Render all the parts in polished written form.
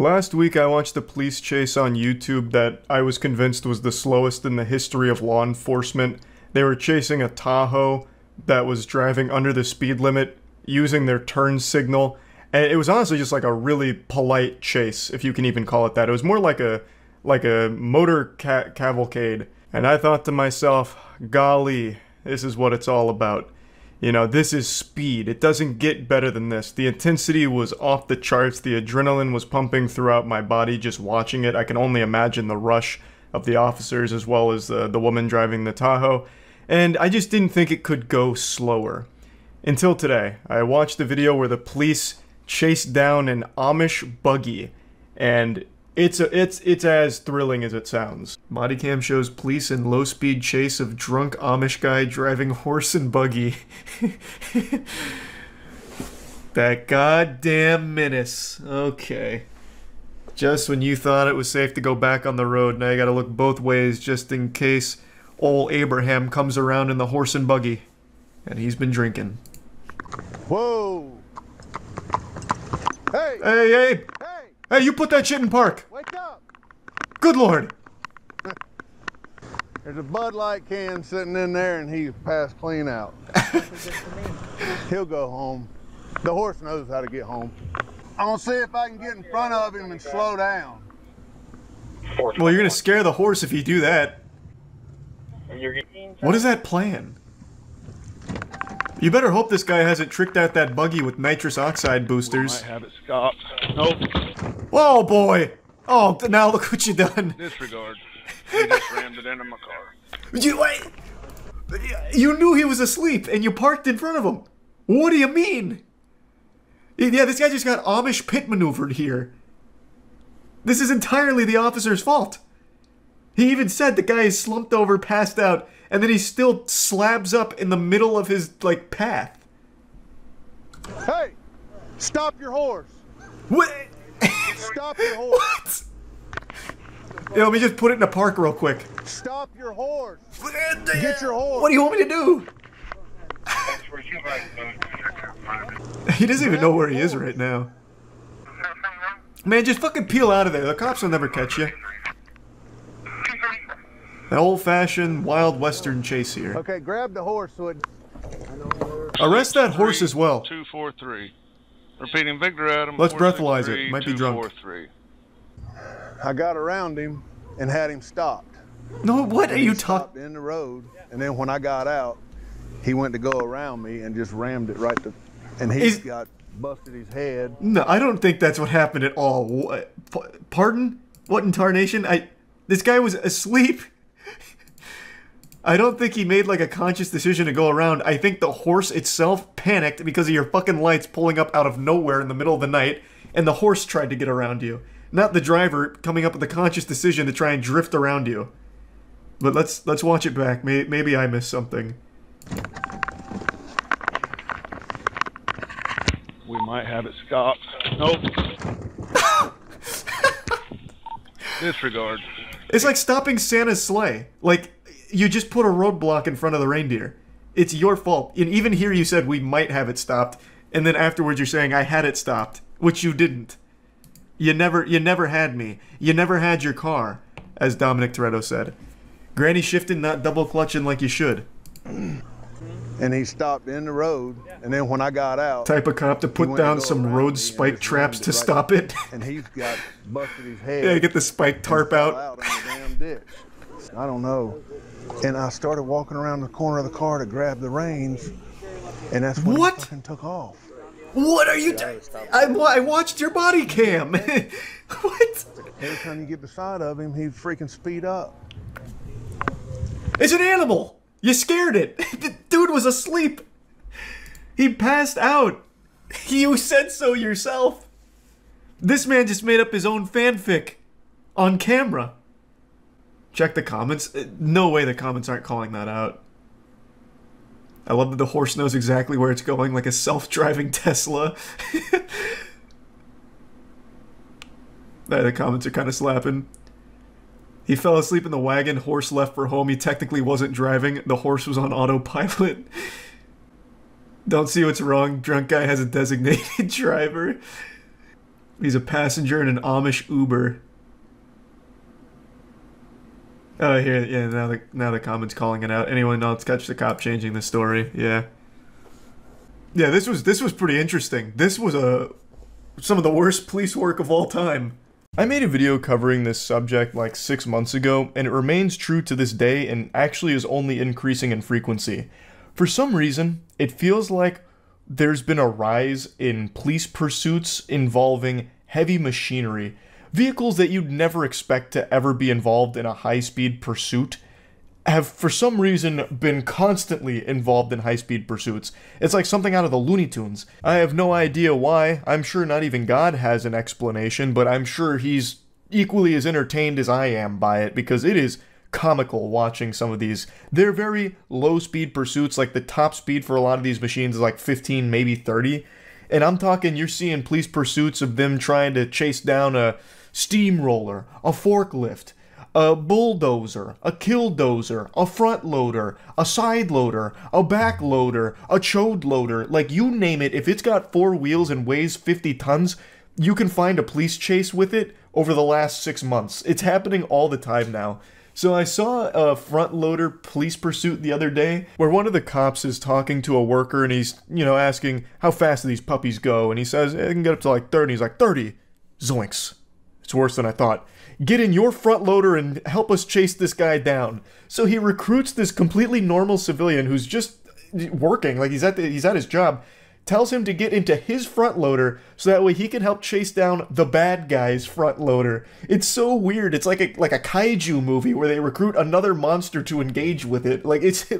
Last week I watched a police chase on YouTube that I was convinced was the slowest in the history of law enforcement. They were chasing a Tahoe that was driving under the speed limit, using their turn signal, and it was honestly just like a really polite chase, if you can even call it that. It was more like a motor cavalcade, and I thought to myself, golly, this is what it's all about. You know, this is speed. It doesn't get better than this. The intensity was off the charts. The adrenaline was pumping throughout my body just watching it. I can only imagine the rush of the officers as well as the woman driving the Tahoe. And I just didn't think it could go slower. Until today. I watched a video where the police chased down an Amish buggy. And it's as thrilling as it sounds. Bodycam shows police in low-speed chase of drunk Amish guy driving horse and buggy. That goddamn menace. Okay. Just when you thought it was safe to go back on the road, now you gotta look both ways just in case old Abraham comes around in the horse and buggy. And he's been drinking. Whoa! Hey! Hey, hey! Hey! Hey, you put that shit in park! Wake up! Good lord! There's a Bud Light can sitting in there and he passed clean out. He'll go home. The horse knows how to get home. I'm gonna see if I can get in front of him and slow down. Well, you're gonna scare the horse if you do that. What is that plan? You better hope this guy hasn't tricked out that buggy with nitrous oxide boosters. Might have it stopped. Nope. Whoa, boy! Oh, now look what you done. Disregard. He just rammed it into my car. You knew he was asleep and you parked in front of him. What do you mean? Yeah, this guy just got Amish pit maneuvered here. This is entirely the officer's fault. He even said the guy is slumped over, passed out, and then he still slabs up in the middle of his, like, path. Hey! Stop your horse! What? Stop your horse! What? Yeah, let me just put it in a park real quick. Stop your horse! Get your horse! What do you want me to do? He doesn't even know where he is right now. Man, just fucking peel out of there. The cops will never catch you. The old-fashioned Wild Western chase here. Okay, grab the horse so it... Arrest that horse as well. 243. Repeating, Victor Adam. Let's breathalyze it. Might be drunk. I got around him and had him stopped. No, what are you stopped talking? in the road, and then when I got out, he went to go around me and just rammed it right to... And he's got busted his head. No, I don't think that's what happened at all. What? Pardon? What in tarnation? This guy was asleep. I don't think he made like a conscious decision to go around. I think the horse itself panicked because of your fucking lights pulling up out of nowhere in the middle of the night, and the horse tried to get around you. Not the driver coming up with a conscious decision to try and drift around you. But let's watch it back. Maybe I missed something. We might have it stopped. Nope. Disregard. It's like stopping Santa's sleigh. Like, you just put a roadblock in front of the reindeer. It's your fault. And even here you said we might have it stopped, and then afterwards you're saying I had it stopped, which you didn't. You never had me. You never had your car, as Dominic Toretto said. Granny shifting, not double clutching like you should. And he stopped in the road, and then when I got out... Type of cop to put down some road spike traps to stop it. And he's got busted his head. Yeah, get the spike tarp out. On the damn ditch. I don't know. And I started walking around the corner of the car to grab the reins, and that's when he fucking took off. What are you doing? I watched your body cam. What? Every time you get beside of him, he'd freaking speed up. It's an animal. You scared it. The dude was asleep. He passed out. You said so yourself. This man just made up his own fanfic on camera. Check the comments. No way the comments aren't calling that out. I love that the horse knows exactly where it's going, like a self-driving Tesla. The comments are kind of slapping. He fell asleep in the wagon, horse left for home. He technically wasn't driving. The horse was on autopilot. Don't see what's wrong. Drunk guy has a designated driver. He's a passenger in an Amish Uber. Oh, here, yeah, now the comments calling it out. Anyone else catch the cop changing the story? Yeah. Yeah, this was pretty interesting. This was some of the worst police work of all time. I made a video covering this subject like 6 months ago, and it remains true to this day and actually is only increasing in frequency. For some reason, it feels like there's been a rise in police pursuits involving heavy machinery. Vehicles that you'd never expect to ever be involved in a high-speed pursuit have, for some reason, been constantly involved in high-speed pursuits. It's like something out of the Looney Tunes. I have no idea why. I'm sure not even God has an explanation, but I'm sure he's equally as entertained as I am by it, because it is comical watching some of these. They're very low-speed pursuits, like the top speed for a lot of these machines is like 15, maybe 30. And I'm talking, you're seeing police pursuits of them trying to chase down a steamroller, a forklift, a bulldozer, a killdozer, a front loader, a side loader, a back loader, a chode loader. Like, you name it, if it's got 4 wheels and weighs 50 tons, you can find a police chase with it over the last 6 months. It's happening all the time now. So I saw a front loader police pursuit the other day where one of the cops is talking to a worker and he's, asking how fast do these puppies go, and he says it can get up to like 30. He's like, 30? Zoinks. It's worse than I thought. Get in your front loader and help us chase this guy down. So he recruits this completely normal civilian who's just working, like he's at his job, tells him to get into his front loader so that way he can help chase down the bad guy's front loader. It's so weird. It's like a kaiju movie where they recruit another monster to engage with it. Like, it's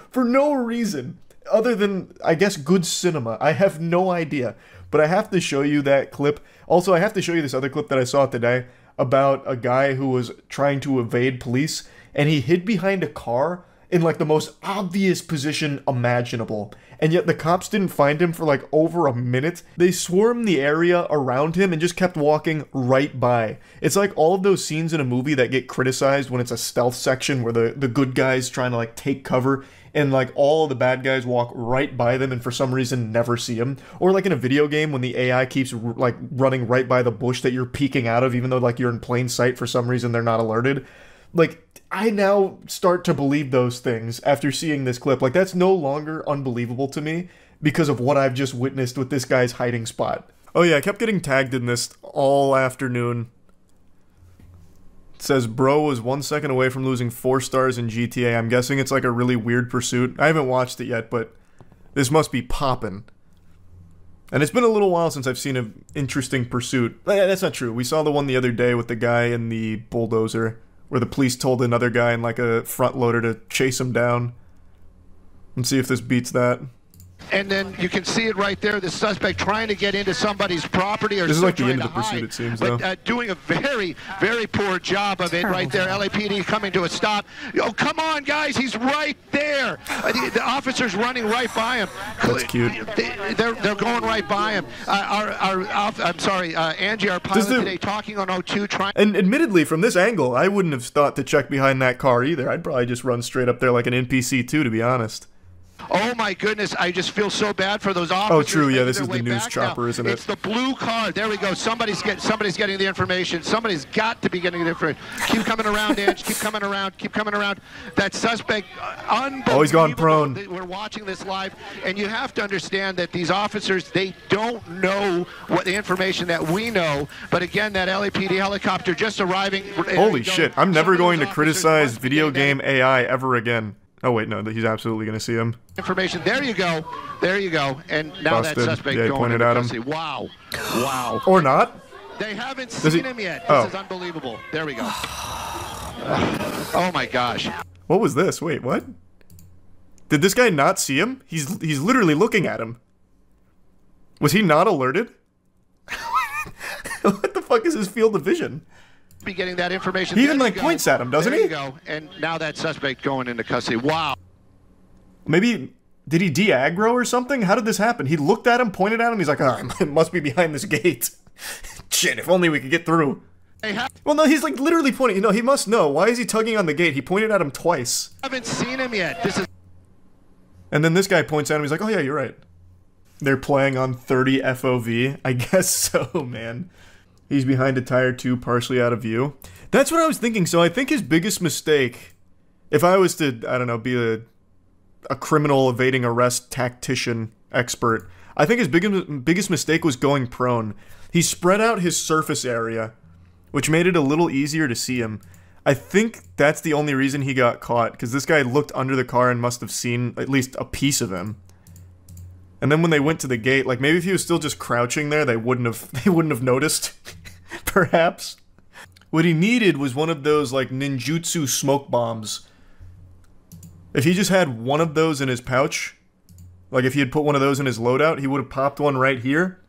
for no reason other than, I guess, good cinema. I have no idea. But I have to show you that clip. Also, I have to show you this other clip that I saw today about a guy who was trying to evade police, and he hid behind a car in like the most obvious position imaginable. And yet the cops didn't find him for like over a minute. They swarmed the area around him and just kept walking right by. It's like all of those scenes in a movie that get criticized when it's a stealth section where the good guys trying to like take cover and like all of the bad guys walk right by them and for some reason never see them. Or like in a video game when the AI keeps like running right by the bush that you're peeking out of even though like you're in plain sight, for some reason they're not alerted. Like, I now start to believe those things after seeing this clip. Like, that's no longer unbelievable to me because of what I've just witnessed with this guy's hiding spot. Oh yeah, I kept getting tagged in this all afternoon. It says, bro was 1 second away from losing 4 stars in GTA. I'm guessing it's like a really weird pursuit. I haven't watched it yet, but this must be poppin'. And it's been a little while since I've seen an interesting pursuit. That's not true. We saw the one the other day with the guy in the bulldozer, where the police told another guy in like a front loader to chase him down. Let's see if this beats that. And then you can see it right there, the suspect trying to get into somebody's property. Or this is like the end of the pursuit, it seems, though. But doing a very, very poor job of it right there. LAPD coming to a stop. Oh, come on, guys, he's right there. The officer's running right by him. That's cute. They're going right by him. I'm sorry, Angie, our pilot today, talking on O2, trying... And admittedly, from this angle, I wouldn't have thought to check behind that car either. I'd probably just run straight up there like an NPC too, to be honest. Oh my goodness, I just feel so bad for those officers. Oh true, yeah, this is the news chopper, now. isn't it? It's the blue car. There we go. Somebody's getting the information. Somebody's got to be getting the information. Keep coming around, Edge. Keep coming around. Keep coming around. That suspect, unbelievable. Oh, he's gone prone. We're watching this live, and you have to understand that these officers, they don't know what the information that we know. But again, that LAPD helicopter just arriving. Holy shit, I'm never going to criticize video game AI ever again. Oh wait, no, he's absolutely going to see him. Information. There you go. There you go. And now Busted. that suspect yeah, going pointed into at him. custody. Wow. Wow. Or not. They haven't seen him yet. This is unbelievable. There we go. Oh my gosh. What was this? Wait, what? Did this guy not see him? He's literally looking at him. Was he not alerted? What the fuck is his field of vision? Be getting that information. He even like points at him, doesn't he? There you go. And now that suspect going into custody. Wow. Maybe, did he de-aggro or something? How did this happen? He looked at him, pointed at him, he's like, oh, it must be behind this gate. Shit, if only we could get through. Well, no, he's like literally pointing. No, he must know. Why is he tugging on the gate? He pointed at him twice. Haven't seen him yet. This is. And then this guy points at him, he's like, oh yeah, you're right. They're playing on 30 FOV? I guess so, man. He's behind a tire too, partially out of view. That's what I was thinking. So I think his biggest mistake, if I was to, I don't know, be a criminal evading arrest tactician expert, I think his biggest mistake was going prone. He spread out his surface area, which made it a little easier to see him. I think that's the only reason he got caught, because this guy looked under the car and must have seen at least a piece of him. And then when they went to the gate, like maybe if he was still just crouching there, they wouldn't have noticed. Perhaps. What he needed was one of those like ninjutsu smoke bombs. If he just had one of those in his pouch, like if he had put one of those in his loadout, he would have popped one right here,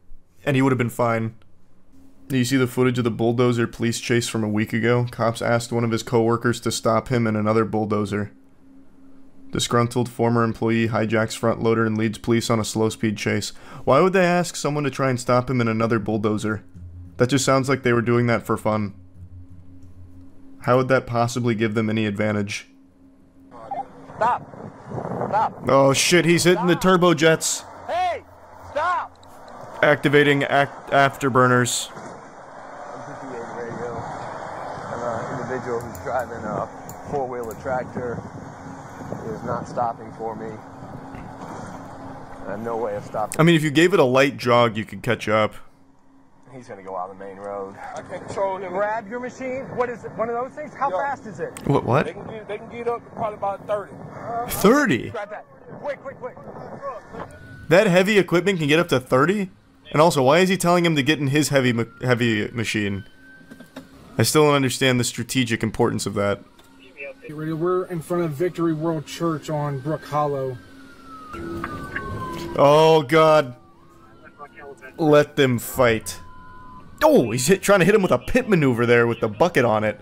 and he would have been fine. You see the footage of the bulldozer police chase from a week ago? Cops asked one of his co-workers to stop him and another bulldozer. Disgruntled former employee hijacks front loader and leads police on a slow-speed chase. Why would they ask someone to try and stop him in another bulldozer? That just sounds like they were doing that for fun. How would that possibly give them any advantage? Stop! Stop! Oh shit, he's hitting the turbojets. Hey! Stop! Activating afterburners. radio. An individual who's driving a four-wheeler tractor is not stopping for me. I have no way of stopping. I mean, if you gave it a light jog, you could catch up. He's gonna go out the main road. I can control him. Grab your machine. What is it? One of those things? How fast is it? What? They can get up to probably about 30. 30? Grab that. Quick. That heavy equipment can get up to 30? And also, why is he telling him to get in his heavy machine? I still don't understand the strategic importance of that. We're in front of Victory World Church on Brook Hollow. Oh god. Let them fight. Oh, he's trying to hit him with a pit maneuver there with the bucket on it.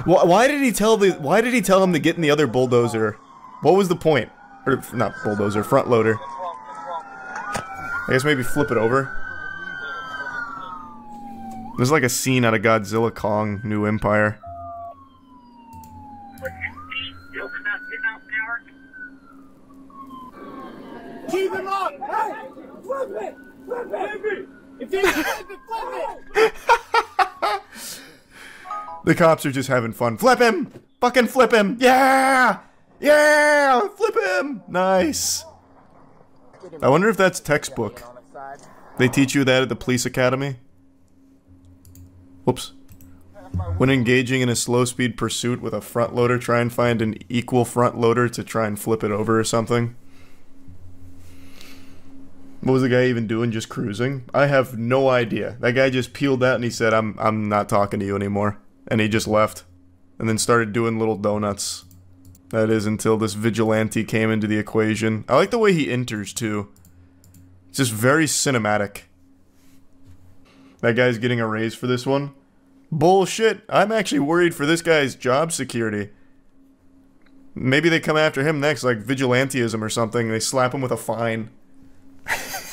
Why did he tell him to get in the other bulldozer? What was the point? Or not bulldozer, front loader. I guess maybe flip it over. This is like a scene out of Godzilla Kong New Empire. Keep him up! Hey! Flip it! Flip it! If you flip it, flip it! The cops are just having fun. Flip him! Fucking flip him! Yeah! Yeah! Flip him! Nice. I wonder if that's textbook. They teach you that at the police academy? Whoops. When engaging in a slow-speed pursuit with a front loader, try and find an equal front loader to try and flip it over or something. What was the guy even doing? Just cruising? I have no idea. That guy just peeled out and he said, I'm not talking to you anymore. And he just left. And then started doing little donuts. That is, until this vigilante came into the equation. I like the way he enters, too. It's just very cinematic. That guy's getting a raise for this one. Bullshit. I'm actually worried for this guy's job security. Maybe they come after him next, like vigilanteism or something. They slap him with a fine.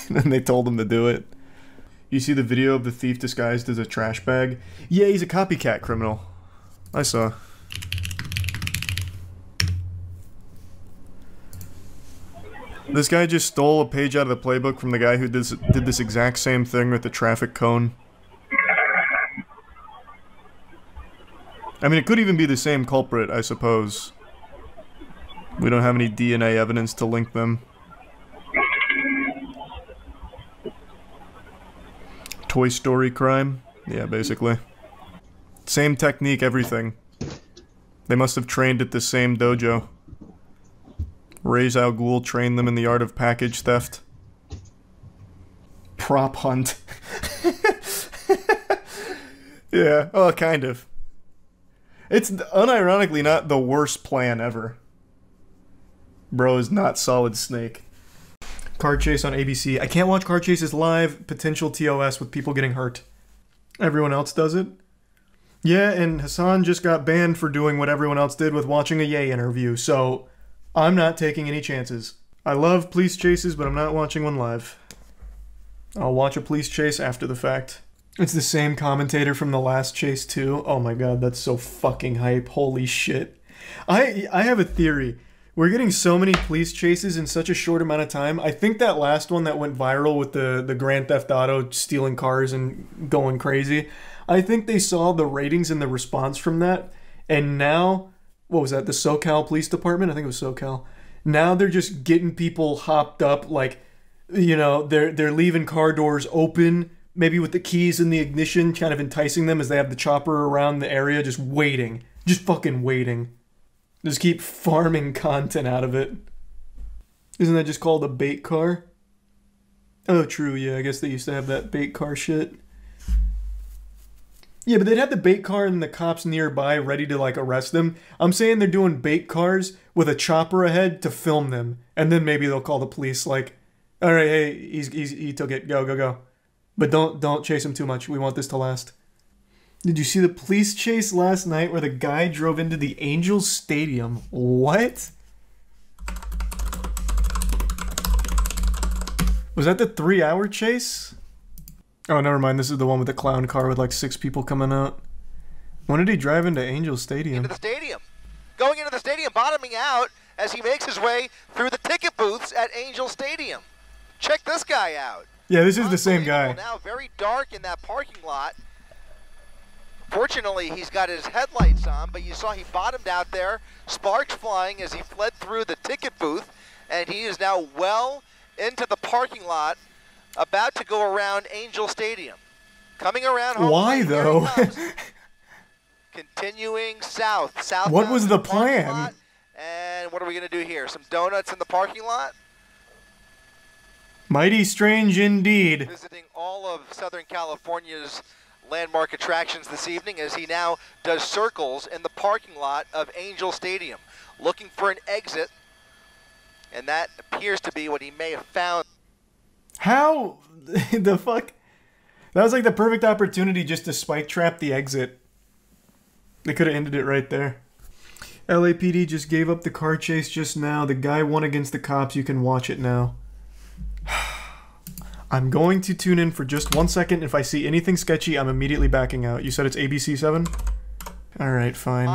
And they told him to do it. You see the video of the thief disguised as a trash bag? Yeah, he's a copycat criminal. I saw. This guy just stole a page out of the playbook from the guy who did this exact same thing with the traffic cone. I mean, it could even be the same culprit, I suppose. We don't have any DNA evidence to link them. Toy Story crime? Yeah, basically. Same technique, everything. They must have trained at the same dojo. Ra's al Ghul trained them in the art of package theft. Prop hunt. Yeah, well, kind of. It's unironically not the worst plan ever. Bro is not Solid Snake. Car chase on ABC. I can't watch car chases live. Potential TOS with people getting hurt. Everyone else does it. Yeah, and Hassan just got banned for doing what everyone else did with watching a Ye interview, so I'm not taking any chances. I love police chases, but I'm not watching one live. I'll watch a police chase after the fact. It's the same commentator from the last chase too. Oh my god, that's so fucking hype. Holy shit. I have a theory. We're getting so many police chases in such a short amount of time. I think that last one that went viral with the Grand Theft Auto stealing cars and going crazy, I think they saw the ratings and the response from that, and now, what was that, the SoCal Police Department? I think it was SoCal. Now they're just getting people hopped up, like, you know, they're leaving car doors open, maybe with the keys in the ignition, kind of enticing them as they have the chopper around the area, just waiting. Just fucking waiting. Just keep farming content out of it. Isn't that just called a bait car? Oh, true, yeah, I guess they used to have that bait car shit. Yeah, but they'd have the bait car and the cops nearby ready to, like, arrest them. I'm saying they're doing bait cars with a chopper ahead to film them. And then maybe they'll call the police, like, alright, hey, he took it, go, go, go. But don't chase him too much, we want this to last. Did you see the police chase last night where the guy drove into the Angels Stadium? What? Was that the 3-hour chase? Oh, never mind. This is the one with the clown car with like 6 people coming out. When did he drive into Angels Stadium? Into the stadium. Going into the stadium, bottoming out as he makes his way through the ticket booths at Angel Stadium. Check this guy out. Yeah, this is the same guy. Now very dark in that parking lot. Fortunately, he's got his headlights on, but you saw he bottomed out there, sparks flying as he fled through the ticket booth, and he is now well into the parking lot, about to go around Angel Stadium. Coming around home. Why, though? Continuing south. What was the plan? And what are we going to do here? Some donuts in the parking lot? Mighty strange indeed. Visiting all of Southern California's landmark attractions this evening as he now does circles in the parking lot of Angel Stadium, looking for an exit, and that appears to be what he may have found. How the fuck? That was like the perfect opportunity just to spike trap the exit. They could have ended it right there. LAPD just gave up the car chase just now. The guy won against the cops. You can watch it now. I'm going to tune in for just 1 second. If I see anything sketchy, I'm immediately backing out. You said it's ABC7? Alright, fine.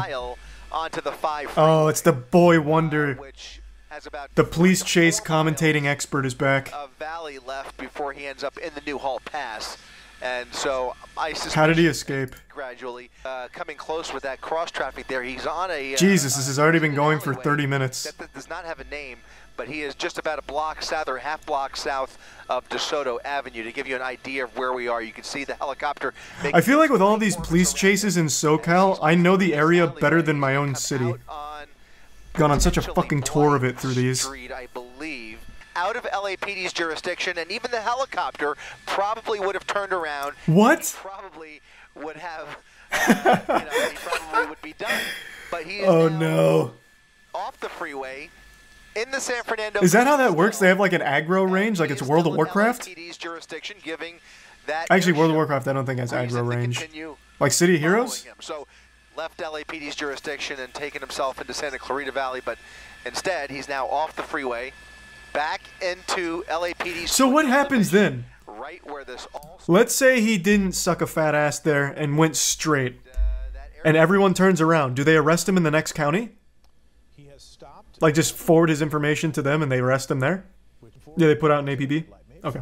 Onto the 5 oh, it's the boy wonder. Which has about the police chase commentating expert is back. A valley left before he ends up in the Newhall Pass. And so I suspect how did he escape? Gradually coming close with that cross traffic there. He's on a Jesus, this has already been going for 30 minutes. That does not have a name, but he is just about a block south or half block south of DeSoto Avenue. To give you an idea of where we are, you can see the helicopter. I feel like with all these police chases in SoCal, I know the area better than my own city. Gone on such a fucking tour of it through these. Street, I believe, out of LAPD's jurisdiction, and even the helicopter probably would have turned around. What? Probably would have, he probably would be done. But he is oh now no. Off the freeway. In the San Fernando. Is that how that works? They have like an aggro range, like it's World of Warcraft? Jurisdiction, giving that actually, World of Warcraft I don't think has aggro range. Like City of Heroes? So left LAPD's jurisdiction and taken himself into Santa Clarita Valley, but instead he's now off the freeway, back into LAPD's. So what happens then? Right where this all. Let's say he didn't suck a fat ass there and went straight, and everyone turns around. Do they arrest him in the next county? Like, just forward his information to them and they arrest him there? Yeah, they put out an APB? Okay.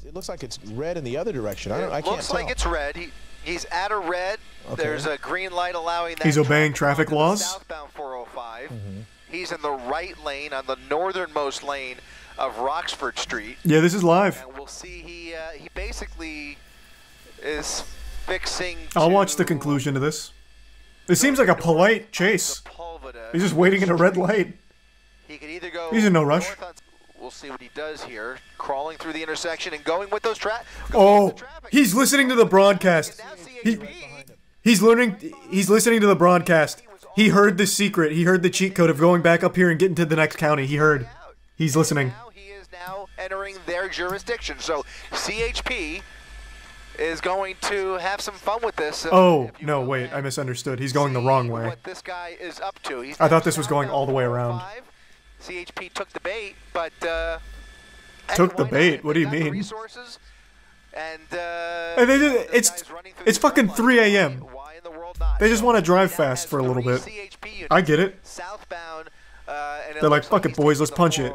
It looks like it's red in the other direction. I can't looks tell. like it's red. He's at a red. Okay. There's a green light allowing that. He's obeying traffic laws? Southbound 405. He's in the right lane, on the northernmost lane of Roxford Street. Yeah, this is live. And we'll see he basically is fixing I'll watch the conclusion to this. It seems like a polite chase. He's just waiting in a red light. He could either go. He's in no rush. We'll see what he does here, crawling through the intersection and going with those Oh, he's listening to the broadcast. He's listening to the broadcast. He heard the secret. He heard the cheat code of going back up here and getting to the next county. He heard. He's listening. Now he is now entering their jurisdiction. So CHP is going to have some fun with this. Oh, no, wait, I misunderstood. He's going the wrong way. What this guy is up to. I thought this was going all the way around. CHP took the bait, but took the bait? What do you mean? Resources, and it's fucking 3 a.m. They just want to drive fast for a little bit. I get it. Southbound And They're like, fuck it, boys, let's punch it.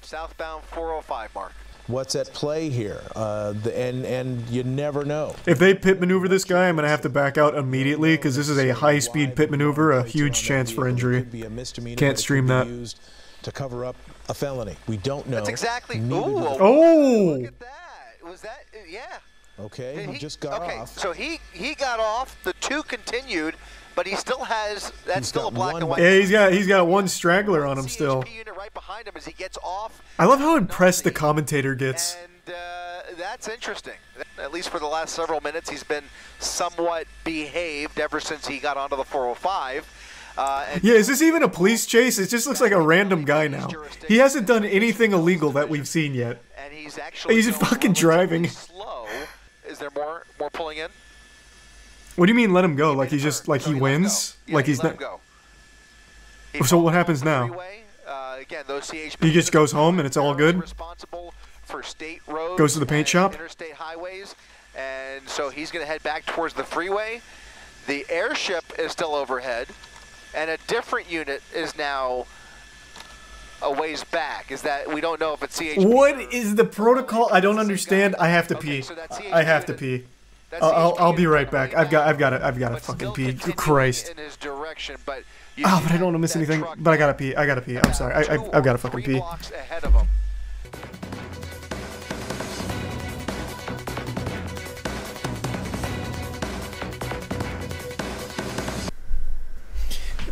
Southbound 405 mark. What's at play here? And you never know. If they pit maneuver this guy, I'm going to have to back out immediately because this is a high-speed pit maneuver, a huge chance for injury. Can't stream that. To cover up a felony. We don't know. That's exactly. Oh! Look at that. Was that? Yeah. Okay, he just got off. So he got off. The two continued, but he still has. That's still a black and white. Yeah, he's got one straggler on him still. Unit right behind him as he gets off. I love how impressed the commentator gets. And that's interesting. At least for the last several minutes, he's been somewhat behaved ever since he got onto the 405. Yeah, is this even a police chase? It just looks like a random guy now. He hasn't done anything illegal that we''s seen yet. And he's just fucking driving. Slow. Is there more pulling in? What do you mean let him go? Like he's just like he wins? Like he's not. So what happens now? Again, those CHP he just goes home and it's all good? Responsible for state roads, goes to the paint shop? Interstate highways, and so he's going to head back towards the freeway. The airship is still overhead. And a different unit is now a ways back. Is that we don't know if it's CHP. What is the protocol? I don't understand. I have to pee. I have to pee. I'll be right back. I've got to fucking pee. Christ. In his direction, but oh, but I don't want to miss anything. But I gotta pee. I'm sorry. I've got to fucking pee. Ahead of him.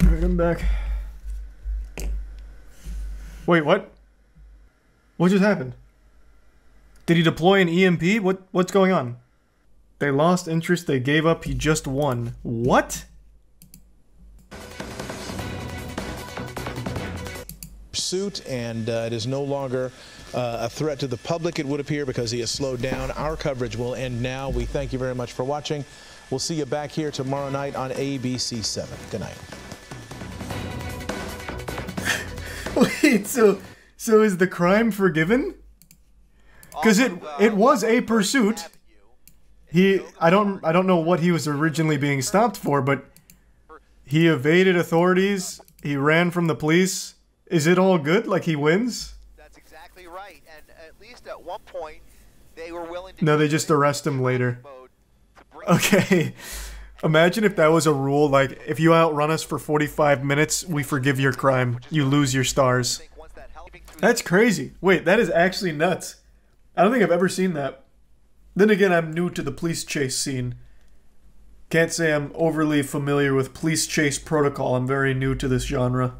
Alright, I'm back. Wait, what? What just happened? Did he deploy an EMP? What's going on? They lost interest, they gave up, he just won. What? Pursuit, and it is no longer a threat to the public, it would appear, because he has slowed down. Our coverage will end now. We thank you very much for watching. We'll see you back here tomorrow night on ABC 7. Good night. Wait, so is the crime forgiven? Because it was a pursuit. I don't know what he was originally being stopped for, but he evaded authorities. He ran from the police. Is it all good? Like he wins? That's exactly right. And at least at one point, they were willing to. No, they just arrest him later. Okay. Imagine if that was a rule, like, if you outrun us for 45 minutes, we forgive your crime. You lose your stars. That's crazy. Wait, that is actually nuts. I don't think I've ever seen that. Then again, I'm new to the police chase scene. Can't say I'm overly familiar with police chase protocol. I'm very new to this genre.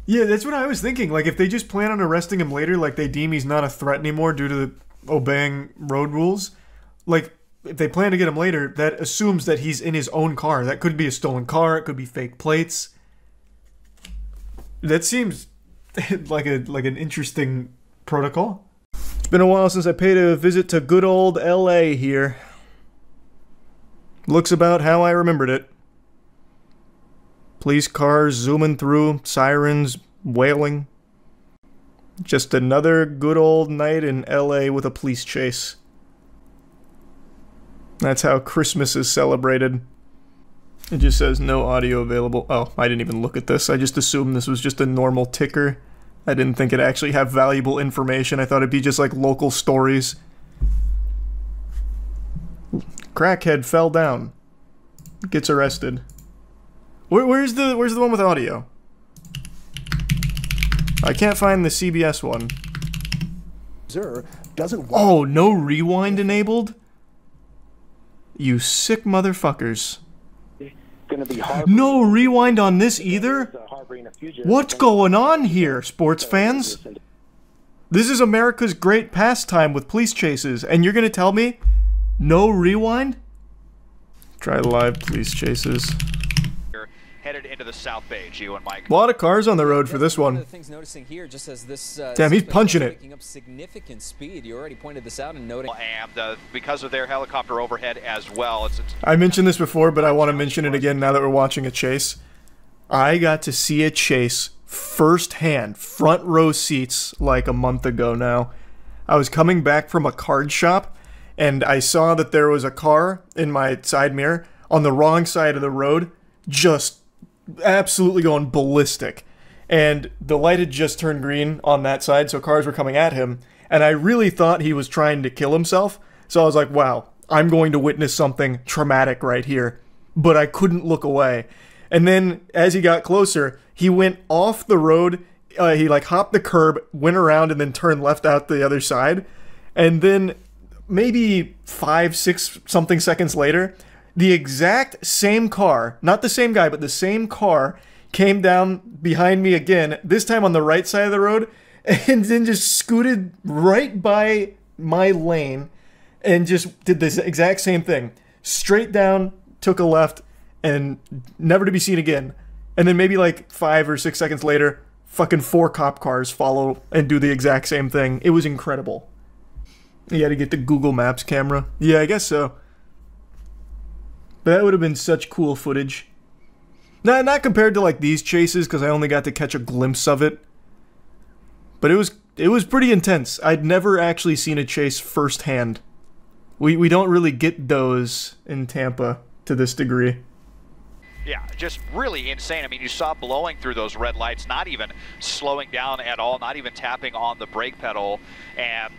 Yeah, that's what I was thinking. Like, if they just plan on arresting him later, like they deem he's not a threat anymore due to the obeying road rules, like, if they plan to get him later, that assumes that he's in his own car. That could be a stolen car, it could be fake plates. That seems like an interesting protocol. It's been a while since I paid a visit to good old LA here. Looks about how I remembered it. Police cars zooming through, sirens wailing. Just another good old night in LA with a police chase. That's how Christmas is celebrated. It just says no audio available. Oh, I didn't even look at this. I just assumed this was just a normal ticker. I didn't think it'd actually have valuable information. I thought it'd be just like local stories. Crackhead fell down. Gets arrested. Where's the one with audio? I can't find the CBS one. Oh, no rewind enabled? You sick motherfuckers. No rewind on this either? What's going on here, sports fans? This is America's great pastime with police chases, and you're gonna tell me no rewind? Try live police chases. Headed into the South Bay, Gio and Mike. A lot of cars on the road for this one. One of the things noticing here, just as this damn, he's punching it. Picking up significant speed. You already pointed this out and noting. And because of their helicopter overhead as well, I mentioned this before, but I want to mention it again now that we're watching a chase. I got to see a chase firsthand, front row seats, like a month ago now. I was coming back from a card shop, and I saw that there was a car in my side mirror on the wrong side of the road, just absolutely going ballistic. and the light had just turned green on that side, so cars were coming at him, and I really thought he was trying to kill himself, so I was like, wow, I'm going to witness something traumatic right here. But I couldn't look away. And then, as he got closer, he went off the road, he like hopped the curb, went around, and then turned left out the other side, and then maybe 5, 6 something seconds later, the exact same car, not the same guy, but the same car, came down behind me again, this time on the right side of the road, and then just scooted right by my lane and just did this exact same thing. Straight down, took a left, and never to be seen again. And then maybe like 5 or 6 seconds later, fucking 4 cop cars follow and do the exact same thing. It was incredible. You had to get the Google Maps camera. Yeah, I guess so. But that would have been such cool footage. Not compared to like these chases, because I only got to catch a glimpse of it. But it was pretty intense. I'd never actually seen a chase firsthand. We don't really get those in Tampa to this degree. Yeah, just really insane. I mean, you saw blowing through those red lights, not even slowing down at all, not even tapping on the brake pedal. And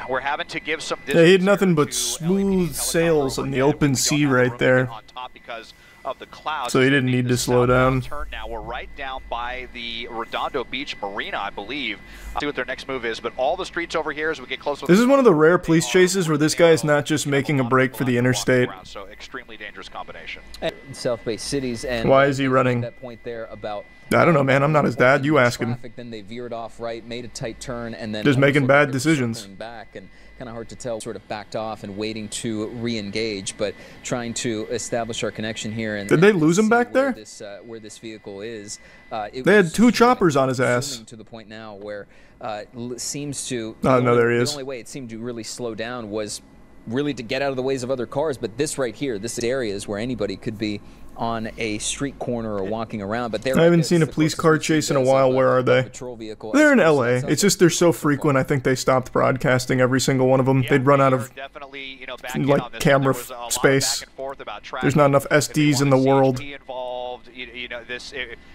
we're having to give some... They had nothing but smooth sails in the open sea right there. On top because of the clouds. So he didn't need to slow down. Turn now. We're right down by the Redondo Beach Marina, I believe. See what their next move is, but all the streets over here as we get closer. This is one of the rare police chases where this guy is not just making a break for the interstate. So extremely dangerous combination. South Bay cities, and why is he running? That point there about I don't know, man. I'm not his dad. You ask him. Then they veered off right, made a tight turn, and then just making bad decisions. Back and kind of hard to tell. Sort of backed off and waiting to re-engage, but trying to establish our connection here. And did they lose him back there? Where this vehicle is. They had 2 choppers on his ass. To the point now where seems to. Oh no, there he is. The only way it seemed to really slow down was really to get out of the ways of other cars. But this right here, this area is where anybody could be on a street corner or walking around. But I haven't seen a police car chase in a while. Where are they? They're in LA. It's just they're so frequent. I think they stopped broadcasting every single one of them. They'd run out of like camera space. There's not enough SDs in the world.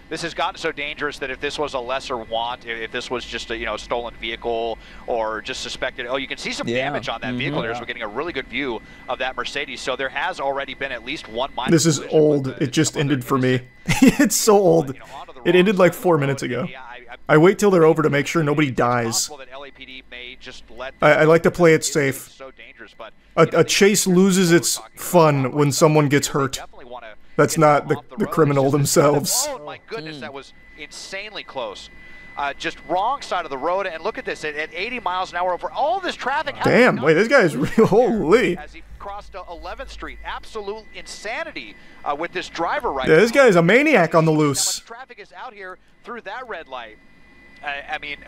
This has gotten so dangerous that if this was a lesser want, if this was just a stolen vehicle or just suspected, you can see some damage on that vehicle there. So we're getting a really good view of that Mercedes. So there has already been at least one minor. This is old. It just ended for me. It's so old. It ended like 4 minutes ago. I wait till they're over to make sure nobody dies. I like to play it safe. A chase loses its fun when someone gets hurt. That's not the criminal themselves. Oh my goodness, that was insanely close. Just wrong side of the road, and look at this, at 80 miles an hour over all this traffic. Damn, wait, this guy's real, holy. As he crossed 11th Street, absolute insanity with this driver right now. Yeah, this guy's a maniac on the loose. Traffic is out here through that red light. I mean...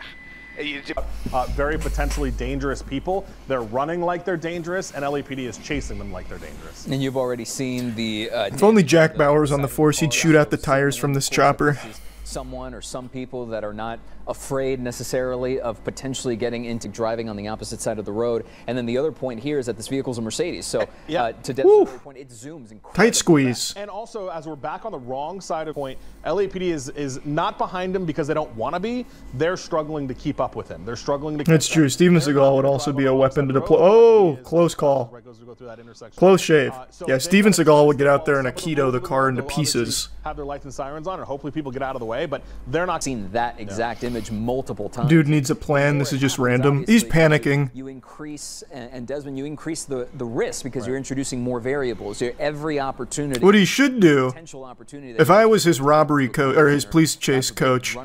very potentially dangerous people. They're running like they're dangerous, and LAPD is chasing them like they're dangerous. And you've already seen the... if only Jack Bauer's on the force, he'd shoot out the tires from this chopper. Someone or some people that are not afraid necessarily of potentially getting into driving on the opposite side of the road. And then the other point here is that this vehicle's a Mercedes. So to Deb's point, it zooms incredibly tight squeeze. Fast. And also, as we're back on the wrong side of the point, LAPD is not behind him because they don't want to be. They're struggling to keep up with him. They're struggling to keep That's true. Steven Seagal would also be a weapon to deploy. Oh, close call. Close shave. Yeah, Steven Seagal would get out there and Aikido the car into pieces. Have their lights and sirens on, and hopefully people get out of the way, but they're not seen that exact image multiple times. Dude needs a plan. This is just random. He's panicking. You increase, and Desmond, you increase the risk because you're introducing more variables. Every opportunity. What he should do, if I was his robbery coach or his police chase coach,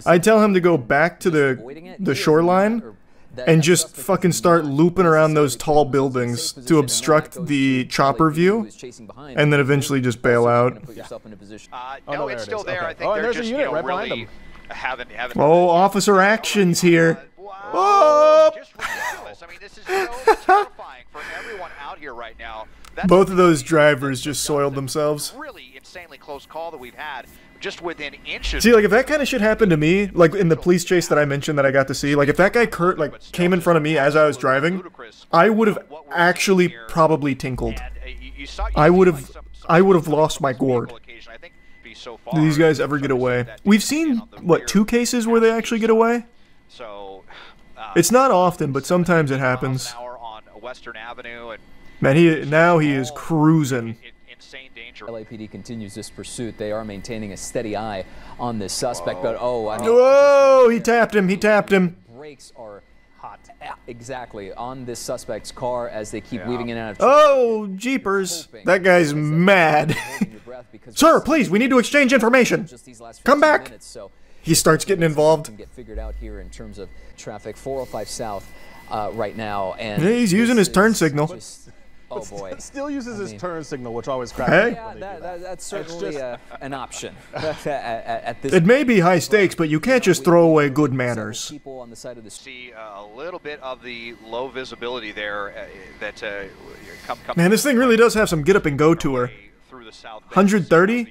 I'd tell him to go back to the shoreline and just fucking start looping around those tall buildings to obstruct the chopper view, and then eventually just bail out. No, it's still there. I think they're just really haven't. Oh, officer actions here. Whoa! Just ridiculous. I mean, this is so terrifying for everyone out here right now. Both of those drivers just soiled themselves. Really insanely close call that we've had. Just within inches. See, like if that kind of shit happened to me, like in the police chase that I mentioned that I got to see, like if that guy Kurt came in front of me as I was driving, I would have actually probably tinkled. I would have lost my gourd. so far. Do these guys ever get away? We've seen, what, 2 cases where they actually get away? So it's not often, but sometimes it happens. On Western Avenue, and Man, now he is cruising. Insane danger. LAPD continues this pursuit. They are maintaining a steady eye on this suspect, but I mean, whoa! He tapped him. He tapped him. Brakes are hot. Exactly on this suspect's car as they keep weaving in and out of. Oh, jeepers! That guy's mad. Sir, please, we need to exchange information. Come back. He starts getting involved. Get figured out here in terms of traffic. 405 South right now, and yeah, he's using his turn signal. Oh boy! Still uses his turn signal, which always cracks me up. Yeah, that's certainly an option at this. It may be high stakes, but you can't just throw away good manners. People on the side of the see a little bit of the low visibility there that man, this thing really does have some get up and go to her. 130?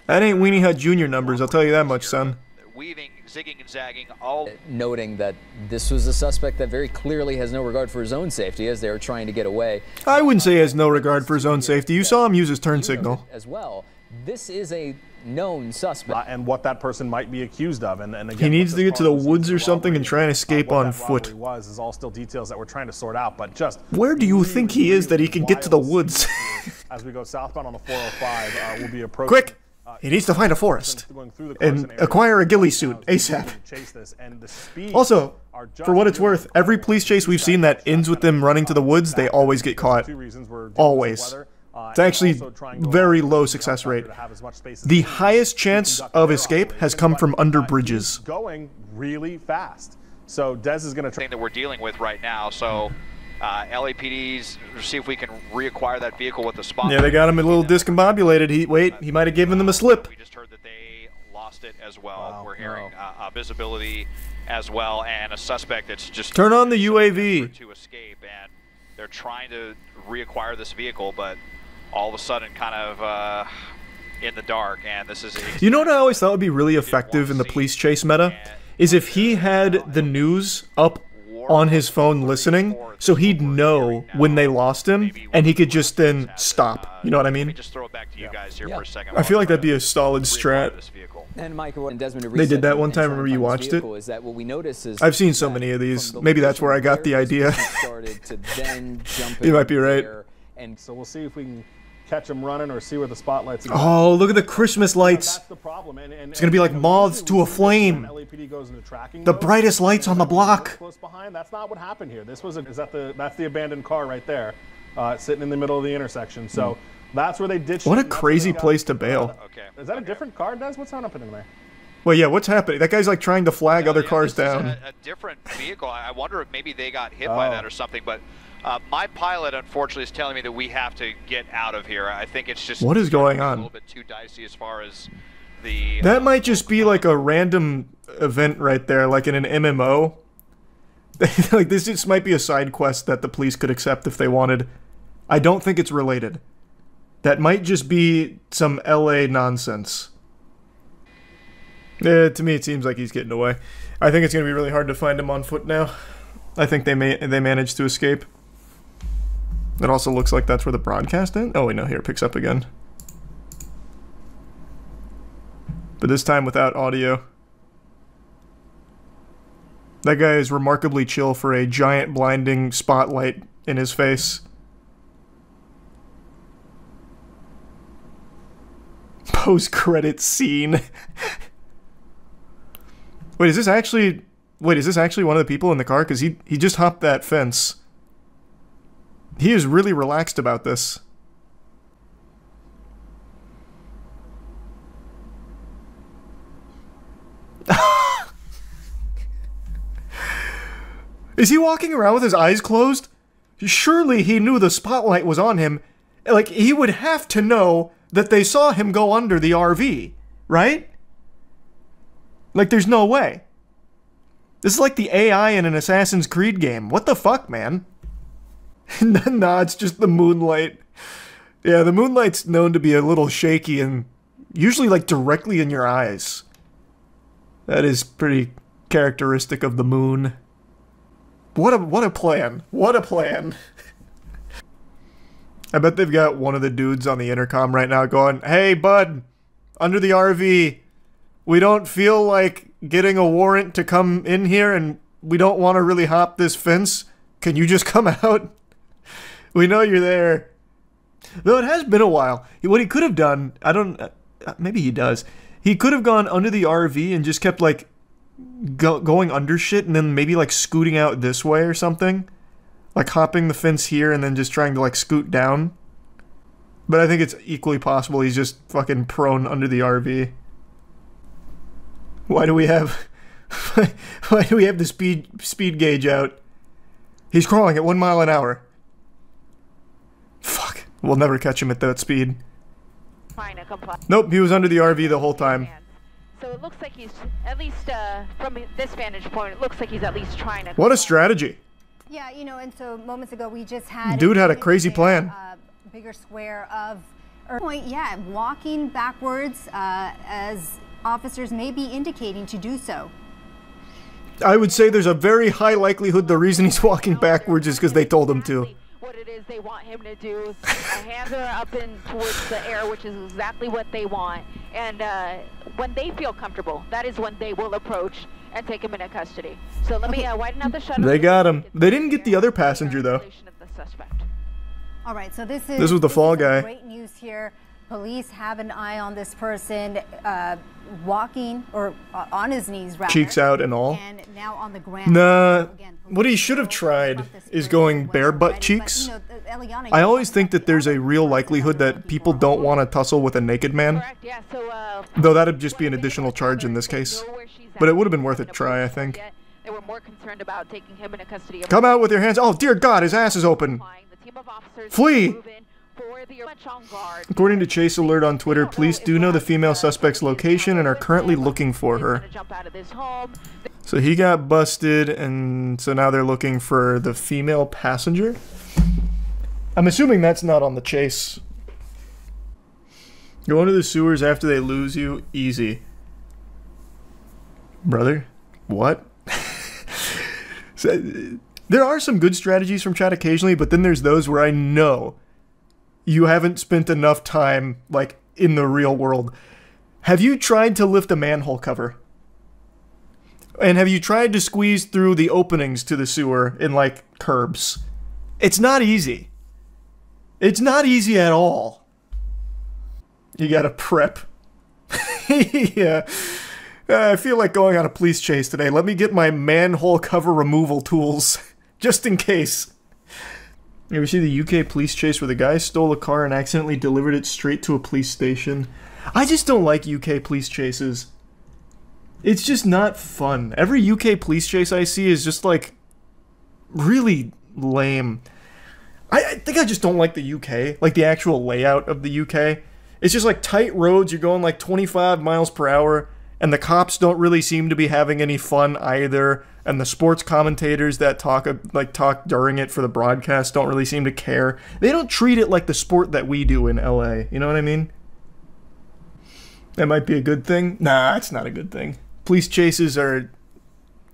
That ain't Weenie Hut Jr. numbers, I'll tell you that much, son. Weaving, zigging, and zagging, all noting that this was a suspect that very clearly has no regard for his own safety as they are trying to get away. I wouldn't say he has no regard for his own safety. You saw him use his turn signal. As well, this is a known suspect. And what that person might be accused of. And again, he needs to get to the woods or something and try and escape on foot. Is all still details that we're trying to sort out, but just where do you think he is that he can get to the woods? As we go southbound on the 405, we'll be approaching. Quick! He needs to find a forest and acquire a ghillie suit ASAP. Also, for what it's worth, every police chase we've seen that ends with them running to the woods, they always get caught. Always. It's actually very low success rate. The highest chance of escape has come from under bridges. Going really fast. So Dez is going to thing that we're dealing with right now. So LAPD's see if we can reacquire that vehicle with the spot. Yeah, they got him a little discombobulated. He might have given them a slip. We just heard that they lost it as well. Wow, we're hearing visibility as well, and a suspect that's just turn on the UAV to escape, and they're trying to reacquire this vehicle, but all of a sudden, kind of in the dark. And this is you know what I always thought would be really effective in the police chase meta is if he had the news up on his phone listening, so he'd know when they lost him, and he could just then stop. You know what I mean? Just throw it back to you guys here for a second. I feel like that'd be a solid strat. And Michael and Desmond, they did that one time. Remember you watched it? Is that what we notice is I've seen so many of these. Maybe that's where I got the idea. You might be right. And so we'll see if we can catch them running or see where the spotlights are. Oh, look at the Christmas lights. That's the problem. It's going to be like moths to a flame. The brightest lights on the block. Close behind. That's not what happened here. This was that's the abandoned car right there, sitting in the middle of the intersection. So that's where they ditched. What a crazy place to bail. Okay. Is that a different car, Des? What's happening there? Well, yeah, what's happening? That guy's like trying to flag other cars down. A different vehicle. I wonder if maybe they got hit by that or something, but my pilot, unfortunately, is telling me that we have to get out of here. I think it's just what is going on? A little bit too dicey as far as the. That might just be like a random event right there, like in an MMO. Like this just might be a side quest that the police could accept if they wanted. I don't think it's related. That might just be some LA nonsense. To me, it seems like he's getting away. I think it's going to be really hard to find him on foot now. I think they managed to escape. It also looks like that's where the broadcast ends. Oh wait, no, here it picks up again. But this time without audio. That guy is remarkably chill for a giant blinding spotlight in his face. Post-credit scene. Wait, is this actually one of the people in the car? Because he just hopped that fence. He is really relaxed about this. Is he walking around with his eyes closed? Surely he knew the spotlight was on him. Like, he would have to know that they saw him go under the RV, right? Like, there's no way. This is like the AI in an Assassin's Creed game. What the fuck, man? Nah, it's just the moonlight. Yeah, the moonlight's known to be a little shaky and usually, like, directly in your eyes. That is pretty characteristic of the moon. What a plan. What a plan. I bet they've got one of the dudes on the intercom right now going, "Hey, bud, under the RV, we don't feel like getting a warrant to come in here, and we don't want to really hop this fence. Can you just come out? We know you're there." Though it has been a while. What he could have done, I don't... maybe he does. He could have gone under the RV and just kept, like, going under shit and then maybe, like, scooting out this way or something. Like, hopping the fence here and then just trying to, like, scoot down. But I think it's equally possible he's just fucking prone under the RV. Why do we have... why do we have the speed gauge out? He's crawling at 1 mile an hour. Fuck. We'll never catch him at that speed. Nope, he was under the RV the whole time. So it looks like he's, at least from this vantage point, it looks like he's at least trying to... What a strategy. Yeah, you know, and so moments ago we just had... Dude had a crazy plan. Bigger square of... point, yeah, walking backwards as officers may be indicating to do so. I would say there's a very high likelihood the reason he's walking backwards is because they told him to. What it is they want him to do. Hands are up in towards the air, which is exactly what they want. And when they feel comfortable, that is when they will approach and take him into custody. So let me widen out the shutter. They got him. They didn't get the other passenger though. All right, so this was the fall guy. Great news here. Police have an eye on this person, walking or on his knees, rather. Cheeks out and all. And now on the ground. Nah, what he should have tried is going bare butt cheeks. I always think that there's a real likelihood that people don't want to tussle with a naked man. Though that'd just be an additional charge in this case. But it would have been worth a try, I think. They were more concerned about taking him into custody. Come out with your hands. Oh, dear God, his ass is open. Flee! According to Chase Alert on Twitter, police do know the female suspect's location and are currently looking for her. So he got busted, and so now they're looking for the female passenger? I'm assuming that's not on the chase. Go into the sewers after they lose you? Easy. Brother? What? So, there are some good strategies from chat occasionally, but then there's those where I know you haven't spent enough time, like, in the real world. Have you tried to lift a manhole cover? And have you tried to squeeze through the openings to the sewer in, like, curbs? It's not easy. It's not easy at all. You gotta prep. Yeah. I feel like going on a police chase today. Let me get my manhole cover removal tools. Just in case. You ever see the UK police chase where the guy stole a car and accidentally delivered it straight to a police station? I just don't like UK police chases. It's just not fun. Every UK police chase I see is just like really lame. I think I just don't like the UK, like the actual layout of the UK. It's just like tight roads, you're going like 25 miles per hour, and the cops don't really seem to be having any fun either. And the sports commentators that talk during it for the broadcast don't really seem to care. They don't treat it like the sport that we do in LA. You know what I mean? That might be a good thing. Nah, it's not a good thing. Police chases are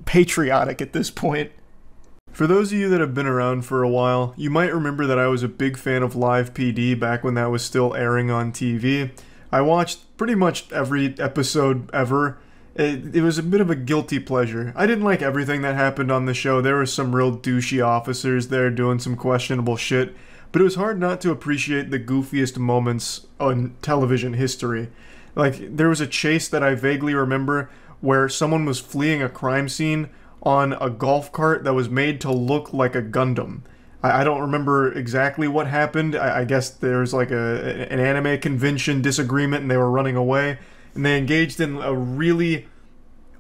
patriotic at this point. For those of you that have been around for a while, you might remember that I was a big fan of Live PD back when that was still airing on TV. I watched pretty much every episode ever. It was a bit of a guilty pleasure. I didn't like everything that happened on the show. There were some real douchey officers there doing some questionable shit, but it was hard not to appreciate the goofiest moments on television history. Like, there was a chase that I vaguely remember where someone was fleeing a crime scene on a golf cart that was made to look like a Gundam. I don't remember exactly what happened. I guess there was like an anime convention disagreement and they were running away. And they engaged in a really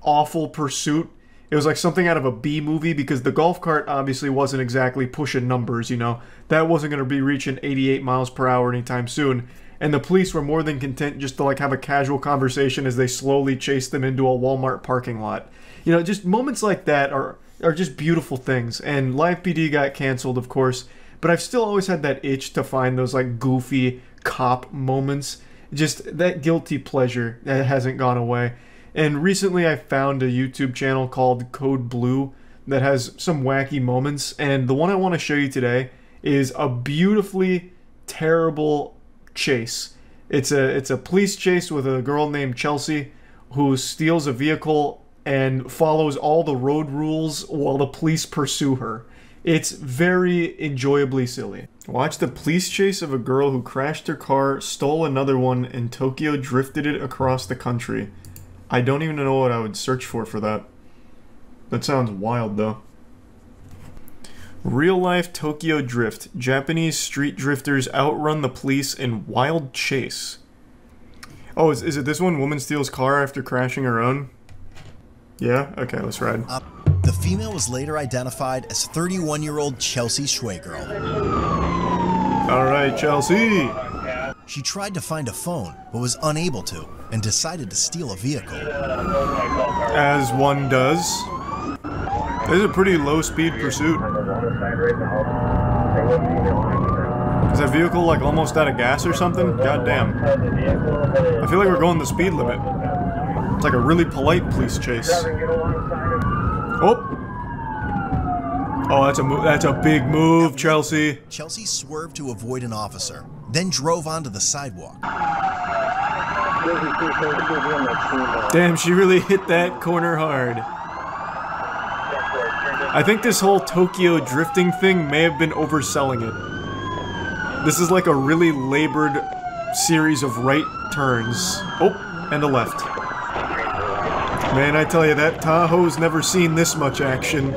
awful pursuit. It was like something out of a B movie because the golf cart obviously wasn't exactly pushing numbers, you know. That wasn't going to be reaching 88 miles per hour anytime soon. And the police were more than content just to like have a casual conversation as they slowly chased them into a Walmart parking lot. You know, just moments like that are just beautiful things. And Live PD got canceled, of course. But I've still always had that itch to find those like goofy cop moments. Just that guilty pleasure that hasn't gone away. And recently I found a YouTube channel called Code Blue that has some wacky moments. And the one I want to show you today is a beautifully terrible chase. It's a police chase with a girl named Chelsea who steals a vehicle and follows all the road rules while the police pursue her. It's very enjoyably silly. Watch the police chase of a girl who crashed her car, stole another one, and Tokyo drifted it across the country. I don't even know what I would search for that. That sounds wild, though. Real-life Tokyo drift. Japanese street drifters outrun the police in wild chase. Oh, is it this one? Woman steals car after crashing her own? Yeah? Okay, let's ride. The female was later identified as 31-year-old Chelsea Schway-girl. Alright, Chelsea! She tried to find a phone, but was unable to, and decided to steal a vehicle. As one does. This is a pretty low-speed pursuit. Is that vehicle, like, almost out of gas or something? God damn. I feel like we're going the speed limit. It's like a really polite police chase. Oh! Oh, that's a big move, Chelsea. Chelsea swerved to avoid an officer, then drove onto the sidewalk. Damn, she really hit that corner hard. I think this whole Tokyo drifting thing may have been overselling it. This is like a really labored series of right turns. Oh, and a left. Man, I tell you, that Tahoe's never seen this much action.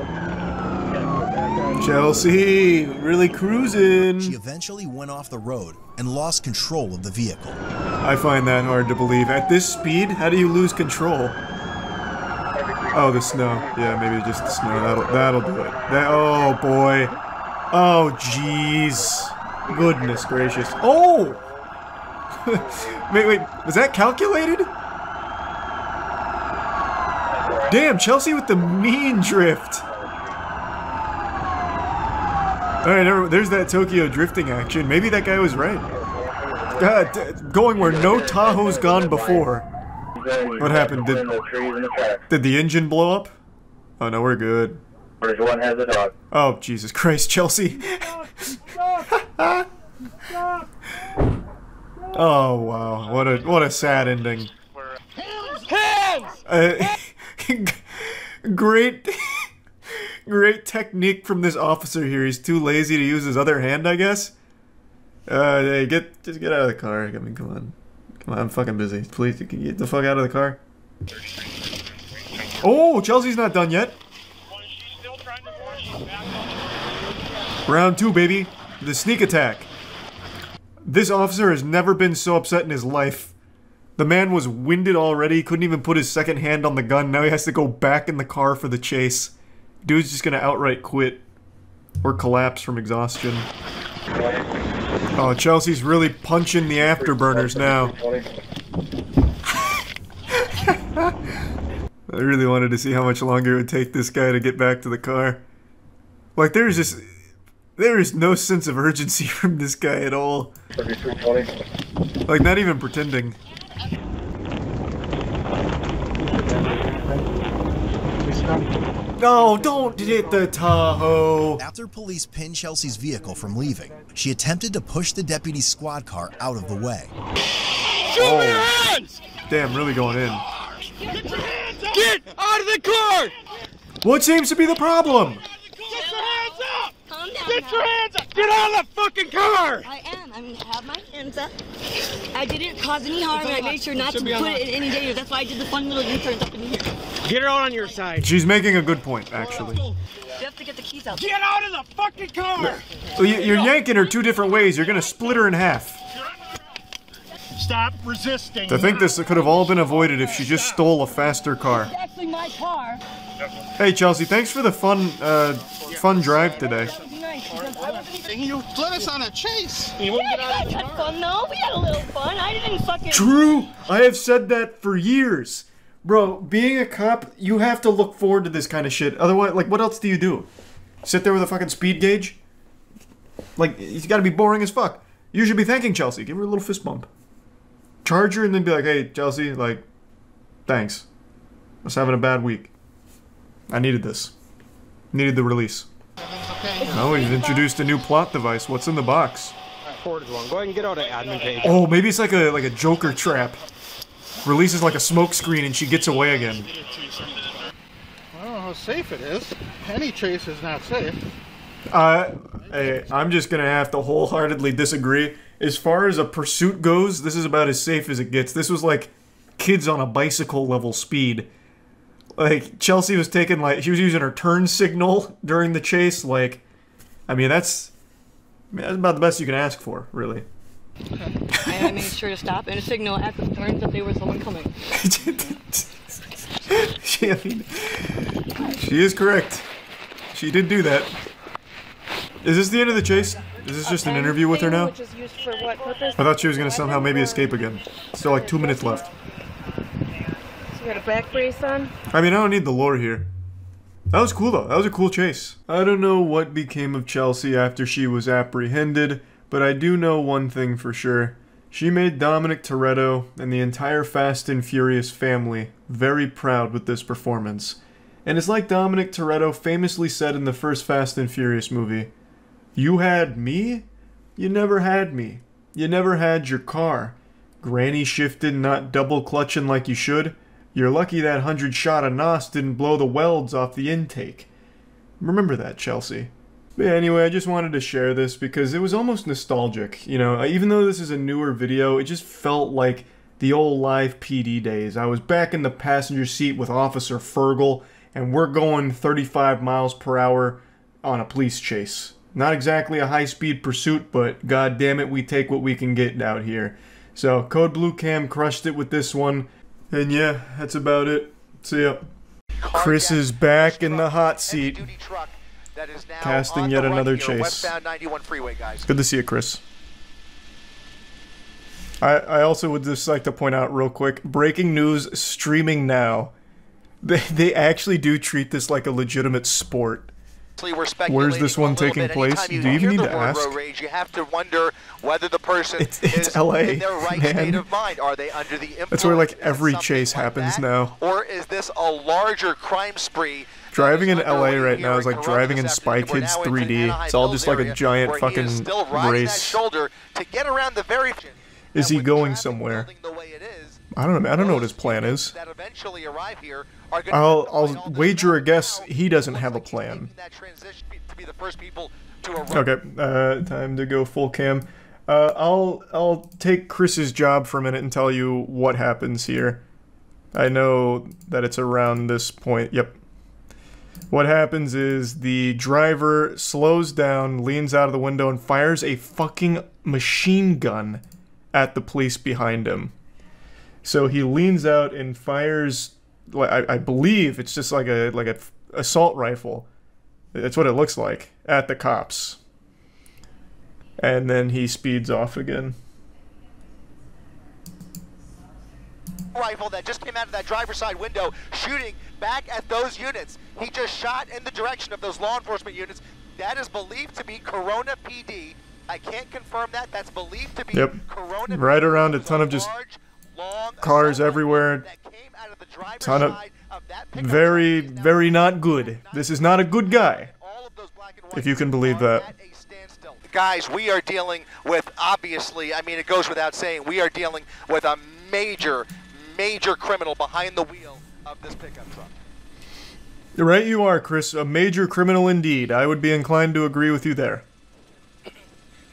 Chelsea, really cruising. She eventually went off the road and lost control of the vehicle. I find that hard to believe. At this speed, how do you lose control? Oh, the snow. Yeah, maybe just the snow. That'll do it. Oh, boy. Oh, jeez. Goodness gracious. Oh! Wait. Was that calculated? Damn, Chelsea with the mean drift. Alright, there's that Tokyo drifting action. Maybe that guy was right. Going where no Tahoe's gone before. What happened? Did the engine blow up? Oh no, we're good. One has a dog. Oh, Jesus Christ, Chelsea. Oh wow, what a sad ending. Great technique from this officer here. He's too lazy to use his other hand, I guess. Hey, just get out of the car. I mean, come on, I'm fucking busy. Please, can you get the fuck out of the car? Oh, Chelsea's not done yet. Round 2, baby. The sneak attack. This officer has never been so upset in his life. The man was winded already, couldn't even put his second hand on the gun. Now he has to go back in the car for the chase. Dude's just gonna outright quit. Or collapse from exhaustion. Oh, Chelsea's really punching the afterburners now. I really wanted to see how much longer it would take this guy to get back to the car. Like, there is no sense of urgency from this guy at all. Like, not even pretending. No, don't hit the Tahoe! After police pinned Chelsea's vehicle from leaving, she attempted to push the deputy's squad car out of the way. Show me your hands! Damn, really going in. Get your hands up! Get out of the car! What seems to be the problem? Get your hands up! Calm down. Get your hands up! Get out of the fucking car! I am. I have my hands up. I didn't cause any harm, and I made sure not to put it in any danger. That's why I did the fun little U-turns up in here. Get her out on your side. She's making a good point, actually. You have to get the keys out. Get out of the fucking car! So you're yanking her two different ways. You're gonna split her in half. Stop resisting. I think this could have all been avoided if she just stole a faster car. It's actually my car. Hey Chelsea, thanks for the fun drive today. You put us on a chase. You guys had fun though. We had a little fun. I didn't fucking. True. I have said that for years. Bro, being a cop, you have to look forward to this kind of shit. Otherwise, like, what else do you do? Sit there with a fucking speed gauge? Like, it's gotta be boring as fuck. You should be thanking Chelsea. Give her a little fist bump. Charge her and then be like, hey, Chelsea, like, thanks. I was having a bad week. I needed this. Needed the release. Oh, he's introduced a new plot device. What's in the box? recorded one. Go ahead and get out of admin page. Oh, maybe it's like a Joker trap. Releases like a smoke screen and she gets away again. I don't know how safe it is. Any chase is not safe. Hey, I'm just gonna have to wholeheartedly disagree. As far as a pursuit goes, this is about as safe as it gets. This was like kids on a bicycle level speed. Like, Chelsea was taking, like, she was using her turn signal during the chase. Like, I mean, that's about the best you can ask for, really. And I made sure to stop and signal at the turns that there was someone coming. I mean, she is correct. She did do that. Is this the end of the chase? Is this just an interview with her now? Which is used for what purpose? I thought she was going to somehow maybe escape again. Still like 2 minutes left. So you got a back brace on? I mean, I don't need the lore here. That was cool though. That was a cool chase. I don't know what became of Chelsea after she was apprehended, but I do know one thing for sure. She made Dominic Toretto and the entire Fast and Furious family very proud with this performance. And it's like Dominic Toretto famously said in the first Fast and Furious movie, "You had me? You never had me. You never had your car. Granny shifted, not double clutching like you should. You're lucky that 100 shot of NOS didn't blow the welds off the intake." Remember that, Chelsea. But yeah, anyway, I just wanted to share this because it was almost nostalgic. You know, even though this is a newer video, it just felt like the old live PD days. I was back in the passenger seat with Officer Fergal, and we're going 35 miles per hour on a police chase. Not exactly a high-speed pursuit, but god damn it, we take what we can get out here. So, Code Blue Cam crushed it with this one. And yeah, that's about it. See ya. Chris is back in the hot seat, casting yet another chase. Good to see you, Chris. I also would just like to point out real quick, breaking news streaming now. They actually do treat this like a legitimate sport. Where's this one taking place? Do you even need to ask? You have to wonder whether the person it's LA, in their right state of mind. Are they under the influence? That's where like every chase happens now. Or is this a larger crime spree? Driving in LA right now is like driving in Spy Kids 3D. It's all just like a giant fucking race. To get around the very is he going somewhere? I don't know. I don't know what his plan is. I'll wager a guess he doesn't have a plan. Okay, time to go full cam. I'll take Chris's job for a minute and tell you what happens here. I know that it's around this point. Yep. What happens is the driver slows down, leans out of the window, and fires a fucking machine gun at the police behind him. So he leans out and fires, I believe it's just like a assault rifle. That's what it looks like, at the cops. And then he speeds off again. Rifle that just came out of that driver's side window, shooting back at those units. He just shot in the direction of those law enforcement units. That is believed to be Corona PD. I can't confirm that. That's believed to be Corona PD. Right around a ton of just cars everywhere. Ton of very, very not good. This is not a good guy, if you can believe that. Guys, we are dealing with, obviously, I mean, it goes without saying, we are dealing with a major criminal behind the wheel of this pickup truck. Right you are, Chris. A major criminal indeed. I would be inclined to agree with you there.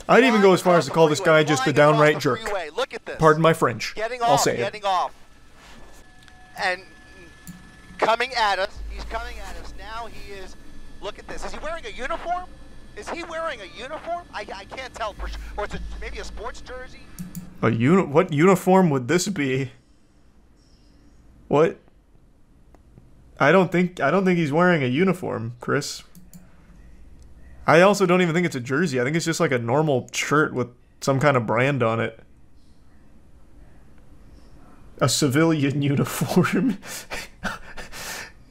I'd even go as far as to call this guy just a downright jerk. Pardon my French. I'll say it. Getting off. And coming at us. He's coming at us. Now he is, look at this. Is he wearing a uniform? Is he wearing a uniform? I can't tell for sure. Or is it maybe a sports jersey? What uniform would this be? What? I don't think he's wearing a uniform, Chris. I also don't even think it's a jersey. I think it's just like a normal shirt with some kind of brand on it. A civilian uniform.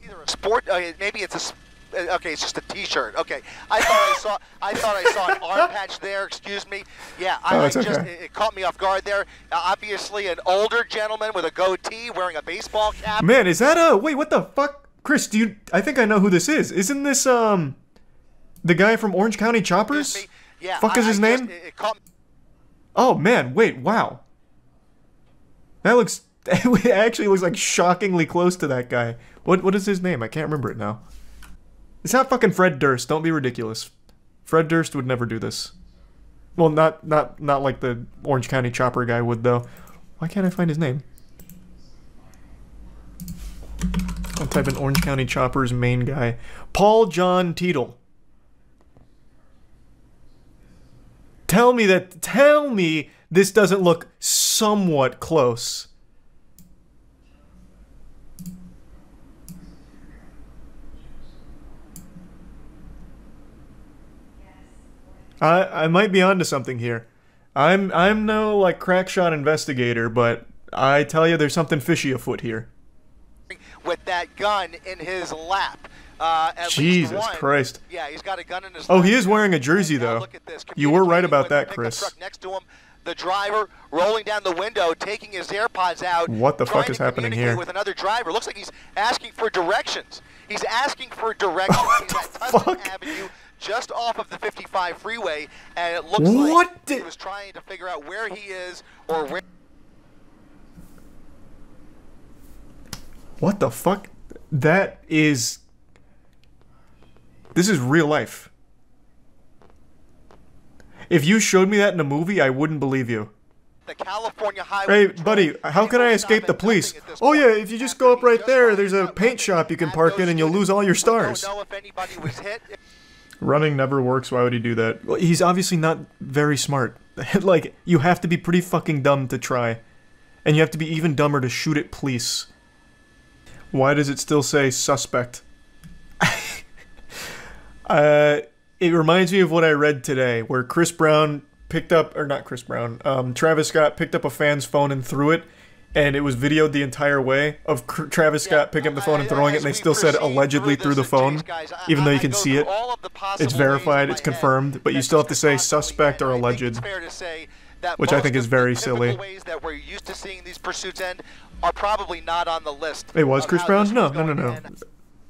Either a sport, maybe it's a. Okay, it's just a T-shirt. Okay, I thought I saw an arm patch there. Excuse me. Yeah, it caught me off guard there. Obviously, an older gentleman with a goatee wearing a baseball cap. Man, is that a wait? What the fuck, Chris? I think I know who this is. Isn't this the guy from Orange County Choppers? Yeah. Fuck is his name? Oh, man, wait, wow. That looks... It actually looks like shockingly close to that guy. What is his name? I can't remember it now. It's not fucking Fred Durst. Don't be ridiculous. Fred Durst would never do this. Well, not like the Orange County Chopper guy would, though. Why can't I find his name? I'll type in Orange County Chopper's main guy. Paul John Teetle. Tell me this doesn't look somewhat close. I might be onto something here. I'm no like crackshot investigator, but I tell you there's something fishy afoot here. With that gun in his lap. Jesus Christ. Yeah, he's got a gun in his Oh, he is wearing a jersey though. You were right about that, Chris. Next to him, the driver rolling down the window, taking his AirPods out. What the fuck is happening here? With another driver. Looks like he's asking for directions. He's asking for directions. He's at Tustin Avenue, just off of the 55 freeway, and it looks like he was trying to figure out where he is or where. What the fuck? That is... This is real life. If you showed me that in a movie, I wouldn't believe you. The California Highway. Hey, buddy, how can I escape the police? Oh yeah, if you just go up right there, there's a paint shop you can park in and you'll lose all your stars. Don't know if anybody was hit. Running never works, why would he do that? Well, he's obviously not very smart. Like, you have to be pretty fucking dumb to try. And you have to be even dumber to shoot at police. Why does it still say suspect? It reminds me of what I read today, where Chris Brown picked up, or not Chris Brown, Travis Scott picked up a fan's phone and threw it, and it was videoed the entire way of Travis Scott picking up the phone and throwing it, and they still said allegedly through the phone, even though you can see it. It's verified, it's confirmed, but you still have to say suspect or alleged, which I think is very silly. Ways that we're used to seeing these pursuits end are probably not on the list. It was Chris Brown? No.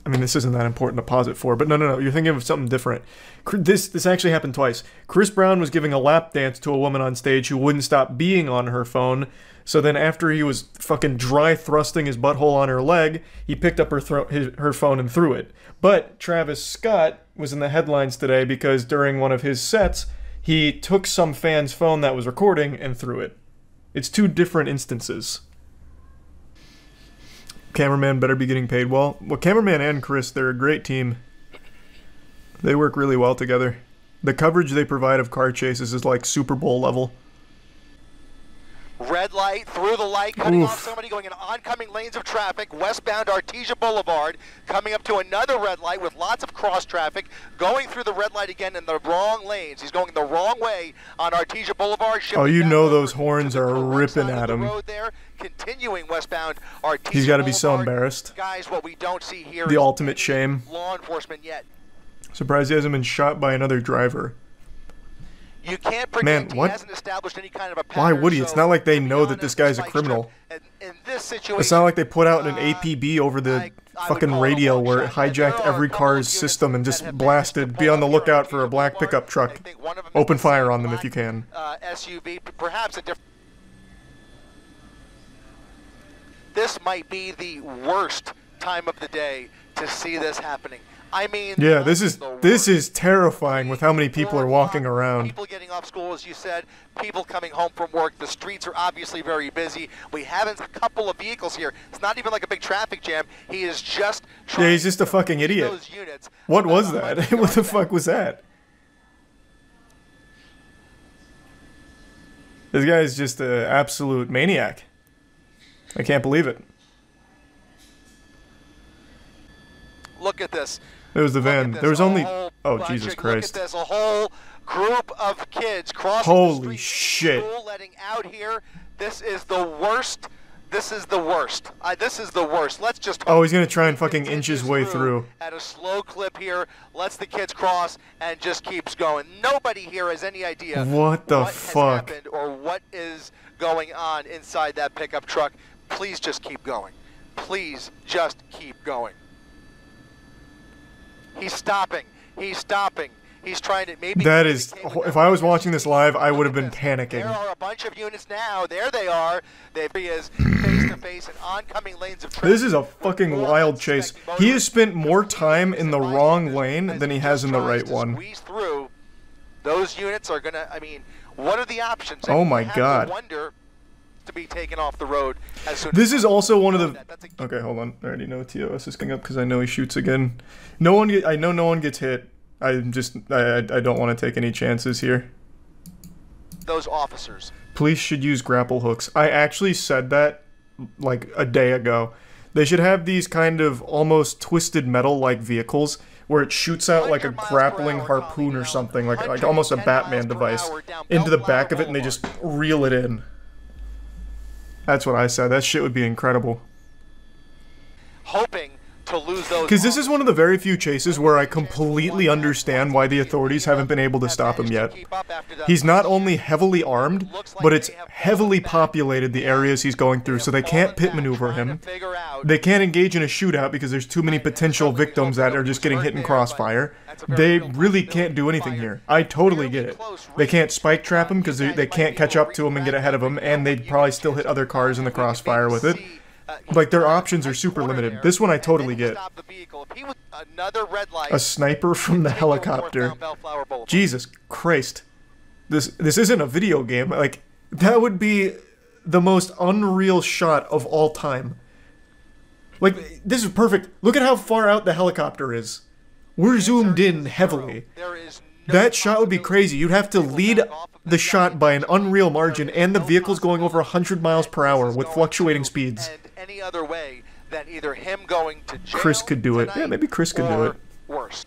I mean, this isn't that important to pause it for, but no, you're thinking of something different. This actually happened twice. Chris Brown was giving a lap dance to a woman on stage who wouldn't stop being on her phone, so then after he was fucking dry thrusting his butthole on her leg, he picked up her phone and threw it. But Travis Scott was in the headlines today because during one of his sets, he took some fan's phone that was recording and threw it. It's two different instances. Cameraman better be getting paid well. Well, cameraman and Chris, they're a great team. They work really well together. The coverage they provide of car chases is like Super Bowl level. Red light, through the light, cutting off somebody going in oncoming lanes of traffic, westbound Artesia Boulevard, coming up to another red light with lots of cross traffic, going through the red light again in the wrong lanes. He's going the wrong way on Artesia Boulevard. Oh, you know those horns are ripping at him. Continuing westbound Artesia He's got to be so embarrassed. Guys, what we don't see here the is ultimate shame. Law enforcement yet. Surprised he hasn't been shot by another driver. You can't predict he hasn't established any kind of a pattern. Why would he? It's not like they know that this guy's a criminal. In this situation, it's not like they put out an APB over the fucking radio where it hijacked every car's system and just blasted, be on the lookout for a black pickup truck. Open fire on them if you can. SUV, perhaps a different. This might be the worst time of the day to see this happening. I mean, yeah, this is terrifying with how many people are walking around. People getting off school, as you said, people coming home from work. The streets are obviously very busy. We have a couple of vehicles here. It's not even like a big traffic jam. He is just yeah, he's just a fucking idiot. What was that? What the fuck was that? This guy is just an absolute maniac. I can't believe it. Look at this. There was the van. There was only... Oh, Jesus Christ. Look at this. A whole group of kids crossing Holy shit. School, letting out here. This is the worst. This is the worst. This is the worst. Let's just... Oh, he's going to try and fucking inch his way through. At a slow clip here. Lets the kids cross and just keeps going. Nobody here has any idea what has happened or what is going on inside that pickup truck. Please just keep going. Please just keep going. He's stopping. He's stopping. He's trying to maybe. That is, if I was watching this live, I would have been There panicking. are a bunch of units now. There they are. He is face to face in oncoming lanes of traffic. This is a fucking wild chase. He has spent more time in the wrong lane than he has in the right one. Squeeze through. Those units are gonna. I mean, what are the options? Oh my You have God. to wonder to be taken off the road as soon This as is also one of the. Okay, hold on. I already know TOS is coming up because I know he shoots again. No one. I know no one gets hit. I don't want to take any chances here. those officers. Police should use grapple hooks. I actually said that like a day ago. They should have these kind of almost twisted metal-like vehicles where it shoots out like a grappling harpoon or something, like almost a Batman device, into the back of it, and they just reel it in. That's what I said. That shit would be incredible. Hoping to lose those. Because this is one of the very few chases where I completely understand why the authorities haven't been able to stop him yet. He's not only heavily armed, but it's heavily populated, the areas he's going through, so they can't pit maneuver him. They can't engage in a shootout because there's too many potential victims that are just getting hit in crossfire. They really can't do anything here. I totally get it. They can't spike trap him because they can't catch up to him and get ahead of him, and they'd probably still hit other cars in the crossfire with it. Like, their options are super limited. This one I totally get. A sniper from the helicopter. Jesus Christ. This isn't a video game. Like, that would be the most unreal shot of all time. Like, this is perfect. Look at how far out the helicopter is. We're zoomed in heavily. That shot would be crazy. You'd have to lead the shot by an unreal margin, and the vehicle's going over 100 miles per hour with fluctuating speeds. Any other way than either him going to jail Chris could do it. Yeah, maybe Chris could do it. Worse.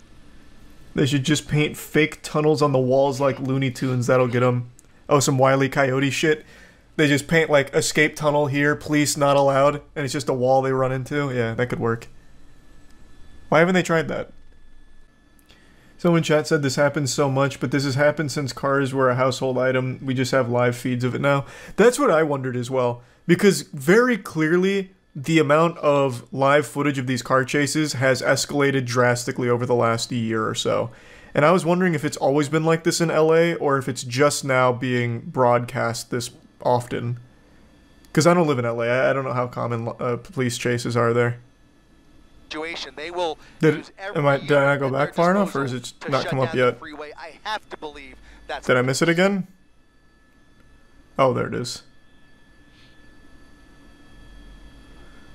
They should just paint fake tunnels on the walls like Looney Tunes. That'll get them. Oh, some Wile E. Coyote shit. They just paint like escape tunnel here, police not allowed, and it's just a wall they run into. Yeah, that could work. Why haven't they tried that? Someone in chat said this happens so much, but this has happened since cars were a household item. We just have live feeds of it now. That's what I wondered as well. Because very clearly, the amount of live footage of these car chases has escalated drastically over the last year or so. And I was wondering if it's always been like this in LA, or if it's just now being broadcast this often. Because I don't live in LA. I don't know how common police chases are there. They will did I not go back far enough, or is it not come up yet? I have to believe that's Did I miss it again? Oh, there it is.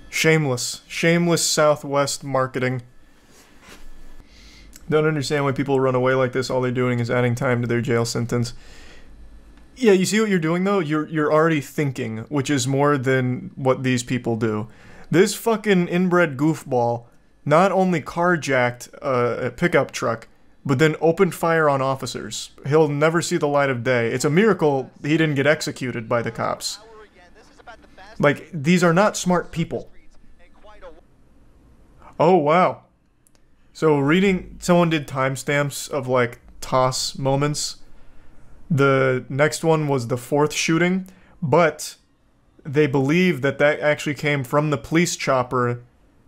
Shameless. Shameless Southwest marketing. Don't understand why people run away like this. All they're doing is adding time to their jail sentence. Yeah, you see what you're doing, though? You're already thinking, which is more than what these people do. This fucking inbred goofball not only carjacked a pickup truck, but then opened fire on officers. He'll never see the light of day. It's a miracle he didn't get executed by the cops. Like, these are not smart people. Oh, wow. So reading, someone did timestamps of, like, toss moments. The next one was the 4th shooting, but they believe that that actually came from the police chopper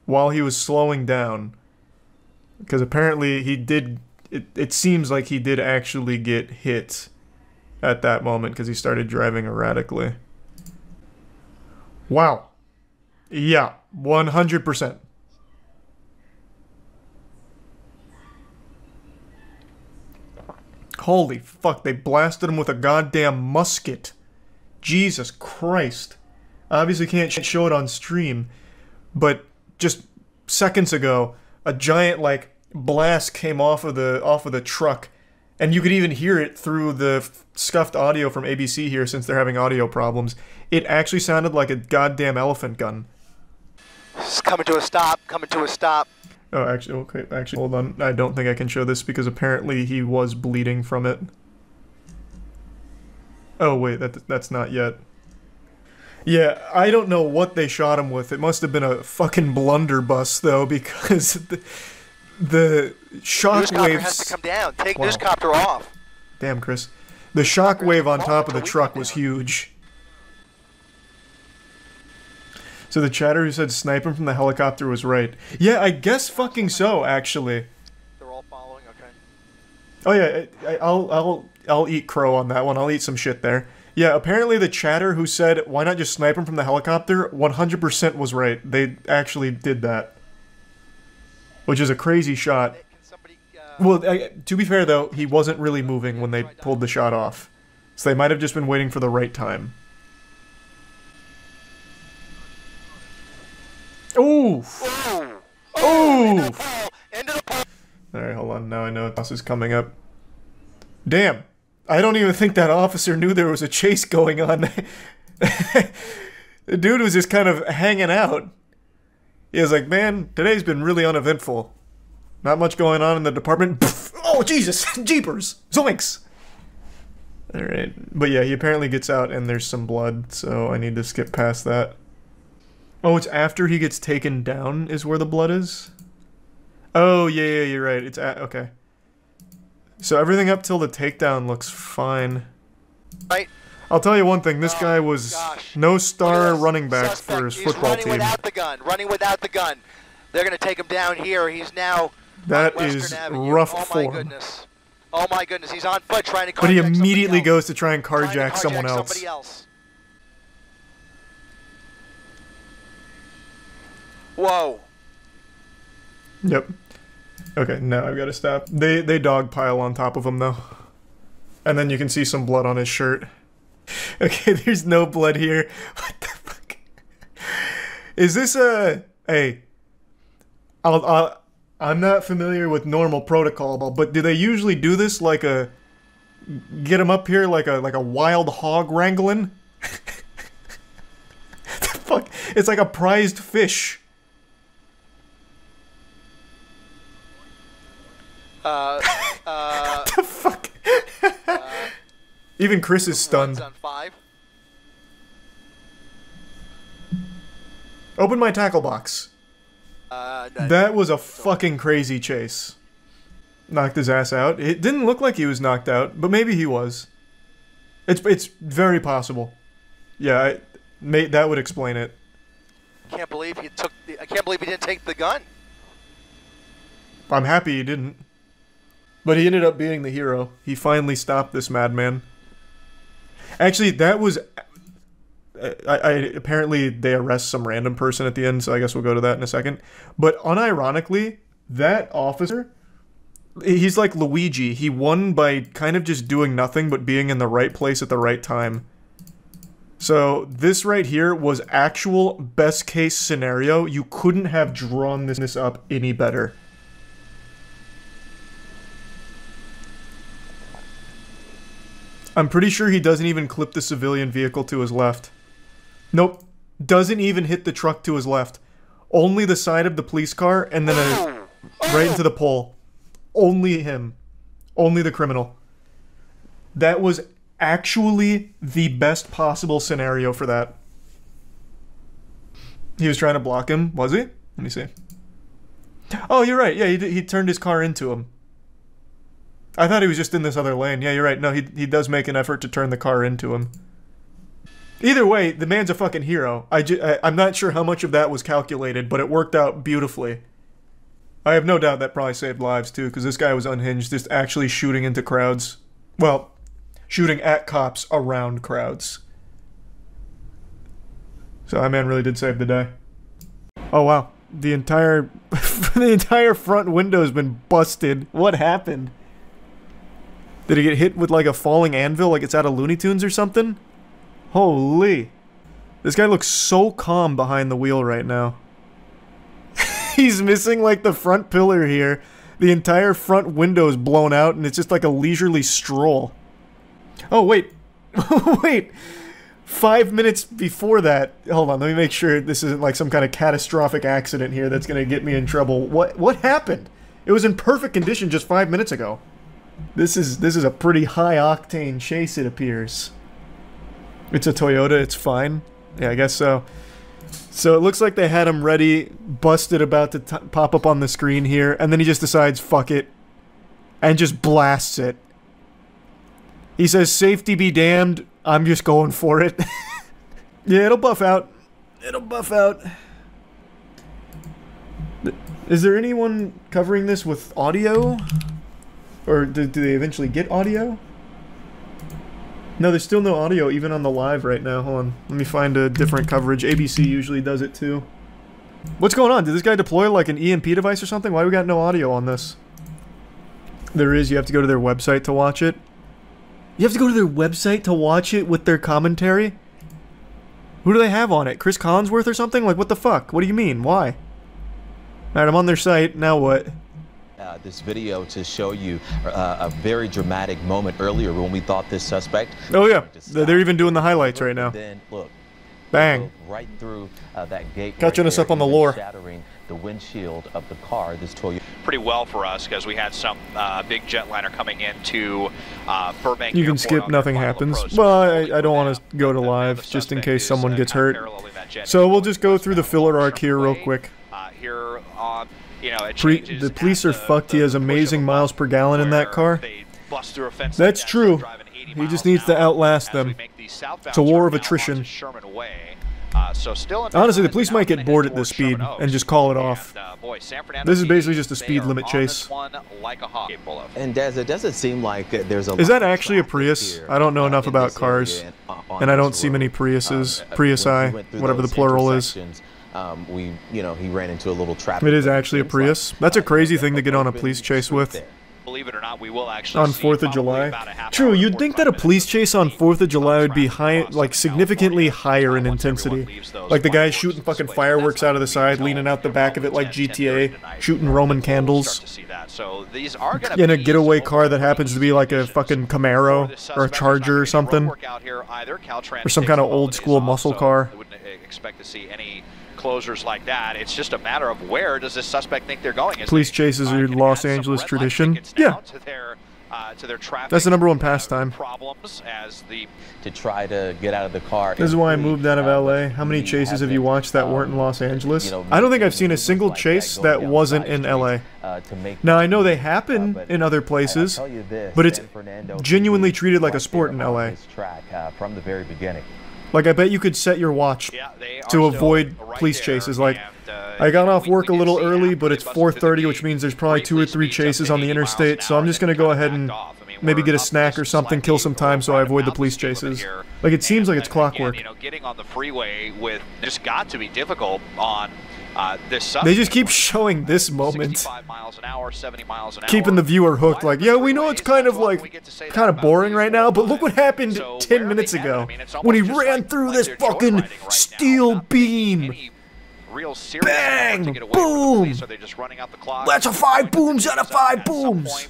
while he was slowing down. Because apparently he did, it seems like he did actually get hit at that moment because he started driving erratically. Wow. Yeah, 100%. Holy fuck, they blasted him with a goddamn musket. Jesus Christ. Obviously can't show it on stream, but just seconds ago, a giant, like, blast came off of the truck, and you could even hear it through the scuffed audio from ABC here since they're having audio problems. It actually sounded like a goddamn elephant gun. It's coming to a stop, coming to a stop. Oh, actually, okay, hold on. I don't think I can show this because apparently he was bleeding from it. Oh, wait, that's not yet. Yeah, I don't know what they shot him with. It must have been a fucking blunderbuss, though, because the shockwaves... Newscopter has to come down. Take newscopter off. Damn, Chris. The shockwave on top of the truck was huge. So the chatter who said sniping from the helicopter was right. Yeah, I guess fucking so, actually. They're all following, okay. Oh yeah, I'll eat crow on that one. I'll eat some shit there. Yeah, apparently the chatter who said, why not just snipe him from the helicopter, 100% was right. They actually did that. Which is a crazy shot. Well, to be fair though, he wasn't really moving when they pulled the shot off. So they might have just been waiting for the right time. Ooh! Ooh! Alright, hold on. Now I know this is coming up. Damn! I don't even think that officer knew there was a chase going on. The dude was just kind of hanging out. He was like, man, today's been really uneventful. Not much going on in the department. Oh, Jesus! Jeepers! Zoinks! Alright. But yeah, he apparently gets out and there's some blood, so I need to skip past that. Oh, it's after he gets taken down is where the blood is? Oh, yeah, you're right. It's okay. So everything up till the takedown looks fine. Right. I'll tell you one thing, this guy was no star running back for his football team. Running without the gun. They're going to take him down here. He's now that is rough form. Goodness. Oh my goodness, he's on foot trying to carjack But he immediately goes to try and carjack someone else. Whoa. Yep. Okay, now I've got to stop. They dogpile on top of him though. And then you can see some blood on his shirt. Okay, there's no blood here. What the fuck? Is this a... Hey. I'm not familiar with normal protocol, but do they usually do this like a... Get him up here like a wild hog wrangling? The fuck? It's like a prized fish. What the fuck? Even Chris is stunned. Open my tackle box. That was a fucking crazy chase. Knocked his ass out. It didn't look like he was knocked out, but maybe he was. It's very possible. Yeah, that would explain it. I can't believe he didn't take the gun. I'm happy he didn't. But he ended up being the hero. He finally stopped this madman. Actually, that was... apparently they arrest some random person at the end, so I guess we'll go to that in a second. But unironically, that officer, he's like Luigi. He won by kind of just doing nothing but being in the right place at the right time. So this right here was actual best case scenario. You couldn't have drawn this up any better. I'm pretty sure he doesn't even clip the civilian vehicle to his left. Nope. Doesn't even hit the truck to his left. Only the side of the police car and then right into the pole. Only him. Only the criminal. That was actually the best possible scenario for that. He was trying to block him, was he? Let me see. Oh, you're right. Yeah, he turned his car into him. I thought he was just in this other lane. Yeah, you're right. No, he does make an effort to turn the car into him. Either way, the man's a fucking hero. I'm not sure how much of that was calculated, but it worked out beautifully. I have no doubt that probably saved lives, too, because this guy was unhinged, just actually shooting into crowds. Well, shooting at cops around crowds. So that man really did save the day. Oh, wow. The entire front window's been busted. What happened? Did he get hit with like a falling anvil, like it's out of Looney Tunes or something? Holy. This guy looks so calm behind the wheel right now. He's missing like the front pillar here. The entire front window is blown out and it's just like a leisurely stroll. Oh, wait. Wait. 5 minutes before that. Hold on, let me make sure this isn't like some kind of catastrophic accident here that's gonna get me in trouble. What happened? It was in perfect condition just 5 minutes ago. This is a pretty high-octane chase, it appears. It's a Toyota, it's fine. Yeah, I guess so. So it looks like they had him ready, busted, about to pop up on the screen here, and then he just decides, fuck it, and just blasts it. He says, safety be damned, I'm just going for it. Yeah, it'll buff out. It'll buff out. Is there anyone covering this with audio? Or do they eventually get audio? No, there's still no audio even on the live right now. Hold on. Let me find a different coverage. ABC usually does it too. What's going on? Did this guy deploy like an EMP device or something? Why do we got no audio on this? There is. You have to go to their website to watch it. You have to go to their website to watch it with their commentary? Who do they have on it? Chris Collinsworth or something? Like, what the fuck? What do you mean? Why? Alright, I'm on their site. Now what? This video to show you a very dramatic moment earlier when we thought this suspect. Oh yeah, they're even doing the highlights right now. Then look, bang, right through that gate. Catching us up on the lore. Shattering the windshield of the car. This Toyota. Pretty well for us because we had some big jetliner coming into Burbank. You can skip. Nothing happens. Well, I don't want to go to live just in case someone gets hurt. So we'll just go through the filler arc here real quick. Here on. You know, the police are fucked. He has amazing miles per gallon in that car. That's true. He just needs to outlast them. It's a war of attrition. Honestly, the police might get bored at this speed and just call it off. This is basically just a speed limit chase. And Des, it doesn't seem like there's a. Is that actually a Prius? I don't know enough about cars, and I don't see many Priuses. Priusi, whatever the plural is. He ran into a little trap. It is actually a Prius. That's a crazy thing to get on a police chase with. Believe it or not, we will actually on 4th of July. True, you'd think that a police chase on 4th of July would be significantly higher in intensity. Like the guy shooting fucking fireworks out of the side, leaning out the back of it like GTA, shooting Roman candles. In a getaway car that happens to be like a fucking Camaro or a Charger or something, or some kind of old school muscle car. Expect to see any closures like that. It's just a matter of where does this suspect think they're going. Police chases are Los Angeles tradition. Yeah. That's the #1 pastime. To try to get out of the car. This is why I moved out of LA. How many chases have you watched that weren't in Los Angeles? I don't think I've seen a single chase that wasn't in LA. Now I know they happen in other places, but it's genuinely treated like a sport in LA. From the very beginning. Like, I bet you could set your watch to avoid police chases. Like, I got off work a little early, but it's 4:30, which means there's probably 2 or 3 chases on the interstate, so I'm just gonna go ahead and maybe get a snack or something, kill some time so I avoid the police chases. Like, it seems like it's clockwork. You know, getting on the freeway with just got to be difficult on this suspect. They just keep showing this moment. 65 miles an hour, 70 miles an hour. Keeping the viewer hooked, like, yeah, we know it's kind of boring right now, but look what happened 10 minutes ago when he ran through this fucking steel beam. Bang! Boom! That's a 5 booms out of 5 booms!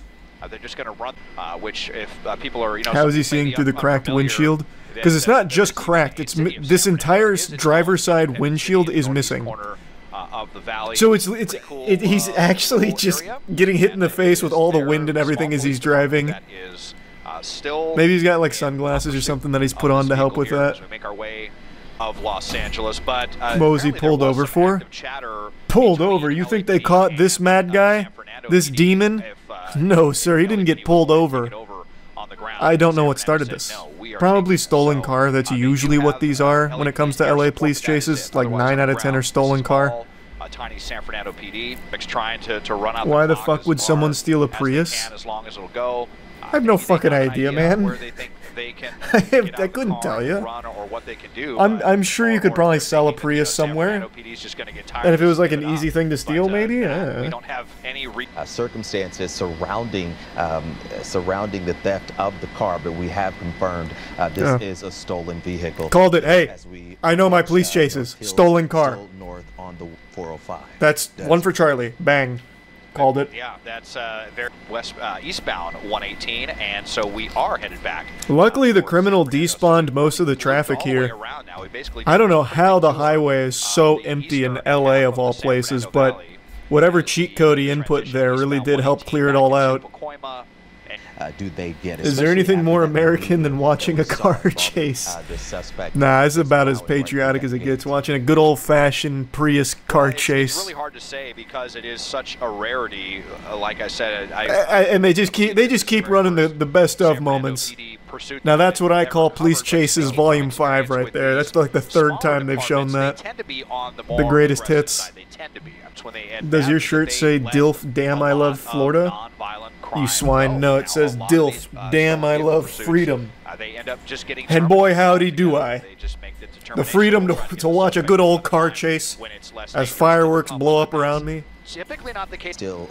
They're just going to run, which if people are, How is he seeing through the cracked windshield? Because it's not just cracked, it's this entire driver's side windshield is missing. So he's actually just getting hit in the face with all the wind and everything as he's driving. Maybe he's got like sunglasses or something that he's put on to help with that. Of Los Angeles, but what was he pulled over for? Pulled over? You think they caught this mad guy? This demon? No, sir, he didn't get pulled over. I don't know what started this. Probably stolen car. That's usually what these are when it comes to LA police chases. Like 9 out of 10 are stolen car. Tiny San Fernando PD trying to run out. Why the fuck would someone steal a Prius? As long as it'll go. I have no fucking idea, man. I couldn't tell you. I'm sure you could probably sell a Prius somewhere. And if it was like an easy thing to steal, maybe? Yeah. We don't have any circumstances surrounding the theft of the car, but we have confirmed this is a stolen vehicle. Called it. Hey, I know my police chases. Stolen car. North on the 405. That's one for Charlie. Bang. Called it. Yeah, that's very eastbound 118, and so we are headed back. Luckily, the criminal despawned most of the traffic here. I don't know how the highway is so empty in LA of all places, but whatever cheat code he input there really did help clear it all out. Do they get? Is there anything more American than watching a car chase? Nah, it's about as patriotic as it gets. Watching a good old-fashioned Prius car chase. It's really hard to say because it is such a rarity. Like I said, and they just keep running the best of moments. Now that's what I call Police Chases Volume 5 right there. That's like the 3rd time they've shown that. The greatest hits. Does your shirt say "Dilf Damn I Love Florida"? crime. You swine. No, it says DILF. Damn, I love freedom. They end up just getting And boy, howdy do I. The freedom to watch a good old car chase as fireworks blow up around me. Typically not the case. Still,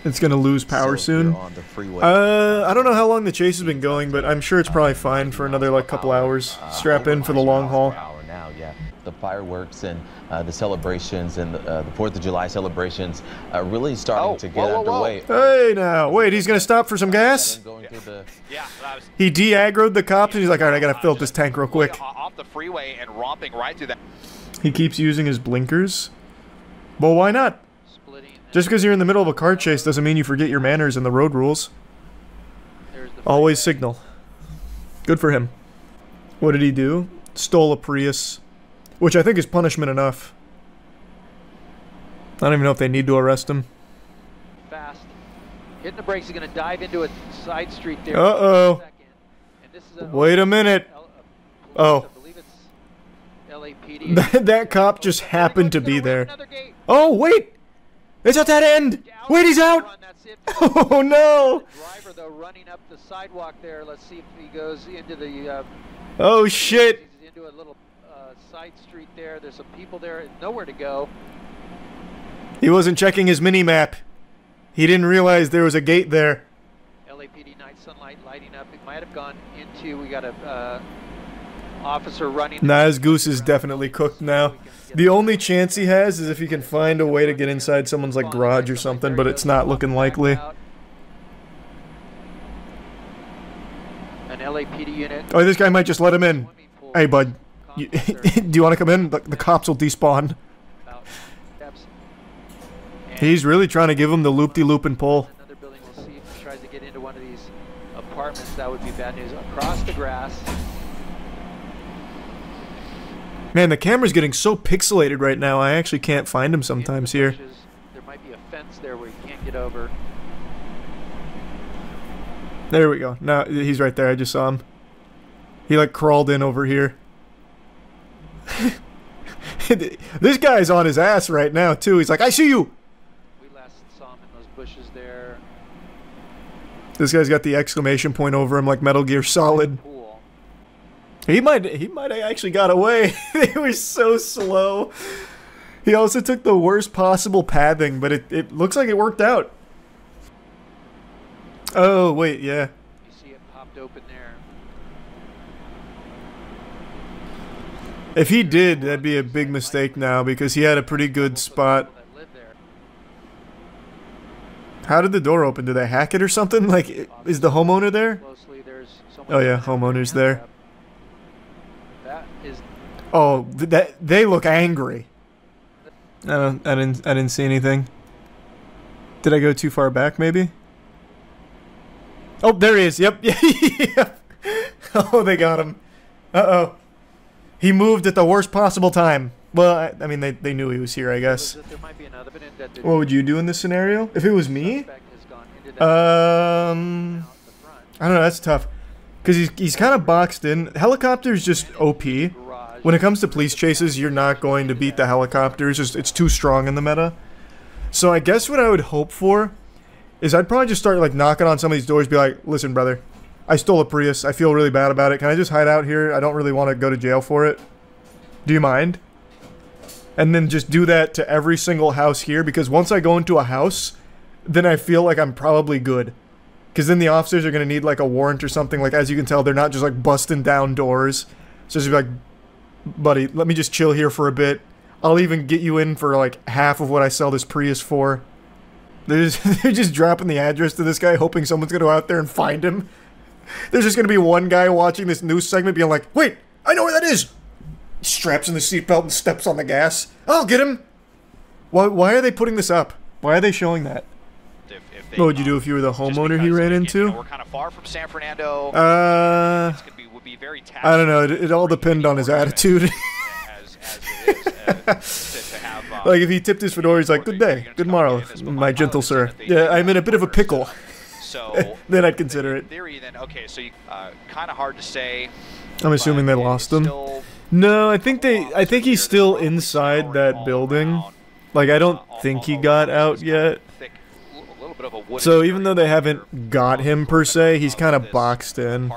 It's gonna lose power soon. on the freeway. I don't know how long the chase has been going, but I'm sure it's probably fine for another like couple hours. Strap in for the long haul. Now, yeah. The fireworks and the celebrations and the 4th of July celebrations are really starting to get underway. Hey now, wait, he's gonna stop for some gas? He de-aggroed the cops and he's like, alright, I gotta fill up this tank real quick. Off the freeway and romping right through that. He keeps using his blinkers. Well, why not? Just because you're in the middle of a car chase doesn't mean you forget your manners and the road rules. Always signal. Good for him. What did he do? Stole a Prius. Which I think is punishment enough. I don't even know if they need to arrest him. Fast. Hitting the brakes, he's going to dive into a side street there. Uh-oh. Wait a minute. Oh. That cop just happened to be there. Oh, wait! It's at that end! Wait, he's out! Oh, no! Driver, though, running up the sidewalk there. Let's see if he goes into the... Oh, shit! Into a little side street there. There's some people there. Nowhere to go. He wasn't checking his mini-map. He didn't realize there was a gate there. LAPD night sunlight lighting up. It might have gone into... We got a officer running... Nah, his goose is definitely cooked now. The only chance he has is if he can find a way to get inside someone's like garage or something, but it's not looking likely. An LAPD unit. Oh, this guy might just let him in. Hey, bud. Do you want to come in? The cops will despawn. He's really trying to give him the loop-de-loop and pull. Another building, we'll see if he tries to get into one of these apartments. That would be bad news. Across the grass. Man, the camera's getting so pixelated right now, I actually can't find him sometimes here. There might be a fence there where you can't get over. There we go. No, he's right there. I just saw him. He like crawled in over here. This guy's on his ass right now, too. He's like, I see you! We last saw him in those bushes there. This guy's got the exclamation point over him like Metal Gear Solid. He might have actually got away. They were so slow. He also took the worst possible pathing, but it looks like it worked out. Oh, wait, yeah. You see it popped open there. If he did, that'd be a big mistake now because he had a pretty good spot. How did the door open? Did they hack it or something? Like, is the homeowner there? Oh yeah, homeowner's there. Oh, they look angry. I didn't see anything. Did I go too far back, maybe? Oh, there he is. Yep. Yep. Oh, they got him. Uh-oh. He moved at the worst possible time. Well, I mean, they knew he was here, I guess. What would you do in this scenario? If it was me? I don't know, that's tough. Because he's kind of boxed in. Helicopter's just OP. When it comes to police chases, you're not going to beat the helicopters. It's too strong in the meta. So I guess what I would hope for is I'd probably just start like knocking on some of these doors, be like, listen, brother, I stole a Prius. I feel really bad about it. Can I just hide out here? I don't really want to go to jail for it. Do you mind? And then just do that to every single house here, because once I go into a house, then I feel like I'm probably good. Because then the officers are going to need like a warrant or something. Like, as you can tell, they're not just like busting down doors. So just be like, buddy, let me just chill here for a bit. I'll even get you in for like half of what I sell this Prius for. They're just dropping the address to this guy, hoping someone's going to go out there and find him. There's just going to be one guy watching this news segment being like, wait, I know where that is. Straps in the seatbelt and steps on the gas. I'll get him. Why are they putting this up? Why are they showing that? What would you do if you were the homeowner he ran into? We're kind of far from San Fernando. Would be very I don't know. It all depends on his attitude. Like if he tipped his fedora, he's like, "Good day, good morrow, my gentle sir. Yeah, I'm in a bit of a pickle." So then I'd consider it. Theory, then okay. So kind of hard to say. I'm assuming they lost him. No, I think he's still inside that building. Like I don't think he got out yet. little bit of a wooden. So even though they haven't got him per se, he's kind of boxed in.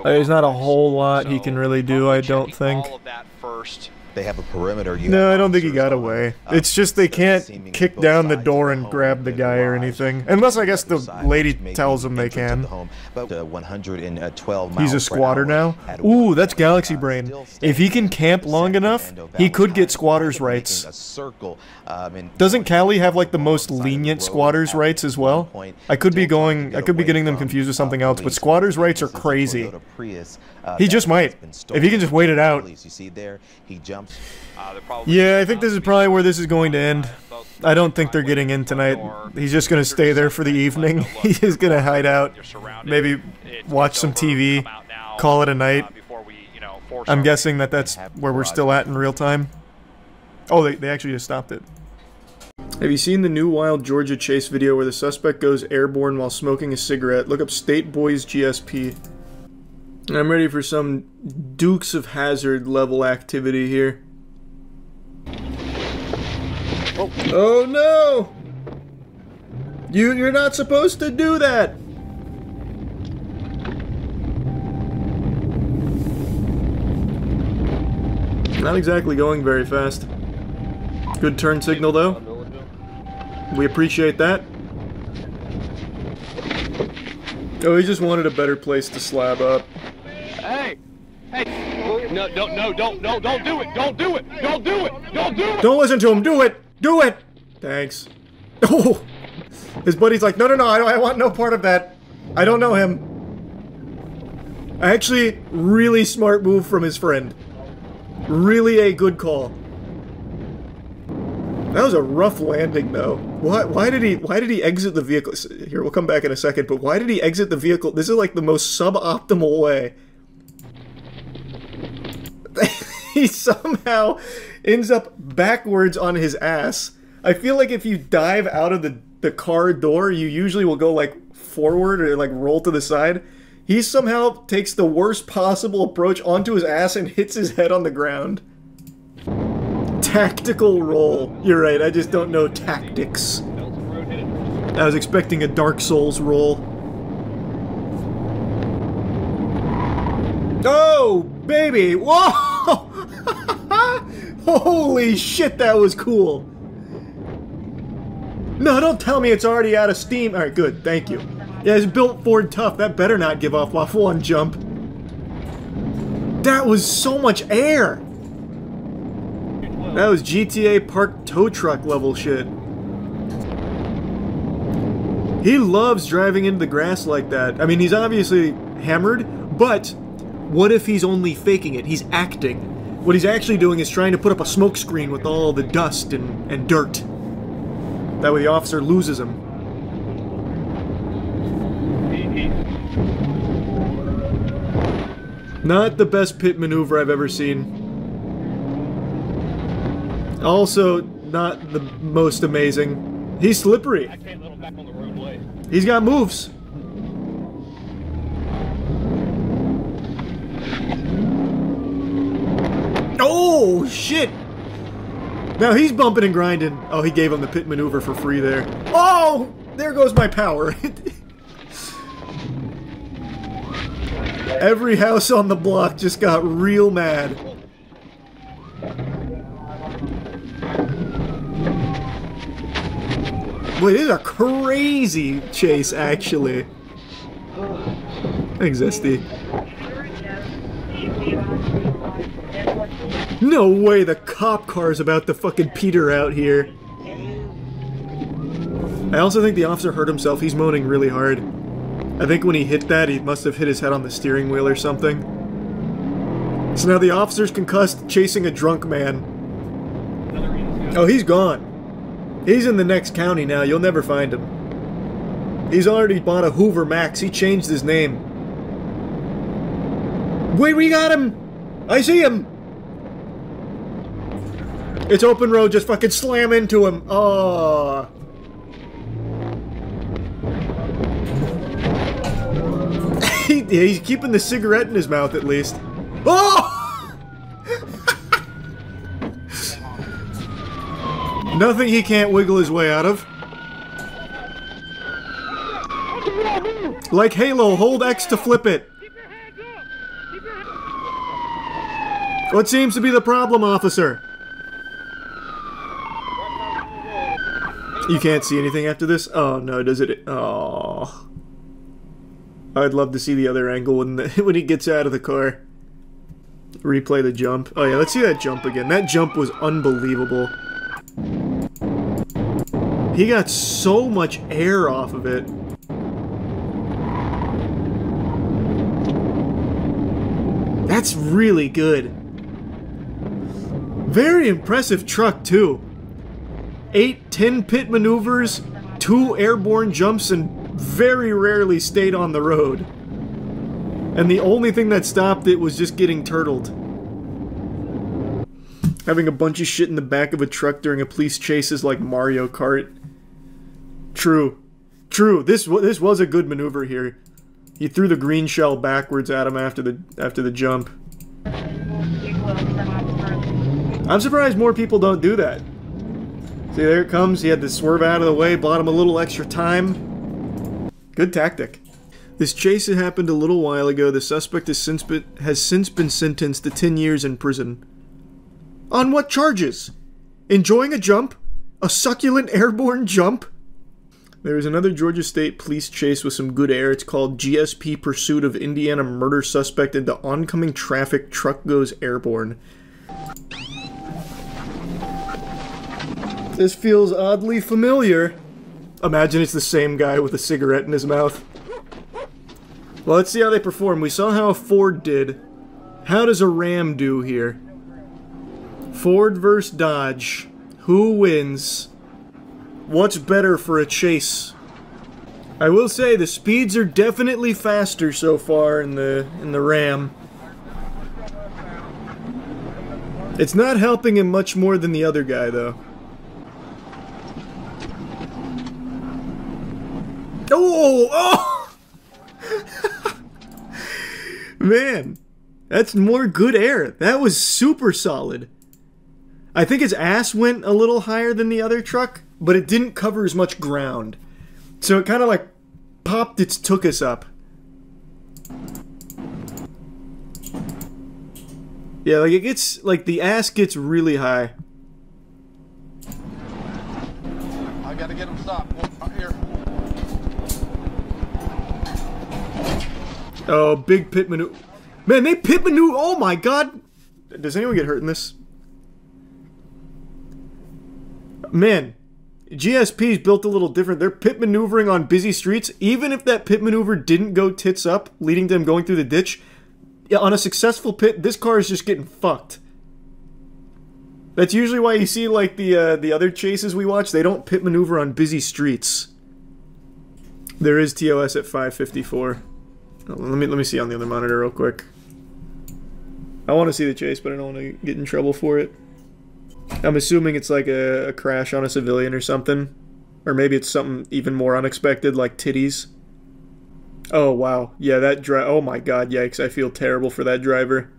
There's not a whole lot he can really do, I don't think. All of that first. They have a perimeter. No, I don't think he got away. It's just they can't kick down the door and grab the guy or anything. Unless, I guess, the lady tells them they can. He's a squatter now? Ooh, that's Galaxy Brain. If he can camp long enough, he could get squatters' rights. Doesn't Cali have, like, the most lenient squatters' rights as well? I could be getting them confused with something else, but squatters' rights are crazy. He just might. If he can just wait it out. Yeah, I think this is probably where this is going to end. I don't think they're getting in tonight. He's just going to stay there for the evening. He's just going to hide out, maybe watch some TV, call it a night. I'm guessing that that's where we're still at in real time. Oh, they actually just stopped it. Have you seen the new Wild Georgia chase video where the suspect goes airborne while smoking a cigarette? Look up State Boys GSP. I'm ready for some Dukes of Hazzard level activity here. Oh no! You're not supposed to do that! Not exactly going very fast. Good turn signal though. We appreciate that. Oh, he just wanted a better place to slab up. Hey! Hey! No, don't do it! Don't do it! Don't do it! Don't do it! Don't listen to him! Do it! Do it! Thanks. Oh! His buddy's like, no, I want no part of that. I don't know him. Actually, really smart move from his friend. Really a good call. That was a rough landing, though. Why did he exit the vehicle? Here, we'll come back in a second, but why did he exit the vehicle? This is like the most suboptimal way. He somehow ends up backwards on his ass. I feel like if you dive out of the car door, you usually will go like forward or like roll to the side. He somehow takes the worst possible approach onto his ass and hits his head on the ground. Tactical roll. You're right, I just don't know tactics. I was expecting a Dark Souls roll. Oh, baby! Whoa! Holy shit, that was cool! No, don't tell me it's already out of steam. Alright, good, thank you. Yeah, it's built Ford tough. That better not give off one jump. That was so much air! That was GTA Park tow truck level shit. He loves driving into the grass like that. I mean, he's obviously hammered, but what if he's only faking it? He's acting. What he's actually doing is trying to put up a smoke screen with all the dust and dirt. That way the officer loses him. Not the best pit maneuver I've ever seen. Also, not the most amazing. He's slippery. I can't let him back on the roadway. He's got moves. Oh, shit! Now he's bumping and grinding. Oh, he gave him the pit maneuver for free there. Oh! There goes my power. Every house on the block just got real mad. Wait, this is a crazy chase, actually. Thanks, Zesty. No way the cop car's about to fucking peter out here. I also think the officer hurt himself. He's moaning really hard. I think when he hit that, he must have hit his head on the steering wheel or something. So now the officer's concussed, chasing a drunk man. Oh, he's gone. He's in the next county now. You'll never find him. He's already bought a Hoover Max. He changed his name. Wait, we got him! I see him! It's open road. Just fucking slam into him. Oh. He's keeping the cigarette in his mouth at least. Oh! Nothing he can't wiggle his way out of. Like Halo, hold X to flip it. What seems to be the problem, officer? You can't see anything after this? Oh no, does it? Oh. I'd love to see the other angle when he gets out of the car. Replay the jump. Oh yeah, let's see that jump again. That jump was unbelievable. He got so much air off of it. That's really good. Very impressive truck, too. 8-10 pit maneuvers, 2 airborne jumps, and very rarely stayed on the road. And the only thing that stopped it was just getting turtled. Having a bunch of shit in the back of a truck during a police chase is like Mario Kart. True. True. This was a good maneuver here. He threw the green shell backwards at him after the jump. I'm surprised more people don't do that. See, there it comes. He had to swerve out of the way, bought him a little extra time. Good tactic. This chase had happened a little while ago. The suspect has since been sentenced to 10 years in prison. On what charges? Enjoying a jump? A succulent airborne jump? There is another Georgia State police chase with some good air. It's called GSP Pursuit of Indiana Murder Suspect into Oncoming Traffic Truck Goes Airborne. This feels oddly familiar. Imagine it's the same guy with a cigarette in his mouth. Well, let's see how they perform. We saw how a Ford did. How does a Ram do here? Ford versus Dodge. Who wins? What's better for a chase? I will say the speeds are definitely faster so far in the Ram. It's not helping him much more than the other guy, though. Oh! Oh! Man, that's more good air. That was super solid. I think his ass went a little higher than the other truck, but it didn't cover as much ground. So it kind of like popped its tuchus up. Yeah, like it gets, like the ass gets really high. I gotta get him stopped. Up here. Oh, big pit maneuver. Man, they pit maneuver. Oh my god. Does anyone get hurt in this? Man, GSP's built a little different. They're pit maneuvering on busy streets. Even if that pit maneuver didn't go tits up, leading to them going through the ditch, yeah, on a successful pit, this car is just getting fucked. That's usually why you see, like, the other chases we watch, they don't pit maneuver on busy streets. There is TOS at 554. Let me see on the other monitor real quick. I want to see the chase, but I don't want to get in trouble for it. I'm assuming it's like a crash on a civilian or something. Or maybe it's something even more unexpected, like titties. Oh, wow. Yeah, that oh my god, yikes. I feel terrible for that driver.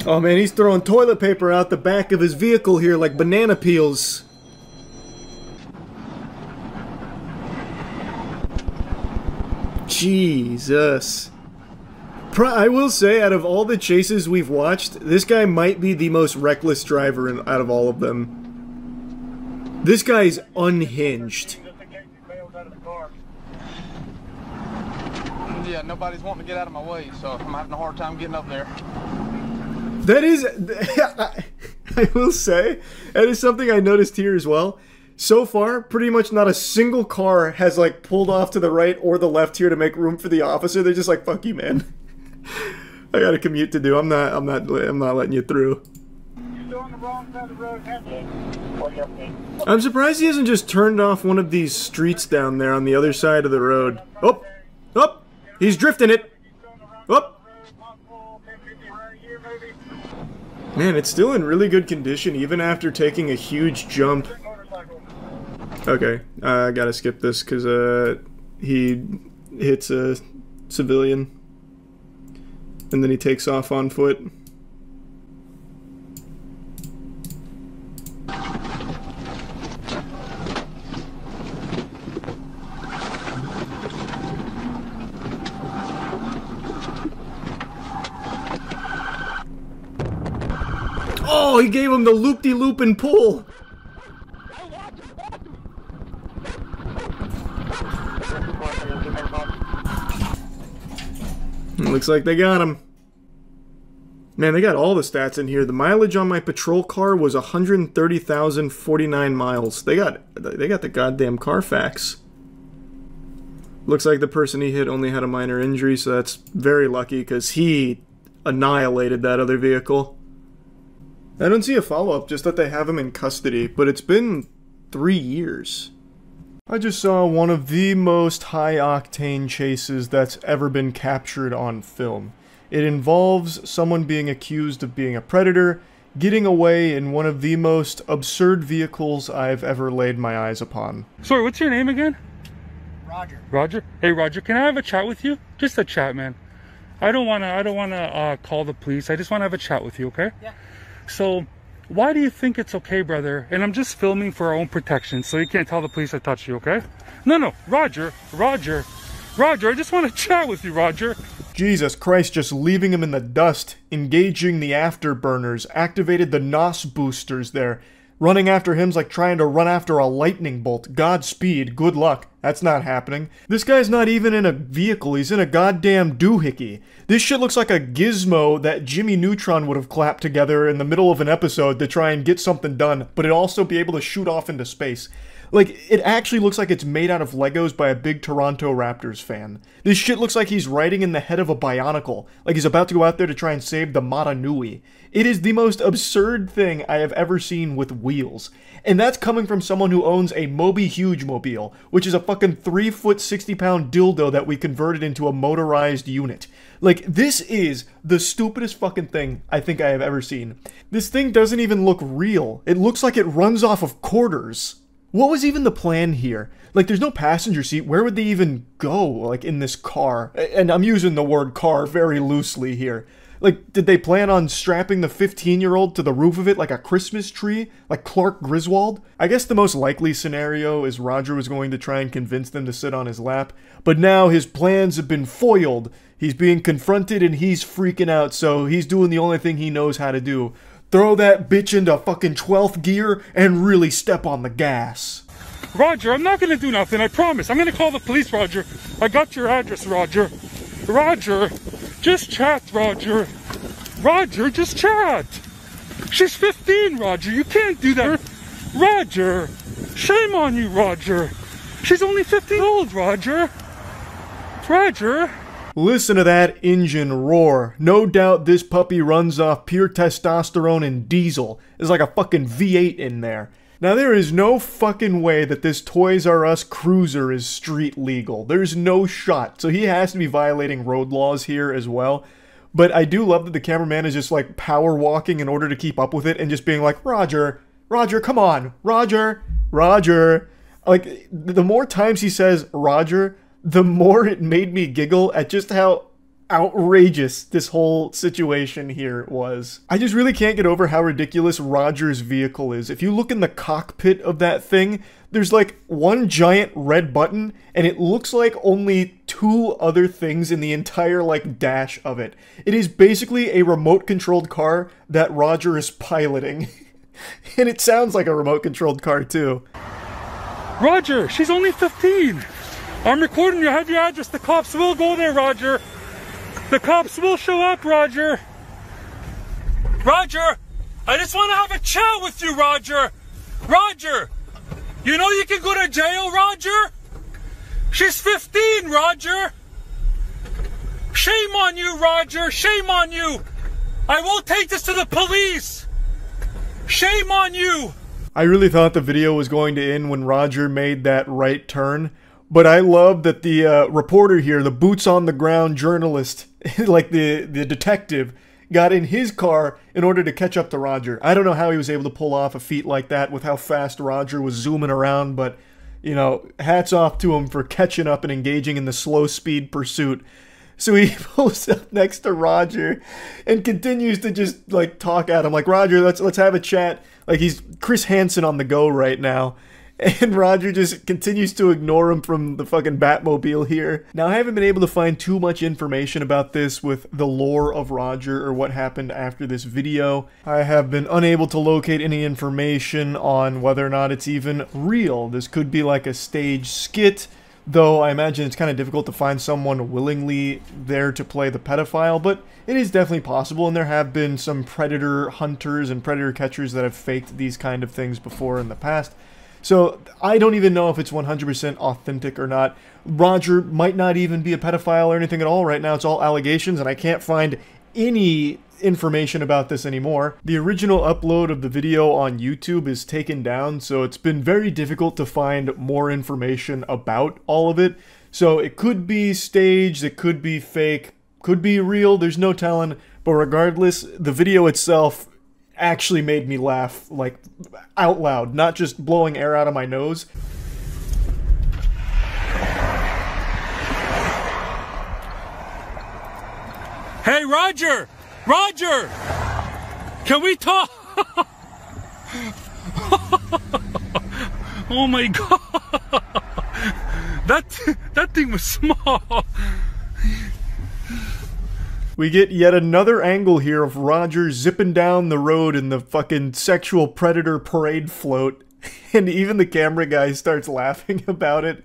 Oh man, he's throwing toilet paper out the back of his vehicle here like banana peels. Jesus. I will say, out of all the chases we've watched, this guy might be the most reckless driver out of all of them. This guy's unhinged. Yeah, nobody's wanting to get out of my way, so I'm having a hard time getting up there. That is... I will say, that is something I noticed here as well. So far, pretty much not a single car has, like, pulled off to the right or the left here to make room for the officer. They're just like, fuck you, man. I got a commute to do. I'm not letting you through. I'm surprised he hasn't just turned off one of these streets down there on the other side of the road. Oh! Oh! He's drifting it! Oh! Man, it's still in really good condition even after taking a huge jump. Okay, I gotta skip this because he hits a civilian. And then he takes off on foot. Oh, he gave him the loop-de-loop and pull. Looks like they got him. Man, they got all the stats in here. The mileage on my patrol car was 130,049 miles. They got the goddamn Carfax. Looks like the person he hit only had a minor injury, so that's very lucky because he annihilated that other vehicle. I don't see a follow-up, just that they have him in custody, but it's been 3 years. I just saw one of the most high-octane chases that's ever been captured on film. It involves someone being accused of being a predator, getting away in one of the most absurd vehicles I've ever laid my eyes upon. Sorry, what's your name again? Roger. Roger? Hey Roger, can I have a chat with you? Just a chat, man. I don't wanna call the police. I just wanna have a chat with you, okay? Yeah. So, why do you think it's okay, brother? And I'm just filming for our own protection, so you can't tell the police I touched you, okay? No, Roger, I just want to chat with you, Roger. Jesus Christ, just leaving him in the dust, engaging the afterburners, activated the NOS boosters there. Running after him's like trying to run after a lightning bolt. Godspeed, good luck. That's not happening. This guy's not even in a vehicle, he's in a goddamn doohickey. This shit looks like a gizmo that Jimmy Neutron would have clapped together in the middle of an episode to try and get something done, but it'd also be able to shoot off into space. Like, it actually looks like it's made out of Legos by a big Toronto Raptors fan. This shit looks like he's riding in the head of a Bionicle, like he's about to go out there to try and save the Mata Nui. It is the most absurd thing I have ever seen with wheels. And that's coming from someone who owns a Moby Huge mobile, which is a fucking 3-foot 60-pound dildo that we converted into a motorized unit. Like, this is the stupidest fucking thing I think I have ever seen. This thing doesn't even look real. It looks like it runs off of quarters. What was even the plan here? Like, there's no passenger seat. Where would they even go, like, in this car? And I'm using the word car very loosely here. Like, did they plan on strapping the 15-year-old to the roof of it like a Christmas tree? Like Clark Griswold? I guess the most likely scenario is Roger was going to try and convince them to sit on his lap. But now his plans have been foiled. He's being confronted and he's freaking out, so he's doing the only thing he knows how to do. Throw that bitch into fucking 12th gear and really step on the gas. Roger, I'm not gonna do nothing, I promise. I'm gonna call the police, Roger. I got your address, Roger. Roger, just chat, Roger. Roger, just chat. She's 15, Roger, you can't do that. Roger, shame on you, Roger. She's only 15 old, Roger. Roger. Listen to that engine roar. No doubt this puppy runs off pure testosterone and diesel. There's like a fucking V8 in there. Now there is no fucking way that this Toys R Us cruiser is street legal. There's no shot. So he has to be violating road laws here as well. But I do love that the cameraman is just like power walking in order to keep up with it and just being like, Roger, come on, Roger. Like, the more times he says Roger, the more it made me giggle at just how outrageous this whole situation here was. I just really can't get over how ridiculous Roger's vehicle is. If you look in the cockpit of that thing, there's like one giant red button, and it looks like only 2 other things in the entire like dash of it. It is basically a remote-controlled car that Roger is piloting. And it sounds like a remote-controlled car too. Roger, she's only 15. I'm recording you. I have your address. The cops will go there, Roger. The cops will show up, Roger. Roger, I just want to have a chat with you, Roger. Roger, you know you can go to jail, Roger? She's 15, Roger. Shame on you, Roger. Shame on you. I will take this to the police. Shame on you. I really thought the video was going to end when Roger made that right turn. But I love that the reporter here, the boots-on-the-ground journalist, like the detective, got in his car in order to catch up to Roger. I don't know how he was able to pull off a feat like that with how fast Roger was zooming around, but, you know, hats off to him for catching up and engaging in the slow-speed pursuit. So he pulls up next to Roger and continues to just, like, talk at him. Like, Roger, let's have a chat. Like, he's Chris Hansen on the go right now. And Roger just continues to ignore him from the fucking Batmobile here. Now, I haven't been able to find too much information about this with the lore of Roger or what happened after this video. I have been unable to locate any information on whether or not it's even real. This could be like a stage skit, though I imagine it's kind of difficult to find someone willingly there to play the pedophile, but it is definitely possible, and there have been some predator hunters and predator catchers that have faked these kind of things before in the past. So I don't even know if it's 100% authentic or not. Roger might not even be a pedophile or anything at all right now. It's all allegations, and I can't find any information about this anymore. The original upload of the video on YouTube is taken down, so it's been very difficult to find more information about all of it. So it could be staged, it could be fake, could be real, there's no telling. But regardless, the video itself actually made me laugh, like, out loud, not just blowing air out of my nose. Hey, Roger! Roger! Can we talk? Oh my god! That thing was small! We get yet another angle here of Roger zipping down the road in the fucking sexual predator parade float. And even the camera guy starts laughing about it,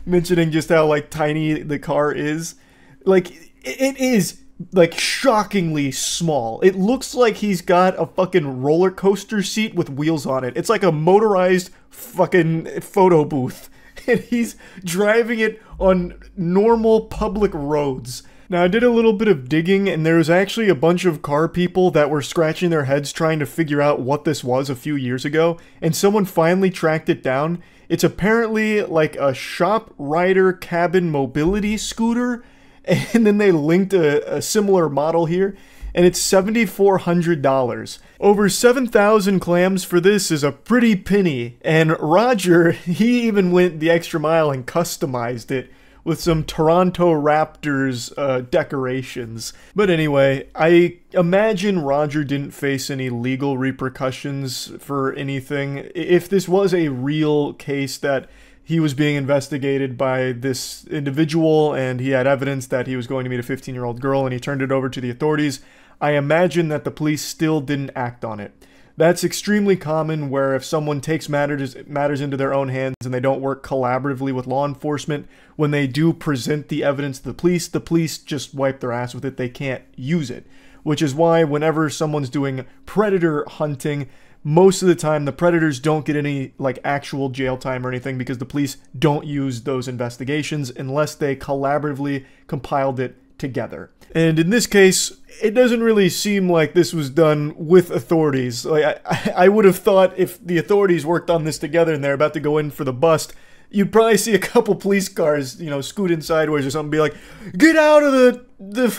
mentioning just how, like, tiny the car is. Like, it is, like, shockingly small. It looks like he's got a fucking roller coaster seat with wheels on it. It's like a motorized fucking photo booth. And he's driving it on normal public roads. Now, I did a little bit of digging, and there was actually a bunch of car people that were scratching their heads trying to figure out what this was a few years ago, and someone finally tracked it down. It's apparently like a shop rider cabin mobility scooter, and then they linked a similar model here, and it's $7,400. Over 7,000 clams for this is a pretty penny, and Roger, he even went the extra mile and customized it with some Toronto Raptors decorations. But anyway, I imagine Roger didn't face any legal repercussions for anything. If this was a real case that he was being investigated by this individual and he had evidence that he was going to meet a 15-year-old girl and he turned it over to the authorities, I imagine that the police still didn't act on it. That's extremely common, where if someone takes matters into their own hands and they don't work collaboratively with law enforcement, when they do present the evidence to the police just wipe their ass with it. They can't use it. Which is why whenever someone's doing predator hunting, most of the time the predators don't get any, like, actual jail time or anything, because the police don't use those investigations unless they collaboratively compiled it together. And in this case, it doesn't really seem like this was done with authorities. Like, I would have thought if the authorities worked on this together and they're about to go in for the bust, you'd probably see a couple police cars, you know, scooting sideways or something, be like, "Get out of the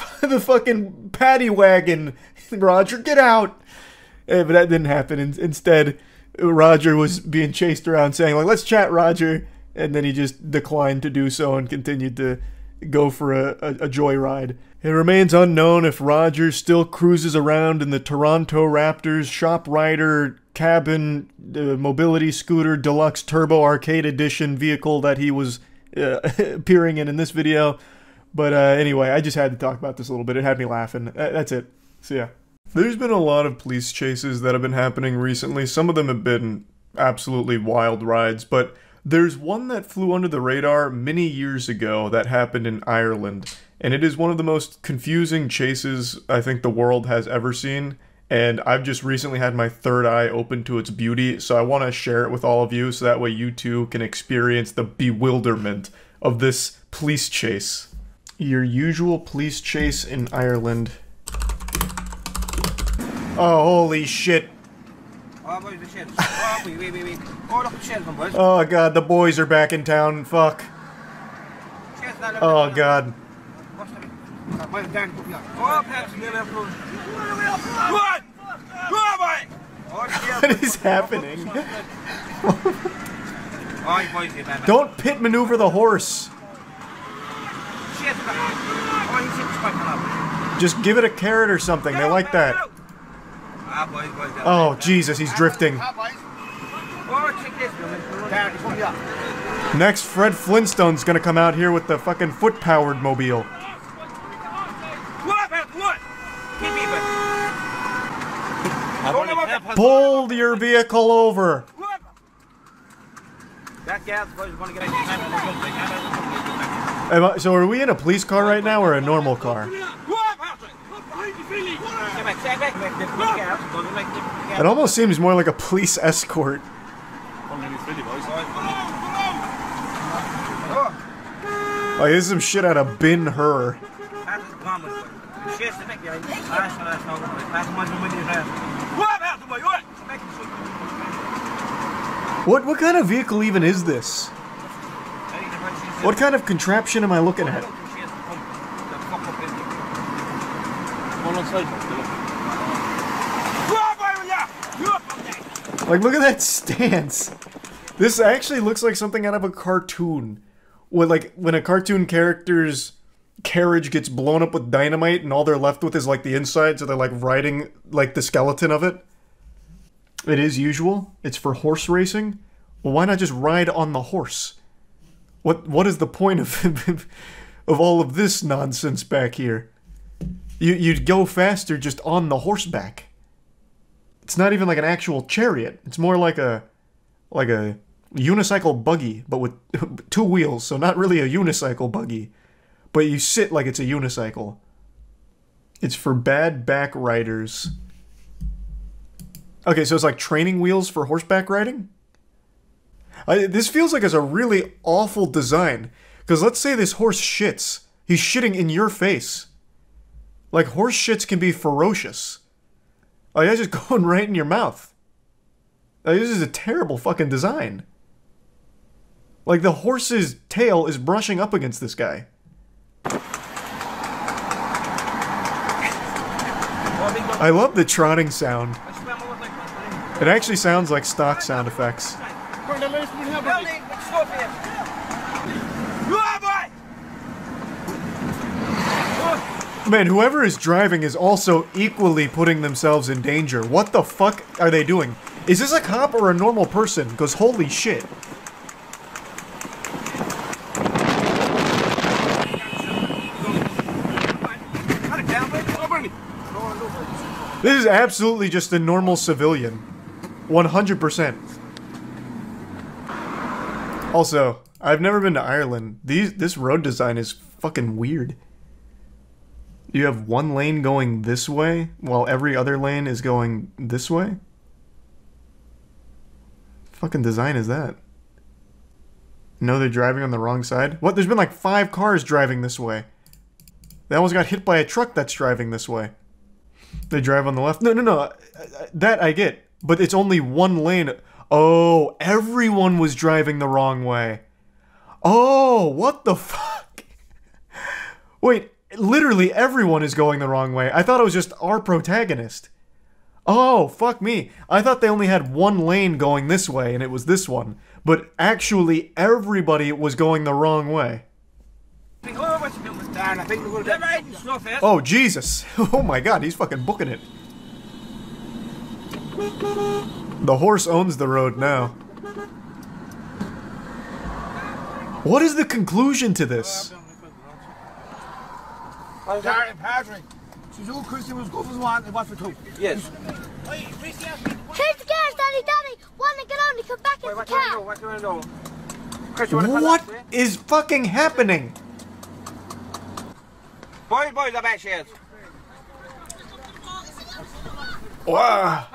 fucking paddy wagon, Roger, get out!" But that didn't happen. Instead, Roger was being chased around saying, like, "Let's chat, Roger," and then he just declined to do so and continued to go for a joyride. It remains unknown if Roger still cruises around in the Toronto Raptors Shop Rider cabin mobility scooter deluxe turbo arcade edition vehicle that he was appearing in this video. But anyway, I just had to talk about this a little bit. It had me laughing. That's it. So yeah. There's been a lot of police chases that have been happening recently. Some of them have been absolutely wild rides, but there's one that flew under the radar many years ago that happened in Ireland, and it is one of the most confusing chases I think the world has ever seen, and I've just recently had my third eye open to its beauty, so I want to share it with all of you so that way you too can experience the bewilderment of this police chase. Your usual police chase in Ireland. Oh, holy shit. Oh god, the boys are back in town. Fuck. Oh god. What is happening? Don't pit maneuver the horse. Just give it a carrot or something. They like that. Oh Jesus, he's drifting. Next, Fred Flintstone's gonna come out here with the fucking foot-powered mobile. Pull your vehicle over. So are we in a police car right now or a normal car? It almost seems more like a police escort. Like, this is some shit out of Ben-Hur. What kind of vehicle even is this? What kind of contraption am I looking at? Like, look at that stance. This actually looks like something out of a cartoon. When a cartoon character's carriage gets blown up with dynamite and all they're left with is like the inside, so they're like riding like the skeleton of it. It is usual. It's for horse racing. Well, why not just ride on the horse? What is the point of of all of this nonsense back here? You'd go faster just on the horseback. It's not even like an actual chariot. It's more like a unicycle buggy, but with 2 wheels, so not really a unicycle buggy. But you sit like it's a unicycle. It's for bad back riders. Okay, so it's like training wheels for horseback riding? This feels like it's a really awful design. Because let's say this horse shits. He's shitting in your face. Like, horse shits can be ferocious. Like, that's just going right in your mouth. Like, this is a terrible fucking design. Like, the horse's tail is brushing up against this guy. I love the trotting sound. It actually sounds like stock sound effects. Man, whoever is driving is also equally putting themselves in danger. What the fuck are they doing? Is this a cop or a normal person? Because holy shit. This is absolutely just a normal civilian. 100%. Also, I've never been to Ireland. This road design is fucking weird. You have one lane going this way, while every other lane is going this way? What fucking design is that? No, they're driving on the wrong side? What? There's been like 5 cars driving this way. They almost got hit by a truck that's driving this way. They drive on the left. No. That I get. But it's only one lane. Oh, everyone was driving the wrong way. Oh, what the fuck? Wait, literally everyone is going the wrong way. I thought it was just our protagonist. Oh, fuck me. I thought they only had one lane going this way, and it was this one. But actually, everybody was going the wrong way. Oh, Jesus. Oh my god, he's fucking booking it. The horse owns the road now. What is the conclusion to this? Patrick. She's all Christy was good for one and one for 2. Yes. Who's the girls, Daddy? One to get on to come back in the car. What is fucking happening? Boys, I bet she is. Wow.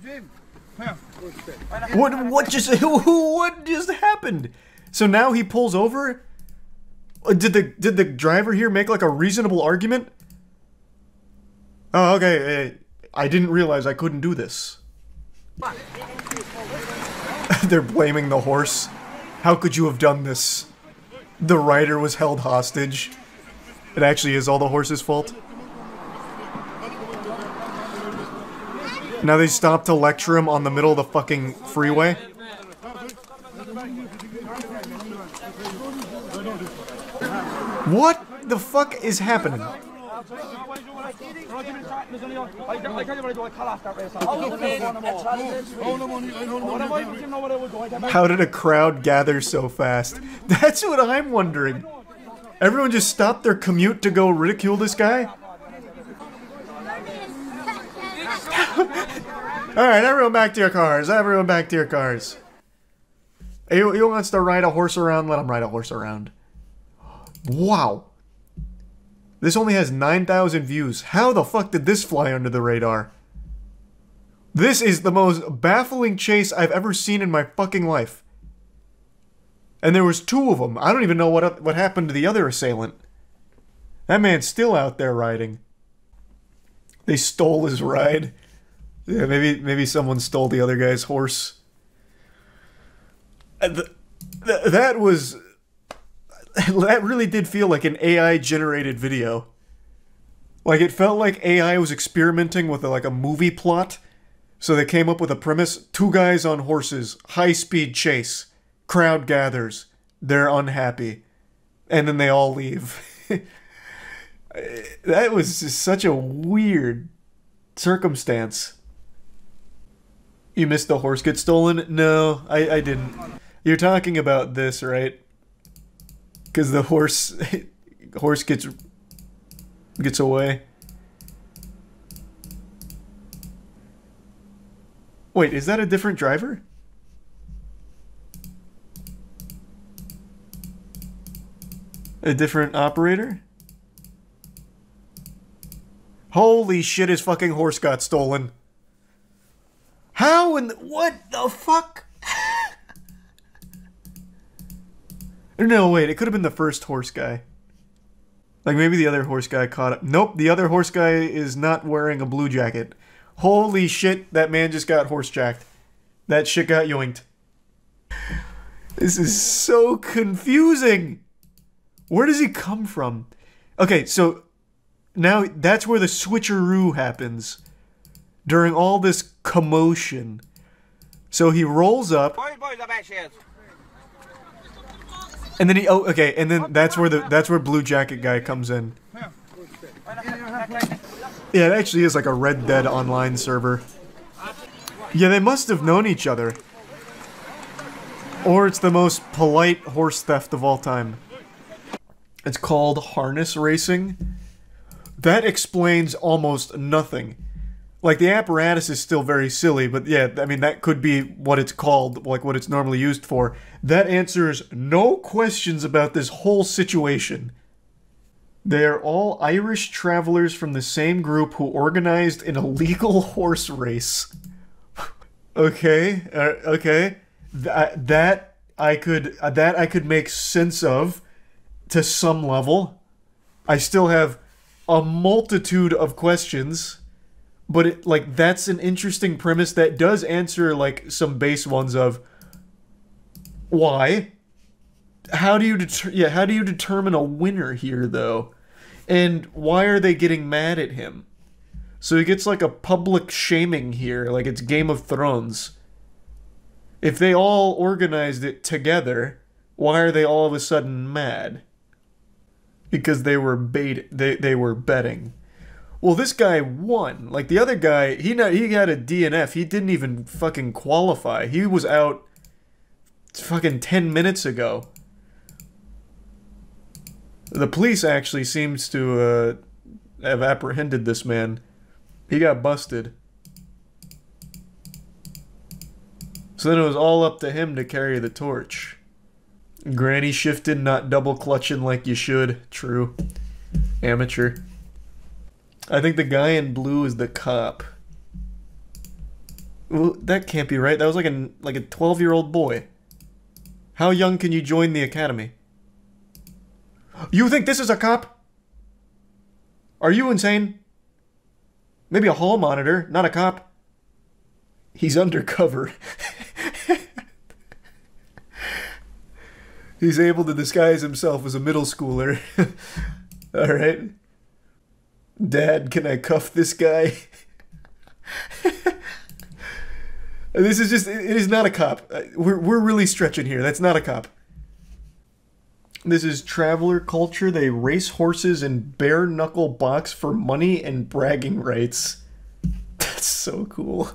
Jim. What just happened? So now he pulls over? Did the driver here make like a reasonable argument? Oh, okay. I didn't realize I couldn't do this. They're blaming the horse. How could you have done this? The rider was held hostage. It actually is all the horse's fault. Now they stop to lecture him on the middle of the fucking freeway. What the fuck is happening? How did a crowd gather so fast? That's what I'm wondering. Everyone just stopped their commute to go ridicule this guy? Alright, everyone back to your cars. Everyone back to your cars. He wants to ride a horse around, let him ride a horse around. Wow. This only has 9,000 views. How the fuck did this fly under the radar? This is the most baffling chase I've ever seen in my fucking life. And there was 2 of them. I don't even know what happened to the other assailant. That man's still out there riding. They stole his ride. Yeah, maybe someone stole the other guy's horse. That really did feel like an AI-generated video. Like, it felt like AI was experimenting with like a movie plot. So they came up with a premise. 2 guys on horses, high-speed chase. Crowd gathers. They're unhappy. And then they all leave. That was just such a weird circumstance. You missed the horse get stolen? No, I didn't. You're talking about this, right? Because the horse gets away. Wait, is that a different driver? A different operator? Holy shit, his fucking horse got stolen. How in the, what the fuck? No, wait, it could have been the first horse guy. Like, maybe the other horse guy caught up. Nope, the other horse guy is not wearing a blue jacket. Holy shit, that man just got horse jacked. That shit got yoinked. This is so confusing. Where does he come from? Okay, so now that's where the switcheroo happens. During all this commotion. So he rolls up. And then he and then that's where Blue Jacket guy comes in. Yeah, it actually is like a Red Dead Online server. Yeah, they must have known each other. Or it's the most polite horse theft of all time. It's called harness racing. That explains almost nothing. Like, the apparatus is still very silly, but yeah, I mean, that could be what it's called, like what it's normally used for. That answers no questions about this whole situation. They are all Irish travelers from the same group who organized an illegal horse race. Okay, okay. That I could make sense of to some level. I still have a multitude of questions. But that's an interesting premise that does answer like some base ones of why? How do you determine a winner here though? And why are they getting mad at him? So he gets like a public shaming here, like it's Game of Thrones. If they all organized it together, why are they all of a sudden mad? Because they were they were betting. Well, this guy won. Like, the other guy, he got a DNF. He didn't even fucking qualify. He was out fucking 10 minutes ago. The police actually seems to have apprehended this man. He got busted. So then it was all up to him to carry the torch. Granny shifted, not double clutching like you should. True. Amateur. I think the guy in blue is the cop. Well, that can't be right. That was like a 12-year-old boy. How young can you join the academy? You think this is a cop? Are you insane? Maybe a hall monitor, not a cop. He's undercover. He's able to disguise himself as a middle schooler. Alright. Dad, can I cuff this guy? This is just, it is not a cop. We're really stretching here. That's not a cop. This is traveler culture. They race horses in bare knuckle box for money and bragging rights. That's so cool.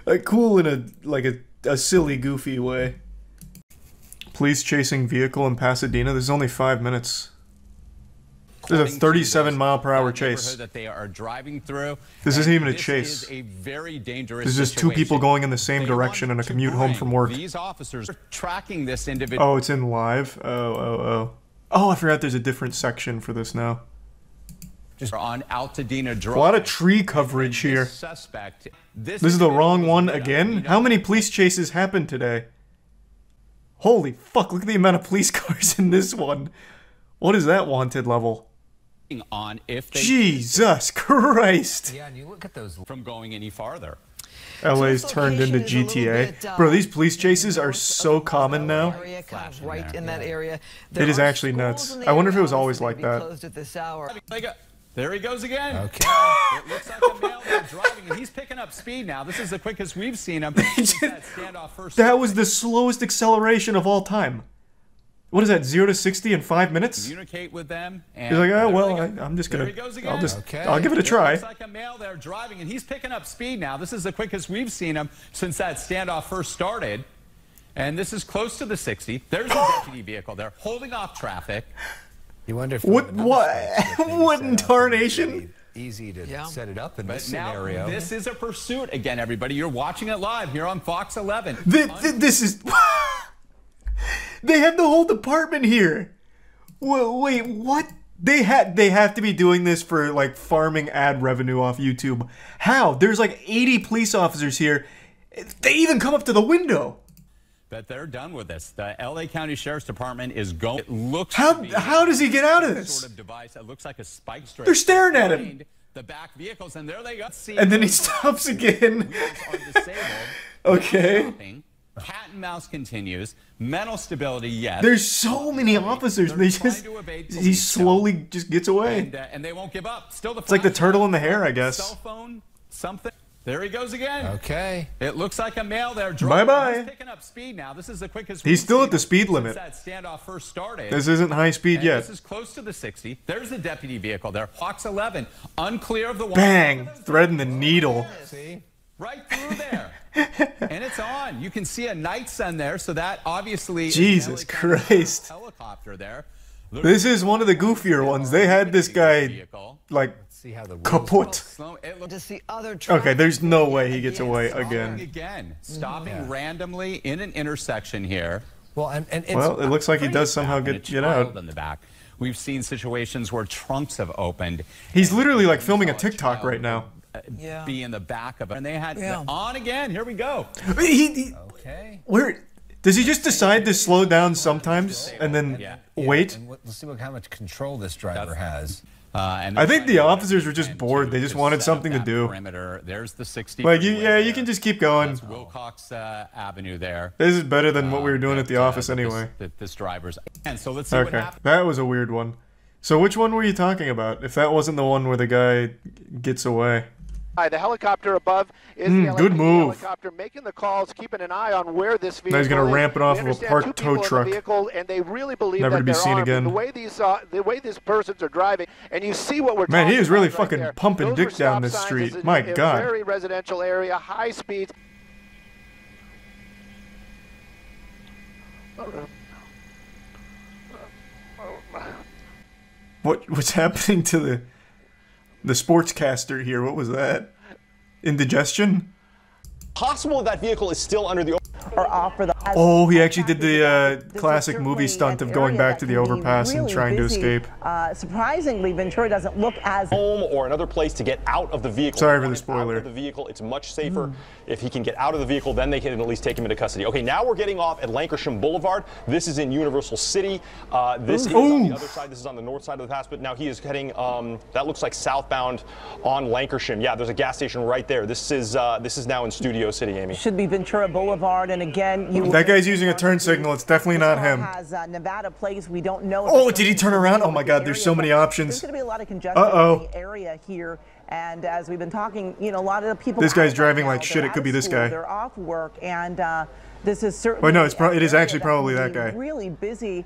Like cool in a silly, goofy way. Police chasing vehicle in Pasadena. This is only 5 minutes. There's a 37-mile-per-hour chase. That they are driving through. This isn't even a chase. This is a very dangerous This is just two people going in the same direction on a commute home from work. These officers are tracking this individual. Oh, it's in live? Oh, I forgot there's a different section for this now. Just on Altadena Drive. A lot of tree coverage here. This is the wrong one again? How many police chases happened today? Holy fuck, look at the amount of police cars in this one. What is that wanted level? On if they Jesus Christ. Yeah, and you look at those from going any farther. LA's turned into GTA. Bro, these police chases are so common now. Right in that area. It is actually nuts. I wonder if it was always like that. There he goes again. Okay. It looks like a male there driving, and he's picking up speed now. This is the quickest we've seen him since that standoff first. That was the slowest acceleration of all time. What is that, 0 to 60 in 5 minutes? Communicate with them. And he's like, oh well, I'm just gonna. I'll give it a try. Looks like a male there driving, and he's picking up speed now. This is the quickest we've seen him since that standoff first started, and this is close to the 60. There's a deputy vehicle there holding off traffic. You wonder if what in tarnation? Easy to set it up in But this now, scenario. this is a pursuit again, everybody. You're watching it live here on Fox 11. This is. They have the whole department here. Wait, what? They have to be doing this for like farming ad revenue off YouTube. How? There's like 80 police officers here. They even come up to the window. But they're done with this. The LA County Sheriff's Department is going. It looks. How does he get out of this? Sort of device that looks like a spike strip. They're staring at him. The back vehicles, and there they go. And then he stops again. Okay. Cat and mouse continues. Mental stability, yes. There's so many officers. They just he slowly just gets away. And they won't give up. Still the. It's like the turtle in the hair, I guess. Cell phone, something. There he goes again. Okay. It looks like a male there driving. Bye-bye. He's picking up speed now. This is the quickest. He's still at the speed limit. That standoff first started. This isn't high speed yet. This is close to the 60. There's the deputy vehicle there. Fox 11, unclear of the. Bang! Threading the needle. See? Right through there. And it's on. You can see a night sun there, so that obviously. Jesus Christ. Helicopter there. This is one of the goofier ones. They had this guy like kaput. Okay, there's no way he gets away again. Stopping randomly in an intersection here. Well, well, it looks like he does somehow get out. In the back. We've seen situations where trunks have opened. He's literally like filming a TikTok right now. Be in the back of it, and they had on again. Here we go. Okay. Where does he just decide to slow down sometimes and then wait? And let's see how much control this driver has. And I think the officers were just bored. They just wanted something to do. Perimeter. There's the 60. Like you can just keep going. That's Wilcox Avenue there. This is better than what we were doing at the office anyway. This driver's. And so let's see what happens. That was a weird one. So which one were you talking about? If that wasn't the one where the guy gets away. The helicopter above is the good move. helicopter making the calls, keeping an eye on where this vehicle now he's going to ramp it off of a parked tow truck. And they really believe never that to be seen again. The way these persons are driving, and you see what we're Man, he is really right fucking there. pumping Those dick down this street. My God. Very residential area, high speeds. What's happening to the sportscaster here? What was that? Indigestion? Possible that vehicle is still under the or offer the. Oh, he actually did the classic movie stunt of going back to the overpass and trying to escape. Surprisingly, Ventura doesn't look as home or another place to get out of the vehicle. Sorry for the spoiler. Out of the vehicle, it's much safer. If he can get out of the vehicle, then they can at least take him into custody. Okay, now we're getting off at Lankershim Boulevard. This is in Universal City. This is on the other side. This is on the north side of the pass, but now he is heading. That looks like southbound on Lankershim. Yeah, there's a gas station right there. This is now in Studio City, Amy. Should be Ventura Boulevard, and again, that guy's using a turn signal. It's definitely not him. Has Nevada Place. We don't know. Oh, did he turn around? Oh my God, there's so many options. There's going to be a lot of congestion in the area here, and as we've been talking, a lot of the people. This guy's driving like shit. It could be this guy. They're off work, and this is certainly. Wait, no, it is actually probably that guy. Really busy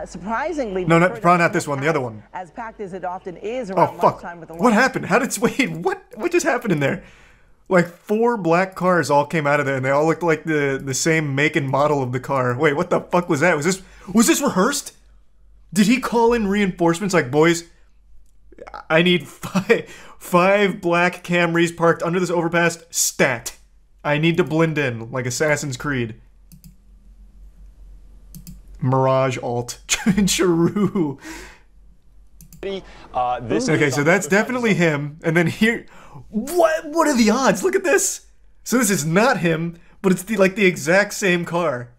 Surprisingly, No, probably not this one. The other one. As packed as it often is Oh around fuck! lunchtime with the What happened? How did wait? What just happened in there? Like 4 black cars all came out of there, and they all looked like the same make and model of the car. Wait, what the fuck was that? Was this rehearsed? Did he call in reinforcements like, boys, I need five black Camrys parked under this overpass, stat. I need to blend in, like Assassin's Creed. Mirage alt. Charu. Okay, so that's definitely him. And then here, what are the odds? Look at this. So this is not him, but it's like the exact same car.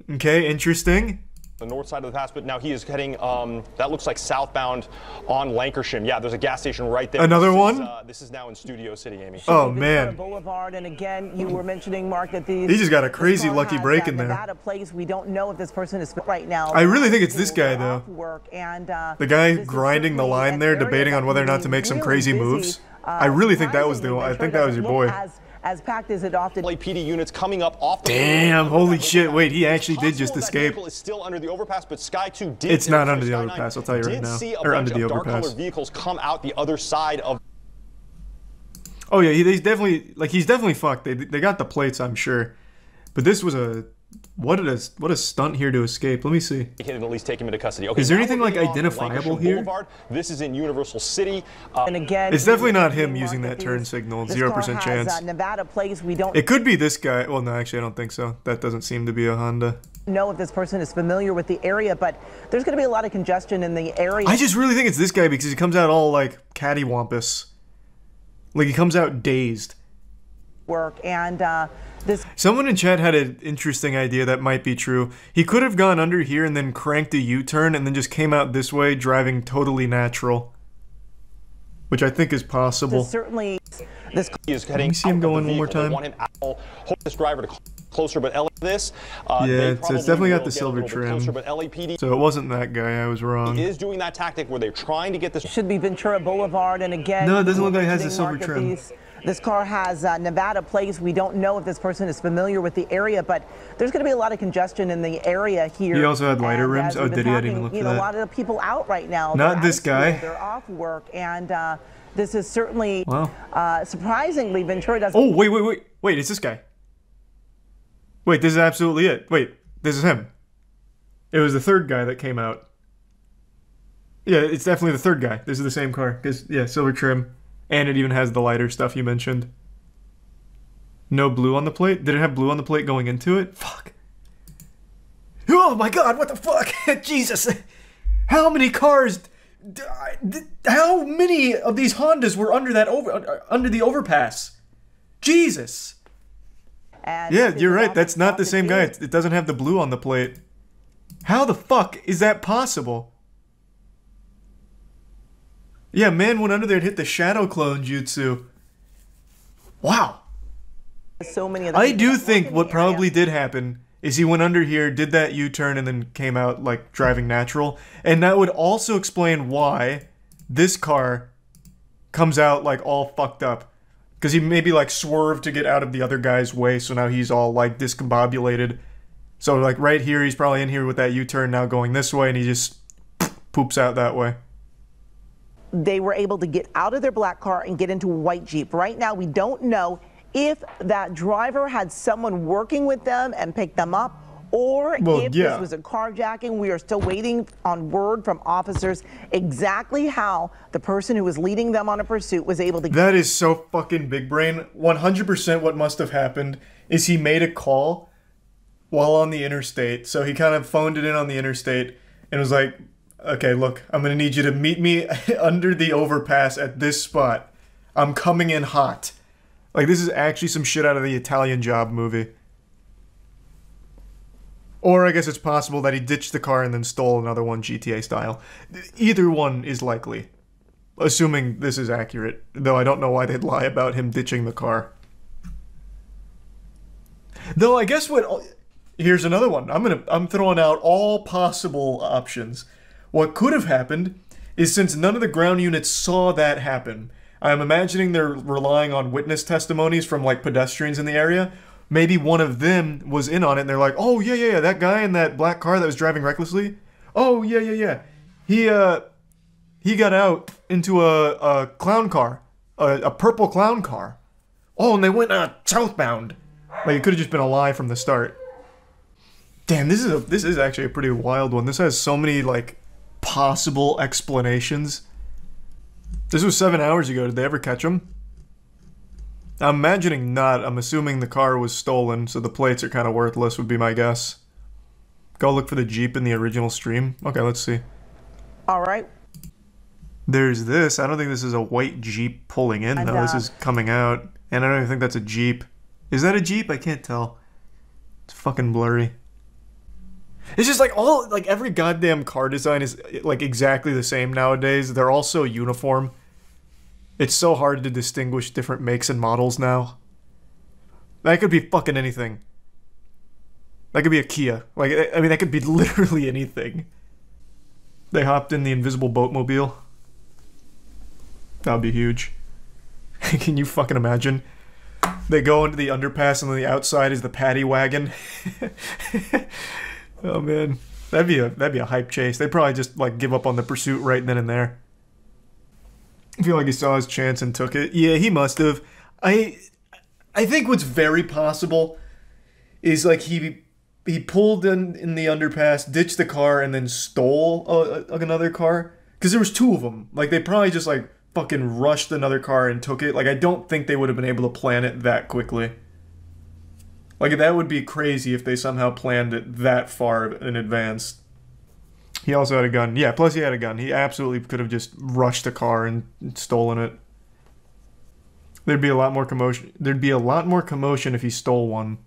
Okay, interesting. The north side of the pass, but now he is heading, that looks like southbound on Lancashire. Yeah, there's a gas station right there. Another one? This is now in Studio City, Amy. Oh, man. Boulevard, and again, you were mentioning, Mark, that these... He just got a crazy lucky break in there. Nevada place. We don't know if this person is right now. I really think it's this guy, though. The guy grinding the line there, debating on whether or not to make some crazy moves. I really think that was I think that was your boy. As packed as it often. LAPD units coming up off the Damn, holy shit. Wait, he actually did just escape. Is still under the overpass, but Sky 2 did. It's not under the overpass, I'll tell you right now. Or under the overpass. Dark-colored vehicles come out the other side of. Oh yeah, he's definitely fucked. They got the plates, I'm sure. But this was a what a stunt here to escape. Let me see. They can at least take him into custody. Okay, is there anything like identifiable here? Boulevard. This is in Universal City. And again, it's definitely not him using that turn signal. 0% chance. Nevada place. We don't. It could be this guy. Well, no, actually, I don't think so. That doesn't seem to be a Honda. Know if this person is familiar with the area, but there's going to be a lot of congestion in the area. I just really think it's this guy because he comes out all like cattywampus. Like he comes out dazed. Work and someone in chat had an interesting idea that might be true. He could have gone under here and then cranked a U-turn and then just came out this way driving totally natural. Which I think is possible. Certainly, this is heading. Let me see him going one more time. They want him out. Hope this driver to closer, but this. Yeah, so it's definitely got the silver trim. Closer, but LAPD so it wasn't that guy. I was wrong. He is doing that tactic where they're trying to get this. Should be Ventura Boulevard, and again. No, it doesn't look like it has the silver trim. This car has Nevada plates. We don't know if this person is familiar with the area, but there's going to be a lot of congestion in the area here. He also had lighter rims. Oh, did he? I didn't even look for that. A lot of the people out right now. Not this guy. They're off work, and this is certainly wow. Surprisingly, Ventura doesn't. Oh, wait! It's this guy. Wait, this is absolutely it. Wait, this is him. It was the third guy that came out. Yeah, it's definitely the third guy. This is the same car. Yeah, silver trim. And it even has the lighter stuff you mentioned. No blue on the plate? Did it have blue on the plate going into it? Fuck. Oh my god, what the fuck? Jesus. How many cars... How many of these Hondas were under that under the overpass? Jesus. And yeah, you're right. That's not the same guy. It doesn't have the blue on the plate. How the fuck is that possible? Yeah, man went under there and hit the shadow clone jutsu. Wow. So many of I do think what probably did happen is he went under here, did that U-turn, and then came out like driving natural. And that would also explain why this car comes out like all fucked up. Because he maybe like swerved to get out of the other guy's way, so now he's all like discombobulated. So like right here, he's probably in here with that U-turn now going this way, and he just poops out that way. They were able to get out of their black car and get into a white Jeep. Right now, we don't know if that driver had someone working with them and picked them up, or if this was a carjacking. We are still waiting on word from officers exactly how the person who was leading them on a pursuit was able to get. That is so fucking big brain. 100% what must have happened is he made a call while on the interstate. So he kind of phoned it in on the interstate and was like, okay, look, I'm going to need you to meet me under the overpass at this spot. I'm coming in hot. Like, this is actually some shit out of the Italian Job movie. Or I guess it's possible that he ditched the car and then stole another one GTA style. Either one is likely. Assuming this is accurate. Though I don't know why they'd lie about him ditching the car. Though I guess what... Here's another one. I'm throwing out all possible options. What could have happened is since none of the ground units saw that happen, I'm imagining they're relying on witness testimonies from like pedestrians in the area. maybe one of them was in on it, and they're like, oh, yeah, that guy in that black car that was driving recklessly, oh, yeah. He got out into a clown car, a purple clown car. Oh, and they went southbound. Like, it could have just been a lie from the start. Damn, this is actually a pretty wild one. This has so many, like, possible explanations. This was 7 hours ago. Did they ever catch him? I'm imagining not. I'm assuming the car was stolen, so the plates are kind of worthless, would be my guess. Go look for the Jeep in the original stream. Okay, let's see. All right. There's this. I don't think this is a white Jeep pulling in, though. This is coming out. And I don't even think that's a Jeep. Is that a Jeep? I can't tell. It's fucking blurry. It's just like every goddamn car design is like exactly the same nowadays. They're all so uniform. It's so hard to distinguish different makes and models now. That could be fucking anything. That could be a Kia. Like, I mean, that could be literally anything. They hopped in the invisible boatmobile. That would be huge. Can you fucking imagine? They go into the underpass and on the outside is the paddy wagon. Oh man, that'd be a hype chase. They'd probably just like give up on the pursuit right then and there. I feel like he saw his chance and took it. Yeah, he must have. I think what's very possible is like he pulled in the underpass, ditched the car, and then stole another car. Because there was two of them. Like they probably just like fucking rushed another car and took it. Like I don't think they would have been able to plan it that quickly. Like, that would be crazy if they somehow planned it that far in advance. He also had a gun. Yeah, plus he had a gun. He absolutely could have just rushed a car and stolen it. There'd be a lot more commotion. There'd be a lot more commotion if he stole one.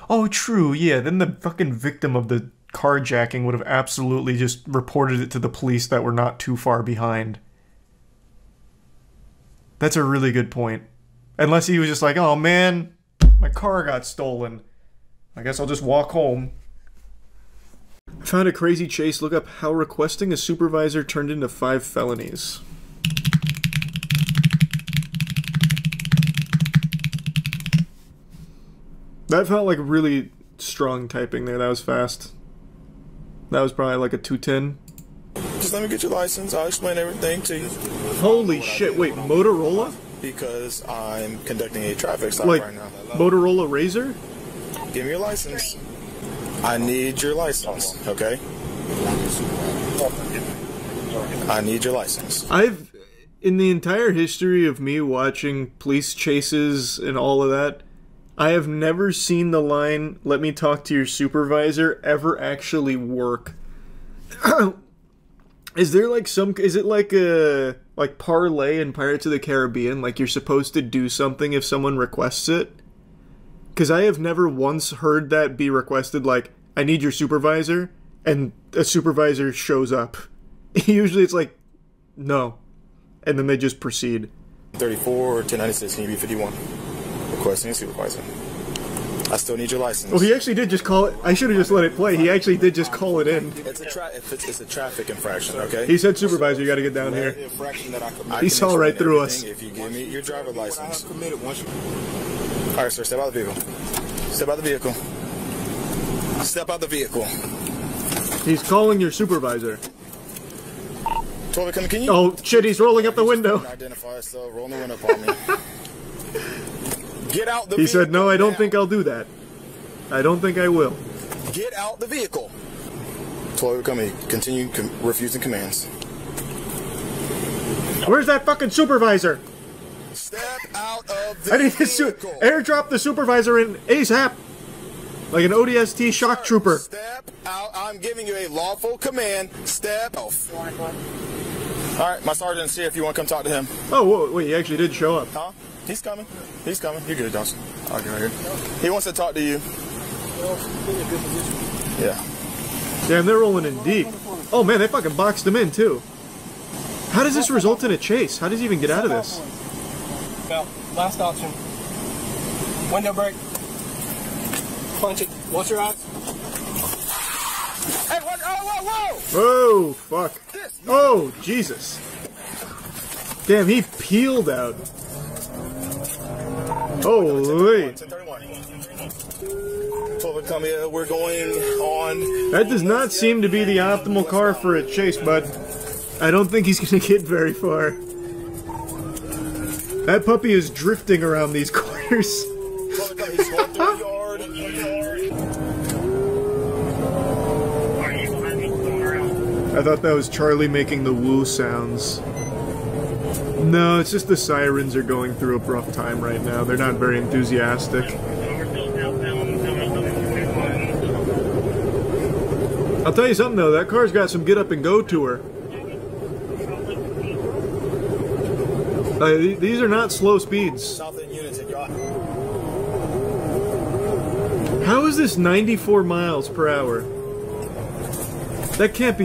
Oh, true, yeah. Then the fucking victim of the carjacking would have absolutely just reported it to the police that were not too far behind. That's a really good point. Unless he was just like, oh, man... my car got stolen. I guess I'll just walk home. I found a crazy chase. Look up how requesting a supervisor turned into 5 felonies. That felt like really strong typing there. That was fast. That was probably like a 210. Just let me get your license. I'll explain everything to you. Holy shit, wait, Motorola? Because I'm conducting a traffic stop like, right now. Motorola Razr? Give me your license. I need your license, okay? I need your license. In the entire history of me watching police chases and all of that, I have never seen the line, let me talk to your supervisor, ever actually work. Is there like is it like a... like parlay in Pirates of the Caribbean, like you're supposed to do something if someone requests it? Because I have never once heard that be requested, like, I need your supervisor, and a supervisor shows up. Usually it's like, no. And then they just proceed. 34 or 1096, can you be 51? Requesting a supervisor. I still need your license. Well, he actually did just call it. I should have just let it play. He actually did just call it in. It's a traffic infraction, okay? He said, supervisor, you got to get down here. He saw right through us. If you give me your driver license. All right, sir, step out of the vehicle. Step out of the vehicle. Step out the vehicle. He's calling your supervisor. Can you? Oh, shit, he's rolling up the window. Identify yourself, roll the window upon me. Get out the vehicle. He said, no, I don't think I'll do that. I don't think I will. Get out the vehicle. 12 coming. Continue refusing commands. Where's that fucking supervisor? Step out of the I need to airdrop the supervisor in ASAP. Like an ODST shock trooper. Step out. I'm giving you a lawful command. Step off. Alright, my sergeant's here if you want to come talk to him. Oh, whoa, wait, he actually did show up. Huh? He's coming. He's coming. You're good, Dawson. I'll get right here. He wants to talk to you. Yeah. Damn, they're rolling in deep. Oh man, they fucking boxed him in too. How does this result in a chase? How does he even get out of this? Well, last option. Window brake. Punch it. Watch your eyes. Hey, what? Oh, whoa, whoa! Oh, fuck. Oh, Jesus. Damn, he peeled out. Holy. We're going on. That does not seem to be the optimal car for a chase, bud. I don't think he's going to get very far. That puppy is drifting around these corners. I thought that was Charlie making the woo sounds. No, it's just the sirens are going through a rough time right now. They're not very enthusiastic. I'll tell you something though, that car's got some get up and go to her. These are not slow speeds. How is this 94 miles per hour? That can't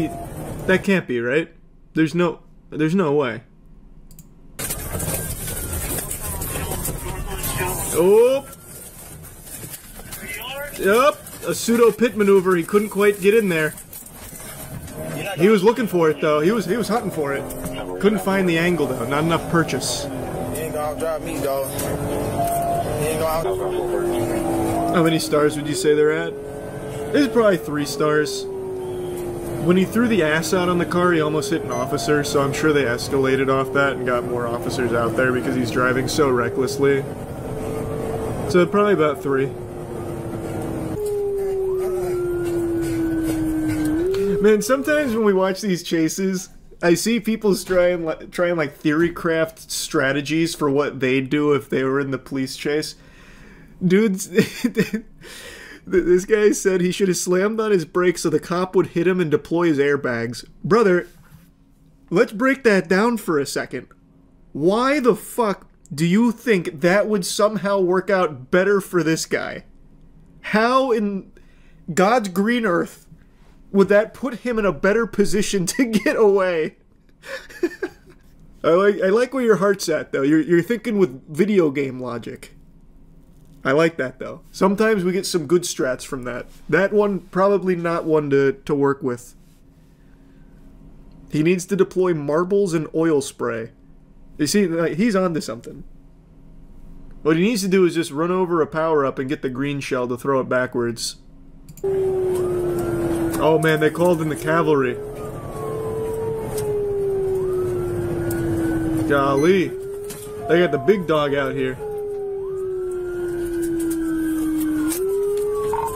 be, right? There's no way. Oh! Yup! A pseudo pit maneuver, he couldn't quite get in there. He was looking for it though, he was hunting for it. Couldn't find the angle though, not enough purchase. How many stars would you say they're at? This is probably 3 stars. When he threw the ass out on the car, he almost hit an officer, so I'm sure they escalated off that and got more officers out there because he's driving so recklessly. So probably about 3. Man, sometimes when we watch these chases, I see people trying like theory craft strategies for what they'd do if they were in the police chase. Dudes, this guy said he should have slammed on his brakes so the cop would hit him and deploy his airbags. Brother, let's break that down for a second. Why the fuck do you think that would somehow work out better for this guy? How in God's green earth would that put him in a better position to get away? I like where your heart's at though. You're thinking with video game logic. I like that though. Sometimes we get some good strats from that. That one probably not one to work with. He needs to deploy marbles and oil spray. You see, like, he's onto something. What he needs to do is just run over a power-up and get the green shell to throw it backwards. Oh man, they called in the cavalry. Golly. They got the big dog out here.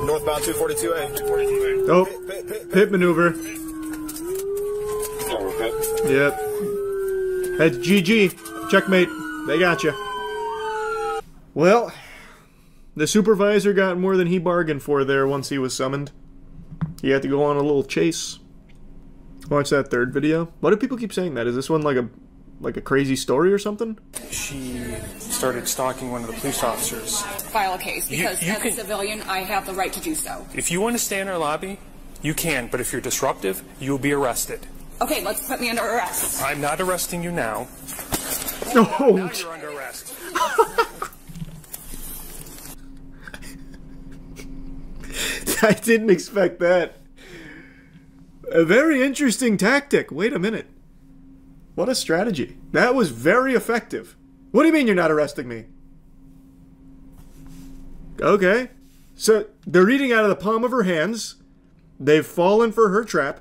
Northbound 242A. Oh, pit maneuver. Yep. That's GG. Checkmate. They got you. Well, the supervisor got more than he bargained for there once he was summoned. He had to go on a little chase. Watch that third video. Why do people keep saying that? Is this one like a crazy story or something? She started stalking one of the police officers. File a case, because as a civilian, I have the right to do so. If you want to stay in our lobby, you can, but if you're disruptive, you will be arrested. Okay, let's put me under arrest. I'm not arresting you now. No. Now you're under arrest. I didn't expect that. A very interesting tactic. Wait a minute. What a strategy. That was very effective. What do you mean you're not arresting me? Okay. So, they're eating out of the palm of her hands. They've fallen for her trap.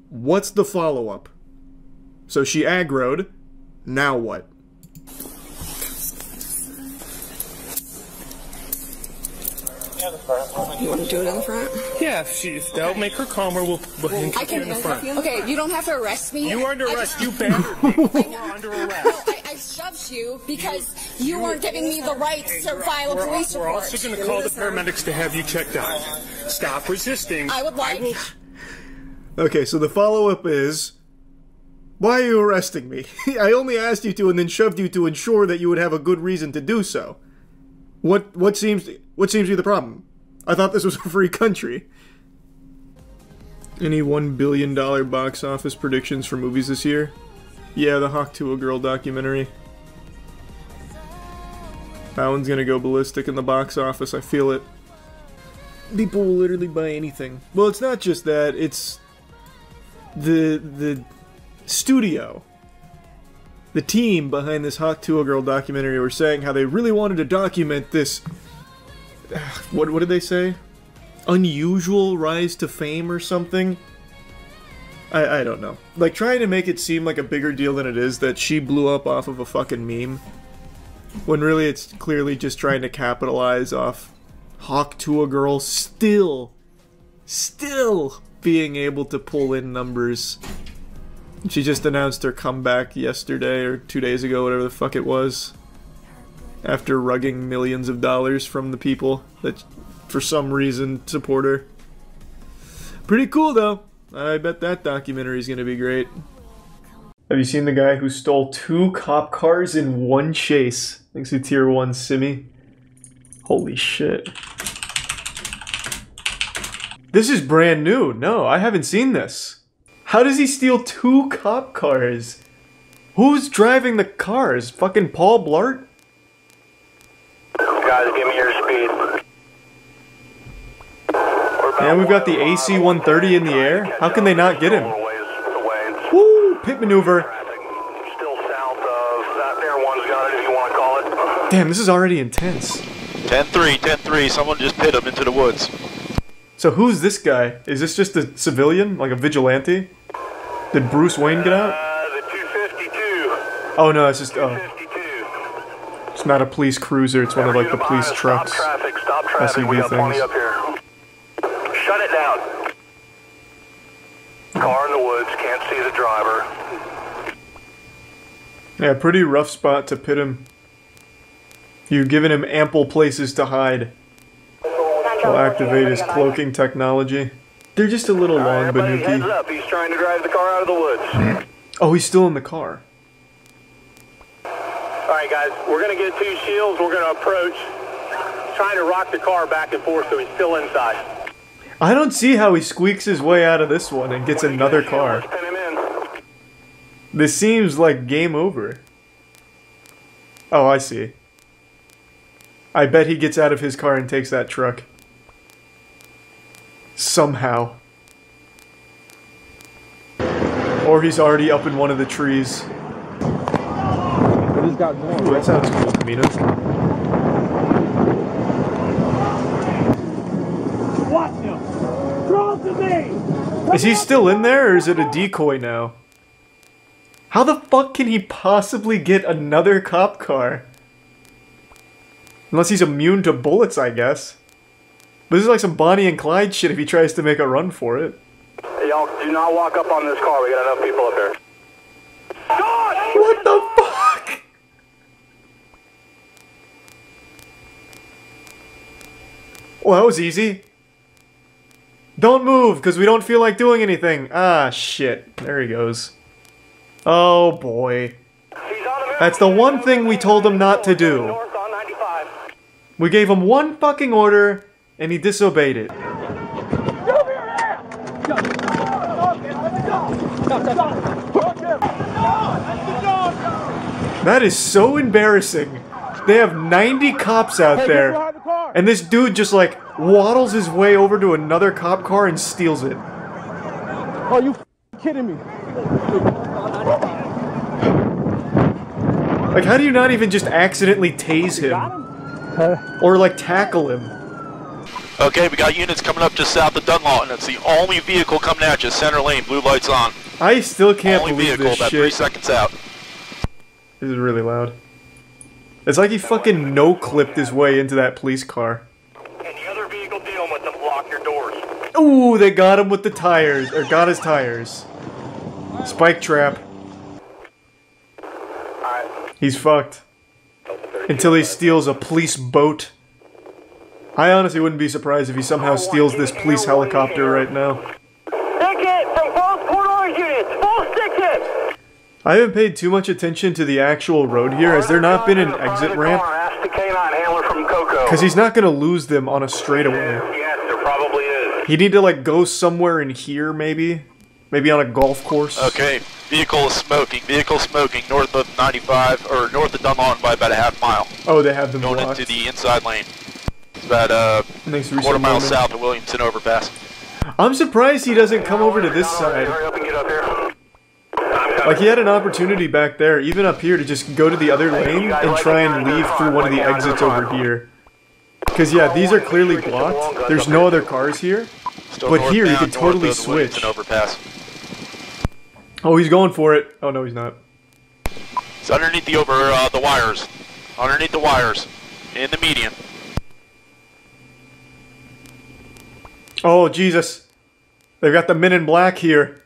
What's the follow-up? So she aggroed. Now what? You want to do it in the front? Yeah, if that'll make her calmer, we'll handcuff you in the front. Okay, you don't have to arrest me. You are under arrest. You battered me. You are under arrest. No, I shoved you because you weren't giving me the right to file a police report. We're also going to call the paramedics to have you checked out. Stop resisting. I would like... Okay, so the follow-up is... Why are you arresting me? I only asked you to and then shoved you to ensure that you would have a good reason to do so. What seems to be the problem? I thought this was a free country. Any $1 billion box office predictions for movies this year? Yeah, the Hawk to a Girl documentary. That one's gonna go ballistic in the box office, I feel it. People will literally buy anything. Well, it's not just that, it's... The studio. The team behind this Hawk to a Girl documentary were saying how they really wanted to document this what did they say? Unusual rise to fame or something? I don't know. Like, trying to make it seem like a bigger deal than it is that she blew up off of a fucking meme. When really it's clearly just trying to capitalize off Hawk to a Girl still being able to pull in numbers. She just announced her comeback yesterday or 2 days ago, whatever the fuck it was. After rugging millions of dollars from the people that, for some reason, support her. Pretty cool, though. I bet that documentary is going to be great. Have you seen the guy who stole 2 cop cars in one chase? Thanks to Tier 1 Simi. Holy shit. This is brand new. No, I haven't seen this. How does he steal 2 cop cars? Who's driving the cars? Fucking Paul Blart? Guys, give me your speed. And we've got the AC-130 in the air. How can they not get him? Woo! Pit maneuver. Still south of that. Air One's got it if you want to call it. Damn, this is already intense. 10-3, 10-3. Someone just pit him into the woods. So who's this guy? Is this just a civilian? Like a vigilante? Did Bruce Wayne get out? The 252. Oh no, it's just, it's not a police cruiser, it's one of like the police trucks. Stop traffic. We SUV got plenty things. up here. Shut it down. Car in the woods, can't see the driver. Yeah, pretty rough spot to pit him. You've given him ample places to hide. He'll activate his cloaking technology. They're just a little long, everybody heads Banuki. up. He's trying to drive the car out of the woods. Oh, he's still in the car. Alright guys, we're going to get 2 shields. We're going to approach. Trying to rock the car back and forth so he's still inside. I don't see how he squeaks his way out of this one and gets another car. This seems like game over. Oh, I see. I bet he gets out of his car and takes that truck. Somehow. Or he's already up in one of the trees. Ooh, that sounds cool, Camino. Watch him! Draw to me! Is he still in there, or is it a decoy now? How the fuck can he possibly get another cop car? Unless he's immune to bullets, I guess. But this is like some Bonnie and Clyde shit if he tries to make a run for it. Hey, y'all do not walk up on this car. We got enough people up here. What the fuck? Well, that was easy. Don't move, because we don't feel like doing anything. Ah, shit. There he goes. Oh, boy. That's the one thing we told him not to do. We gave him one fucking order, and he disobeyed it. That is so embarrassing. They have 90 cops out there, and this dude just like waddles his way over to another cop car and steals it. Are you kidding me? Like, how do you not even just accidentally tase him? Or like tackle him? Okay, we got units coming up just south of Dunlawton. It's the only vehicle coming at you, center lane, blue lights on. I still can't only believe vehicle, this about shit. 3 seconds out. This is really loud. It's like he fucking no-clipped his way into that police car. And the other vehicle dealing with them, block your doors. Ooh, they got him with the tires, or got his tires. Spike trap. He's fucked. Until he steals a police boat. I honestly wouldn't be surprised if he somehow steals this police helicopter right now. Stick from both corridor units! Full stick hit! I haven't paid too much attention to the actual road here. Has there not been an exit ramp? Ask the canine handler from Coco. Because he's not going to lose them on a straightaway. Yes, there probably is. He'd need to like go somewhere in here, maybe? Maybe on a golf course? Okay, vehicle is smoking. Vehicle smoking north of 95, or north of Dunlawton by about a half mile. Oh, they have them going blocked. into the inside lane. It's about quarter mile south of Williamson overpass. I'm surprised he doesn't come over to this side. Like, he had an opportunity back there, even up here, to just go to the other lane and try and leave through one of the exits over here. Because, yeah, these are clearly blocked. There's no other cars here. But here, you can totally switch. Oh, he's going for it. Oh, no, he's not. It's underneath the wires. Underneath the wires. In the median. Oh, Jesus. They've got the men in black here.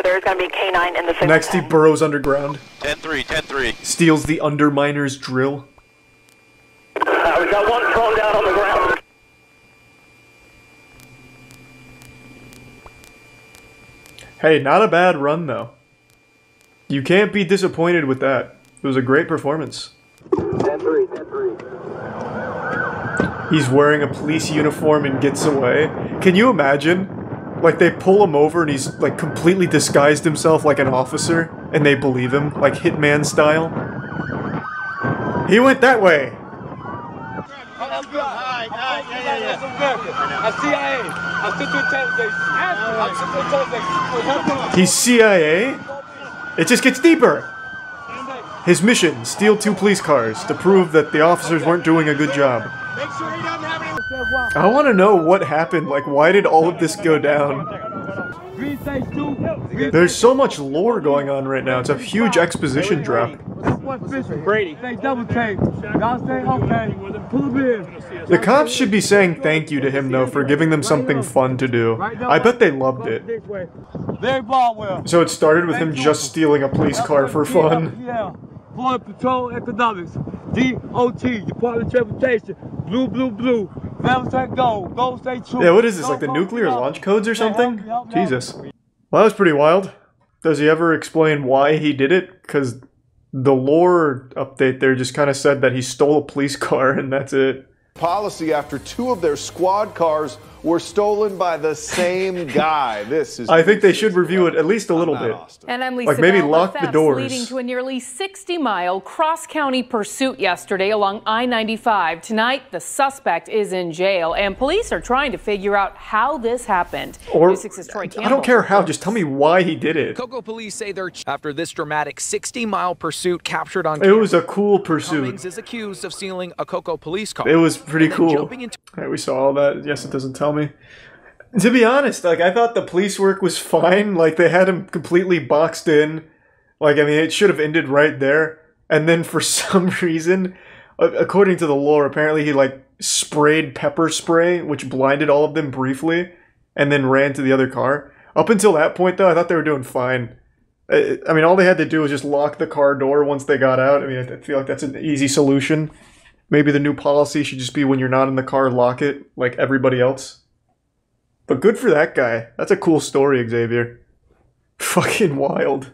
There's going to be a K9 in the signal. Next, he burrows underground. 10-3, 10-3. Steals the underminer's drill. We got one thrown down on the ground. Hey, not a bad run, though. You can't be disappointed with that. It was a great performance. 10-3, 10-3. He's wearing a police uniform and gets away. Can you imagine? Like, they pull him over and he's, like, completely disguised himself like an officer, and they believe him, like Hitman style. He went that way! He's CIA? It just gets deeper! His mission, steal 2 police cars to prove that the officers weren't doing a good job. I want to know what happened, like why did all of this go down? There's so much lore going on right now, it's a huge exposition drop. Brady. The cops should be saying thank you to him though for giving them something fun to do. I bet they loved it. So it started with him just stealing a police car for fun. Border Patrol Economics, DOT, Department of Transportation, blue, blue, blue, never say go, go stay true. Yeah, what is this, like the nuclear launch codes or something? Jesus. Well, that was pretty wild. Does he ever explain why he did it? Because the lore update there just kind of said that he stole a police car and that's it. Policy after 2 of their squad cars were stolen by the same guy. This is. I think they should review it at least a little bit. And I'm Lisa. Like maybe Bell, lock the doors. Leading to a nearly 60-mile cross-county pursuit yesterday along I-95. Tonight, the suspect is in jail, and police are trying to figure out how this happened. Or News 6's Troy I Campbell. don't care how. Just tell me why he did it. Cocoa police say they're after this dramatic 60-mile pursuit captured on It camera. was a cool pursuit. Cummings is accused of stealing a Cocoa police car. It was pretty cool. Jumping into Alright, we saw all that. Yes, it doesn't tell me. To be honest, like, I thought the police work was fine. Like, they had him completely boxed in. Like, I mean, it should have ended right there. And then for some reason, according to the lore, apparently he, like, sprayed pepper spray, which blinded all of them briefly, and then ran to the other car. Up until that point, though, I thought they were doing fine. I mean, all they had to do was just lock the car door once they got out. I mean, I feel like that's an easy solution. Maybe the new policy should just be when you're not in the car, lock it, like everybody else. But good for that guy. That's a cool story, Xavier. Fucking wild.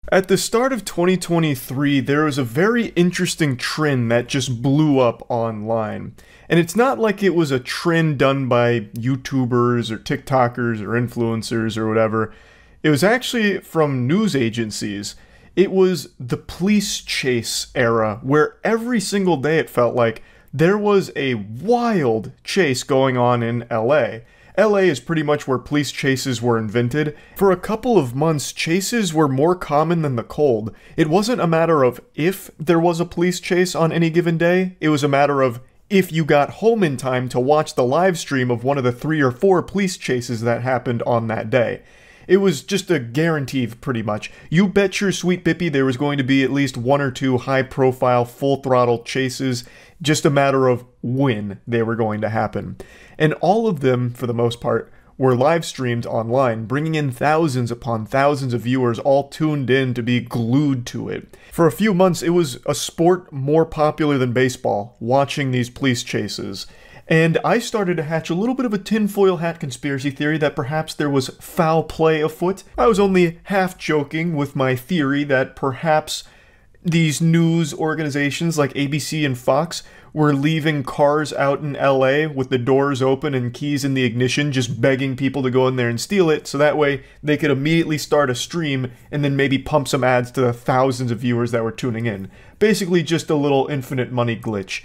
At the start of 2023, there was a very interesting trend that just blew up online. And it's not like it was a trend done by YouTubers or TikTokers or influencers or whatever. It was actually from news agencies. It was the police chase era, where every single day it felt like there was a wild chase going on in LA. LA is pretty much where police chases were invented. For a couple of months, chases were more common than the cold. It wasn't a matter of if there was a police chase on any given day, it was a matter of if you got home in time to watch the live stream of one of the 3 or 4 police chases that happened on that day. It was just a guarantee, pretty much. You bet your sweet bippy there was going to be at least 1 or 2 high-profile, full-throttle chases, just a matter of when they were going to happen. And all of them, for the most part, were live streamed online, bringing in thousands upon thousands of viewers all tuned in to be glued to it. For a few months, it was a sport more popular than baseball, watching these police chases. And I started to hatch a little bit of a tinfoil hat conspiracy theory that perhaps there was foul play afoot. I was only half joking with my theory that perhaps these news organizations like ABC and Fox were leaving cars out in LA with the doors open and keys in the ignition, just begging people to go in there and steal it, so that way they could immediately start a stream and then maybe pump some ads to the thousands of viewers that were tuning in. Basically just a little infinite money glitch.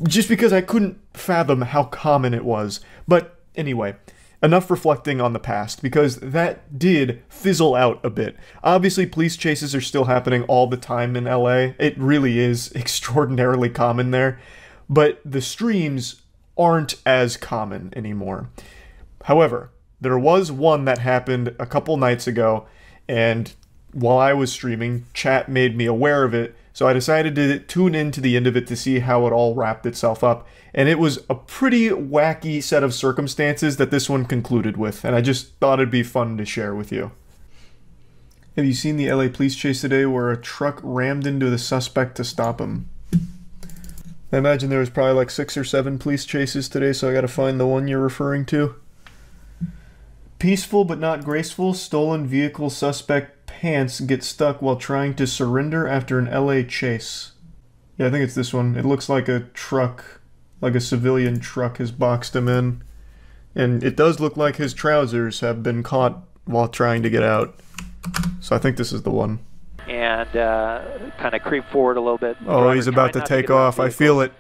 Just because I couldn't fathom how common it was. But anyway, enough reflecting on the past, because that did fizzle out a bit. Obviously, police chases are still happening all the time in LA. It really is extraordinarily common there. But the streams aren't as common anymore. However, there was one that happened a couple nights ago, and while I was streaming, chat made me aware of it, so I decided to tune in to the end of it to see how it all wrapped itself up. And it was a pretty wacky set of circumstances that this one concluded with, and I just thought it'd be fun to share with you. Have you seen the LA police chase today where a truck rammed into the suspect to stop him? I imagine there was probably like 6 or 7 police chases today, so I gotta find the one you're referring to. Peaceful but not graceful, stolen vehicle suspect pants get stuck while trying to surrender after an LA chase. Yeah, I think it's this one. It looks like a truck, like a civilian truck has boxed him in. And it does look like his trousers have been caught while trying to get out. So I think this is the one. And kind of creep forward a little bit. Oh, he's about to take off. I feel it.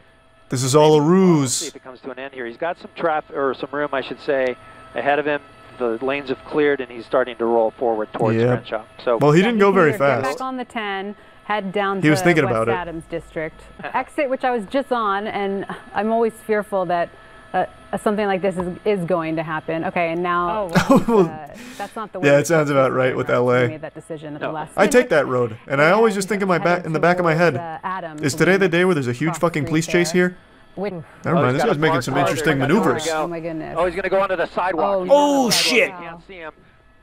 This is all a ruse. See if it comes to an end here. He's got some traffic, or some room, I should say, ahead of him. The lanes have cleared, and he's starting to roll forward towards Crenshaw. So, well, he didn't go very fast. Back on the 10, head down he was to thinking West about Adams District. Exit, which I was just on, and I'm always fearful that something like this is going to happen. Okay, and now that's not the way. Yeah, it sounds about right with LA. Made that decision at the last I take that road, and I always just think in the back of my head, is today the day where there's a huge fucking police chase here? Never mind, this guy's making some interesting maneuvers. Oh my goodness. Oh, he's going to go onto the sidewalk. Oh shit! You can't see him,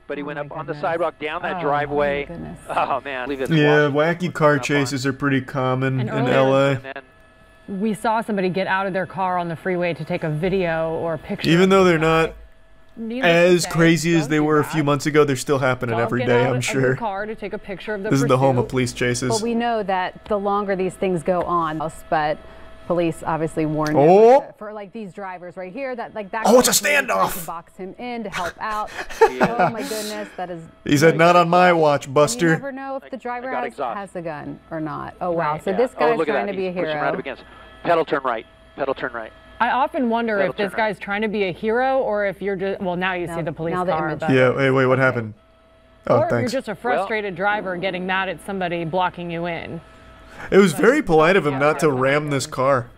but he went up on the sidewalk, down that driveway. Oh man. Yeah, wacky car chases are pretty common in LA. We saw somebody get out of their car on the freeway to take a video or a picture. Even though they're not as crazy as they were a few months ago, they're still happening every day, I'm sure. Car to take a picture of the This is the home of police chases. But we know that the longer these things go on, but police obviously warned for like these drivers right here that like that. Oh, it's a standoff! To box him in to help out. Oh my goodness, that is. He said, "Not on my watch, Buster." You never know if the driver has a gun or not. Oh wow, so this guy's trying to be a hero. Right up against. Pedal turn right. Pedal turn right. I often wonder if this guy's trying to be a hero or if you're just. Well, now you see the police car. Yeah. Hey, wait. What happened? Oh, or thanks. You're just a frustrated driver getting mad at somebody blocking you in. It was very polite of him not to ram this car.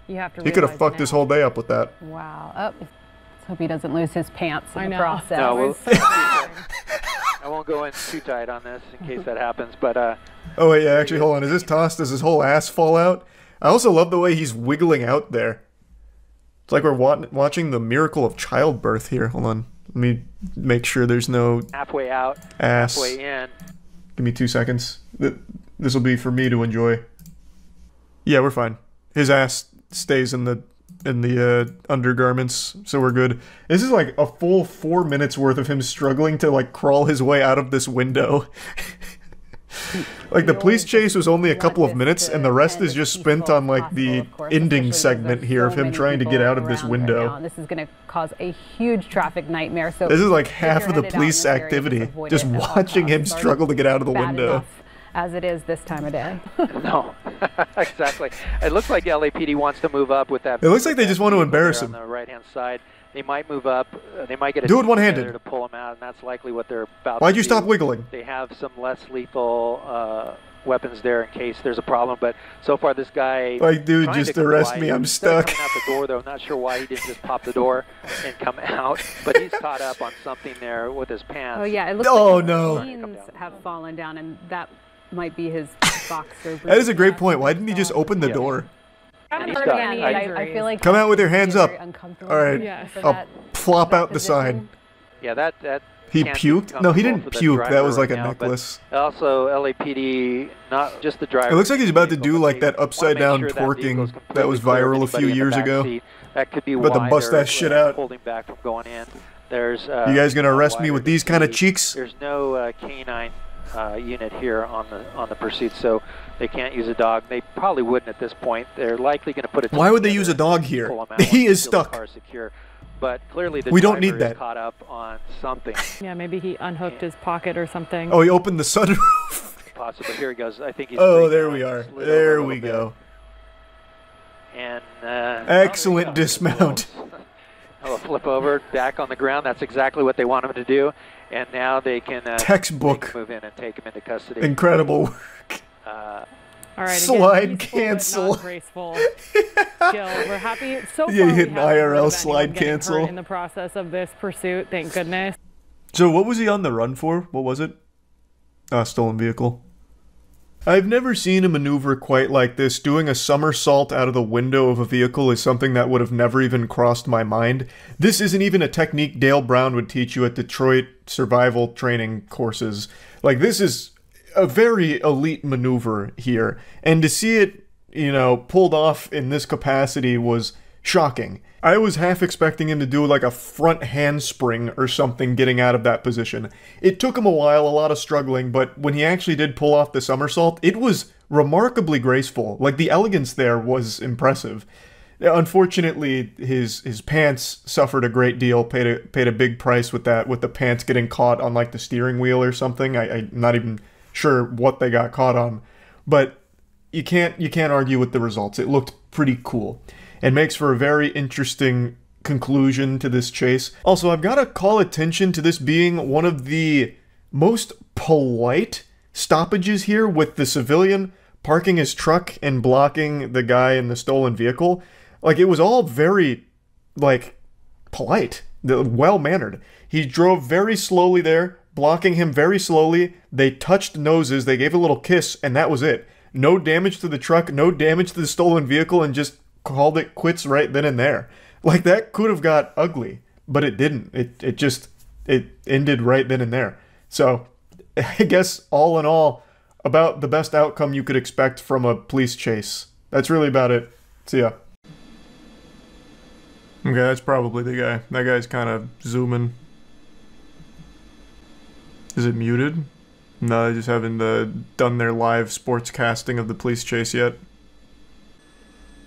You have to. He could have fucked his whole day up with that. Wow. Oh, let's hope he doesn't lose his pants in the process. No, I won't go in too tight on this in case that happens, but Oh wait, yeah, actually, hold on. Is this tossed? Does his whole ass fall out? I also love the way he's wiggling out there. It's like we're watching the miracle of childbirth here. Hold on. Let me make sure there's no halfway out, ass. halfway in. Give me 2 seconds. This will be for me to enjoy. Yeah, we're fine. His ass stays in the undergarments, so we're good. This is like a full 4 minutes worth of him struggling to like crawl his way out of this window. Like the police chase was only a couple of minutes, and the rest is just spent on like the ending segment here of him trying to get out of this window. This is going to cause a huge traffic nightmare. So this is like half of the police activity, just watching him struggle to get out of the window. As it is this time of day. No, exactly. It looks like LAPD wants to move up with that. It looks like they just want to embarrass him. On the right-hand side, they might move up. They might get a do it one-handed to pull him out, and that's likely what they're about. Why'd you stop wiggling? They have some less lethal weapons there in case there's a problem. But so far, this guy like, dude, just arrest me. I'm stuck. Out the door, though. I'm not sure why he didn't just pop the door and come out. But he's caught up on something there with his pants. Oh yeah, it looks like the jeans have fallen down, and that might be his boxer. That is a great point. Why didn't he just open the door? I feel like come out with your hands up. All right, I'll plop out the side. Yeah, that. He puked? No, he didn't puke. That was like a necklace. Also, LAPD, not just the driver. It looks like he's about to do like that upside down twerking that was viral a few years ago. That could be about to bust that shit out. Holding back from going in. There's. You guys gonna arrest me with these kind of cheeks? There's no canine unit here on the pursuit, so they can't use a dog. They probably wouldn't at this point. They're likely going to put a. Why would they use a dog here? He is stuck. But clearly the we don't need that. Caught up on something. Yeah, maybe he unhooked his pocket or something. Oh, he opened the sunroof. Possibly. Here he goes. I think he's. Oh, there we are. There we go. And excellent dismount. He'll flip over, back on the ground. That's exactly what they want him to do. And now they can textbook move in and take him into custody. Incredible work. All right, slide cancel. Graceful. Jill, we're happy. So far, yeah, you hit an IRL slide cancel in the process of this pursuit. Thank goodness. So what was he on the run for? What was it? Stolen vehicle. I've never seen a maneuver quite like this. Doing a somersault out of the window of a vehicle is something that would have never even crossed my mind. This isn't even a technique Dale Brown would teach you at Detroit survival training courses. Like, this is a very elite maneuver here. And to see it, you know, pulled off in this capacity was shocking. I was half expecting him to do like a front handspring or something getting out of that position. It took him a while, a lot of struggling, but when he actually did pull off the somersault, it was remarkably graceful. Like, the elegance there was impressive. Unfortunately, his pants suffered a great deal, paid a big price with that, with the pants getting caught on like the steering wheel or something. I'm not even sure what they got caught on, but you can't argue with the results. It looked pretty cool. It makes for a very interesting conclusion to this chase. Also, I've got to call attention to this being one of the most polite stoppages here, with the civilian parking his truck and blocking the guy in the stolen vehicle. Like, it was all very, like, polite, well-mannered. He drove very slowly there, blocking him very slowly. They touched noses, they gave a little kiss, and that was it. No damage to the truck, no damage to the stolen vehicle, and just called it quits right then and there. Like, that could have got ugly, but it didn't. It ended right then and there. So, I guess, all in all, about the best outcome you could expect from a police chase. That's really about it. See ya. Okay, that's probably the guy. That guy's kind of zooming. Is it muted? No, they just haven't done their live sports casting of the police chase yet.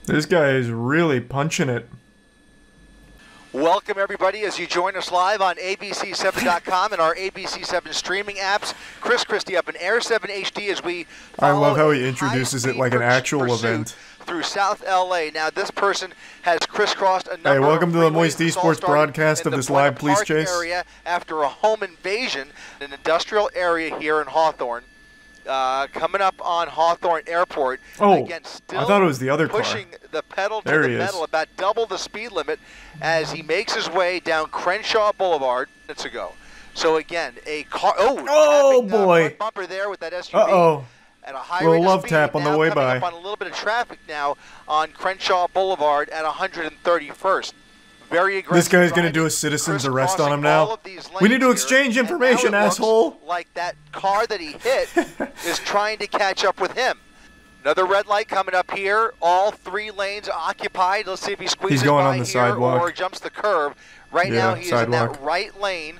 This guy is really punching it. Welcome, everybody, as you join us live on ABC7.com and our ABC7 streaming apps. Chris Christie up in Air 7 HD as we I love how he introduces it like an actual event. Through South LA. Now, this person has crisscrossed a number Hey, welcome to the Moist freeways. Esports broadcast of this live police chase. Area after a home invasion in an industrial area here in Hawthorne. Coming up on Hawthorne Airport. Oh, again, still I thought it was the other car. Pushing the pedal to there the he metal, is. about double the speed limit as he makes his way down Crenshaw Boulevard minutes ago. So again, a car. Oh boy! Front bumper there with that SUV. At a high rate of love speed, tap on the way by. Up on a little bit of traffic now on Crenshaw Boulevard at 131st. Very aggressive. This guy's gonna do a citizen's arrest on him now. We need to exchange information, asshole. Like that car that he hit is trying to catch up with him. Another red light coming up here. All 3 lanes occupied. Let's see if he squeezes going by on the here sidewalk. or jumps the curb. Right now he is in that right lane.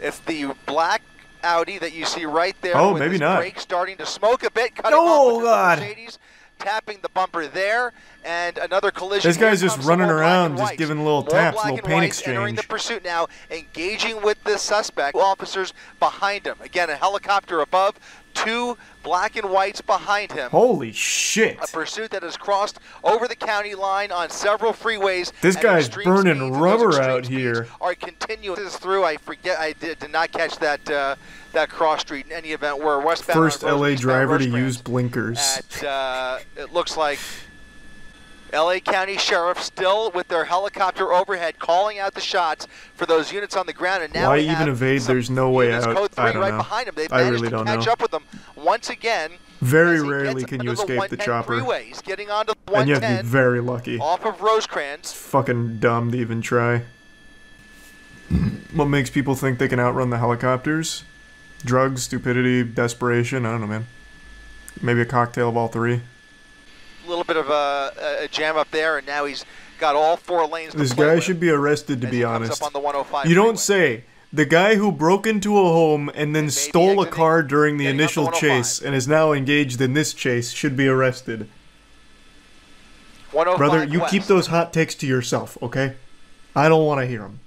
It's the black Audi that you see right there. Oh, with maybe his not. brakes starting to smoke a bit. Cutting off with the Mercedes, tapping the bumper there, and another collision. This guy's Here just comes running some more black around, and just whites. giving little More taps, black little and paint whites entering exchange. the pursuit now, engaging with the suspect. Officers behind him. Again, a helicopter above, 2 black and whites behind him. Holy shit! A pursuit that has crossed over the county line on several freeways. This at guy's extreme burning speeds, and rubber those extreme out here. speeds are continuing. This is through. I forget. I did not catch that that cross street in any event. We're westbound. First on LA driver to Rosecrans use blinkers. At, it looks like LA County Sheriff still with their helicopter overhead calling out the shots for those units on the ground. And now Why we have even evade? There's no way out. Code 3 I don't right know. behind them. They've I managed really to don't catch know. up with them once again. Very rarely can you escape the 110 chopper. Freeways, getting onto And you have to 110 be very lucky. off of Rosecrans. It's fucking dumb to even try. What makes people think they can outrun the helicopters? Drugs, stupidity, desperation, I don't know, man. Maybe a cocktail of all 3. A little bit of a jam up there, and now he's got all 4 lanes This to play guy with should be arrested, to as be he comes honest. up on the 105 You don't freeway. say. The guy who broke into a home and then stole a car during the initial chase and is now engaged in this chase should be arrested. 105 Brother, you west. keep those hot takes to yourself, okay? I don't want to hear them.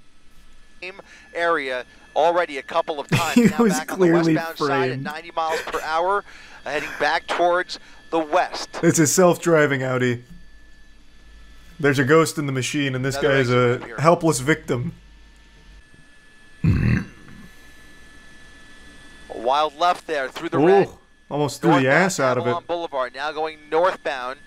Same area already a couple of times. He now was back on the clearly westbound side at framed. 90 miles per hour, heading back towards the west. It's a self-driving Audi. There's a ghost in the machine, and this guy is a helpless victim. Wild left there through the red. Almost threw the ass out of it. Boulevard now going northbound,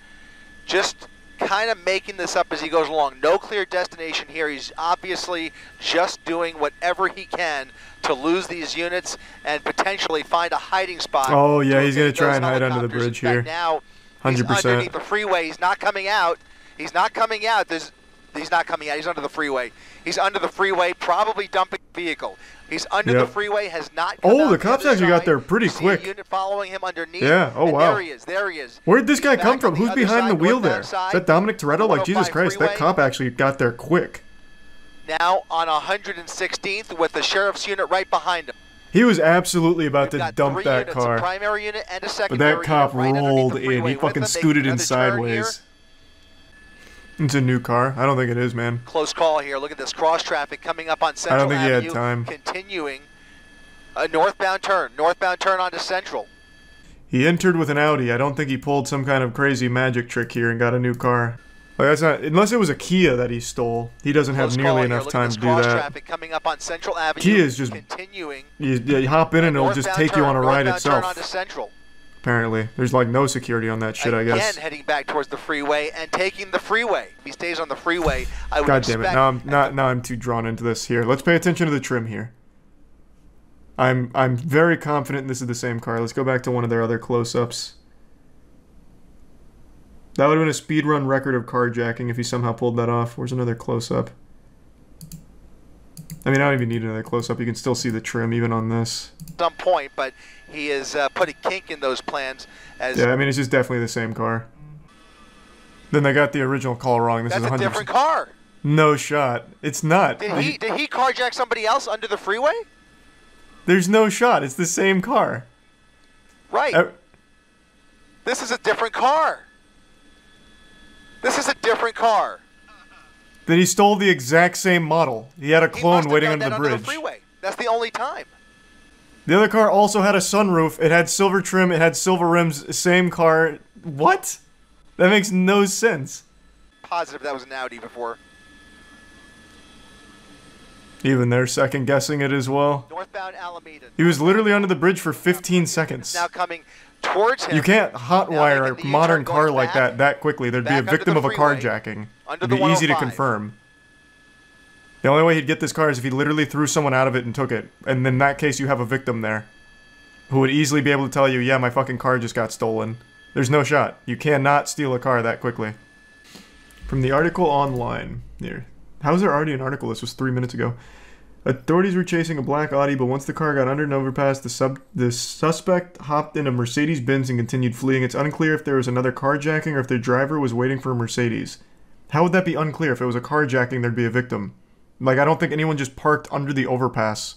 just kind of making this up as he goes along. No clear destination here. He's obviously just doing whatever he can to lose these units and potentially find a hiding spot. Oh yeah, he's gonna try and hide under the bridge here. Now 100%. He's underneath the freeway. He's not coming out. He's not coming out. He's not coming out. He's under the freeway. He's under the freeway, probably dumping vehicle. He's under the freeway, has not come out the cops actually got there pretty quick. Unit following him underneath. Yeah, oh wow. There he is, there he is. Where'd this guy come from? Who's behind the wheel there? Is that Dominic Toretto? Like, Jesus Christ, that cop actually got there quick. Now on 116th with the sheriff's unit right behind him. He was absolutely about to dump that units, car. A primary unit and a But secondary that cop unit right rolled in. He fucking scooted in sideways. It's a new car. I don't think it is, man. Close call here. Look at this cross traffic coming up on Central Avenue. I don't think he had time. Continuing a northbound turn onto Central. He entered with an Audi. I don't think he pulled some kind of crazy magic trick here and got a new car. Like, that's not, unless it was a Kia that he stole. He doesn't have nearly enough time to do that. Traffic coming up on Central Avenue. Kia is just continuing. You hop in and it'll just take you on a ride itself. Turn onto Central. Apparently, there's like no security on that shit. I guess. Again, heading back towards the freeway and taking the freeway. If he stays on the freeway, I would God damn it! Now I'm too drawn into this. Here, let's pay attention to the trim here. I'm very confident this is the same car. Let's go back to one of their other close-ups. That would have been a speedrun record of carjacking if he somehow pulled that off. Where's another close-up? I mean, I don't even need another close-up. You can still see the trim even on this. Some point, but he has put a kink in those plans. Yeah, I mean, it's just definitely the same car. Then they got the original call wrong. This is 100%. That's a different car. No shot. It's not. Did he carjack somebody else under the freeway? There's no shot. It's the same car. Right. This is a different car. This is a different car. Then he stole the exact same model. He had a clone waiting under the bridge. The freeway. That's the only time. The other car also had a sunroof. It had silver trim. It had silver rims. Same car. What? That makes no sense. Positive that was an Audi before. Even they're second guessing it as well. Northbound Alameda. He was literally under the bridge for 15 seconds. Now coming towards him. You can't hotwire a modern car like that quickly. There'd be a victim of a carjacking. It'd be easy to confirm. The only way he'd get this car is if he literally threw someone out of it and took it. And in that case, you have a victim there who would easily be able to tell you, yeah, my fucking car just got stolen. There's no shot. You cannot steal a car that quickly. From the article online. Here. How is there already an article? This was 3 minutes ago. Authorities were chasing a black Audi, but once the car got under an overpass, the suspect hopped in a Mercedes-Benz and continued fleeing. It's unclear if there was another carjacking or if the driver was waiting for a Mercedes. How would that be unclear? If it was a carjacking, there'd be a victim. Like, I don't think anyone just parked under the overpass.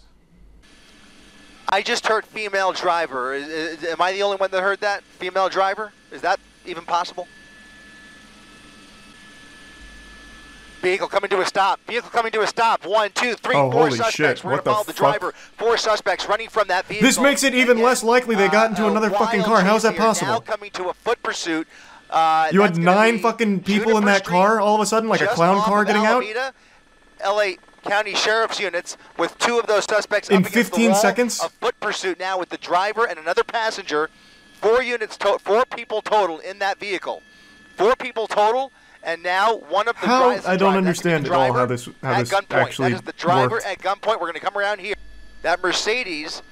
I just heard female driver. Am I the only one that heard that? Female driver? Is that even possible? Vehicle coming to a stop. Vehicle coming to a stop. 1, 2, 3, 4 suspects. Shit. We're going to follow the driver. 4 suspects running from that vehicle. This makes it even less likely they got into another fucking car. How is that possible? Now coming to a foot pursuit. You had 9 fucking people in that car all of a sudden, like a clown car getting out? LA County Sheriff's units with 2 of those suspects in up against 15 the wall. seconds? A foot pursuit now with the driver and another passenger. 4 people total in that vehicle. 4 people total. And now one of the drivers. I don't understand at all how this actually That is the driver worked. at gunpoint. We're going to come around here. That Mercedes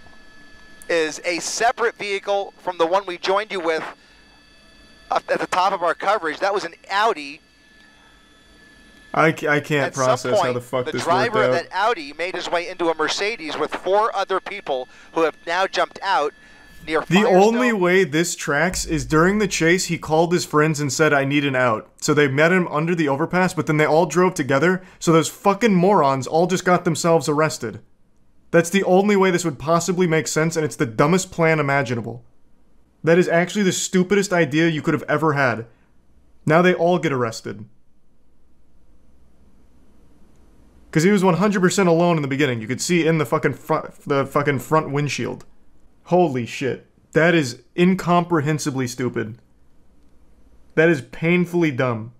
is a separate vehicle from the one we joined you with at the top of our coverage. That was an Audi. I can't process how the fuck this worked out. The driver of that Audi made his way into a Mercedes with 4 other people who have now jumped out. The only way this tracks is during the chase, he called his friends and said, I need an out. So they met him under the overpass, but then they all drove together, so those fucking morons all just got themselves arrested. That's the only way this would possibly make sense, and it's the dumbest plan imaginable. That is actually the stupidest idea you could have ever had. Now they all get arrested. Because he was 100% alone in the beginning. You could see in the fucking front windshield. Holy shit. That is incomprehensibly stupid. That is painfully dumb.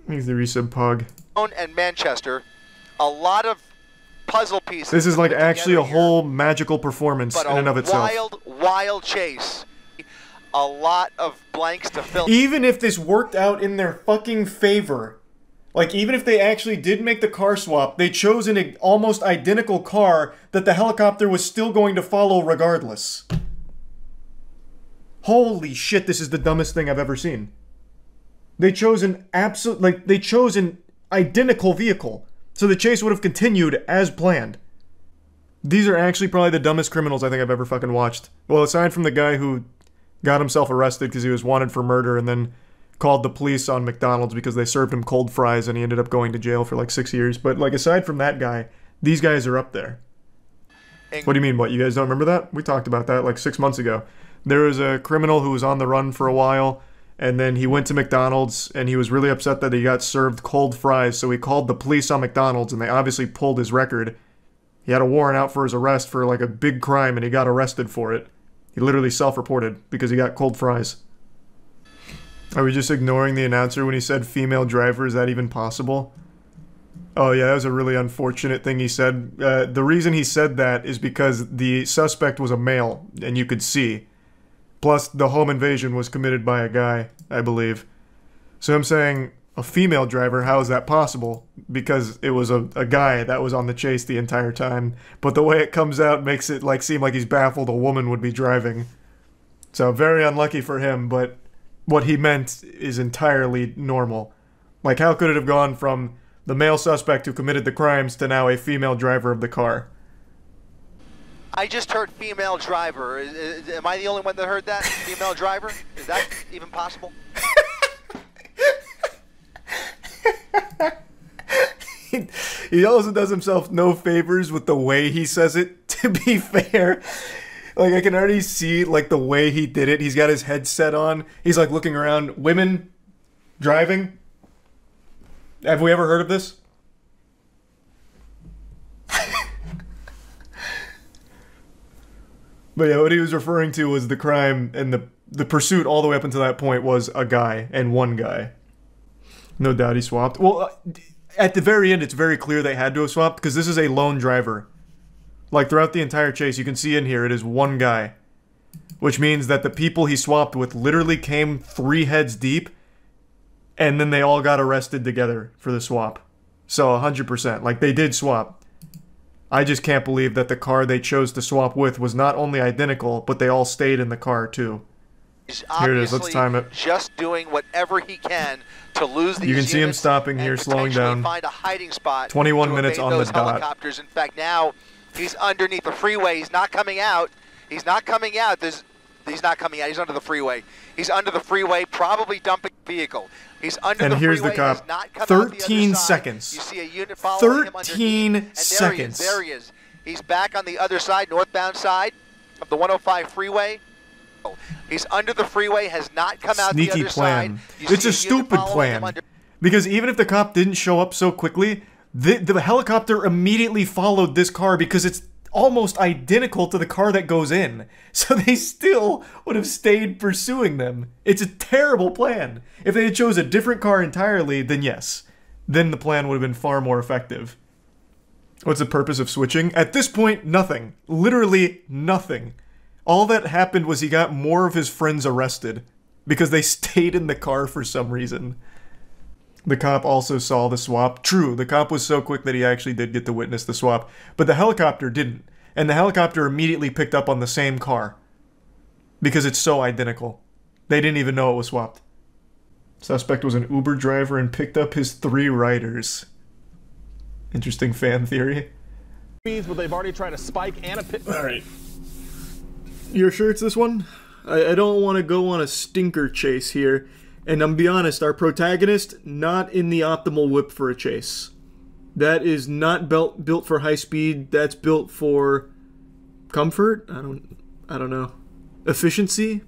He's the resub pug. And Manchester, a lot of puzzle pieces. This is like actually a whole magical performance in and of itself. Wild chase. A lot of blanks to fill. Even if this worked out in their fucking favor, like even if they actually did make the car swap, they chose an almost identical car that the helicopter was still going to follow regardless. Holy shit, this is the dumbest thing I've ever seen. They chose an they chose an identical vehicle, so the chase would have continued as planned. These are actually probably the dumbest criminals I think I've ever fucking watched. Well, aside from the guy who got himself arrested because he was wanted for murder and then called the police on McDonald's because they served him cold fries and he ended up going to jail for like 6 years. But like aside from that guy, these guys are up there. What do you mean, what? You guys don't remember that? We talked about that like 6 months ago. There was a criminal who was on the run for a while, and then he went to McDonald's, and he was really upset that he got served cold fries, so he called the police on McDonald's, and they obviously pulled his record. He had a warrant out for his arrest for like a big crime, and he got arrested for it. He literally self-reported because he got cold fries. Are we just ignoring the announcer when he said female driver? Is that even possible? Oh yeah, that was a really unfortunate thing he said. The reason he said that is because the suspect was a male, and you could see. Plus, the home invasion was committed by a guy, I believe. So I'm saying, a female driver, how is that possible? Because it was a guy that was on the chase the entire time. But the way it comes out makes it like seem like he's baffled a woman would be driving. So very unlucky for him, but what he meant is entirely normal. Like, how could it have gone from the male suspect who committed the crimes to now a female driver of the car? I just heard female driver. Am I the only one that heard that? Female driver? Is that even possible? He also does himself no favors with the way he says it, to be fair. Like, I can already see, like, the way he did it. He's got his headset on. He's, like, looking around. Women driving? Have we ever heard of this? But yeah, what he was referring to was the crime, and the pursuit all the way up until that point was a guy, and one guy. No doubt he swapped. Well, at the very end, it's very clear they had to have swapped, because this is a lone driver. Like, throughout the entire chase, you can see in here, it is one guy. Which means that the people he swapped with literally came 3 heads deep, and then they all got arrested together for the swap. So, 100%. Like, they did swap. I just can't believe that the car they chose to swap with was not only identical, but they all stayed in the car, too. Here it is, let's time it. Just doing whatever he can to lose these. You can see him stopping here, slowing down. Find a hiding spot 21 minutes on the dot. Helicopters. In fact, now he's underneath the freeway. He's not coming out. He's not coming out. He's not coming out. He's under the freeway. He's under the freeway, probably dumping vehicle. He's under the freeway. And here's the cop. 13 seconds. You see a unit following him 13 seconds. There he is. He's back on the other side, northbound side of the 105 freeway. He's under the freeway, has not come out the other side. It's a stupid plan. Because even if the cop didn't show up so quickly, the helicopter immediately followed this car because it's almost identical to the car that goes in. So they still would have stayed pursuing them. It's a terrible plan. If they had chose a different car entirely, then yes. Then the plan would have been far more effective. What's the purpose of switching? At this point, nothing. Literally nothing. All that happened was he got more of his friends arrested because they stayed in the car for some reason. The cop also saw the swap. True, the cop was so quick that he actually did get to witness the swap, but the helicopter didn't. And the helicopter immediately picked up on the same car because it's so identical. They didn't even know it was swapped. Suspect was an Uber driver and picked up his 3 riders. Interesting fan theory. But they've already tried a spike and a pit. Alright. You're sure it's this one? I don't want to go on a stinker chase here. And I'm gonna be honest, our protagonist, not in the optimal whip for a chase. That is not built for high speed. That's built for comfort. I don't know. Efficiency.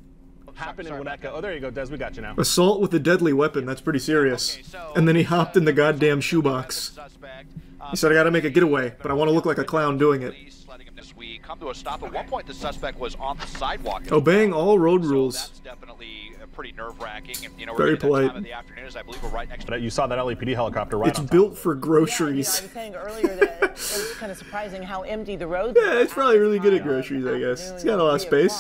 Happened in Winnetka. Oh, there you go, Des. We got you now. Assault with a deadly weapon. That's pretty serious. And then he hopped in the goddamn shoebox. He said, "I gotta make a getaway, but I want to look like a clown doing it." come to a stop. At one point, the suspect was on the sidewalk. Obeying all road so rules. That's definitely pretty nerve-wracking. And, you know, Very we're polite. time of the afternoon, as I believe we're right next to. You saw that LAPD helicopter right It's on top. built for groceries. I was saying earlier that it was kind of surprising how empty the roads Yeah, it's probably really good at groceries, I guess. It's got a lot of space.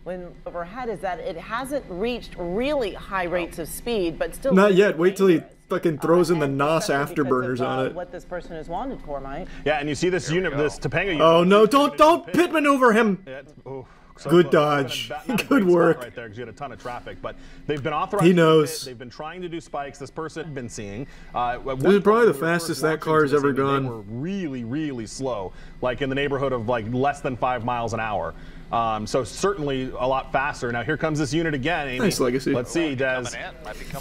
When overhead is that it hasn't reached really high rates of speed, but still. Not yet. Wait till he fucking throws in the NOS afterburners on it. What this person is wanted for, Mike. Yeah, and you see this unit, this Topanga unit. Oh no! Don't pit maneuver him. Yeah, so Good dodge. Good work. Right there, because you had a ton of traffic, but they've been authorized. He knows. They've been trying to do spikes. This person had been seeing. This is probably the fastest that car has ever gone. They were really, really slow, like in the neighborhood of like less than 5 miles an hour. So certainly a lot faster. Now here comes this unit again. Amy. Nice legacy. Let's see, Des.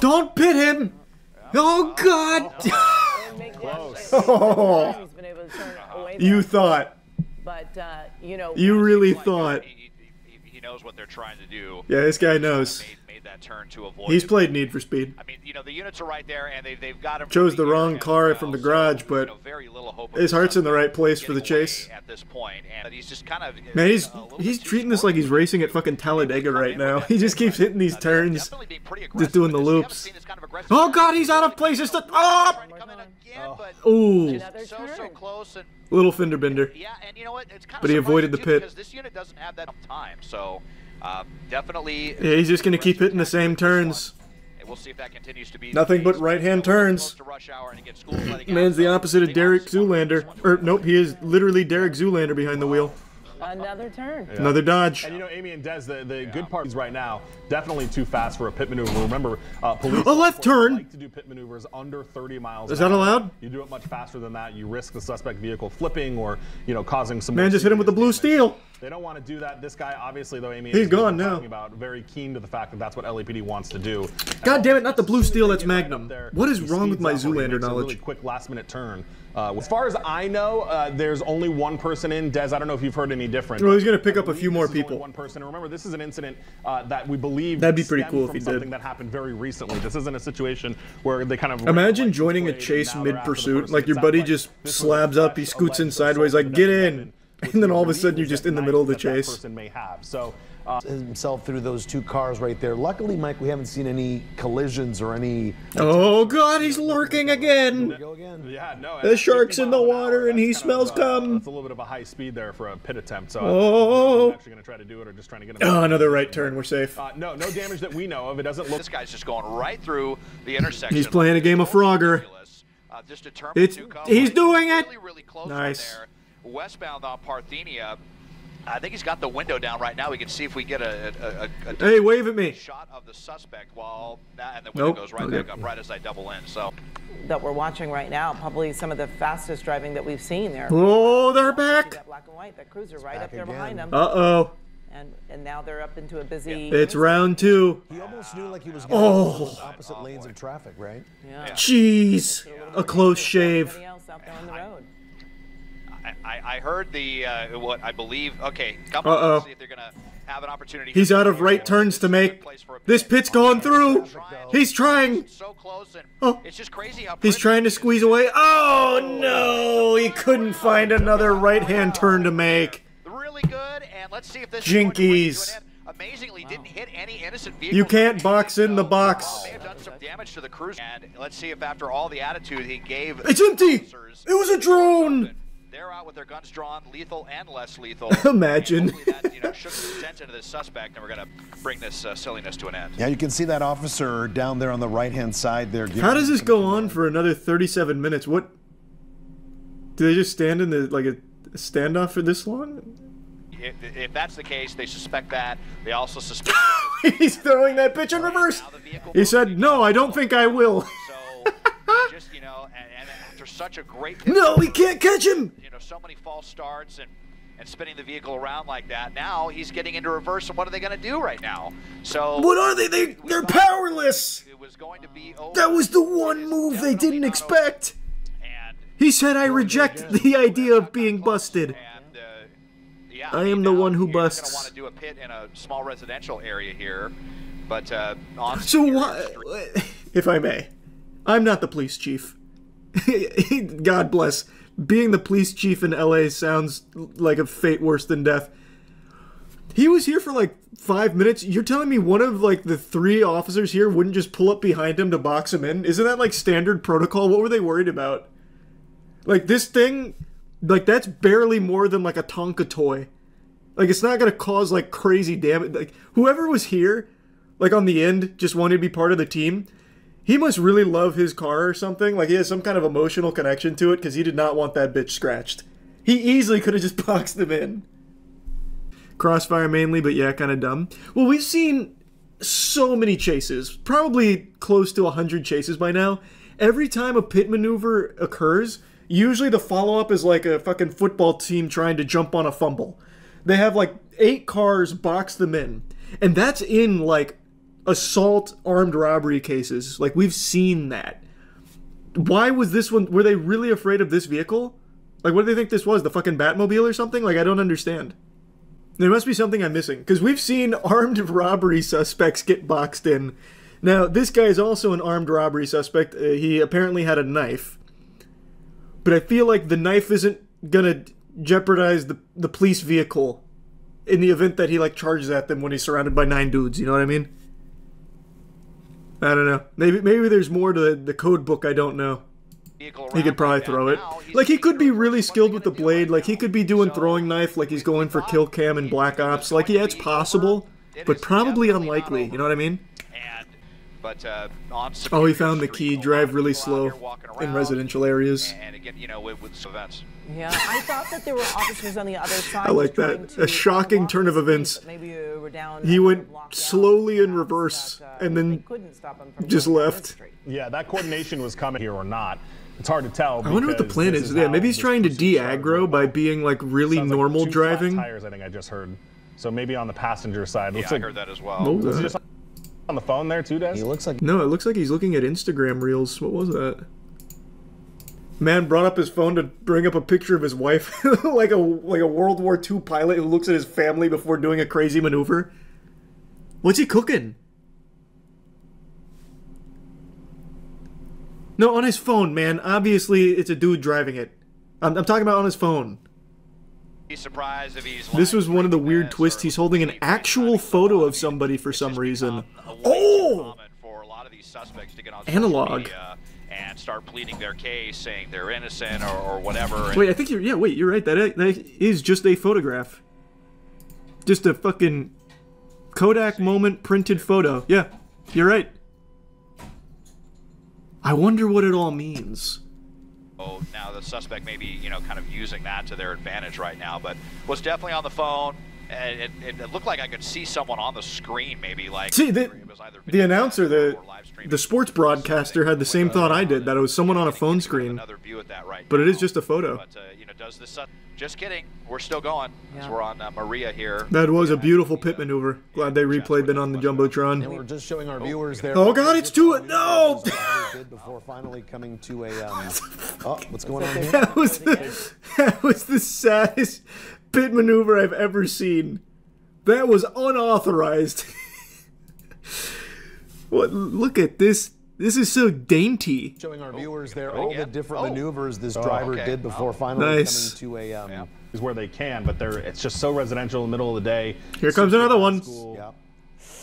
Don't pit him! Oh God! Close. Oh. You thought. But you know. You really thought. He knows what they're trying to do. Yeah, this guy knows. Made that turn to avoid. He's played Need for Speed. I mean, you know, the units are right there, and they've got him. Chose the wrong car from the garage, but his heart's in the right place for the chase. At this point, and he's just kind of. Man, he's treating this like he's racing at fucking Talladega right now. He just keeps hitting these turns, just doing the loops. Oh God, he's out of place. It's the ooh, so close and. Little fender bender. Yeah, and you know what? It's kind but he avoided the pit. Because this unit doesn't have that time, so definitely. Yeah, he's just gonna keep hitting the same turns. We'll see if that continues to be nothing but right-hand turns. Man's the opposite of Derek Zoolander. Or nope, he is literally Derek Zoolander behind the wheel. Another turn. Yeah. Another dodge. And you know, Amy and Des, the good part is right now, definitely too fast for a pit maneuver. Remember, police a left turn. like to do pit maneuvers under 30 miles Is an that hour. allowed? You do it much faster than that, you risk the suspect vehicle flipping or, you know, causing some. Man just hit him with the blue steel. They don't want to do that. This guy, obviously, though, Amy, he's gone now. About, very keen to the fact that that's what LAPD wants to do. God damn it, not the blue steel, that's Magnum. What is wrong with my Zoolander knowledge? Really quick last-minute turn. As far as I know, there's only one person in. Des, I don't know if you've heard any different. Well, he's going to pick up a few more people. One person. And remember, this is an incident that we believe that'd be pretty cool if he did. Something that happened very recently. This isn't a situation where they kind of imagine joining a chase mid-pursuit, like your buddy just slabs up, he scoots in sideways, like get in, and then all of a sudden you're just in the middle of the chase. Person may have so. Himself through those two cars right there. Luckily, Mike, we haven't seen any collisions or any. Oh God, he's lurking again. There we go again. Yeah, no. The shark's in the water and he smells cum. It's a little bit of a high speed there for a pit attempt. So I'm actually going to try to do it or just trying to get him. Oh, another right turn. We're safe. No damage that we know of. It doesn't look. This guy's just going right through the intersection. He's playing a game of Frogger. He's doing it. Really close nice. Right there. Westbound on Parthenia. I think he's got the window down right now. We can see if we get a hey, wave at me. Shot of the suspect while and the window goes right back up right as I double in. So that we're watching right now, probably some of the fastest driving that we've seen there. Oh, they're back. That black and white, that cruiser right up there behind them. Uh-oh. And now they're up into a busy. It's round two. He almost knew like he was going those opposite lanes of traffic, right? Yeah. Jeez, a close shave. Else out there on the road. I heard the what I believe. Okay, come on. See if they're gonna have an opportunity. He's out of right turns to make. This pit's going through. He's trying. So close and it's just crazy how he's trying to squeeze away. Oh no! He couldn't find another right-hand turn to make. Really good, and let's see if this Jinkies. Amazingly, didn't hit any innocent vehicle. You can't box in the box. May have done some damage to the cruiser. And let's see if after all the attitude he gave. It's empty. It was a drone. They're out with their guns drawn, lethal and less lethal. Imagine. That, shook some sense into this suspect, and we're going to bring this silliness to an end. Yeah, you can see that officer down there on the right-hand side there. How does this go on for another 37 minutes? What? Do they just stand in the like a standoff for this long? If that's the case, they suspect that. They also suspect. He's throwing that bitch in reverse. He said, "No, I don't think I will." So, just and after such a great. No, we can't catch him. So many false starts and spinning the vehicle around like that. Now he's getting into reverse, and what are they going to do right now? So. What are they? They're powerless. It was going to be over. That was the one move they didn't expect. He said, "I reject the idea of being busted." Yeah, I am the one who busts. You're going to want to do a pit in a small residential area here, but so why, if I may, I'm not the police chief. God bless. being the police chief in LA sounds like a fate worse than death. He was here for like 5 minutes. You're telling me one of like the 3 officers here wouldn't just pull up behind him to box him in? Isn't that like standard protocol? What were they worried about? Like this thing, like that's barely more than like a Tonka toy. Like it's not gonna cause like crazy damage. Like whoever was here, like on the end, just wanted to be part of the team. He must really love his car or something. Like he has some kind of emotional connection to it because he did not want that bitch scratched. He easily could have just boxed him in. Crossfire mainly, but yeah, kind of dumb. Well, we've seen so many chases, probably close to 100 chases by now. Every time a pit maneuver occurs, usually the follow-up is like a fucking football team trying to jump on a fumble. They have like 8 cars box them in. And that's in like assault armed robbery cases. Like we've seen that. Why was this one? Were they really afraid of this vehicle? Like what do they think this was? The fucking Batmobile or something? Like I don't understand. There must be something I'm missing, because we've seen armed robbery suspects get boxed in. Now, this guy is also an armed robbery suspect. He apparently had a knife. But I feel like the knife isn't gonna jeopardize the police vehicle in the event that he, like, charges at them when he's surrounded by 9 dudes, you know what I mean? I don't know. Maybe there's more to the code book I don't know. He could probably throw it. Like, he could be really skilled with the blade. Like, he could be doing throwing knife like he's going for kill cam in Black Ops. Like, yeah, it's possible, but probably unlikely. You know what I mean? Oh, he found the key. Drive really slow in residential areas. Yeah, I thought that there were officers on the other side. I like that. A shocking turn of events. He went slowly in reverse and then just left. Yeah, that coordination was coming here or not. It's hard to tell. I wonder what the plan is. Yeah, maybe he's trying to de-aggro by being like really normal like driving. Tires, I think I just heard. So maybe on the passenger side. Yeah, I heard that as well. Was he just on the phone there too, Des? He looks like. No, it looks like he's looking at Instagram reels. What was that? Man brought up his phone to bring up a picture of his wife, like a World War II pilot who looks at his family before doing a crazy maneuver. What's he cooking? No, on his phone, man. Obviously, it's a dude driving it. I'm talking about on his phone. This was one of the weird twists. He's holding an actual photo of somebody for some reason. Oh! Analog. And start pleading their case, saying they're innocent or whatever. Wait, I think you're. Yeah, wait, you're right. That is just a photograph. Just a fucking Kodak moment printed photo. Yeah, you're right. I wonder what it all means. Oh, now the suspect may be, you know, kind of using that to their advantage right now, but was definitely on the phone. And it looked like I could see someone on the screen, maybe like. See, the announcer, the sports broadcaster, had the same thought I did, that it was someone on a phone screen. But it is just a photo. But you know, does this? Just kidding. We're still going. As we're on Maria here. That was a beautiful pit maneuver. Glad they replayed that on the jumbotron. And we're just showing our viewers there. Oh God, it's to it. No. Before finally coming to a. Oh, what's going on here? That was the saddest pit maneuver I've ever seen. That was unauthorized. What? Look at this. This is so dainty. Showing our viewers there all the different maneuvers this driver did before finally coming to a. Is where they can, but it's just so residential in the middle of the day. Here comes another one.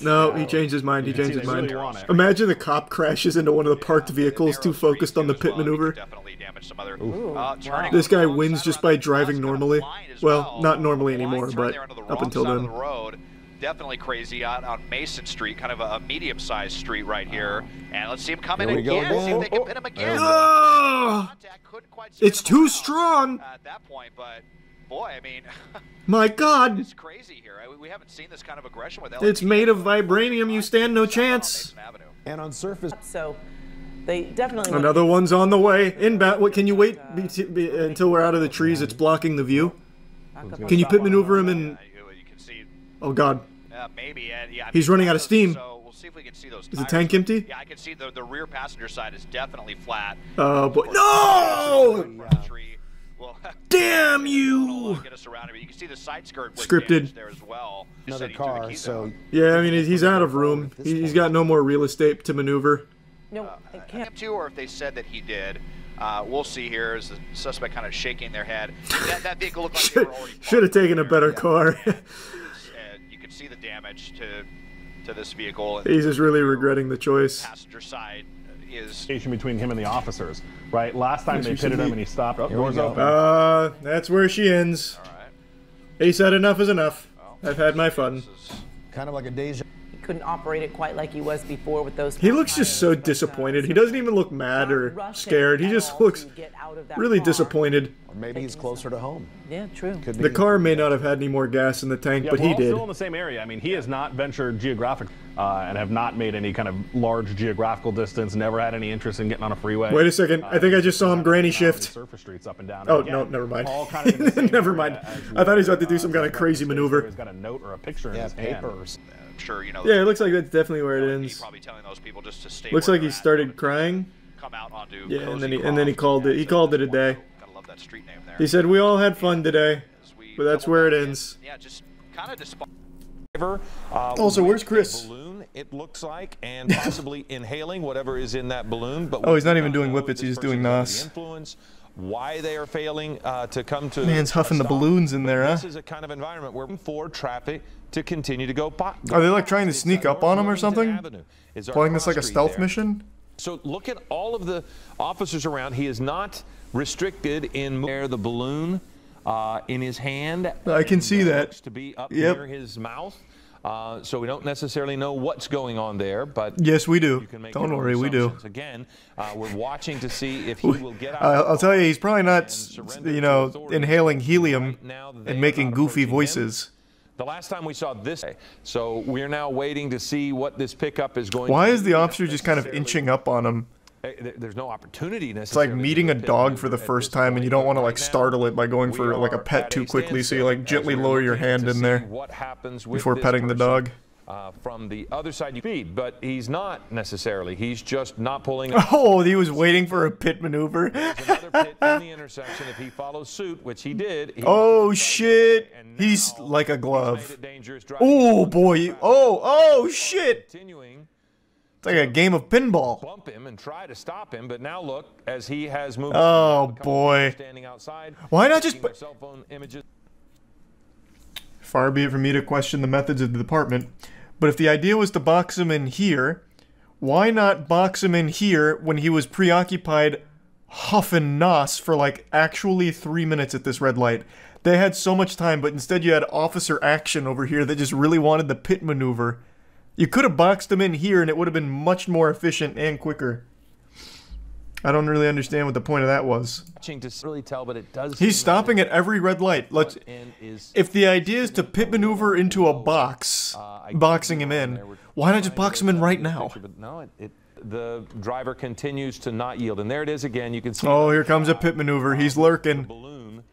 No, he changed his mind. He changed his mind. Imagine the cop crashes into one of the parked vehicles, too focused on the pit maneuver. This guy wins just by driving normally. Well, not normally anymore, but up until then. Definitely crazy on Mason Street, kind of a medium-sized street right here. And let's see him come in again. See if they can pin him again. It's too strong. At that point, but boy, I mean, my God, it's crazy here. We haven't seen this kind of aggression with. It's made of vibranium. You stand no chance. And on surface, so they definitely. Another one's on the way. Inbound. What? Can you wait until we're out of the trees? It's blocking the view. Can you pit maneuver him in? Oh God. Maybe. Yeah, he's running out of steam. So we'll see if we can see those tires. Is the tank empty? Yeah, I can see the rear passenger side is definitely flat. Oh boy. No! Damn you! Get us around. You can see the side skirt was scripted there as well. Another car, so. Yeah, I mean he's out of room. He's got no more real estate to maneuver. No, I can't. Or if they said that he did. We'll see here as the suspect kind of shaking their head. That vehicle looked like they were already should have taken a better car. you can see the damage to this vehicle. He's just really regretting the choice. Passenger side is between him and the officers, right? Last time they pitted him and he stopped. Oh, doors open. That's where she ends. All right. He said enough is enough. I've had my fun. Kind of like a deja. Couldn't operate it quite like he was before with those. He looks just so disappointed. He doesn't even look mad or scared. He just looks really disappointed. Or maybe he's closer to home. Yeah, true. The car may not have had any more gas in the tank, but he did. Still in the same area. I mean, he has not ventured geographic and have not made any kind of large geographical distance. Never had any interest in getting on a freeway. Wait a second. I think I just saw him granny shift. Surface streets up and down. Oh no, never mind. Never mind. I thought he was about to do some kind of crazy maneuver. He's got a note or a picture in his papers. I'm sure you know. Yeah, it looks like that's definitely where it ends. Probably telling those people just to stay. Looks like he started crying. Come out onto yeah, and then he called it. He called it a day. Gotta love that street name there. He said we all had fun today, but that's where it ends. Yeah, just kind of Also, where's Chris? Balloon, it looks like, and possibly inhaling whatever is in that balloon. But oh, he's not even doing whippets. He's just doing NOS. Influence, why they are failing to come to. Man's huffing the balloons in there, huh? This is a kind of environment where for traffic to continue to go by. Are they like trying to sneak up on him or something? Playing this like a stealth mission? So look at all of the officers around. He is not restricted in the balloon in his hand. I can see that. To be up near his mouth. So we don't necessarily know what's going on there, but yes, we do. Don't worry, we do. Again, we're watching to see if he will get out. I'll tell you, he's probably not, you know, inhaling helium and making goofy voices. The last time we saw this, so we're now waiting to see what this pickup is going. Why is the officer just kind of inching up on him? There's no opportunity necessarily. It's like meeting a dog for the first time, and you don't want to like startle it by going for like a pet too quickly, so you like gently lower your hand in there before petting the dog. From the other side you feed, but he's not necessarily. He's just not pulling. Oh, he was waiting for a pit maneuver. There's another pit in the intersection. If he follows suit, which he did. Oh shit! He's like a glove. Oh boy! Oh shit! It's like a game of pinball. Bump him and try to stop him, but now look as he has moved. Oh boy! Standing outside. Why not just? Cell phone images. Far be it from me to question the methods of the department, but if the idea was to box him in here, why not box him in here when he was preoccupied huffing NOS for like actually 3 minutes at this red light? They had so much time, but instead you had officer action over here that just really wanted the pit maneuver. You could have boxed him in here and it would have been much more efficient and quicker. I don't really understand what the point of that was. To really tell, but it does. He's stopping at every red light. If the idea is to pit maneuver into a box, boxing him in, why not just box him in right now? But no, the driver continues to not yield, and there it is again. You can see. Oh, here comes a pit maneuver. He's lurking.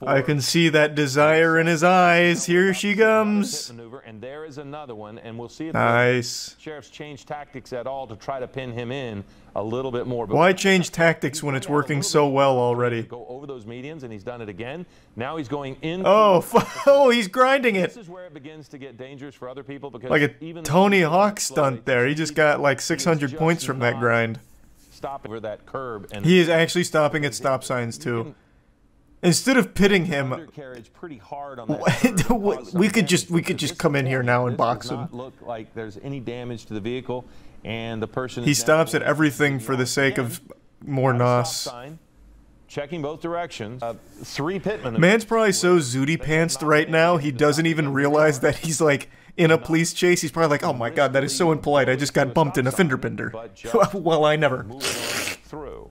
I can see that desire in his eyes. Here she comes. And there is another one, and we'll see if nice. The sheriff's changed tactics at all to try to pin him in a little bit more. But why change tactics when it's working so well already? Go over those medians, and he's done it again. Now he's going in. Oh, he's grinding it. This is where it begins to get dangerous for other people because like a Tony Hawk stunt there. He just got like 600 points from that grind. Stop over that curb, and he is actually stopping at stop signs too. Instead of pitting him, we could just come in here now and box him. Look like there's any damage to the vehicle, and the person. He stops at everything for the sake of more NOS. Checking both directions. 3 pitmen. Man's probably so zooty pantsed right now he doesn't even realize that he's like in a police chase. He's probably like, "Oh my god, that is so impolite. I just got bumped in a fender bender." Well, I never. Through.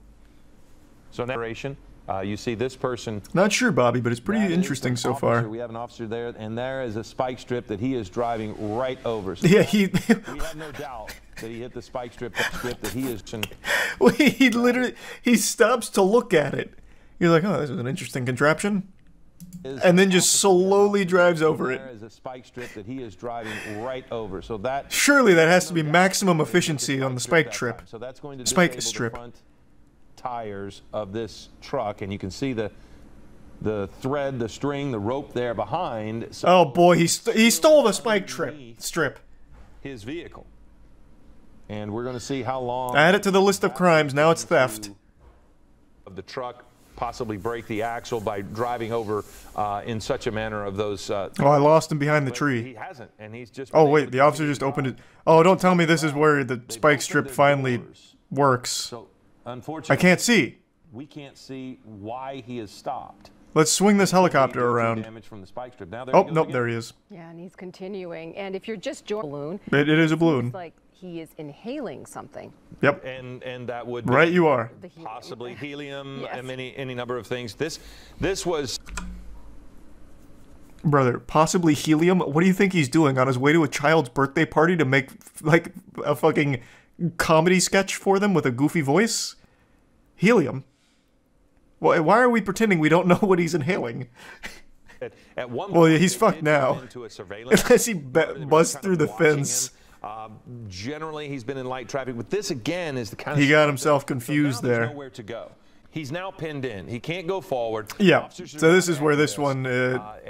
So narration. You see this person. Not sure, Bobby, but it's pretty interesting so far. We have an officer there, and there is a spike strip that he is driving right over. So yeah, we have no doubt that he hit the spike strip. That he is. Well, he stops to look at it. You're like, oh, this is an interesting contraption, and then just slowly drives over it. There is a spike strip that he is driving right over. So that surely that has to be maximum efficiency on the spike strip. So that's going to spike strip. Tires of this truck, and you can see the thread, the string, the rope there behind. So oh boy, he stole the spike strip. His vehicle, and we're going to see how long. Add it to the list of crimes. Now it's theft. the truck, possibly break the axle by driving over in such a manner of those. Oh, I lost him behind the tree. He hasn't, and he's just. Oh wait, the officer just opened it. Oh, don't tell me this is where the spike strip finally works. So, unfortunately, I can't see. We can't see why he has stopped. Let's swing this helicopter around. Damage from the spike strip. Now Oh, nope, there he is. Yeah, and he's continuing. And if you're just joining a balloon, It is a balloon. it's like he is inhaling something. Yep. And that would Right, you are. possibly helium Yes. and any number of things. This was. Brother, possibly helium? What do you think he's doing on his way to a child's birthday party to make, like, a fucking comedy sketch for them with a goofy voice? Helium? Why are we pretending we don't know what he's inhaling? At one Well, point, he's they fucked did now. go into a surveillance. Unless he busts through the fence. Generally, he's been in light traffic, but this again is the kind of. He got himself confused so now there's there. nowhere to go. He's now pinned in. He can't go forward. Yeah, so this is where this one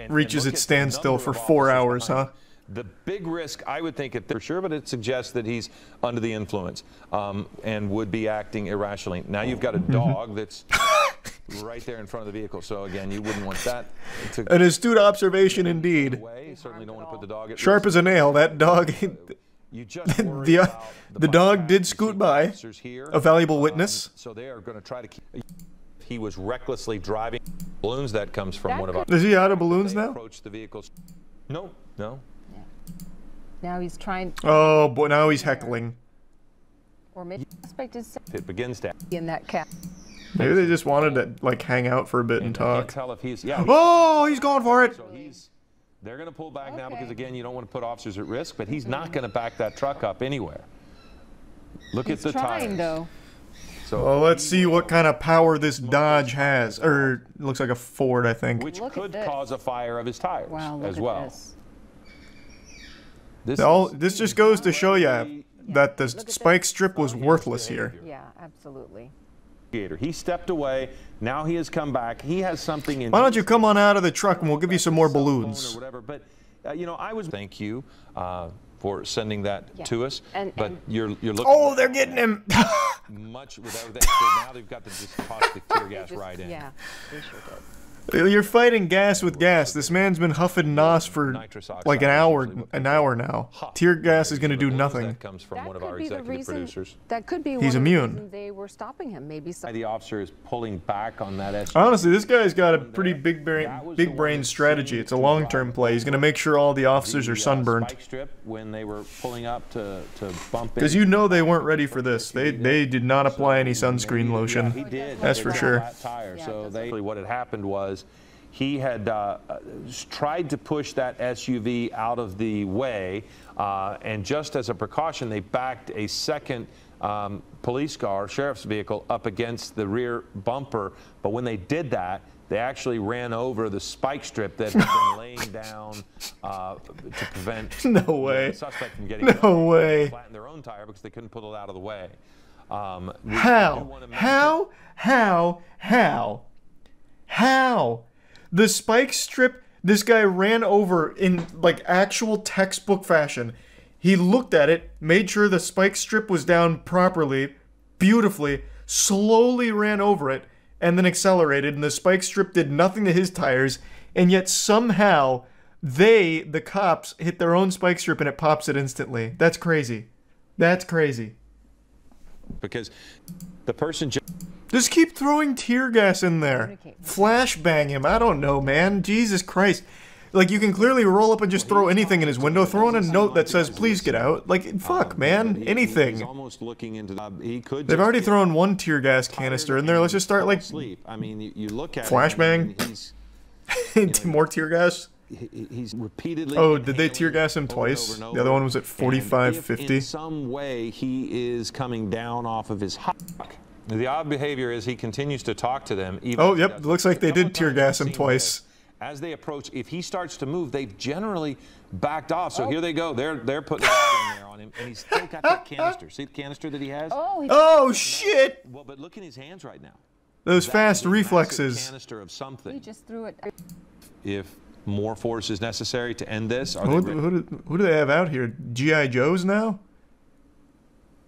reaches its standstill for 4 hours, huh? The big risk, I would think, for sure, but it suggests that he's under the influence and would be acting irrationally. Now you've got a dog that's right there in front of the vehicle, so again, you wouldn't want that. An astute observation indeed. You certainly don't want to put the dog at Sharp as a nail, that dog. You just the dog did scoot by, a valuable witness. So they are going to try to keep. He was recklessly driving balloons. That comes from one of our. Is he out of balloons now? Approach the vehicles. No. Now he's trying. Oh boy, now he's heckling. Or maybe the suspect is It begins to. in that cat. Maybe they just wanted to like hang out for a bit and Can't talk. tell if he's. Yeah. Oh, he's going for it. So they're going to pull back now because again, you don't want to put officers at risk. But he's not going to back that truck up anywhere. Look at the trying, tires. though. So Well, let's see what kind of power this Dodge has. Or it looks like a Ford, I think. which could cause a fire of his tires as well. This just goes to show you that the spike strip was worthless here. Yeah, absolutely. He stepped away. Now he has come back. He has something in. Why don't you come on out of the truck and we'll give you some more balloons? Or whatever. But you know, I was. Thank you for sending that to us. But you're looking. Oh, they're getting him. Much without that. So now they've got the just caustic tear gas right in. Yeah, they sure did. You're fighting gas with gas. This man's been huffing NOS for like an hour now. Tear gas is going to do nothing. That comes from one of our executive producers. That could be He's one immune. of the reasons they were stopping him. Maybe some. The officer is pulling back on that SUV. Honestly, this guy's got a pretty big brain strategy. It's a long-term play. He's going to make sure all the officers are sunburned. Spike strip when they were pulling up to bump in. Because you know they weren't ready for this. They did not apply any sunscreen lotion. He did. That's for sure. Tire. So what had happened was he had tried to push that SUV out of the way, and just as a precaution, they backed a second police car, sheriff's vehicle, up against the rear bumper. But when they did that, they actually ran over the spike strip that had been laying down to prevent No way. the suspect from getting No way. flatten their own tire because they couldn't pull it out of the way. How? The spike strip, this guy ran over in like actual textbook fashion. He looked at it, made sure the spike strip was down properly, beautifully, slowly ran over it, and then accelerated, and the spike strip did nothing to his tires, and yet somehow the cops, hit their own spike strip and it pops it instantly. That's crazy. That's crazy. Because the person just keep throwing tear gas in there. Flashbang him. I don't know, man. Jesus Christ. Like, you can clearly roll up and just throw anything in his window. Throw in a note that says, please get out. Like, fuck, man. Anything. He's almost looking into he could. They've already thrown one tear gas canister in there. Let's just start, like, I mean, you look at flashbang. More tear gas. He's repeatedly. Oh, did they tear gas him twice? The other one was at 45, 50. In some way, he is coming down off of his hawk. The odd behavior is he continues to talk to them. Even oh, yep. Looks like they did tear gas him twice. As they approach, if he starts to move, they've generally backed off. So here they go. They're putting it in there on him, and he's still got that canister. See the canister that he has? Oh shit! Well, but look in his hands right now. Those fast reflexes. Canister of something. He just threw it. If more force is necessary to end this, are who do they have out here? G.I. Joes now?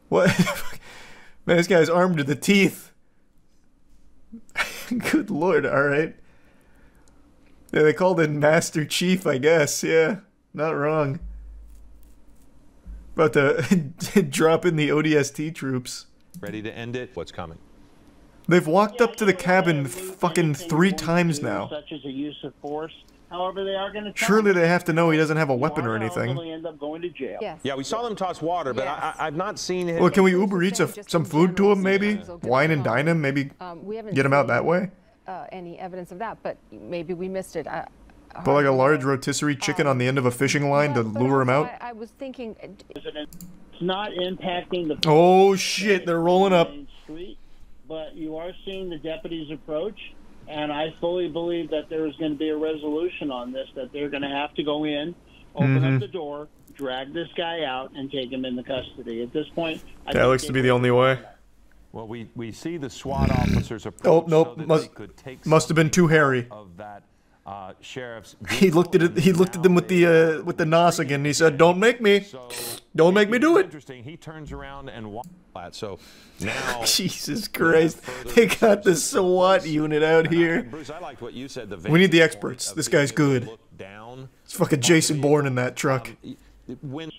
What? Man, this guy's armed to the teeth. Good lord, alright. Yeah, they called in Master Chief, I guess. Yeah, not wrong. About to drop in the ODST troops. Ready to end it? What's coming? They've walked up to the cabin fucking 3 times now. Such as a use of force. However, they are going to. Surely they have to know he doesn't have a weapon or anything. End up going to jail. Yes. Yeah, we saw them toss water, but I've not seen him. Well, can we Uber Eats some food to him, maybe? Wine and dine him, maybe? We haven't Get him out that way? any evidence of that, but maybe we missed it. Put like a large rotisserie chicken on the end of a fishing line to lure him out? I was thinking... It's not impacting the... Oh shit, they're rolling up. Street, but you are seeing the deputies approach, and I fully believe that there is going to be a resolution on this, that they're going to have to go in, open up the door, drag this guy out, and take him into custody. At this point... That looks to be the only way. Well, we see the SWAT officers approach. Oh, nope. Must have been too hairy. Of that sheriff's. He looked at it. He looked at them with the nos again. And he said, "Don't make me. Don't make me do it." Interesting. He turns around and walks flat. So now. Jesus Christ! They got the SWAT unit out here. Bruce, I liked what you said. We need the experts. This guy's good. It's fucking Jason Bourne in that truck.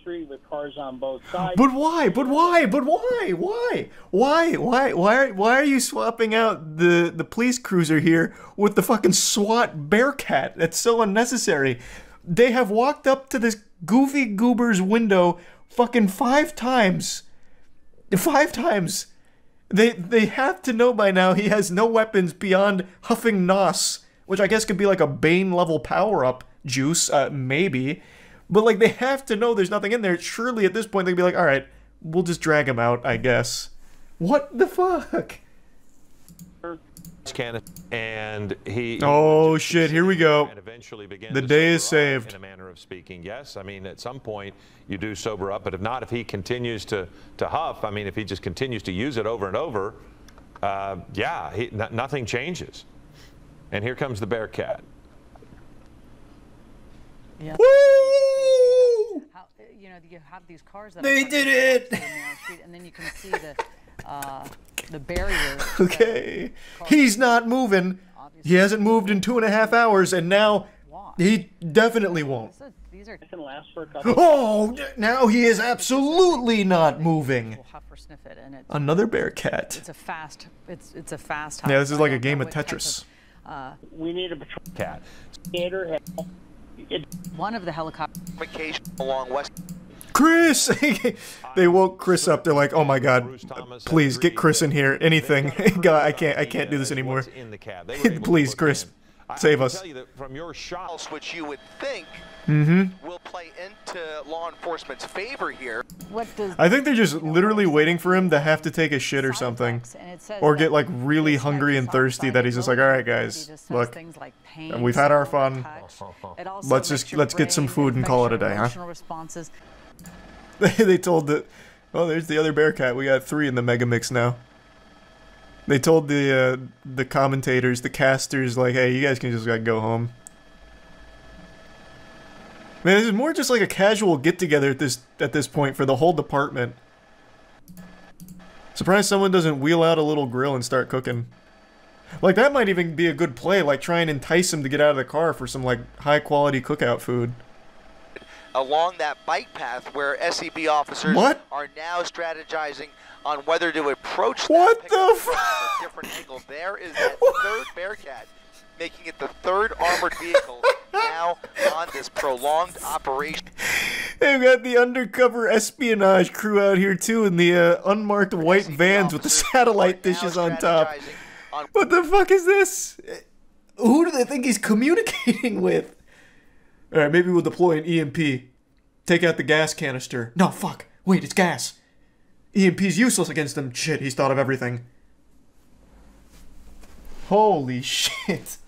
Street with cars on both sides. But why? But why? But why? Why are you swapping out the police cruiser here with the fucking SWAT Bearcat? That's so unnecessary. They have walked up to this goofy goober's window fucking 5 times. 5 times. They have to know by now he has no weapons beyond huffing nos, which I guess could be like a Bane level power-up juice, maybe. But, like, they have to know there's nothing in there. Surely, at this point, they'd be like, alright, we'll just drag him out, I guess. What the fuck? And he... Oh, shit, here we go. And eventually the day is saved. In a manner of speaking, yes. I mean, at some point, you do sober up. But if not, if he continues to huff, I mean, if he just continues to use it over and over, yeah, nothing changes. And here comes the Bearcat. Yeah. Woo! How, you know, you have these cars that they did it, and then you can see the barrier. Okay, he's not moving. He hasn't moved in 2.5 hours, and now he definitely won't. These are can last for a couple. Oh, now he is absolutely not moving. Huff or sniff it, and another Bearcat. It's a fast. It's a fast. Yeah, this is like a game of Tetris. We need a patrol cat. One of the helicopters along West. Chris! They woke Chris up. They're like, "Oh my God, please get Chris in here. Anything, God, I can't do this anymore. Please, Chris, save us." From your shots, which you would think will play into law enforcement's favor here. I think they're just literally waiting for him to have to take a shit or something, or get like really hungry and thirsty that he's just like, "All right, guys, look, we've had our fun. Let's get some food and call it a day, huh?" They told the, oh, there's the other Bearcat. We got 3 in the mega mix now. They told the commentators, the casters, like, "Hey, you guys can just like go home." Man, this is more just like a casual get-together at this point for the whole department. Surprised someone doesn't wheel out a little grill and start cooking. Like, that might even be a good play, like try and entice him to get out of the car for some like high-quality cookout food. Along that bike path where SEB officers are now strategizing on whether to approach what that the from a different angle. There is that third Bearcat, making it the 3rd armored vehicle now on this prolonged operation. They've got the undercover espionage crew out here too in the unmarked white vans with the satellite dishes on top. What the fuck is this? Who do they think he's communicating with? Alright, maybe we'll deploy an EMP. Take out the gas canister. No, fuck. Wait, it's gas. EMP's useless against them. Shit, he's thought of everything. Holy shit.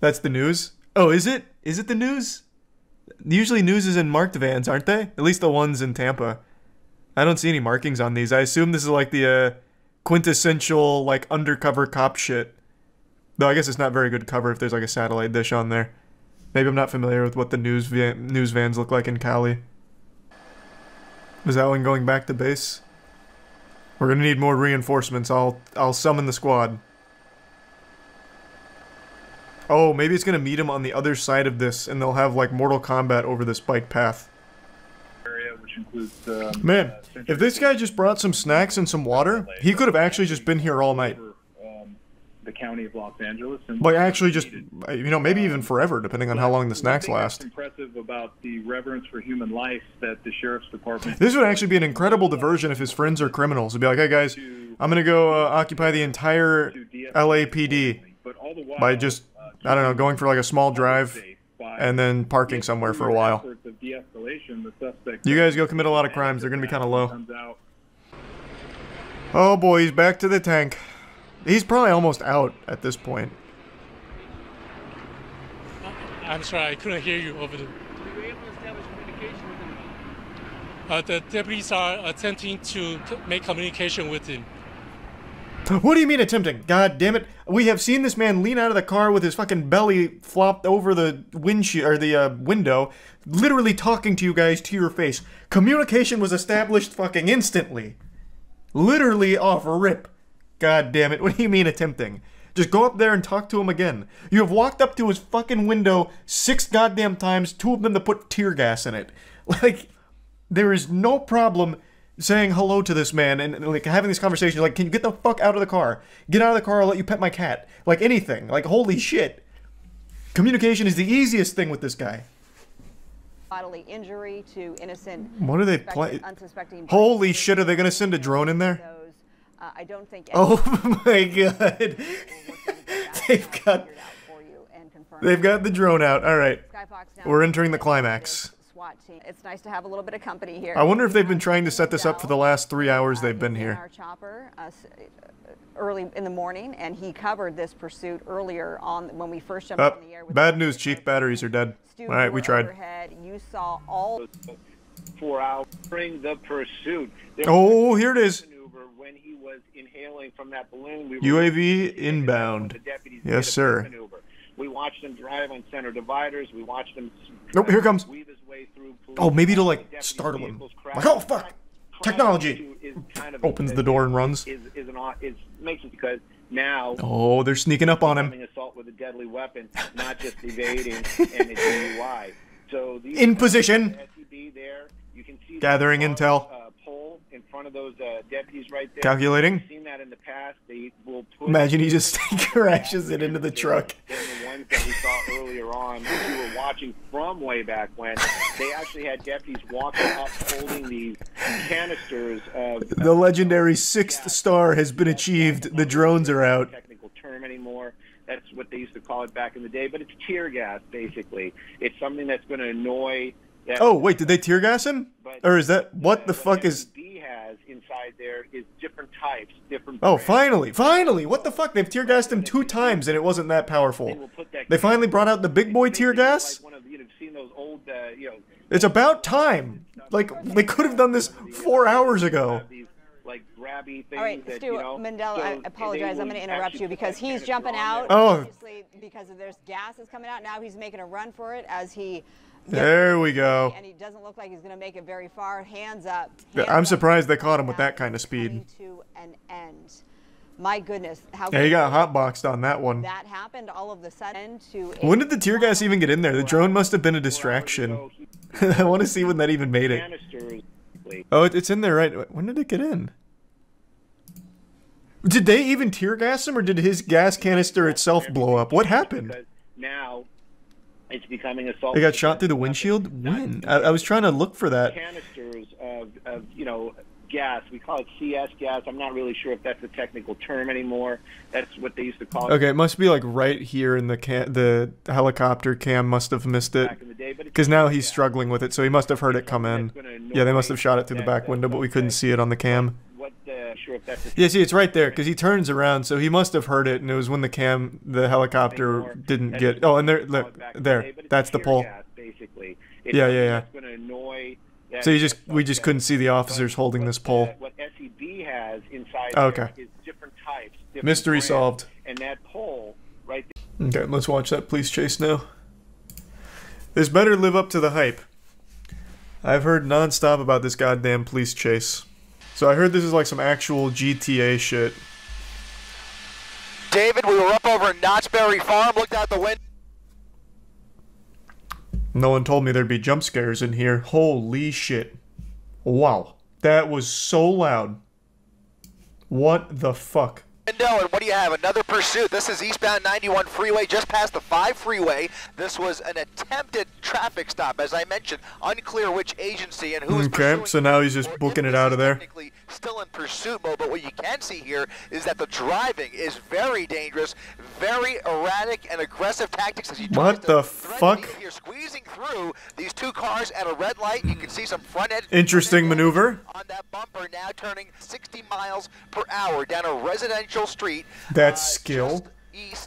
That's the news? Oh, is it? Is it the news? Usually news is in marked vans, aren't they? At least the ones in Tampa. I don't see any markings on these. I assume this is like the quintessential, like, undercover cop shit. Though I guess it's not very good cover if there's like a satellite dish on there. Maybe I'm not familiar with what the news vans look like in Cali. Is that one going back to base? We're gonna need more reinforcements. I'll summon the squad. Oh, maybe it's gonna meet him on the other side of this, and they'll have like Mortal Kombat over this bike path. Which includes, Man, if this guy just brought some snacks and some water, he could have actually just been here all night. the county of Los Angeles. And like actually just, you know, maybe even forever, depending on how long the snacks last. What's impressive about the reverence for human life that the sheriff's department... This would actually be an incredible diversion if his friends are criminals. It'd be like, hey guys, I'm gonna go occupy the entire LAPD by just, I don't know, going for like a small drive and then parking somewhere for a while. You guys go commit a lot of crimes. They're gonna be kind of low. Oh boy, he's back to the tank. He's probably almost out at this point. I'm sorry, I couldn't hear you over there. Were you able to establish communication with him? The deputies are attempting to make communication with him. What do you mean attempting? God damn it. We have seen this man lean out of the car with his fucking belly flopped over the windshield, or the window, literally talking to you guys to your face. Communication was established fucking instantly. Literally off rip. God damn it. What do you mean attempting? Just go up there and talk to him again. You have walked up to his fucking window 6 goddamn times, 2 of them to put tear gas in it. Like, there is no problem saying hello to this man and like having these conversations. Like, can you get the fuck out of the car? Get out of the car, I'll let you pet my cat. Like, anything. Like, holy shit. Communication is the easiest thing with this guy. Bodily injury to innocent. What are they playing? Holy shit, are they gonna send a drone in there? I don't think. Oh my god. They've got the drone out. All right. We're entering the climax. It's nice to have a little bit of company here. I wonder if they've been trying to set this up for the last 3 hours they've been here. Our chopper early in the morning, and he covered this pursuit earlier on when we first jumped on the air. Bad news, Chief. Batteries are dead. All right, we tried. You saw all 4 hours during the pursuit. Oh, here it is. When he was inhaling from that balloon, we UAV inbound. Yes, sir. We watched him drive on center dividers. We watched him. Nope, here comes. Oh, maybe to like startle him. Like, oh fuck! Technology. Opens the door and runs. Makes it because now. Oh, they're sneaking up on him. Assault with a deadly weapon, not just evading and a DUI. So in position. There, you can see gathering intel. Pole in front of those deputies right there. Calculating. We've seen that in the past. They will put imagine he just crashes it into the truck. And the ones that we saw earlier on, which we were watching from way back when, they actually had deputies walking up holding these canisters of. The legendary 6th star has been achieved. The drones are out. Technical term anymore. That's what they used to call it back in the day, but it's tear gas basically. It's something that's going to annoy. Oh wait, did they tear gas him? Or is that what the fuck is? Has inside there is different types, different. Oh, finally! What the fuck? They've tear gassed him 2 times and it wasn't that powerful. They finally brought out the big boy tear gas. It's about time. Like they could have done this 4 hours ago. All right, Stu, Mandela, I apologize. I'm going to interrupt you because he's jumping out. Oh. Obviously, because there's gas is coming out. Now he's making a run for it as he. There we go. And he doesn't look like he's going to make it very far. Hands up. I'm surprised they caught him with that kind of speed. To an end. My goodness. How yeah, he got hotboxed on that one. That happened all of a sudden to. When did the tear gas even get in there? The drone must have been a distraction. I want to see when that even made it. Oh, it's in there, right? When did it get in? Did they even tear gas him, or did his gas canister itself blow up? What happened? Now. It's becoming assault. They got shot through the windshield? When? I was trying to look for that. Canisters of you know, gas. We call it CS gas. I'm not really sure if that's a technical term anymore. That's what they used to call it. Okay, it must be like right here in the helicopter cam must have missed it. Because now he's struggling with it, so he must have heard it come in. Yeah, they must have shot it through the back window, but we couldn't see it on the cam. Yeah, see, it's right there, because he turns around, so he must have heard it, and it was when the helicopter didn't get. Oh, and there, that's the pole. Yeah. So we just couldn't see the officers holding this pole. What SEB has inside okay. is different types. Mystery solved. And that pole right there. Okay, let's watch that police chase now. This better live up to the hype. I've heard nonstop about this goddamn police chase. So I heard this is like some actual GTA shit. David, we were up over in Knott's Berry Farm, looked out the window. No one told me there'd be jump scares in here. Holy shit. Wow. That was so loud. What the fuck? And what do you have? Another pursuit. This is eastbound 91 freeway, just past the 5 freeway. This was an attempted traffic stop, as I mentioned. Unclear which agency and who is okay, so now he's just booking it out of there. Still in pursuit mode, but what you can see here is that the driving is very dangerous, very erratic and aggressive tactics as he tries What the fuck? Here, squeezing through these two cars at a red light. You can see some front end. Interesting maneuver. On that bumper, now turning 60 miles per hour down a residential street. That's skill.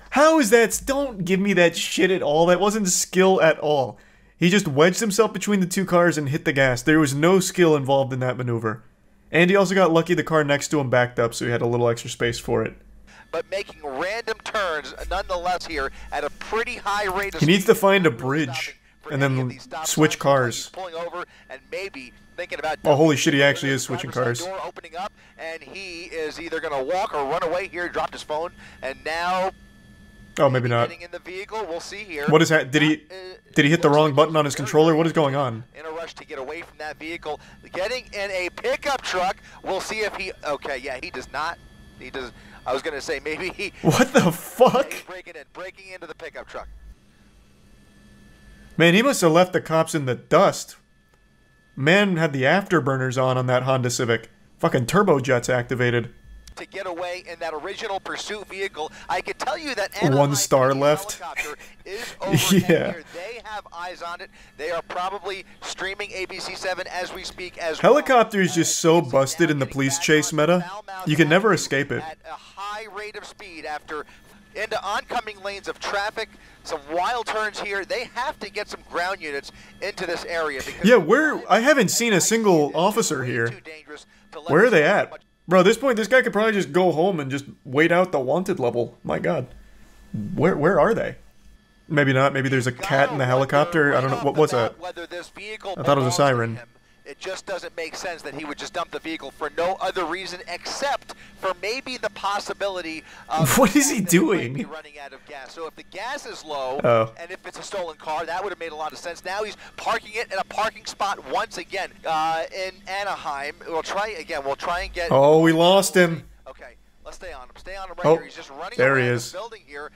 How is that? Don't give me that shit at all. That wasn't skill at all. He just wedged himself between the two cars and hit the gas. There was no skill involved in that maneuver. And he also got lucky the car next to him backed up, so he had a little extra space for it. But making random turns, nonetheless, here at a pretty high rate of He needs to find a bridge and then switch cars. Pulling over and maybe thinking about oh, holy shit, he actually is switching cars. Door opening up, and he is either going to walk or run away here. He dropped his phone, and now... Oh, maybe not. Getting in the vehicle. We'll see here. What is that? Did he hit the wrong button on his controller? What is going on? In a rush to get away from that vehicle. Getting in a pickup truck. We'll see if he... Okay, yeah, he does not. He does... I was going to say maybe he... What the fuck? Breaking into the pickup truck. Man, he must have left the cops in the dust. Man had the afterburners on that Honda Civic. Fucking turbojets activated. To get away in that original pursuit vehicle, I could tell you that 1 star left. Is over yeah. Here. They have eyes on it. They are probably streaming ABC7 as we speak. As helicopter is just so busted in the police chase meta. You can never escape it. At a high rate of speed after into oncoming lanes of traffic. Some wild turns here. They have to get some ground units into this area. Yeah, I haven't seen a single officer here. Where are they at? Bro, at this point, this guy could probably just go home and just wait out the wanted level. My god. Where are they? Maybe not. Maybe there's a cat in the helicopter. I don't know. What was that? I thought it was a siren. It just doesn't make sense that he would just dump the vehicle for no other reason except for maybe the possibility of... What is he doing? Running out of gas. So if the gas is low, and if it's a stolen car, that would have made a lot of sense. Now he's parking it in a parking spot once again in Anaheim. We'll try again. We'll try and get... Oh, we lost him. Okay, let's stay on him. Stay on him right here. He's just running there around he is. the building here.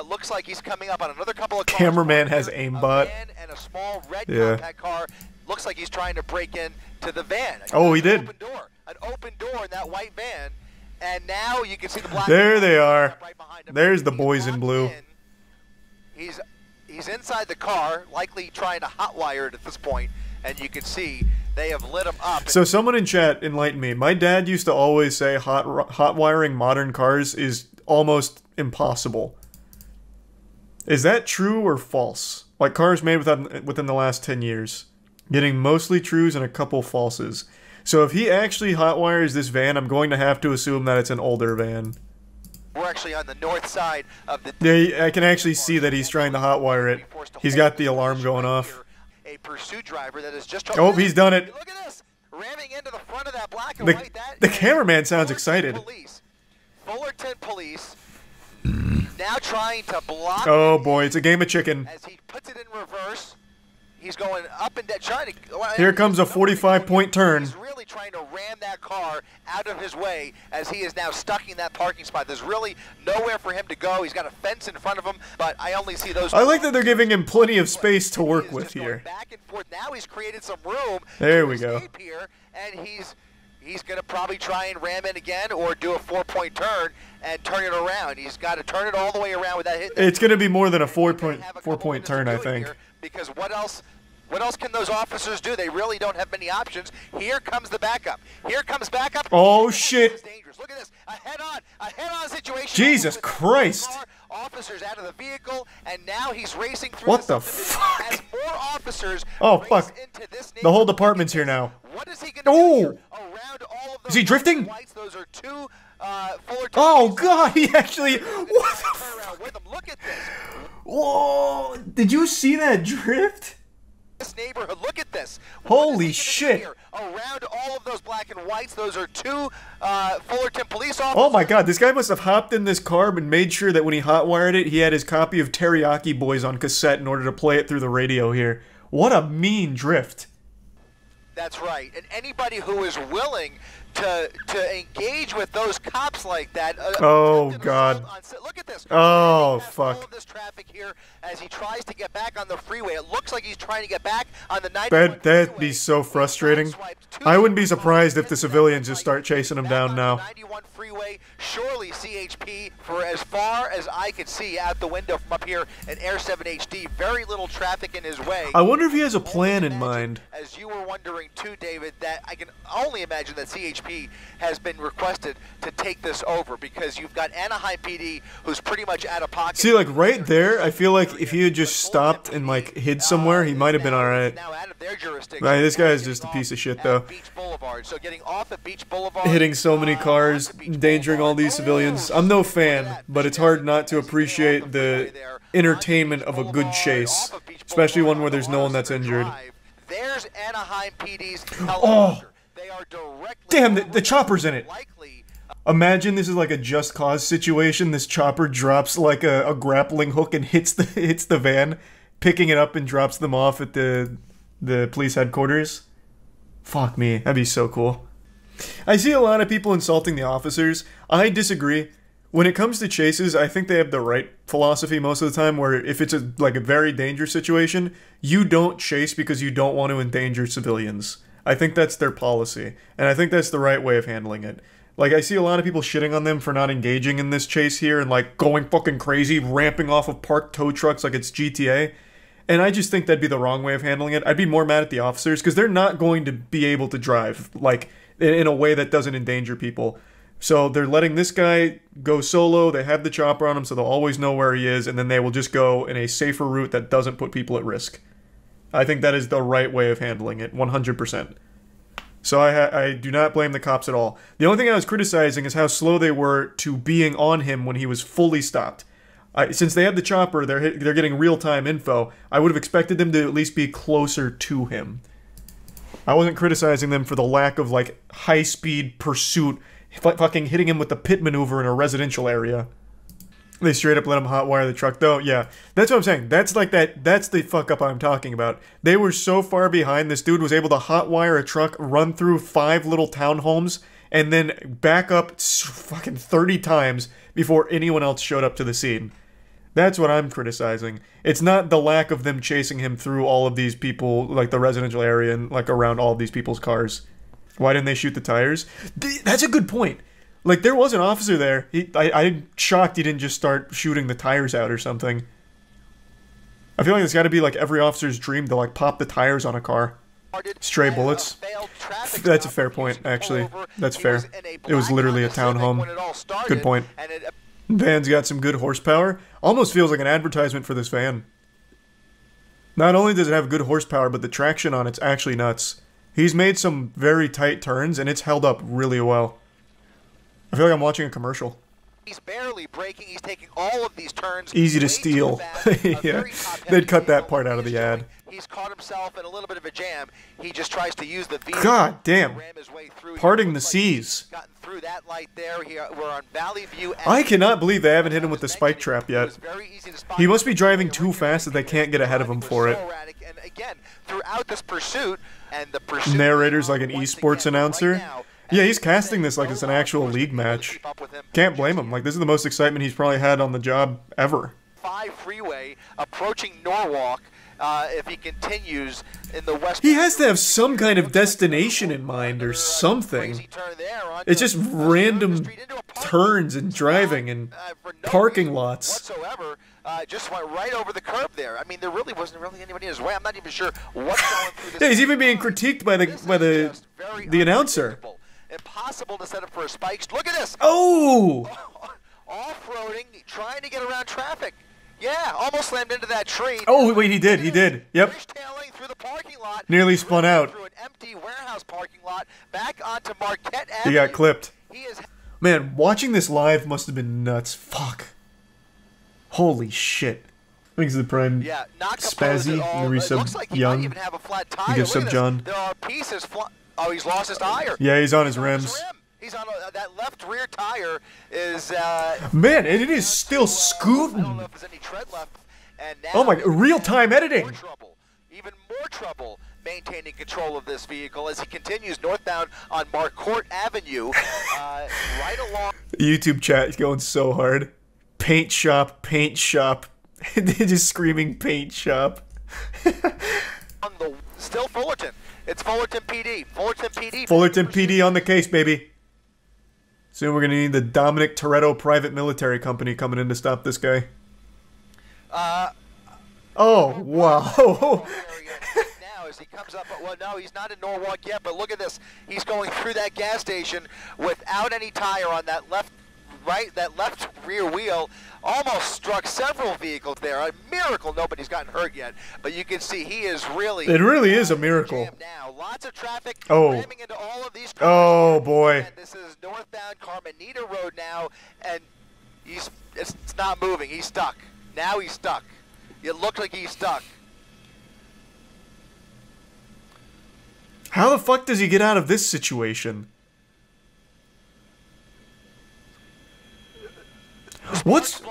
Looks like he's coming up on another couple of cars. Cameraman has aimbot. And a small red compact car. Looks like he's trying to break in to the van. Oh, he did. An open door in that white van. And now you can see the black. There they are. There's the boys in blue. He's inside the car, likely trying to hotwire it at this point. And you can see they have lit him up. So someone in chat enlightened me. My dad used to always say hot wiring modern cars is almost impossible. Is that true or false? Like cars made within the last 10 years. Getting mostly trues and a couple falses. So if he actually hotwires this van, I'm going to have to assume that it's an older van. We're actually on the north side of the... Yeah, I can actually see that he's trying to hotwire it. He's got the alarm going off. A pursuit driver that is just... Oh, he's done it. Look at this. Ramming into the front of that black and white. The cameraman sounds excited. Fullerton Police now trying to block... Oh boy, it's a game of chicken. As he puts it in reverse. He's going up and down, trying to... Here comes a 45-point turn. He's really trying to ram that car out of his way as he is now stuck in that parking spot. There's really nowhere for him to go. He's got a fence in front of him, but I only see those... I like that they're giving him plenty of space to work with here. Back and forth. Now he's created some room. There we go. Here, and he's going to probably try and ram in again or do a 4-point turn and turn it around. He's got to turn it all the way around with that hit. It's going to be more than a 4-point turn, I think. Because what else can those officers do? They really don't have many options. Here comes the backup. Here comes backup. Oh shit! Look at this. A head-on situation. Jesus Christ! Officers out of the vehicle, and now he's racing through. What the fuck? As more officers fuck! The whole department's here now. What is he gonna do? Around all of those is he drifting? Lights, those are two. Oh god! He actually. What the fuck? Look at this. Whoa! Did you see that drift? This neighborhood, look at this. Holy shit! around all of those black and whites. Those are two Fullerton police officers. Oh my god, this guy must have hopped in this car and made sure that when he hotwired it, he had his copy of Teriyaki Boys on cassette in order to play it through the radio here. What a mean drift. That's right. And anybody who is willing to engage with those cops like that. Oh god. Look at this. Oh fuck. All of this traffic here as he tries to get back on the freeway. It looks like he's trying to get back on the 91 That'd be so frustrating. I wouldn't be surprised if the civilians just start chasing him down now. 91 freeway, surely CHP, for as far as I could see out the window from up here in Air 7 HD, very little traffic in his way. I wonder if he has a plan in mind. As you were wondering too, David, that I can only imagine that CHP has been requested to take this over, because you've got Anaheim PD who's pretty much out of pocket. See, like right there, I feel like if he had just stopped and like hid somewhere, he might have been alright. Right, this guy is just a piece of shit though. So getting off at Beach Boulevard, hitting so many cars, endangering all these civilians. I'm no fan, but it's hard not to appreciate the entertainment of a good chase, especially one where there's no one that's injured. There's Anaheim PD's helicopter. Damn, the chopper's in it. Imagine this is like a Just Cause situation. This chopper drops like a grappling hook and hits the van, picking it up and drops them off at the police headquarters. Fuck me, that'd be so cool. I see a lot of people insulting the officers. I disagree. When it comes to chases, I think they have the right philosophy most of the time, where if it's like a very dangerous situation, you don't chase because you don't want to endanger civilians. I think that's their policy, and I think that's the right way of handling it. Like, I see a lot of people shitting on them for not engaging in this chase here and, like, going fucking crazy, ramping off of parked tow trucks like it's GTA. And I just think that'd be the wrong way of handling it. I'd be more mad at the officers, because they're not going to be able to drive, like, in a way that doesn't endanger people. So they're letting this guy go solo, they have the chopper on him so they'll always know where he is, and then they will just go in a safer route that doesn't put people at risk. I think that is the right way of handling it, 100%. So I do not blame the cops at all. The only thing I was criticizing is how slow they were to being on him when he was fully stopped. Since they had the chopper, they're getting real-time info, I would have expected them to at least be closer to him. I wasn't criticizing them for the lack of, like, high-speed pursuit, fucking hitting him with the pit maneuver in a residential area. They straight up let him hotwire the truck, though. Yeah, that's what I'm saying. That's the fuck up I'm talking about. They were so far behind, this dude was able to hotwire a truck, run through 5 little townhomes, and then back up fucking 30 times before anyone else showed up to the scene. That's what I'm criticizing. It's not the lack of them chasing him through all of these people, like the residential area and like around all of these people's cars. Why didn't they shoot the tires? That's a good point. Like, there was an officer there. I'm shocked he didn't just start shooting the tires out or something. I feel like it's got to be, like, every officer's dream to, like, pop the tires on a car. Stray bullets. That's a fair point, actually. That's fair. It was literally a townhome. Good point. Van's got some good horsepower. Almost feels like an advertisement for this van. Not only does it have good horsepower, but the traction on it's actually nuts. He's made some very tight turns, and it's held up really well. I feel like I'm watching a commercial. He's barely braking. He's taking all of these turns. Easy to steal. Yeah, they'd cut that part out of the ad. He's caught himself in a little bit of a jam. He just tries to use the vehicle. God damn. Parting the seas. Gotten through that light there. We're on Valley View. I cannot believe they haven't hit him with the spike trap yet. He must be driving too fast that they can't get ahead of him for it. And again, throughout this pursuit, and the pursuit. Narrator's like an esports announcer. Yeah, he's casting this like it's an actual league match. Can't blame him. Like, this is the most excitement he's probably had on the job ever. 5 freeway approaching Norwalk. If he continues in the west, he has to have some kind of destination in mind or something. It's just random turns and driving and parking lots. Whatsoever, just went right over the curb there. I mean, there really wasn't anybody in his way. I'm not even sure what's going through this. Yeah, he's even being critiqued by the announcer. Impossible to set up for a spike. Look at this. Oh! Off-roading, trying to get around traffic. Yeah, almost slammed into that tree. Oh, wait, he did. He did. Yep. Through the parking lot. Nearly spun out. Through an empty warehouse parking lot, back onto Marquette Avenue. He got clipped. Man, watching this live must have been nuts. Fuck. Holy shit. think he's the prime Spazzy, and we sub Young. Even have a flat tire. We give sub John. There are pieces. Oh, he's lost his tire. Yeah, he's on his rims. He's on that left rear tire is. Man, and it is still scooting. I don't know if there's any tread left. And now Oh my! Real-time editing. Even more trouble maintaining control of this vehicle as he continues northbound on Marcourt Avenue, right along. YouTube chat is going so hard. Paint shop, paint shop. They're just screaming paint shop. Still Fullerton. It's Fullerton PD. Fullerton PD. Fullerton PD on the case, baby. Soon we're gonna need the Dominic Toretto Private Military Company coming in to stop this guy. Oh wow! Now as he comes up, well, no, he's not in Norwalk yet. But look at this. He's going through that gas station without any tire on that left rear wheel. Almost struck several vehicles there. A miracle nobody's gotten hurt yet. But you can see he is really. It really is a miracle. Now, lots of traffic ramming into all of these cars. Oh boy! And this is northbound Carmenita Road now, and it's not moving. He's stuck. Now he's stuck. It looked like he's stuck. How the fuck does he get out of this situation? What's...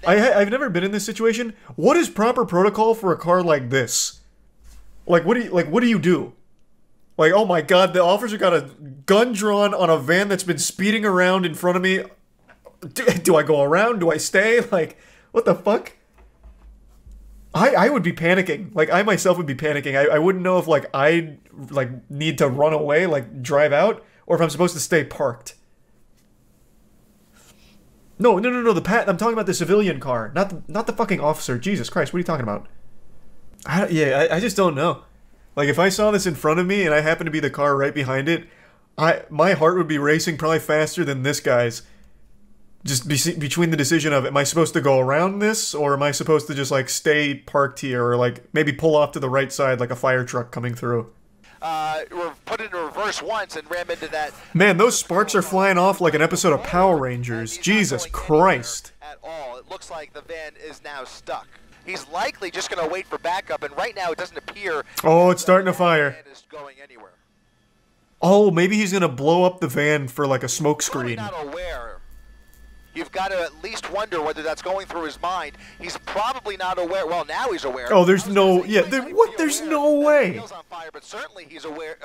I've never been in this situation. What is proper protocol for a car like this? Like, what do you do? Like, oh my god, the officer got a gun drawn on a van that's been speeding around in front of me. Do I go around? Do I stay? Like, what the fuck? I would be panicking. Like, I myself would be panicking. I wouldn't know if, like, I need to run away, like, drive out, or if I'm supposed to stay parked. No, I'm talking about the civilian car, not the fucking officer. Jesus Christ, what are you talking about? I just don't know. Like, if I saw this in front of me and I happened to be the car right behind it, my heart would be racing probably faster than this guy's. Just between the decision of, am I supposed to go around this, or am I supposed to just, like, stay parked here, or, like, maybe pull off to the right side like a fire truck coming through? Put it in reverse once and ram into that. Man, those sparks are flying off like an episode of Power Rangers. Jesus Christ. At all. It looks like the van is now stuck. He's likely just going to wait for backup, and right now it doesn't appear. Oh, it's starting to fire. The van is going anywhere. Oh, maybe he's going to blow up the van for, like, a smoke screen. Not aware. You've got to at least wonder whether that's going through his mind. He's probably not aware. Well, now he's aware. Oh, there's no, there's no way. On fire, but certainly he's aware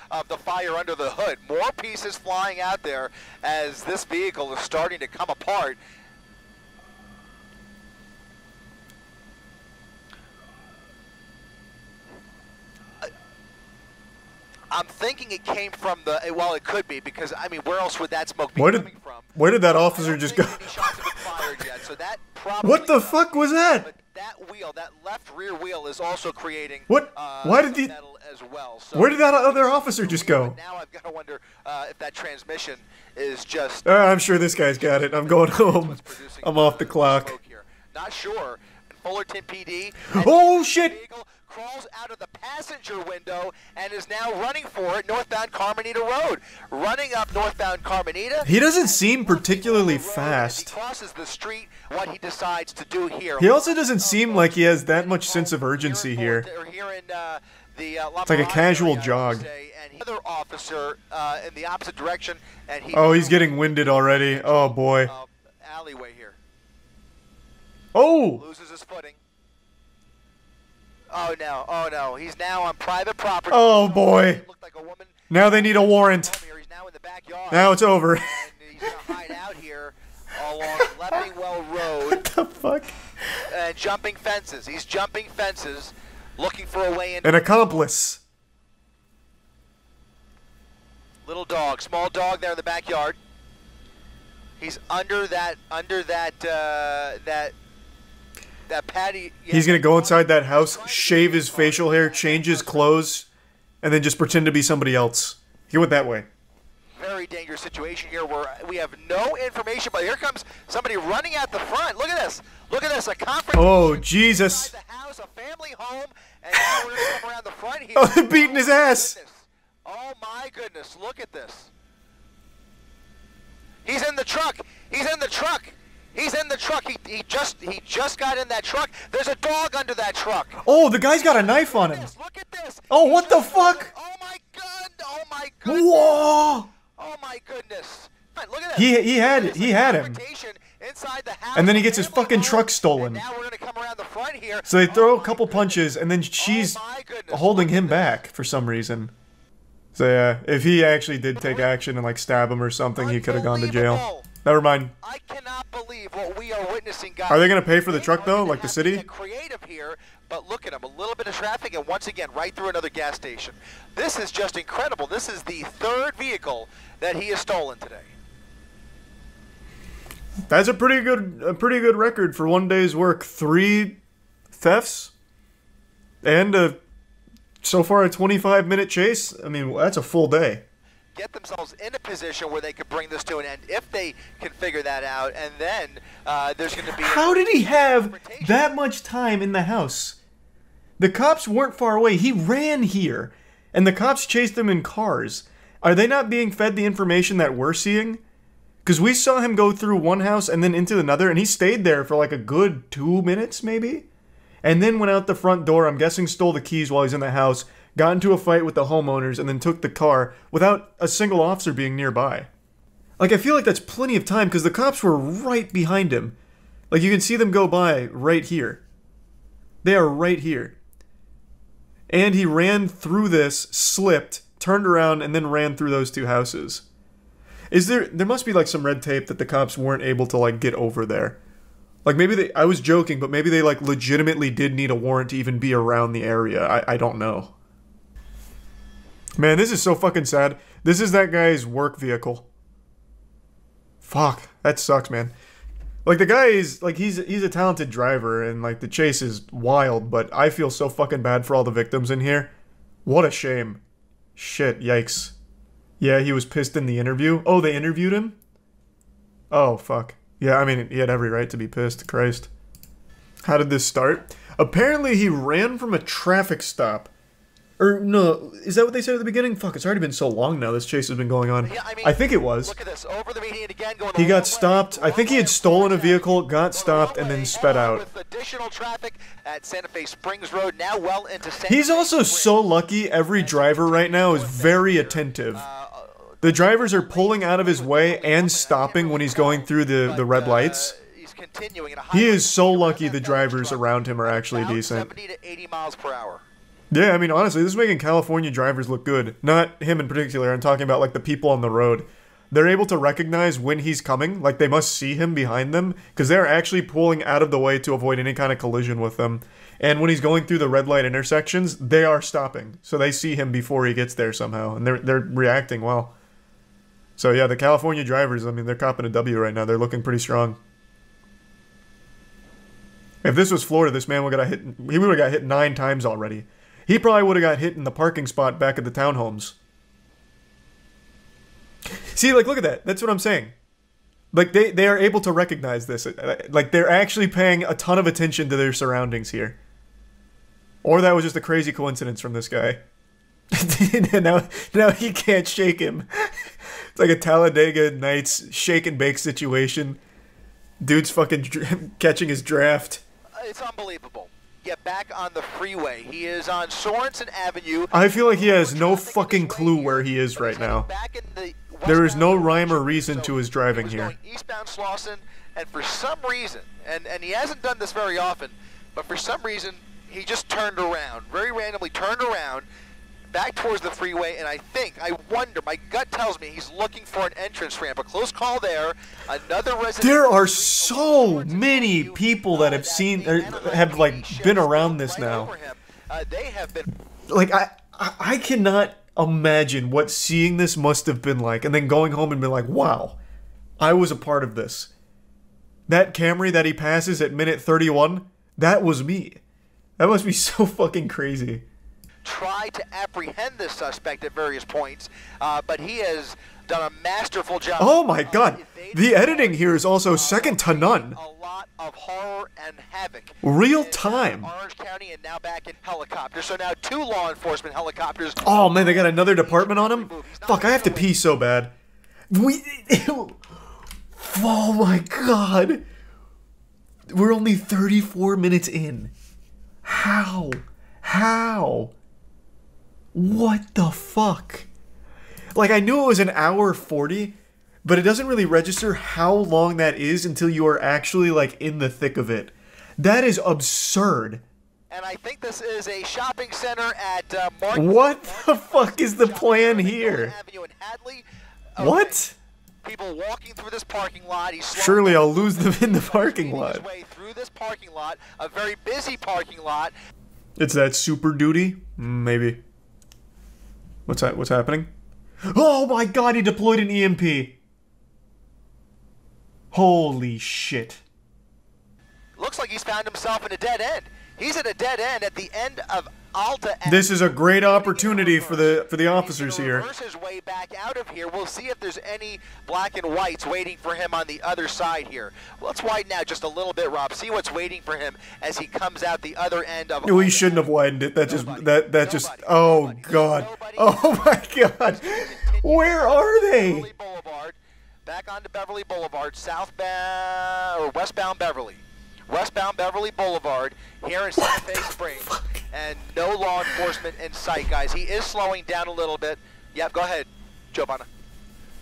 of the fire under the hood. More pieces flying out there as this vehicle is starting to come apart. I'm thinking it came from the, well, it could be, because, I mean, where else would that smoke be coming from? Where did that officer just go? So that probably, what the fuck was that? But that wheel, that left rear wheel is also creating what? Why did metal as well. So where did that other officer just go? Now I've got to wonder if that transmission is just... I'm sure this guy's got it. I'm going home. I'm off the clock. Not sure. Fullerton PD. Oh, shit! Crawls out of the passenger window and is now running for it northbound Carmenita Road. Running up northbound Carmenita. He doesn't seem particularly fast. He crosses the street. What he decides to do here. He also doesn't seem like he has that much sense of urgency here. It's like a casual jog. Another officer in the opposite direction, and oh, he's getting winded already. Oh boy. Alleyway here. Oh. Loses his footing. Oh no, he's now on private property. Oh boy. Now they need a warrant. Now it's over. And he's going to hide out here along Leppingwell Road. What the fuck? And jumping fences. He's jumping fences, looking for a way in. An accomplice. Little dog, small dog there in the backyard. He's under that patty. Yeah, he's gonna go inside that house, shave his facial hair, change his clothes, and then just pretend to be somebody else. He went that way. Very dangerous situation here where we have no information, but here comes somebody running out the front. Look at this. Look at this. A conference. Oh, Jesus. The house, a family home, and now we're going to come around the front here. Oh, they're beating his ass. Oh, my goodness. Look at this. He's in the truck. He's in the truck. He's in the truck. He just got in that truck. There's a dog under that truck. Oh, the guy's got a knife on him. Look at this. Oh, what the fuck? Oh my god. Oh my goodness. Whoa. Oh my goodness. Look at this. He had him. Inside the house. And then he gets his fucking truck stolen. Now we're gonna come around the front here. So they throw a couple punches, and then she's holding him back for some reason. So yeah, if he actually did take action and like stab him or something, he could have gone to jail. Never mind. I cannot believe what we are witnessing, guys. Are they gonna pay for the truck though, like the city? Creative here, but look at him. A little bit of traffic, and once again, right through another gas station. This is just incredible. This is the third vehicle that he has stolen today. That's a pretty good record for one day's work. 3 thefts and so far a 25-minute chase. I mean, that's a full day. Get themselves in a position where they could bring this to an end if they can figure that out, and then there's going to be. How did he have that much time in the house? The cops weren't far away. He ran here, and the cops chased him in cars. Are they not being fed the information that we're seeing? Because we saw him go through one house and then into another, and he stayed there for like a good 2 minutes, maybe? And then went out the front door, I'm guessing stole the keys while he's in the house, got into a fight with the homeowners, and then took the car without a single officer being nearby. Like, I feel like that's plenty of time, because the cops were right behind him. Like, you can see them go by right here. They are right here. And he ran through this, slipped, turned around, and then ran through those 2 houses. There must be like some red tape that the cops weren't able to like get over there. Like maybe I was joking, but maybe they like legitimately did need a warrant to even be around the area. I don't know. Man, this is so fucking sad. This is that guy's work vehicle. Fuck, that sucks, man. Like the guy is like he's a talented driver and like the chase is wild, but I feel so fucking bad for all the victims in here. What a shame. Shit, yikes. Yeah, he was pissed in the interview. Oh, they interviewed him? Oh, fuck. Yeah, I mean, he had every right to be pissed. Christ. How did this start? Apparently, he ran from a traffic stop. Or, no, is that what they said at the beginning? Fuck, it's already been so long now this chase has been going on. Yeah, I mean, I think it was. Look at this. Over the median again, going He got stopped. I think he had stolen a vehicle, got stopped, and then sped out. With additional traffic at Santa Fe Springs Road, now well into Santa He's also so lucky every driver right now is very attentive. The drivers are pulling out of his way and stopping when he's going through the red lights. He is so lucky the drivers around him are actually decent. 70 to 80 miles per hour. Yeah, I mean, honestly, this is making California drivers look good. Not him in particular, I'm talking about, like, the people on the road. They're able to recognize when he's coming, like, they must see him behind them, because they're actually pulling out of the way to avoid any kind of collision with them. And when he's going through the red light intersections, they are stopping. So they see him before he gets there somehow, and they're reacting well. So yeah, the California drivers, I mean, they're copping a W right now. They're looking pretty strong. If this was Florida, this man would have got hit. He would have got hit 9 times already. He probably would have got hit in the parking spot back at the townhomes. See, like, look at that. That's what I'm saying. Like, they are able to recognize this. Like, they're actually paying a ton of attention to their surroundings here. Or that was just a crazy coincidence from this guy. now he can't shake him. It's like a Talladega Nights shake and bake situation. Dude's fucking catching his draft. It's unbelievable. Get back on the freeway. He is on Sorensen Avenue. I feel like he has no fucking clue where he is right now. There is no rhyme or reason to his driving here. Eastbound Slauson, and for some reason, and he hasn't done this very often, but for some reason, he just turned around. Very randomly turned around. Back towards the freeway, and I wonder, my gut tells me he's looking for an entrance ramp. A close call there. Another resident. There are so many people that have seen, have like been around this now. They have been. Like I cannot imagine what seeing this must have been like, and then going home and being like, wow, I was a part of this. That Camry that he passes at minute 31, that was me. That must be so fucking crazy. Try to apprehend this suspect at various points, but he has done a masterful job. Oh my god, the editing here is also second to none. A lot of horror and havoc. Real time. Orange County and now back in helicopters. So now 2 law enforcement helicopters. Oh man, they got another department on him? Fuck, I have to pee so bad. Oh my god. We're only 34 minutes in. How? What the fuck? Like, I knew it was an hour 40, but it doesn't really register how long that is until you are actually, like, in the thick of it. That is absurd. And I think this is a shopping center at Martin. What the fuck is the plan here? What? People walking through this parking lot. Surely I'll lose them in the parking lot. His way through this parking lot, a very busy parking lot. It's that Super Duty? Maybe. What's happening? Oh my god, he deployed an EMP. Holy shit. Looks like he's found himself in a dead end. He's at a dead end at the end of Alta. This is a great opportunity for the officers here. Reverse his way back out of here. We'll see if there's any black and whites waiting for him on the other side here. Let's widen out just a little bit, Rob. See what's waiting for him as he comes out the other end of. We shouldn't have widened it. That just. Oh god. Oh my god. Where are they? Back onto Beverly Boulevard, southbound or westbound Beverly. Westbound Beverly Boulevard here in Santa Fe Springs, and no law enforcement in sight, guys. He is slowing down a little bit. Yep, go ahead, Giovanna.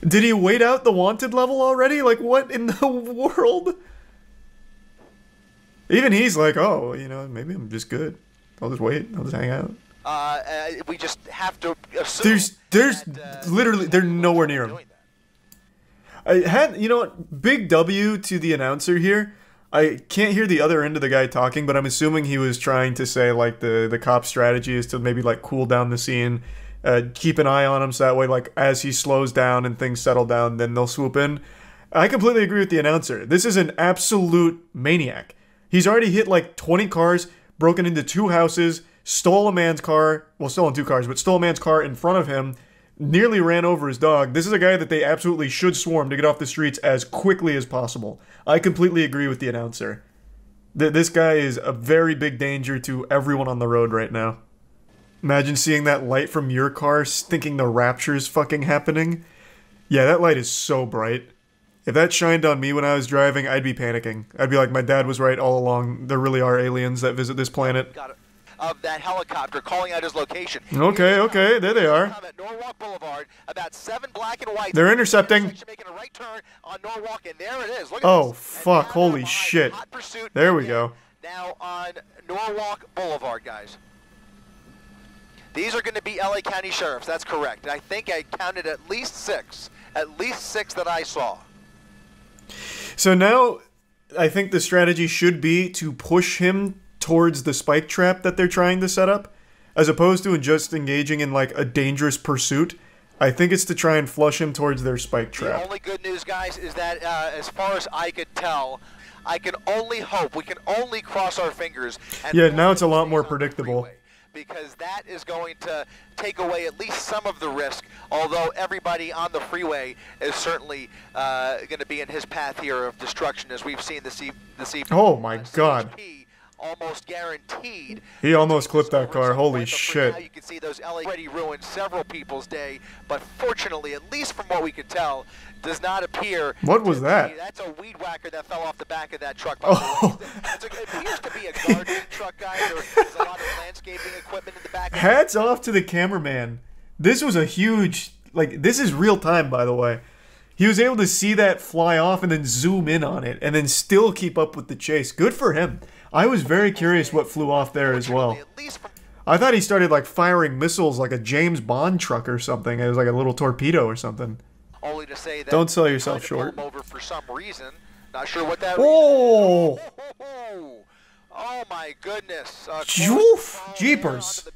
Did he wait out the wanted level already? Like, what in the world? Even he's like, oh, you know, maybe I'm just good. I'll just wait. I'll just hang out. We just have to assume. There's literally, they're nowhere near him. You know what? Big W to the announcer here. I can't hear the other end of the guy talking, but I'm assuming he was trying to say, like, the cop strategy is to maybe, like, cool down the scene, keep an eye on him so that way, like, as he slows down and things settle down, then they'll swoop in. I completely agree with the announcer. This is an absolute maniac. He's already hit, like, 20 cars, broken into 2 houses, stole a man's car, well, stolen 2 cars, but stole a man's car in front of him, nearly ran over his dog. This is a guy that they absolutely should swarm to get off the streets as quickly as possible. I completely agree with the announcer. This guy is a very big danger to everyone on the road right now. Imagine seeing that light from your car, thinking the rapture's fucking happening. Yeah, that light is so bright. If that shined on me when I was driving, I'd be panicking. I'd be like, my dad was right all along. There really are aliens that visit this planet. Of that helicopter calling out his location. Okay, there they are. At Norwalk Boulevard, about 7 black and whites. They're intercepting. Making a right turn on Norwalk, and there it is. Look at oh this. fuck! Holy shit! There we go. Now on Norwalk Boulevard, guys. These are going to be LA County sheriffs. That's correct. I think I counted at least 6. At least 6 that I saw. So now, I think the strategy should be to push him towards the spike trap that they're trying to set up, as opposed to just engaging in, like, a dangerous pursuit. I think it's to try and flush him towards their spike trap. The only good news, guys, is that as far as I could tell, I can only hope, we can only cross our fingers. And yeah, now it's a lot more predictable. Because that is going to take away at least some of the risk, although everybody on the freeway is certainly going to be in his path here of destruction, as we've seen this evening. Oh my god. Almost guaranteed. He almost clipped that car. Holy shit. Now you can see those LA already ruined several people's day, but fortunately, at least from what we could tell, does not appear. What was that? That's a weed whacker that fell off the back of that truck. Oh. It appears to be a gardening truck, guys. There's a lot of landscaping equipment in the back. Hats off to the cameraman. This was a huge, like, this is real time, by the way. He was able to see that fly off and then zoom in on it and then still keep up with the chase. Good for him. I was very curious what flew off there as well. I thought he started, like, firing missiles like a James Bond truck or something. It was like a little torpedo or something. Only to say that don't sell yourself short. Over for some reason. Not sure what that reason is. Oh my goodness. Jeepers.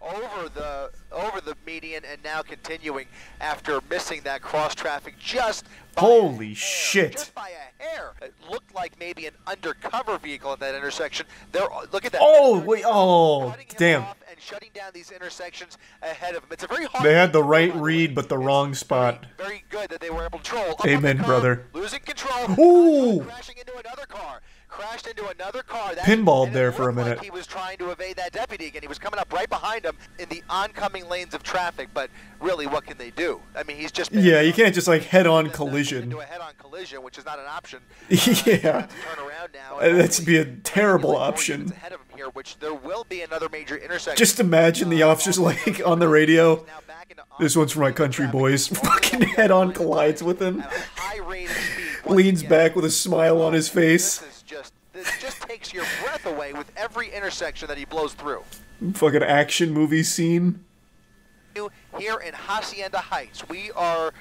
Over the median and now continuing after missing that cross traffic just by holy shit. Just by a hair. It looked like maybe an undercover vehicle at that intersection. Look at that. Oh, wait. Oh, damn. And shutting down these intersections ahead of them. It's a very hard. They had the right read but the wrong spot. Very good that they were able to control. Amen, brother. Losing control. Ooh. Crashing into another car. crashed into another car. Pinballed there for a minute. Like he was trying to evade that deputy again. He was coming up right behind him in the oncoming lanes of traffic, but really, what can they do? I mean, he's just... Yeah, you can't just, like, head-on collision. Into a head-on collision, which is not an option. Yeah. That'd be a terrible option. Ahead of him here, which there will be another major intersection. Just imagine the officers, like, on the radio. This one's for my country boys. Fucking head-on collides with him. Leans back with a smile on his face. This just takes your breath away with every intersection that he blows through. Fucking action movie scene. Here in Hacienda Heights, we are...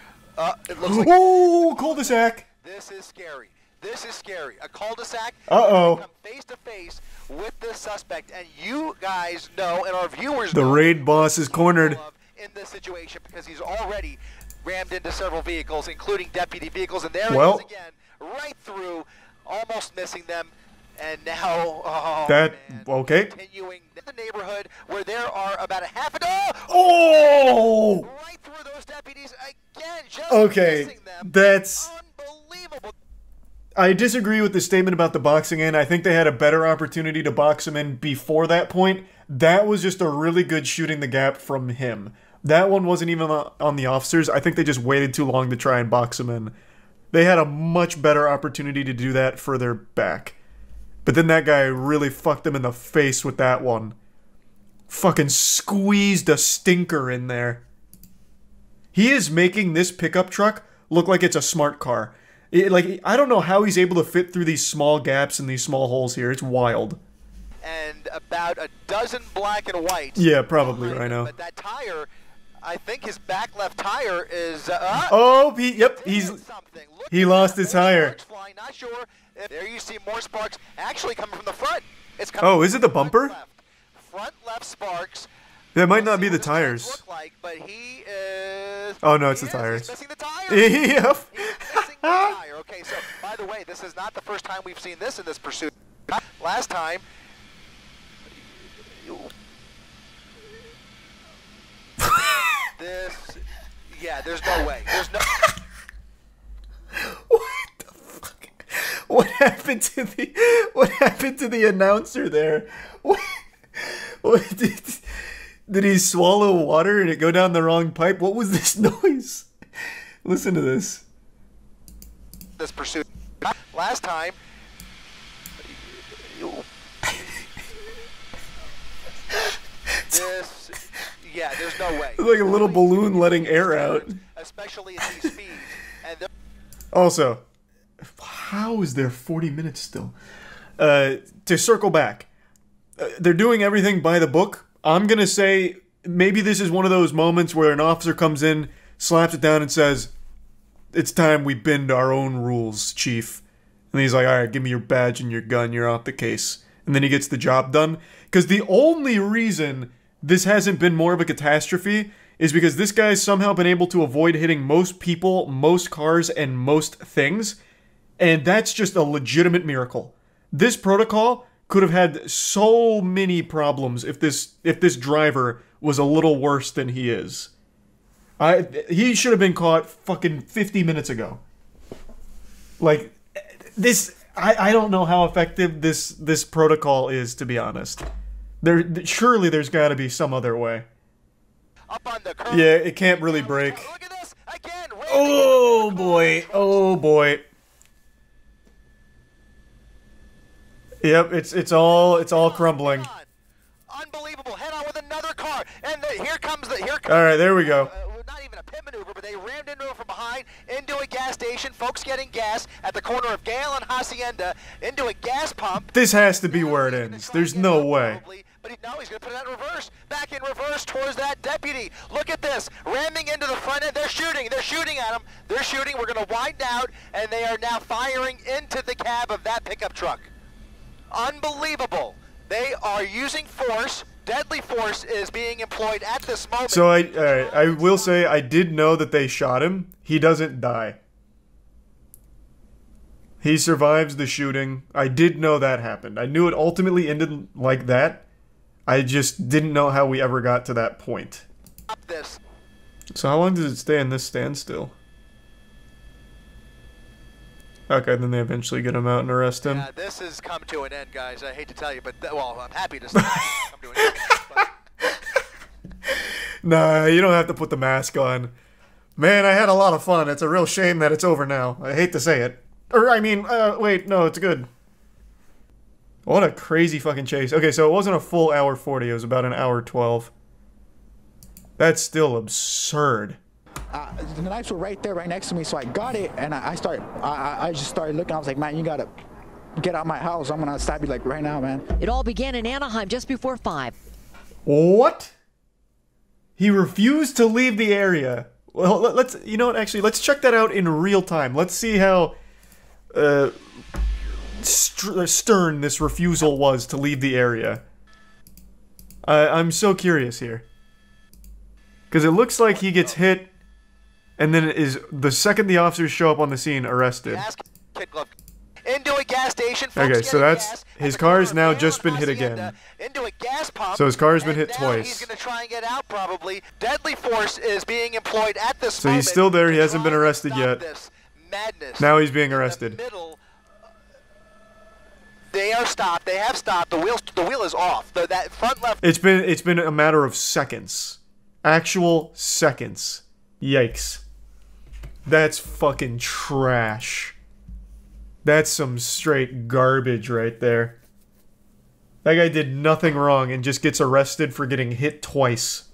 it looks like... Oh, cul-de-sac. This is scary. This is scary. A cul-de-sac. Uh-oh. Come face to face with the suspect, and you guys know, and our viewers The know, raid boss is cornered. in this situation because he's already rammed into several vehicles, including deputy vehicles, and there he is again, right through, almost missing them, and now, okay. Continuing the neighborhood where there are about a half a right through those deputies again, just missing them. That's unbelievable. I disagree with the statement about the boxing in. I think they had a better opportunity to box him in before that point. That was just a really good shooting the gap from him. That one wasn't even on the officers. I think they just waited too long to try and box him in. They had a much better opportunity to do that further back. But then that guy really fucked him in the face with that one. Fucking squeezed a stinker in there. He is making this pickup truck look like it's a smart car. I don't know how he's able to fit through these small gaps and these small holes here. It's wild. And about a dozen black and whites. Yeah, probably right now. But that tire, I think his back left tire is... he lost his tire. Not sure. There you see more sparks actually coming from the front. It's coming Oh, is it the bumper? Front left sparks. That might not be the tires. But he is... Oh, no, it's the tires. He's missing the tire. Yep. He's missing the tire. Okay, so, by the way, this is not the first time we've seen this in this pursuit. Last time... there's no way. There's no... What the fuck? What happened to the announcer there? What did he swallow water and it go down the wrong pipe? What was this noise? Listen to this. This pursuit. Last time... there's no way. It's like a little balloon letting air out. Especially at these speeds. And also, how is there 40 minutes still? To circle back, they're doing everything by the book. I'm going to say maybe this is one of those moments where an officer comes in, slaps it down and says, "It's time we bend our own rules, Chief." And he's like, "All right, give me your badge and your gun. You're off the case." And then he gets the job done. Because the only reason this hasn't been more of a catastrophe is because this guy's somehow been able to avoid hitting most people, most cars, and most things. And that's just a legitimate miracle. This protocol could have had so many problems if this driver was a little worse than he is. He should have been caught fucking 50 minutes ago. Like, this... I don't know how effective this protocol is, to be honest. Surely there's got to be some other way. Yeah, it can't really break. Look at this again. Oh boy! Oh boy! Yep, it's all crumbling. Unbelievable! Head on with another car, and here comes. All right, there we go. Not even a pit maneuver, but they rammed into him from behind, into a gas station. Folks getting gas at the corner of Gale and Hacienda, into a gas pump. This has to be where it ends. There's no way. But he's going to put it in reverse. Back in reverse towards that deputy. Look at this. Ramming into the front end. They're shooting. They're shooting at him. They're shooting. We're going to widen out, and they are now firing into the cab of that pickup truck. Unbelievable. They are using force. Deadly force is being employed at this moment. So I will say I did know that they shot him. He doesn't die. He survives the shooting. I did know that happened. I knew it ultimately ended like that. I just didn't know how we ever got to that point. So how long does it stay in this standstill? Okay, then they eventually get him out and arrest him. Yeah, this has come to an end, guys. I hate to tell you, but well, I'm happy to say it's come to an end. Nah, you don't have to put the mask on. Man, I had a lot of fun. It's a real shame that it's over now. I hate to say it. Or, I mean, wait, no, it's good. What a crazy fucking chase. Okay, so it wasn't a full hour 40, it was about an hour 12. That's still absurd. The knives were right there, right next to me, so I got it, and I just started looking. I was like, man, you gotta get out of my house. I'm gonna stab you like right now, man. It all began in Anaheim just before 5. What? He refused to leave the area. Well, let's, you know what, actually, let's check that out in real time. Let's see how stern this refusal was to leave the area. I'm so curious here. Because it looks like he gets hit, and then it is the second the officers show up on the scene, arrested. Into a gas station. Okay, so that's his car's now just been hit again. Into a gas pump. So his car's been hit He's twice. going to try and get out probably. Deadly force is being employed at this So moment. he's still there. He hasn't been arrested yet. Now he's being arrested. They are stopped. They have stopped. The wheel is off. That front left. It's been a matter of seconds. Actual seconds. Yikes. That's fucking trash. That's some straight garbage right there. That guy did nothing wrong and just gets arrested for getting hit twice.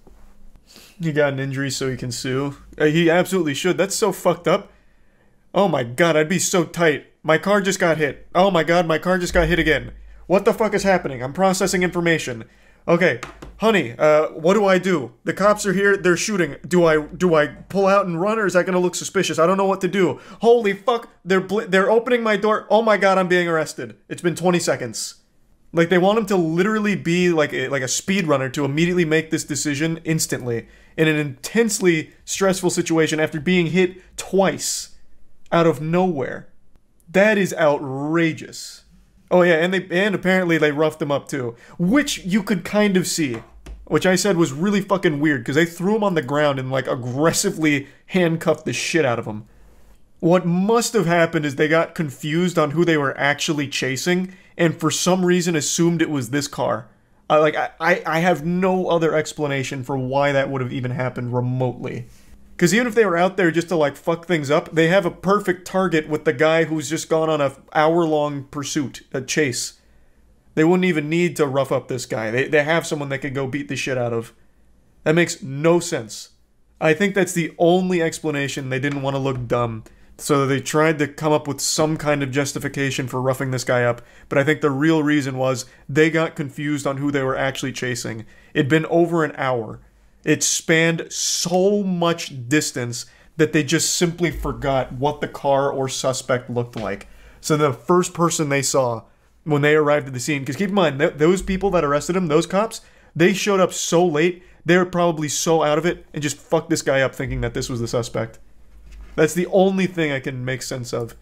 He got an injury so he can sue. He absolutely should. That's so fucked up. Oh my god, I'd be so tight. My car just got hit. Oh my god, my car just got hit again. What the fuck is happening? I'm processing information. Okay, honey, what do I do? The cops are here, they're shooting. Do I pull out and run, or is that gonna look suspicious? I don't know what to do. Holy fuck, they're opening my door. Oh my god, I'm being arrested. It's been 20 seconds. Like, they want him to literally be like a speedrunner to immediately make this decision instantly in an intensely stressful situation after being hit twice out of nowhere. That is outrageous. Oh yeah, and apparently they roughed him up too, which you could kind of see, which I said was really fucking weird because they threw him on the ground and like aggressively handcuffed the shit out of him. What must have happened is they got confused on who they were actually chasing and for some reason assumed it was this car. I have no other explanation for why that would have even happened remotely. Because even if they were out there just to, like, fuck things up, they have a perfect target with the guy who's just gone on a hour-long pursuit, a chase. They wouldn't even need to rough up this guy. They have someone they could go beat the shit out of. That makes no sense. I think that's the only explanation. They didn't want to look dumb. So they tried to come up with some kind of justification for roughing this guy up. But I think the real reason was they got confused on who they were actually chasing. It'd been over an hour. It spanned so much distance that they just simply forgot what the car or suspect looked like. So the first person they saw when they arrived at the scene, because keep in mind, those people that arrested him, those cops, they showed up so late, they were probably so out of it and just fucked this guy up thinking that this was the suspect. That's the only thing I can make sense of.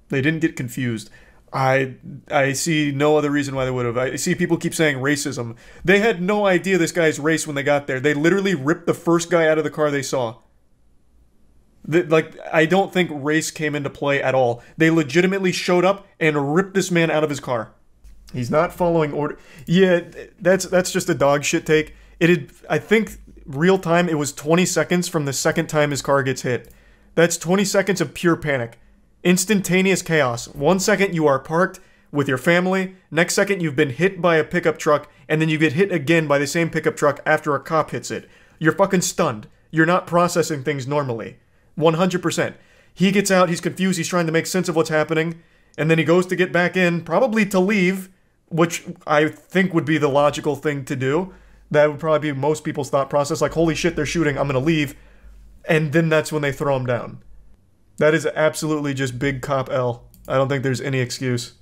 They didn't get confused. I see no other reason why they would have. I see people keep saying racism. They had no idea this guy's race when they got there. They literally ripped the first guy out of the car they saw. I don't think race came into play at all. They legitimately showed up and ripped this man out of his car. He's not following order. Yeah, that's just a dog shit take. I think real time, it was 20 seconds from the second time his car gets hit. That's 20 seconds of pure panic. Instantaneous chaos. 1 second you are parked with your family, next second you've been hit by a pickup truck, and then you get hit again by the same pickup truck after a cop hits it. You're fucking stunned. You're not processing things normally. 100%. He gets out, he's confused, he's trying to make sense of what's happening, and then he goes to get back in, probably to leave, which I think would be the logical thing to do. That would probably be most people's thought process, like, holy shit, they're shooting, I'm gonna leave. And then that's when they throw him down. That is absolutely just big cop L. I don't think there's any excuse.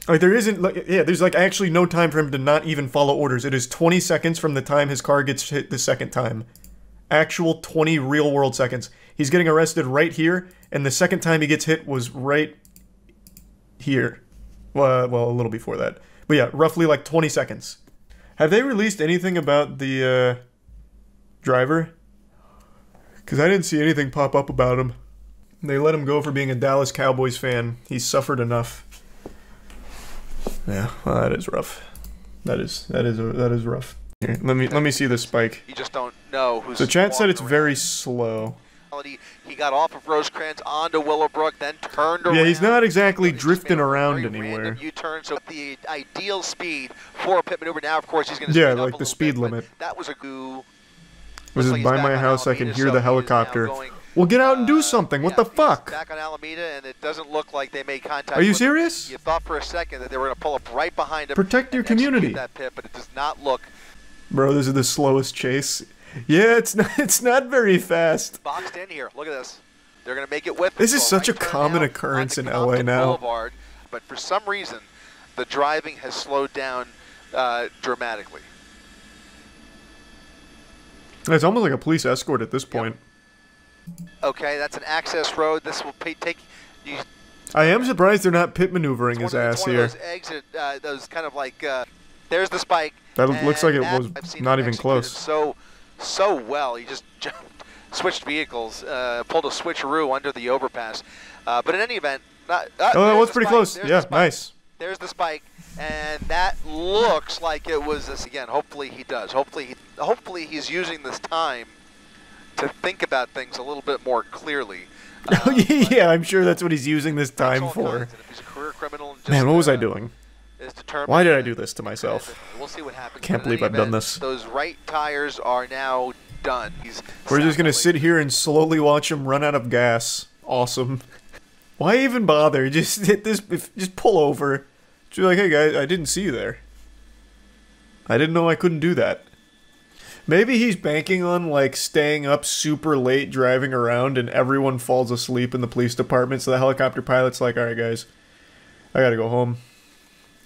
Like, there isn't, like, yeah, there's, like, actually no time for him to not even follow orders. It is 20 seconds from the time his car gets hit the second time. Actual 20 real-world seconds. He's getting arrested right here, and the second time he gets hit was right here. Well, a little before that. But yeah, roughly, like, 20 seconds. Have they released anything about the, driver? Because I didn't see anything pop up about him. They let him go for being a Dallas Cowboys fan. He's suffered enough. Yeah, well, that is rough. That is rough. Here, let me see the spike. You just don't know who's. So chat said it's very slow. He got off of Rosecrans onto Willowbrook, then turned around. Yeah, he's not exactly drifting around anywhere. U-turn, so the ideal speed for a pit maneuver. Now, of course, he's going to yeah, like the speed limit. That was a goo. This is by my house. I can hear the helicopter. Well, get out and do something. What the fuck? Back on Alameda, and it doesn't look like they made contact. Are you serious? You thought for a second that they were going to pull up right behind him. Protect your community. That pit, but it does not look. Bro, this is the slowest chase. Yeah, it's not very fast. Boxed in here. Look at this. They're going to make it with. This is such a common occurrence in LA now. Boulevard, but for some reason, the driving has slowed down dramatically. It's almost like a police escort at this point. Okay, that's an access road. This will take you. I am surprised they're not pit maneuvering his ass here. Those exit, those kind of like. There's the spike. That looks like it was not even close. So well. He just jumped, switched vehicles, pulled a switcheroo under the overpass. But in any event, oh, that was pretty close. Yeah, nice. There's the spike, and that looks like it was this again. Hopefully he does. Hopefully he's using this time to think about things a little bit more clearly. Yeah, I'm sure that's what he's using this time for. Man, what was I doing? Why did I do this to myself? We'll see what happens. Can't believe I've done this. Those right tires are now done. We're just gonna sit here and slowly watch him run out of gas. Awesome. Why even bother? Just hit this. Just pull over. Just be like, hey guys, I didn't see you there. I didn't know I couldn't do that. Maybe he's banking on like staying up super late driving around and everyone falls asleep in the police department, so the helicopter pilot's like, all right guys, I gotta go home.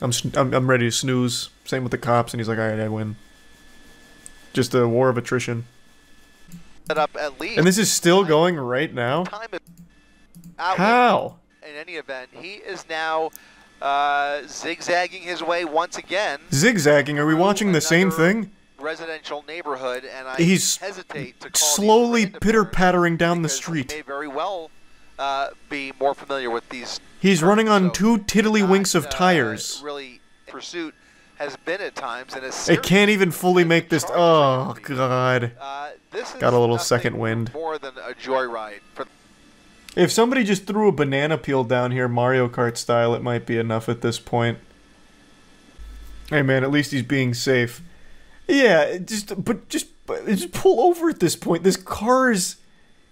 I'm ready to snooze. Same with the cops, and he's like, all right, I win. Just a war of attrition. Up at least. And this is still going right now? How? In any event, he is now zigzagging his way once again. Zigzagging? Are we watching the same thing? Residential neighborhood, and I He's hesitate to call slowly pitter-pattering down the street. He may very well be more familiar with these. He's running on two tiddlywinks of tires. Really, pursuit has been at times, and it can't even fully make this. Oh God! Got a little second wind. More than a joyride. If somebody just threw a banana peel down here, Mario Kart style, it might be enough at this point. Hey man, at least he's being safe. Yeah, just pull over at this point. This car's,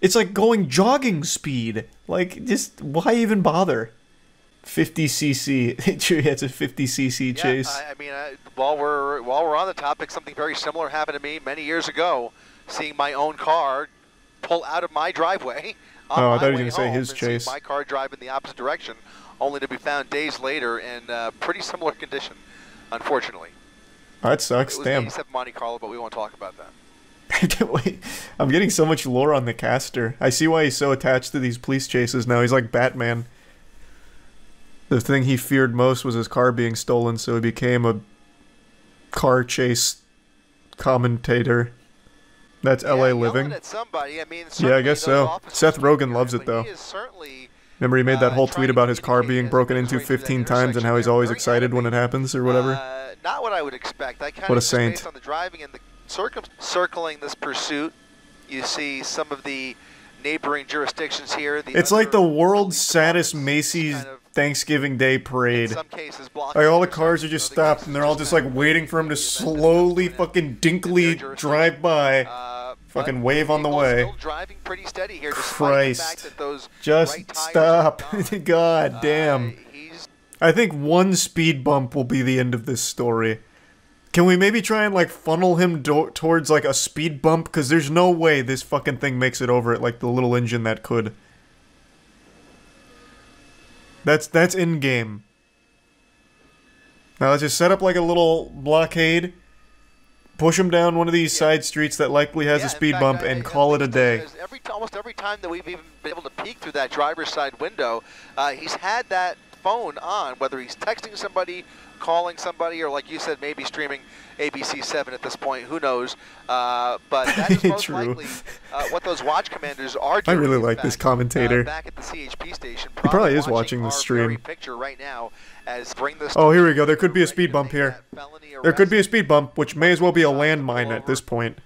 it's like going jogging speed. Like, just why even bother? 50cc. It's a 50cc chase. I mean, while we're on the topic, something very similar happened to me many years ago. Seeing my own car pull out of my driveway. Oh, I thought you were going to say his chase. My car drive in the opposite direction, only to be found days later in pretty similar condition, unfortunately. Oh, that sucks. Damn. Except Monte Carlo, but we won't talk about that. Wait, I'm getting so much lore on the caster. I see why he's so attached to these police chases now. He's like Batman. The thing he feared most was his car being stolen, so he became a car chase commentator. That's LA living. I mean, yeah, I guess so. Seth Rogen loves it, though. Remember he made that whole tweet about his car being broken into 15 times and how he's always excited when it happens or whatever? Not what I would expect. I kind what a of saint. based on the driving and the circling this pursuit, you see some of the neighboring jurisdictions here. It's like the world's saddest Macy's Thanksgiving Day parade. Like all the cars are just stopped and they're all just like waiting for him to slowly fucking dinkily drive by. Fucking wave on the way. Still driving pretty steady here, Christ. The fact that those just stop. God damn. I think one speed bump will be the end of this story. Can we maybe try and like funnel him towards like a speed bump? Because there's no way this fucking thing makes it over it like the little engine that could. That's in game. Now let's just set up like a little blockade. Push him down one of these side streets that likely has a speed bump and call it a day. Almost every time that we've even been able to peek through that driver's side window, he's had that phone on, whether he's texting somebody calling somebody, or like you said, maybe streaming ABC7 at this point. Who knows? But that is most likely what those watch commanders are doing. I really like this commentator. Back at the CHP station, He probably is watching the stream. Picture right now as bring this. Oh, here we go. There could be a speed bump here. There could be a speed bump, which may as well be a landmine at this point.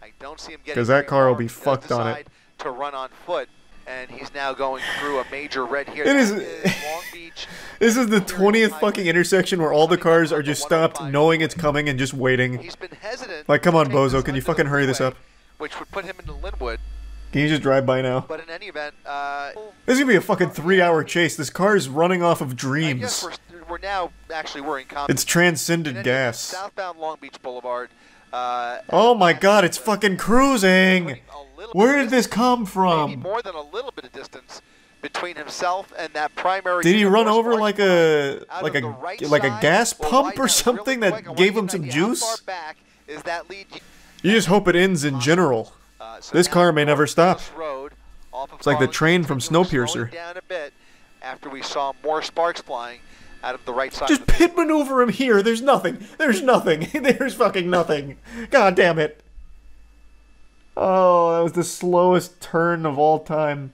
Because that car will be fucked on it. To run on foot, and he's now going through a major red here. It is. Long Beach. This is the 20th fucking intersection where all the cars are just stopped, knowing it's coming and just waiting. He's been hesitant. Like, come on, Bozo, can you fucking hurry this up? Which would put him into Linwood. Can you just drive by now? But in any event, this is gonna be a fucking 3-hour chase. This car is running off of dreams. I guess we're now actually we're in. It's transcended gas. Southbound Long Beach Boulevard. Oh my God! It's fucking cruising. Where did this come from? Maybe more than a little bit of distance between himself and that primary. Did he run over like a gas pump or something that gave him some juice? You just hope it ends in general. This car may never stop. It's like the train from Snowpiercer. Down a bit after we saw more sparks flying out of the right side. Just pit maneuver him here. There's nothing. There's nothing. There's fucking nothing. God damn it. Oh, that was the slowest turn of all time.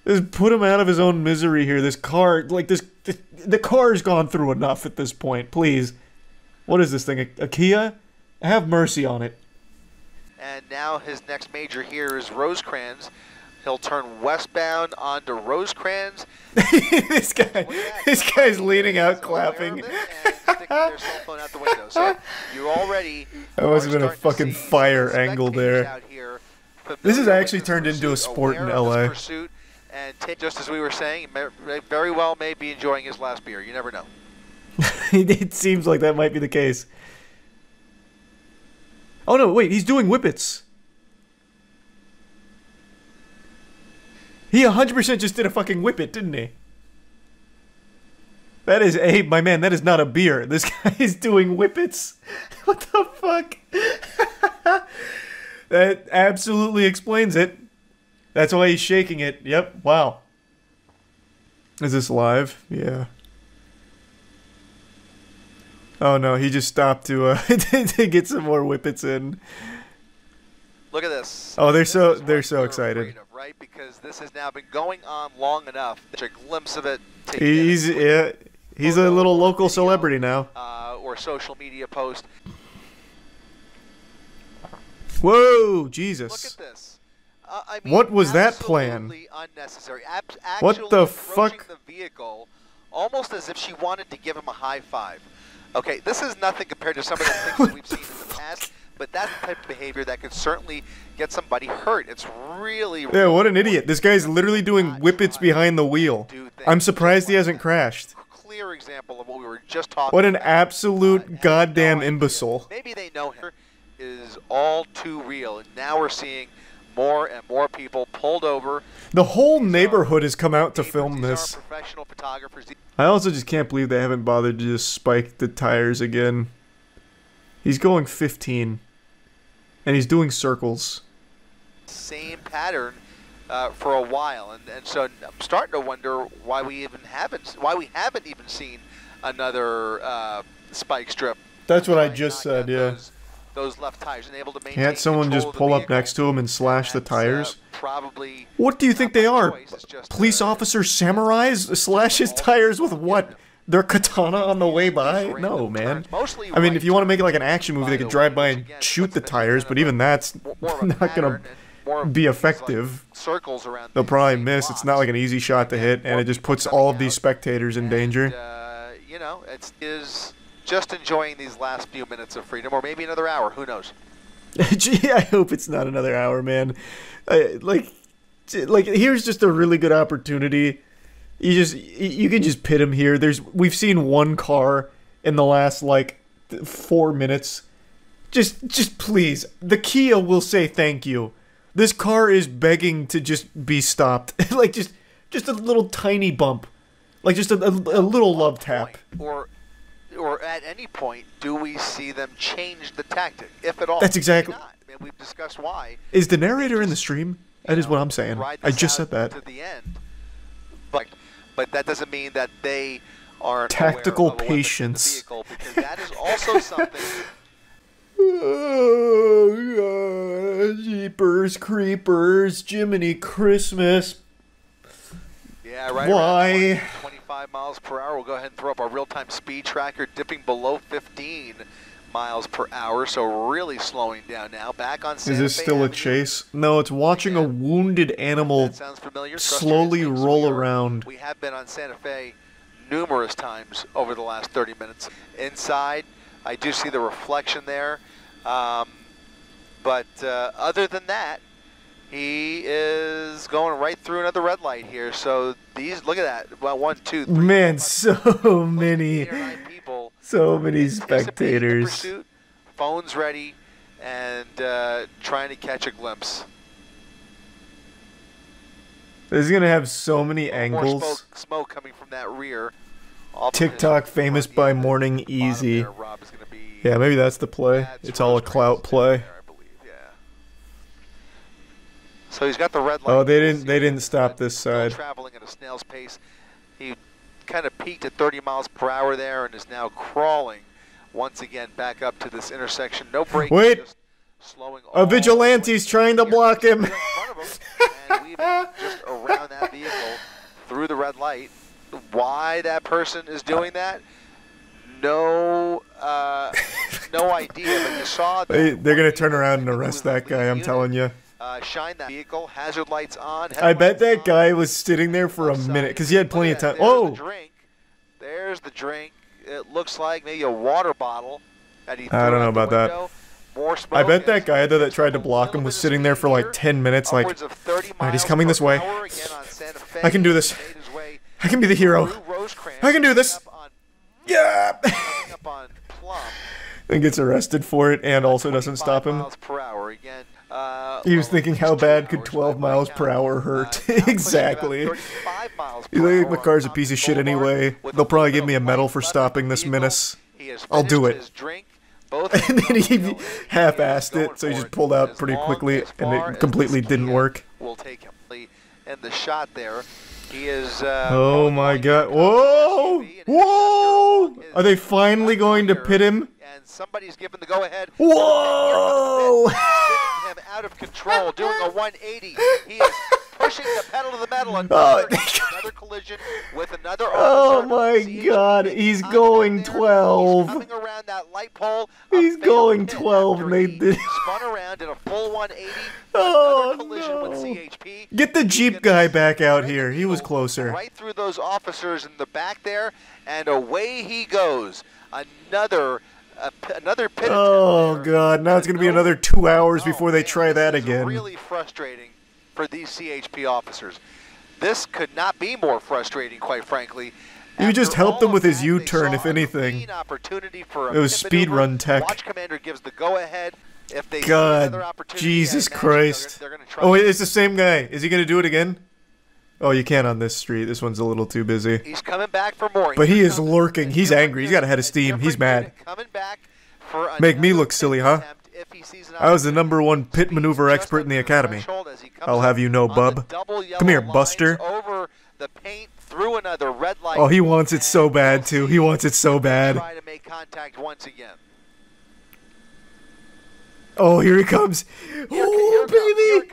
Just put him out of his own misery here. This car, like the car's gone through enough at this point. Please. What is this thing? A Kia? Have mercy on it. And now his next major here is Rosecrans. He'll turn westbound onto Rosecrans. this guy's leaning out clapping. Their cell phone out the window. So you already. That must have been a fucking fire angle there. This has actually turned into a sport in LA. And just as we were saying, very well may be enjoying his last beer. You never know. It seems like that might be the case. Oh no, wait, he's doing whippets. He 100% just did a fucking whippet, didn't he? That is my man, that is not a beer. This guy is doing whippets. What the fuck? That absolutely explains it. That's why he's shaking it. Yep, wow. Is this live? Yeah. Oh no, he just stopped to to get some more whippets in. Look at this. Oh, they're so excited. Right, because this has now been going on long enough. There's a glimpse of it. He's a little local celebrity now. Or social media post. Whoa, Jesus! Look at this. I mean, what was that plan? Unnecessary. What the fuck? The vehicle, almost as if she wanted to give him a high five. Okay, this is nothing compared to some of the things that we've seen in the past, but that's the type of behavior that could certainly get somebody hurt. It's really... Yeah, what an idiot. This guy's literally doing whippets behind the wheel. I'm surprised he hasn't crashed. Clear example of what we were just talking about. What an absolute goddamn imbecile. Maybe they know him is all too real, and now we're seeing more and more people pulled over. The whole neighborhood has come out to film this. Professional photographers. I also just can't believe they haven't bothered to just spike the tires again. He's going 15. And he's doing circles. Same pattern for a while, and so I'm starting to wonder why we haven't even seen another spike strip. That's what I just said, yeah. Those left tires and able to maintain. Can't someone just pull up next to him and slash the tires? Probably. What do you think they are? Police officer samurais? Slash his tires with what? Their katana on the way by? No, man. I mean, if you want to make it like an action movie, they could drive by and shoot the tires, but even that's not going to be effective. They'll probably miss. It's not like an easy shot to hit, and it just puts all of these spectators in danger. You know, it is just enjoying these last few minutes of freedom, or maybe another hour. Who knows? Gee, I hope it's not another hour, man. Like, here's just a really good opportunity. You can just pit him here. We've seen one car in the last like 4 minutes. Just please, the Kia will say thank you. This car is begging to just be stopped. Like just a little tiny bump, like just a little love tap. Or at any point, do we see them change the tactic, if at all? That's exactly. I mean, we've discussed why. Is the narrator in the stream? That is what I'm saying. I just said that. To the end. But that doesn't mean that they aren't Tactical aware of a weapon in the patience. vehicle, because that is also something. Oh, God. Jeepers creepers, Jiminy Christmas. Yeah, right. Why? Around 25 miles per hour. We'll go ahead and throw up our real-time speed tracker, dipping below 15 miles per hour, so really slowing down now. Back on Santa Is this Fe still a Avenue. chase? No, it's watching a wounded animal That sounds familiar. slowly roll around. We have been on Santa Fe numerous times over the last 30 minutes. Inside, I do see the reflection there. But other than that, he is going right through another red light here. So these, look at that. Well, 1, 2, 3. Man, so many spectators. Pursuit, phones ready, and trying to catch a glimpse. This is gonna have so many angles. More smoke coming from that rear. TikTok famous by morning easy. Yeah, maybe that's the play. It's all a clout play. So he's got the red light. Oh, they didn't stop this side. Traveling at a snail's pace. He kind of peaked at 30 miles per hour there and is now crawling once again back up to this intersection. No braking. Wait! Just slowing A vigilante's trying to block him. and weaving just around that vehicle through the red light. Why that person is doing that? No, no idea. But you saw that They're gonna turn around and arrest that guy. I'm telling you. Shine that vehicle, hazard lights on. I bet that guy was sitting there for a minute because he had plenty of time. Oh! There's the drink. It looks like maybe a water bottle that he threw I don't know out the about that. window. More smoke. I bet that guy though that tried to block him was sitting there for like 10 minutes. Like, alright, he's coming this way. I can do this. I can be the hero. I can do this. Yeah. And gets arrested for it, and also doesn't stop him. He was thinking, how bad could 12 miles per hour hurt? Exactly. He's like, my car's a piece of shit anyway. They'll probably give me a medal for stopping this menace. I'll do it. And then he half-assed it, so he just pulled out pretty quickly, and it completely didn't work. We'll take him. And the shot there, he is. Oh my God! Whoa! Whoa! Are they finally going to pit him? And somebody's given the go-ahead. Whoa! Spinning him out of control, doing a 180. He is pushing the pedal to the metal. Another collision with another officer. Oh my God! He's going 12. Coming around that light pole. He's going 12, and they did. Spun around in a full 180. Oh collision with CHP. Get the Jeep guy back out here. He was closer. Right through those officers in the back there, and away he goes. Another pit. Oh God! Now it's gonna be another 2 hours before they try that again. Really frustrating for these CHP officers. This could not be more frustrating, quite frankly. You just helped him with his U-turn, if anything. It was speed run tech. Watch Commander gives the go-ahead. If they God, Jesus Christ! Oh wait, it's the same guy. Is he gonna do it again? Oh, you can't on this street. This one's a little too busy. He's coming back for more. But he is lurking. He's angry. He's got a head of steam. He's mad. Make me look silly, huh? I was the #1 pit maneuver expert in the academy. I'll have you know, bub. Come here, Buster. Over the paint, through another red light. Oh, he wants it so bad too. He wants it so bad. Try to make contact once again. Oh, here he comes. Oh, baby!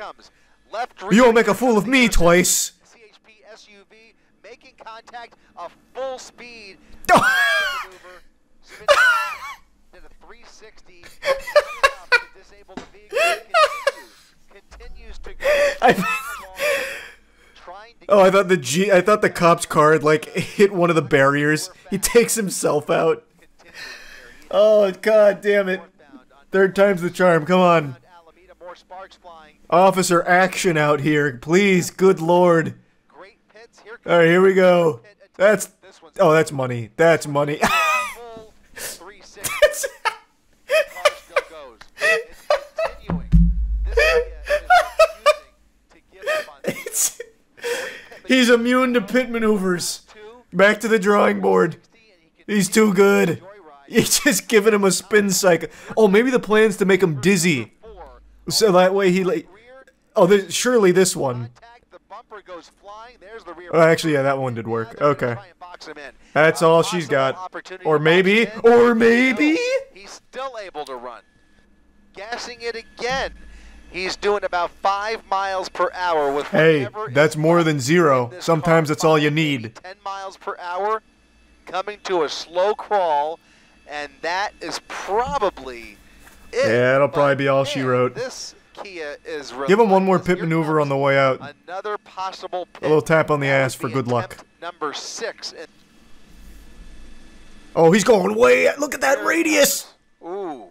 You won't make a fool of me twice. CHP SUV making contact, a full speed. Maneuver, did a 360. To disable the vehicle. Continues to go. Oh, I thought the cop's car had, like, hit one of the barriers. He takes himself out. Oh, God damn it. Third time's the charm. Come on. Officer action out here. Please, good Lord. Alright, here we go. That's money. That's money. He's immune to pit maneuvers. Back to the drawing board. He's too good. He's just giving him a spin cycle. Oh, maybe the plan's to make him dizzy. So that way he like... Oh, surely this one. bumper goes flying. There's the rear. Oh, actually, yeah, that one did work. Okay. That's all she's got. Or maybe. He's still able to run. Gassing it again. He's doing about 5 miles per hour with Hey, that's more than 0. Sometimes that's all you need. 10 miles per hour, coming to a slow crawl, and that is probably it. Yeah, it'll probably be all she wrote. This Kia is Give him one more pit maneuver on the way out. another possible pit. A little tap on the ass for good luck. Number 6. Oh, he's going way. Look at that radius. Ooh.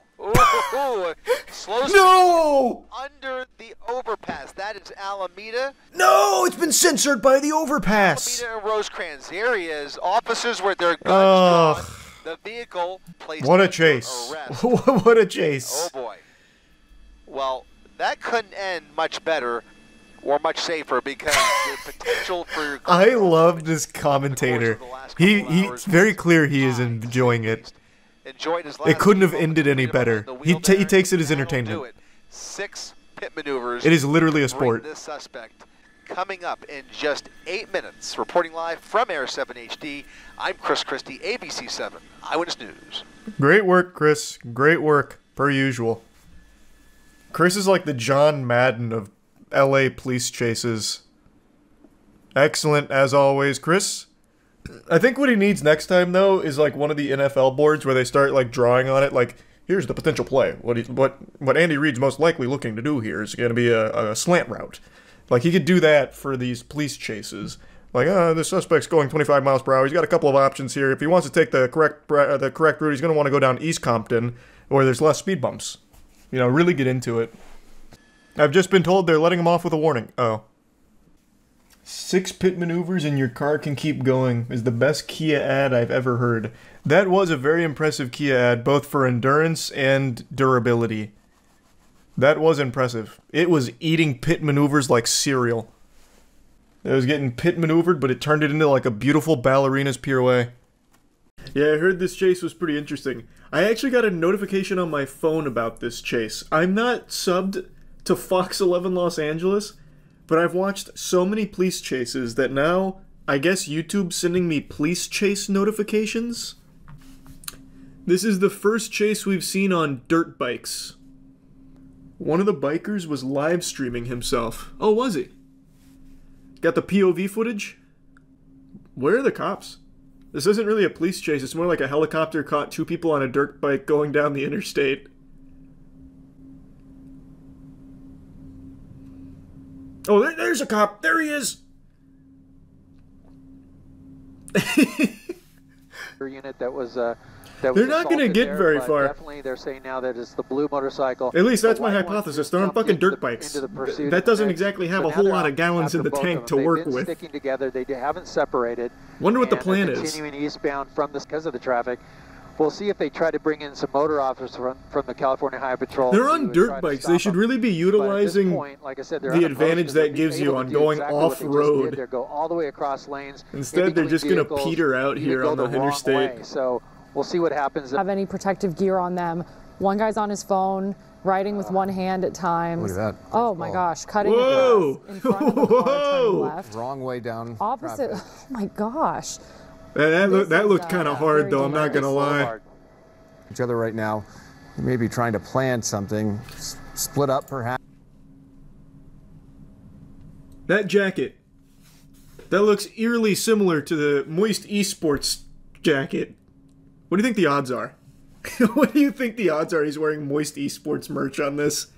Slow No! Under the overpass. That is Alameda. No, it's been censored by the overpass. Alameda and Rosecrans. There he is. Officers with their guns drawn. The vehicle placed What a under chase. arrest. What a chase. Oh, boy. Well, that couldn't end much better or much safer because the potential for... I love this commentator. He's very clear he is enjoying it. It couldn't have ended any better. He takes it as entertainment. 6 pit maneuvers. It is literally a sport. This suspect coming up in just 8 minutes. Reporting live from Air 7 HD, I'm Chris Christie, ABC 7 Eyewitness News. Great work, Chris. Great work, per usual. Chris is like the John Madden of LA police chases. Excellent, as always, Chris. I think what he needs next time, though, is like one of the NFL boards where they start like drawing on it, like, here's the potential play. What Andy Reid's most likely looking to do here is going to be a slant route. Like, he could do that for these police chases. Like, the suspect's going 25 miles per hour. He's got a couple of options here. If he wants to take the correct route, he's going to want to go down East Compton, where there's less speed bumps. You know, really get into it. I've just been told they're letting him off with a warning. Oh. 6 pit maneuvers and your car can keep going is the best Kia ad I've ever heard. That was a very impressive Kia ad, both for endurance and durability. That was impressive. It was eating pit maneuvers like cereal. It was getting pit maneuvered, but it turned it into like a beautiful ballerina's pirouette. Yeah, I heard this chase was pretty interesting. I actually got a notification on my phone about this chase. I'm not subbed to Fox 11 Los Angeles, but I've watched so many police chases that now, I guess YouTube's sending me police chase notifications? This is the first chase we've seen on dirt bikes. One of the bikers was live streaming himself. Oh, was he? Got the POV footage? Where are the cops? This isn't really a police chase, it's more like a helicopter caught 2 people on a dirt bike going down the interstate. Oh, there's a cop. There he is. Unit that was they're not going to get very far. Definitely, they're saying now that it's the blue motorcycle. At least that's my hypothesis. They're on fucking dirt bikes. That doesn't exactly have a whole lot of gallons in the tank to work with. Sticking together, they haven't separated. Wonder what the plan is. Continuing eastbound from this because of the traffic. We'll see if they try to bring in some motor officers from the California Highway Patrol. They're on dirt bikes. They should really be utilizing like I said, the advantage that gives you on going off-road. They go all the way across lanes. Instead, they're just going to peter out here on the interstate. So we'll see what happens. Have any protective gear on them. One guy's on his phone, riding with one hand at times. Look at that. Oh my gosh, cutting across in front of the car, turning left. Wrong way down. Opposite. Oh my gosh. That looked kind of hard, though. I'm not gonna lie. Each other right now. They may be trying to plan something, split up perhaps. That jacket. That looks eerily similar to the Moist Esports jacket. What do you think the odds are? What do you think the odds are he's wearing Moist Esports merch on this?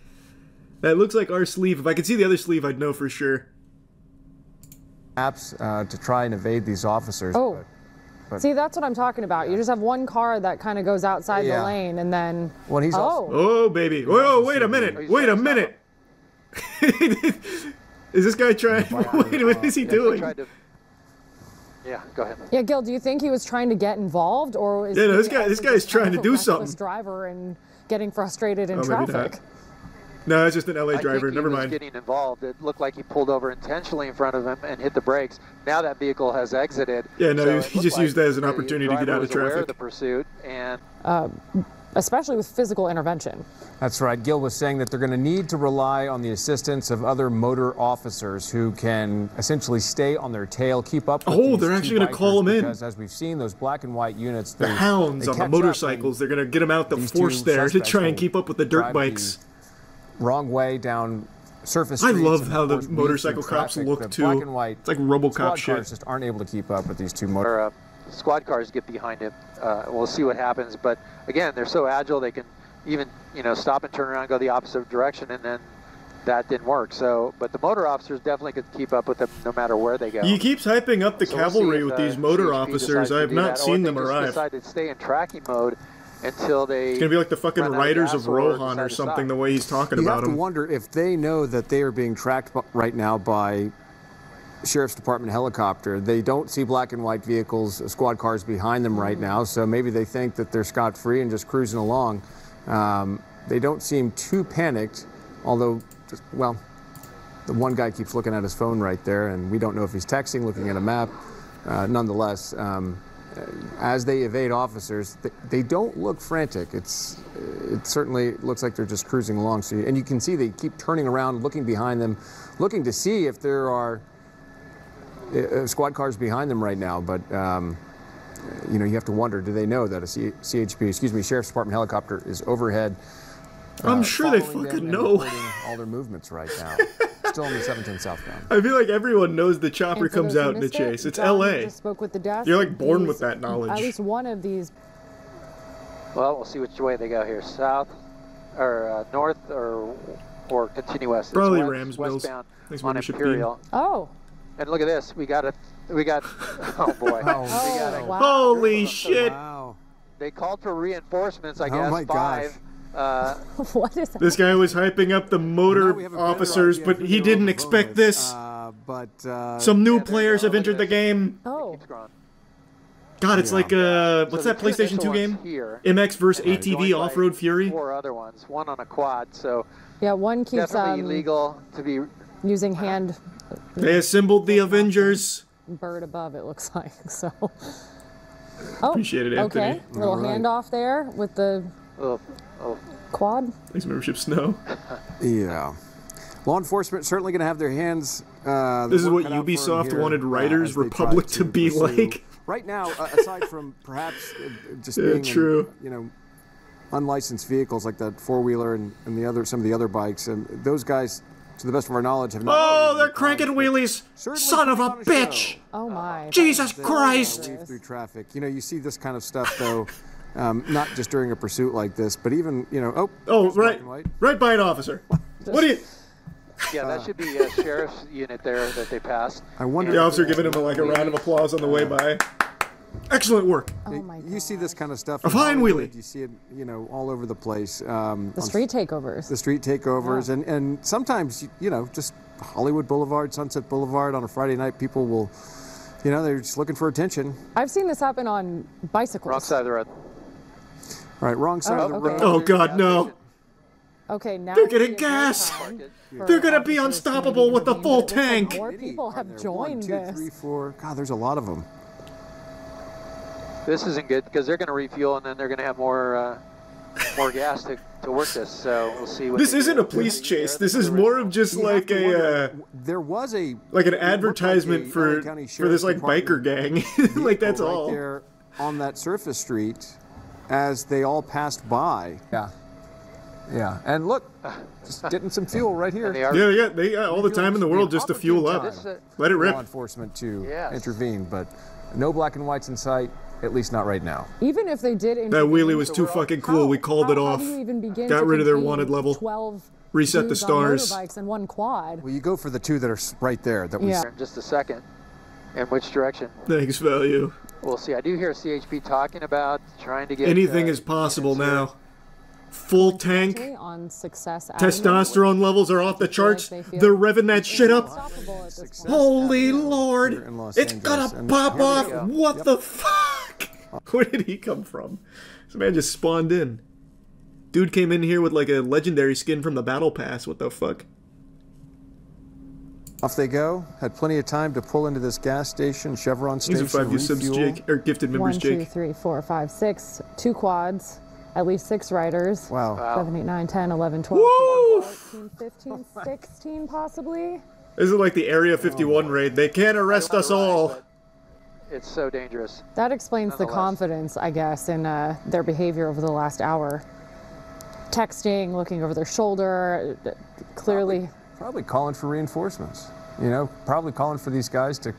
That looks like our sleeve. If I could see the other sleeve, I'd know for sure. Perhaps to try and evade these officers. Oh. But see, that's what I'm talking about. You just have one car that kind of goes outside the lane, and then... Well, he's oh, baby. Oh, wait a minute. Wait a minute. Is this guy trying... Wait, what is he doing? Yeah, go ahead. Yeah, Gil, do you think he was trying to get involved, or is no, this guy's trying to do something. Driver and getting frustrated in traffic? No, it's just an LA driver. Never mind. He was getting involved. It looked like he pulled over intentionally in front of him and hit the brakes. Now that vehicle has exited. Yeah, no, he just used that as an opportunity to get out of traffic. The pursuit and especially with physical intervention. That's right. Gil was saying that they're going to need to rely on the assistance of other motor officers who can essentially stay on their tail, keep up with these they're actually going to call them in. Because as we've seen, those black and white units, the hounds on the motorcycles, they're going to get them out the force there to try and keep up with the dirt bikes. Wrong way down surface streets. I love how the motorcycle cops look too. Black and white. It's like RoboCop squad shit. Cars just aren't able to keep up with these two motor. Squad cars get behind him. We'll see what happens. But again, they're so agile they can even stop and turn around and go the opposite direction, and then that didn't work. So, but the motor officers definitely could keep up with them no matter where they go. He keeps hyping up the cavalry with these motor officers. I have not seen them arrive. Decide to stay in tracking mode until they. It's gonna be like the fucking Riders of Rohan or something. The way he's talking about them. You have to wonder if they know that they are being tracked right now by Sheriff's Department helicopter. They don't see black and white vehicles, squad cars behind them right now, so maybe they think that they're scot-free and just cruising along. They don't seem too panicked, although, well, the one guy keeps looking at his phone right there, and we don't know if he's texting, looking at a map. Nonetheless, as they evade officers, they don't look frantic. It certainly looks like they're just cruising along. So, and you can see they keep turning around, looking behind them, looking to see if there are squad cars behind them right now, but you have to wonder, do they know that a Sheriff's Department helicopter is overhead? I'm sure they fucking know. All their movements right now. Still on the 710 southbound. I feel like everyone knows the chopper comes out in the chase. It's LA. Just spoke with the desk. You're like born with that knowledge. At least one of these. Well, we'll see which way they go here. South or north or continue west. Probably it's Rams Mills. Westbound on Imperial. Oh. And look at this. We got oh boy. Wow. Holy shit. Wow. They called for reinforcements, I guess. Oh my 5. What is that? This guy was hyping up the motor officers, but he didn't expect this. Some new players have entered the game. Oh. God, it's like what's that PlayStation 2 game? MX vs ATV Off-Road Fury. 4 other ones, one on a quad. So yeah, one keeps definitely illegal to be using hand. They assembled the Avengers. Bird above, it looks like. So. Appreciate it, Anthony. Okay, little handoff there with the quad. Thanks, membership Snow. Yeah. Law enforcement certainly going to have their hands. This is what Ubisoft wanted Riders Republic to be like. Right now, aside from perhaps just being true. Unlicensed vehicles like that 4-wheeler and some of the other bikes, and those guys, to the best of our knowledge, have not. Oh, they're cranking wheelies! Son of a bitch! Oh my! Jesus Christ! Through traffic, you see this kind of stuff though, not just during a pursuit like this, but even right by an officer. What do you? Yeah, that should be a sheriff's unit there that they passed. I wonder. The officer giving him a round of applause on the way by. Excellent work. Oh my God. You see this kind of stuff. A fine wheelie. You see it, all over the place. The street takeovers. The street takeovers, and sometimes, just Hollywood Boulevard, Sunset Boulevard on a Friday night, people will, they're just looking for attention. I've seen this happen on bicycles. Wrong side of the road. All right, wrong side of the road. Oh God, no. Okay, now they're getting gas. They're gonna be unstoppable with the full tank. More people have joined this. 1, 2, 3, 4. God, there's a lot of them. This isn't good because they're going to refuel and then they're going to have more gas to work this. So we'll see. This isn't a police chase. This is more of just like there was an advertisement for this like biker gang. Like that's all. Right there on that surface street, as they all passed by. Yeah, and look, just getting some fuel right here. They got all the time in the world just to fuel up. Let it rip. Law enforcement to intervene, but no black and whites in sight. At least not right now. Even if they did intervene, that wheelie was too fucking cool. We called it off. Got rid of their wanted level. 12 reset the stars. Motorbikes and one quad. Well, you go for the 2 that are right there. That was. In just a second. In which direction? Thanks, value. We'll see. I do hear CHP talking about trying to get. Anything is possible now. Full tank. On Success Testosterone levels are off the charts. They're revving that shit up. Holy Lord! It's gonna pop off. What the fuck? Where did he come from? This man just spawned in. Dude came in here with like a legendary skin from the Battle Pass. What the fuck? Off they go. Had plenty of time to pull into this gas station, Chevron station. These are 5 subs, Jake, or gifted members, Jake. 1, 2, 3, 4, 5, 6. 2 quads. at least 6 riders. Wow. 7, 8, 9, 10, 11, 12, 13, 14, 15, 16 possibly. This is like the Area 51 raid. They can't arrest us all. It's so dangerous. That explains the confidence, I guess, in their behavior over the last hour. Texting, looking over their shoulder, clearly. Probably calling for reinforcements. You know, probably calling for these guys to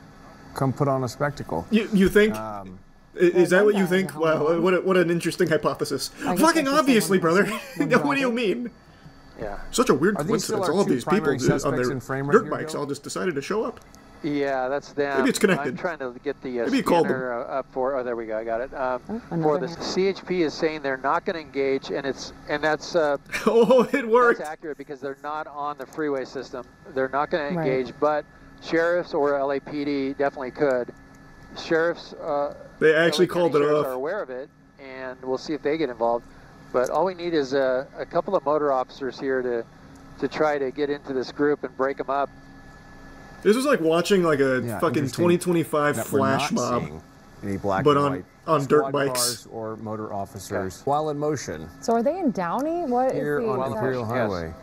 come put on a spectacle. You think? Is that what you think? Wow, what an interesting hypothesis. Fucking obviously, brother. What do you mean? Yeah. Such a weird coincidence. All of these people on their dirt bikes all just decided to show up. Yeah, that's them. Maybe it's connected. I'm trying to get the Maybe you called scanner up for. Oh, there we go. I got it. For the CHP is saying they're not going to engage, and that's. Oh, it worked. That's accurate because they're not on the freeway system. They're not going to engage, but sheriffs or LAPD definitely could. Sheriffs. They actually called it off. Are aware of it, and we'll see if they get involved. But all we need is a couple of motor officers here to try to get into this group and break them up. This was like watching like a fucking 2025 flash mob, any black but and white on dirt squad bikes cars or motor officers while in motion. So are they in Downey? What here is the on Imperial Highway?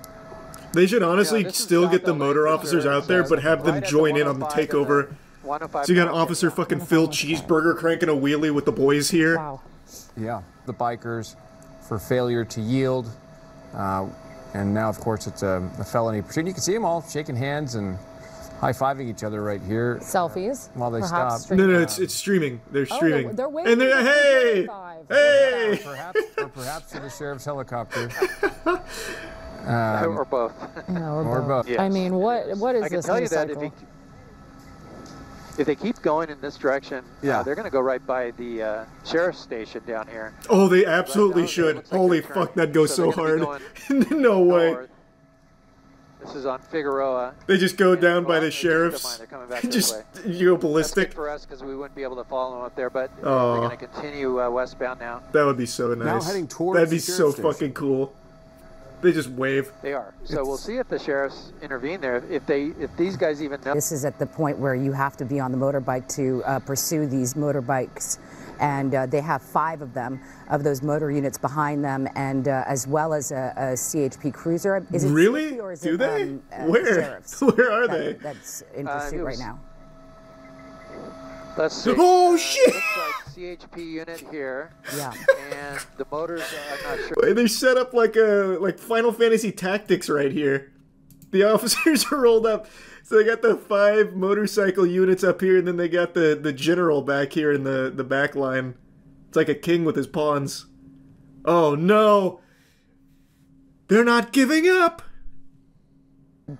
They should honestly still get the motor officers out there, but have them join in on the takeover. So you got Officer fucking Phil Cheeseburger cranking a wheelie with the boys here. Wow. Yeah, the bikers for failure to yield, and now of course it's a felony pursuit. You can see them all shaking hands and high-fiving each other right here. Selfies while they stop. No, it's streaming. They're streaming. They're waving. And they're hey. Or perhaps to the sheriff's helicopter. Or both. Yeah, or both. Yes. I mean, what is I can this tell new you that cycle? if they keep going in this direction, yeah, they're going to go right by the sheriff's station down here. Oh, they absolutely should. Holy fuck, that goes so hard. No way. This is on Figueroa. They just go down by the sheriff's. They're coming back Just this way. you go ballistic. That's good for us because we wouldn't be able to follow them up there, but Oh. they're going to continue westbound now. That would be so nice. Now heading towards That'd be the so sheriff's station. fucking cool. They just wave. They are. So we'll see if the sheriffs intervene there. If these guys even know. This is at the point where you have to be on the motorbike to pursue these motorbikes. And they have 5 of them, of those motor units behind them, and as well as a CHP cruiser. Is it really? CHP or is Do it, they? Where? Sheriffs Where are they? That's in pursuit right now. Let's see. Oh shit! Looks like CHP unit here. Yeah. And the motors, I'm not sure. They set up like Final Fantasy Tactics right here. The officers are rolled up. So they got the 5 motorcycle units up here, and then they got the general back here in the back line. It's like a king with his pawns. Oh no! They're not giving up!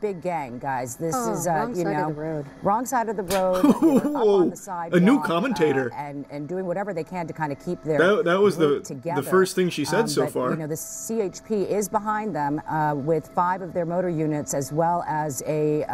Big gang, guys. This is, wrong you side know, of the road. wrong side of the road. They're up on the sidewalk, A new commentator. and doing whatever they can to kind of keep their That was group the together. first thing she said so but, far. You know, the CHP is behind them with 5 of their motor units, as well as a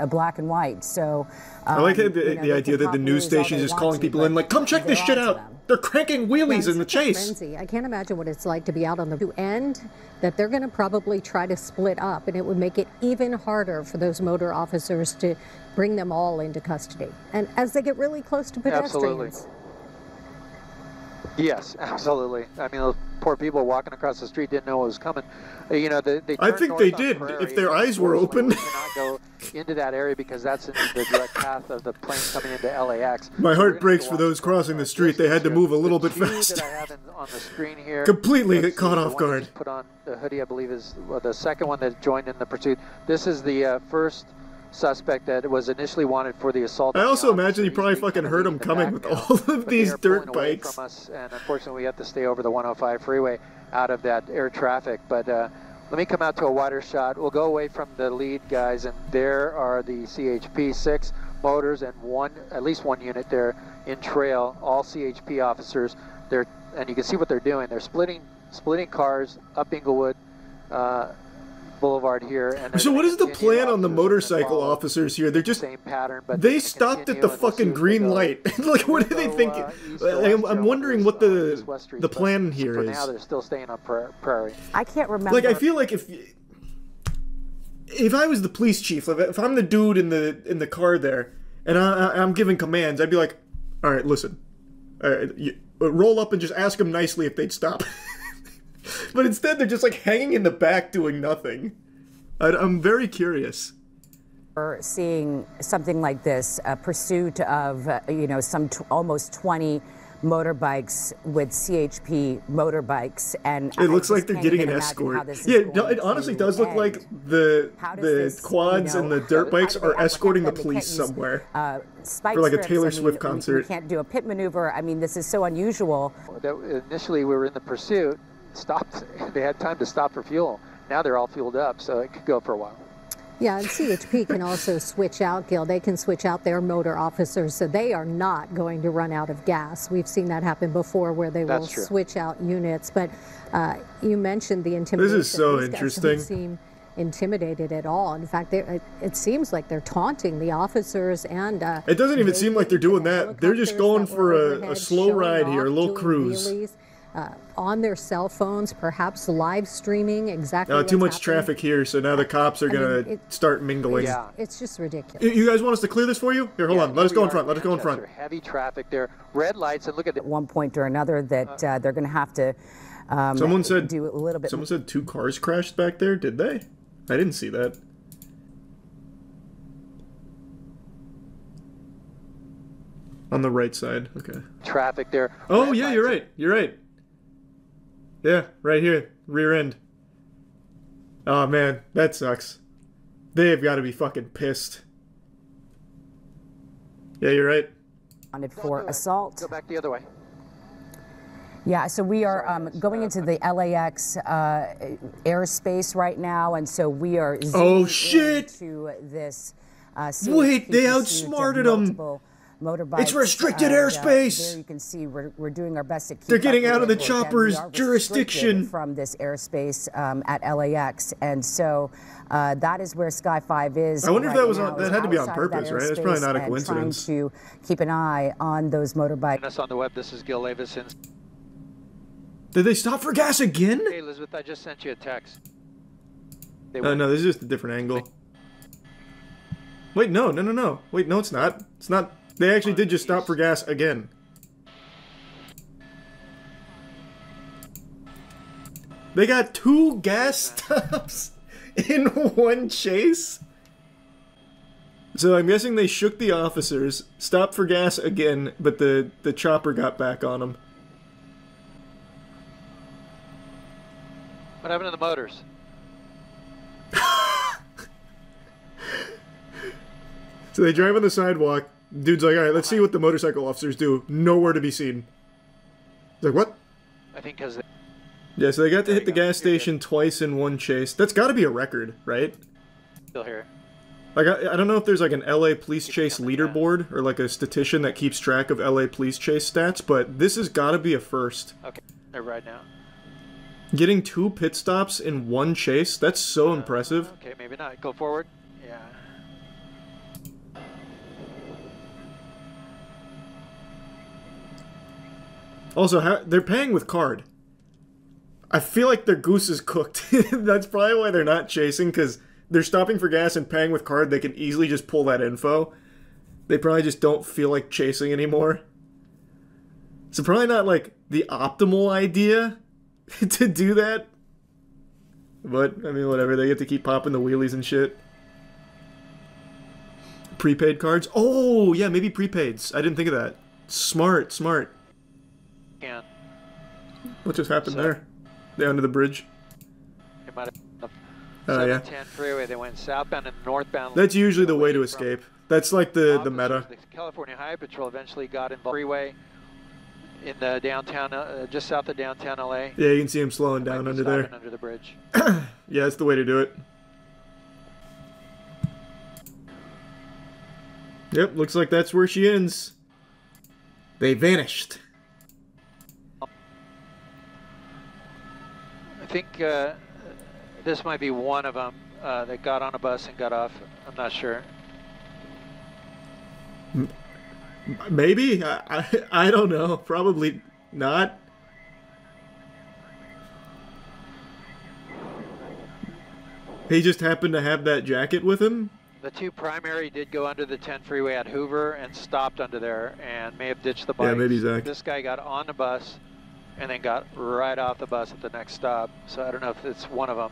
black and white. So I like the they idea can that the pop news wheelies all station they is want calling to, people but in, like, come check this they're shit onto out. them. They're cranking wheelies in the chase. Frenzy. I can't imagine what it's like to be out on the end, that they're going to probably try to split up, and it would make it even harder for those motor officers to bring them all into custody. And as they get really close to pedestrians. Absolutely. Yes, absolutely. I mean, those poor people walking across the street didn't know what was coming. You know, they I turned think north they on did, Prairie, if their and eyes were open. We cannot go into that area because that's in the direct path of the planes coming into LAX. My So heart we're breaks gonna for those crossing the street. They had to move a little bit faster. that I have on the screen here. Completely Let's caught see, off the one guard. that Put on the hoodie, I believe, is the second one that joined in the pursuit. This is the first suspect that was initially wanted for the assault. I also imagine you probably fucking heard them coming with all of these dirt bikes. From us, and unfortunately, we have to stay over the 105 freeway out of that air traffic. But let me come out to a wider shot. We'll go away from the lead guys, and there are the CHP 6 motors and at least one unit there in trail. All CHP officers. And you can see what they're doing. They're splitting cars up Inglewood Boulevard here. And So what is the plan on the motorcycle officers here? They're just same pattern, but they stopped at the fucking green light. Like, what do they think? I'm wondering what the plan here for is. now, they're still staying on Prairie. I can't remember. Like, I feel like if I was the police chief, if I'm the dude in the car there, and I'm giving commands, I'd be like, all right, listen, all right, roll up and just ask them nicely if they'd stop. But instead, they're just like hanging in the back doing nothing. I'm very curious. We're seeing something like this, a pursuit of, you know, almost 20 motorbikes with CHP motorbikes, and it looks like they're getting an escort. Yeah, no, it honestly does look like the quads and the dirt bikes are escorting the police somewhere for like a Taylor Swift concert. We can't do a pit maneuver. I mean, this is so unusual. Initially, we were in the pursuit. Stopped. They had time to stop for fuel. Now they're all fueled up, so it could go for a while. Yeah, and CHP can also switch out, Gil. They can switch out their motor officers, so they are not going to run out of gas. We've seen that happen before where they will switch out units. But you mentioned the intimidation. This is so These guys interesting. don't seem intimidated at all. In fact, it seems like they're taunting the officers. And it doesn't even seem like they're doing that. They're just going for a slow ride here, a little cruise. Wheelies, on their cell phones, perhaps live streaming exactly too much traffic here, so now the cops are going to start mingling. Yeah. It's just ridiculous. You guys want us to clear this for you? Here, hold on. Let us go in front. Let us go in front. Heavy traffic there. Red lights, and look at at one point or another that they're going to have to someone said, do a little bit. Someone said 2 cars crashed back there. Did they? I didn't see that. On the right side. Okay. Traffic there. Oh, yeah, you're right. You're right. Yeah, right here. Rear end. Oh, man. That sucks. They've got to be fucking pissed. Yeah, you're right. Wanted for assault. Go back the other way. Yeah, so we are going into the LAX airspace right now, and so we are zooming into this. Wait, they outsmarted them. Motorbikes. It's restricted airspace. There you can see we're doing our best to keep. They're getting up out of the with it. chopper's We are jurisdiction from this airspace at LAX, and so that is where Sky 5 is. I wonder if right that was now, that had to be on outside purpose, that right? It's probably not a airspace, coincidence. Trying to keep an eye on those motorbikes. Us on the web. This is Gil Levinson. Did they stop for gas again? Hey, Elizabeth, I just sent you a text. No, this is just a different angle. Wait, no. Wait, no, it's not. It's not. They actually did just stop for gas again. They got 2 gas stops in one chase? So I'm guessing they shook the officers, stopped for gas again, but the chopper got back on them. What happened to the motors? So they drive on the sidewalk. Dude's like, all right, let's see what the motorcycle officers do. Nowhere to be seen. He's like, what? I think because they... Yeah, so they got to hit the gas station twice in one chase. That's got to be a record, right? Still here. Like, I don't know if there's like an LA police chase leaderboard or like a statistician that keeps track of LA police chase stats, but this has got to be a first. Okay, they're right now. Getting 2 pit stops in one chase, that's so impressive. Okay, maybe not. Go forward. Yeah. Also, they're paying with card. I feel like their goose is cooked. That's probably why they're not chasing, because they're stopping for gas and paying with card. They can easily just pull that info. They probably just don't feel like chasing anymore. So probably not like the optimal idea to do that. But, I mean, whatever. They get to keep popping the wheelies and shit. Prepaid cards? Oh, yeah, maybe prepaids. I didn't think of that. Smart. Can. What just happened there? They under the bridge? It might have Oh, yeah. 710 freeway. They went southbound and northbound. That's usually the way to escape. That's like the meta. The California Highway Patrol eventually got involved. Freeway in the downtown, just south of downtown LA. Yeah, you can see him slowing down under there. Under the bridge. Yeah, that's the way to do it. Yep, looks like that's where she ends. They vanished. I think this might be one of them that got on a bus and got off. I'm not sure. Maybe? I don't know. Probably not. He just happened to have that jacket with him? The 2 primary did go under the 10 freeway at Hoover and stopped under there and may have ditched the bike. Yeah, maybe Zach. This guy got on the bus and then got right off the bus at the next stop. So I don't know if it's one of them.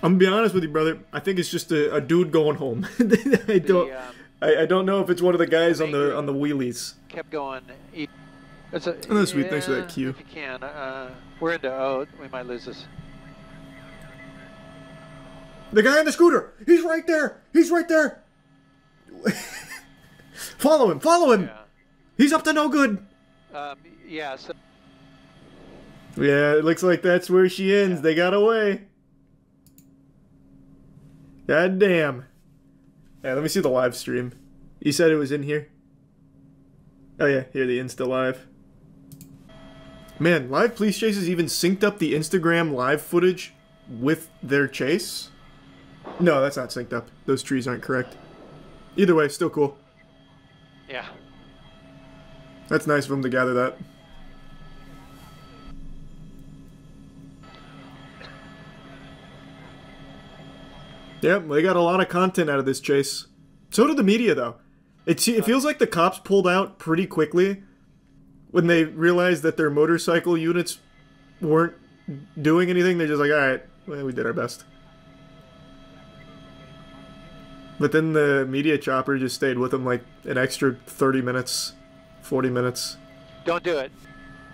I'm gonna be honest with you, brother. I think it's just a dude going home. I don't know if it's one of the guys on the wheelies. Kept going. It's Oh, sweet. Thanks for that cue. If you can, we're into O. We might lose this. The guy on the scooter. He's right there. He's right there. Follow him. Follow him. Yeah. He's up to no good. Yeah. So yeah, it looks like that's where she ends. They got away. God damn. Yeah, let me see the live stream. You said it was in here? Oh yeah, here the Insta live. Man, live police chases even synced up the Instagram live footage with their chase? No, that's not synced up. Those trees aren't correct. Either way, still cool. yeah. That's nice of them to gather that. Yep, they got a lot of content out of this chase. So did the media, though. It feels like the cops pulled out pretty quickly when they realized that their motorcycle units weren't doing anything. They're just like, alright, well, we did our best. But then the media chopper just stayed with them like an extra 30 minutes, 40 minutes. Don't do it.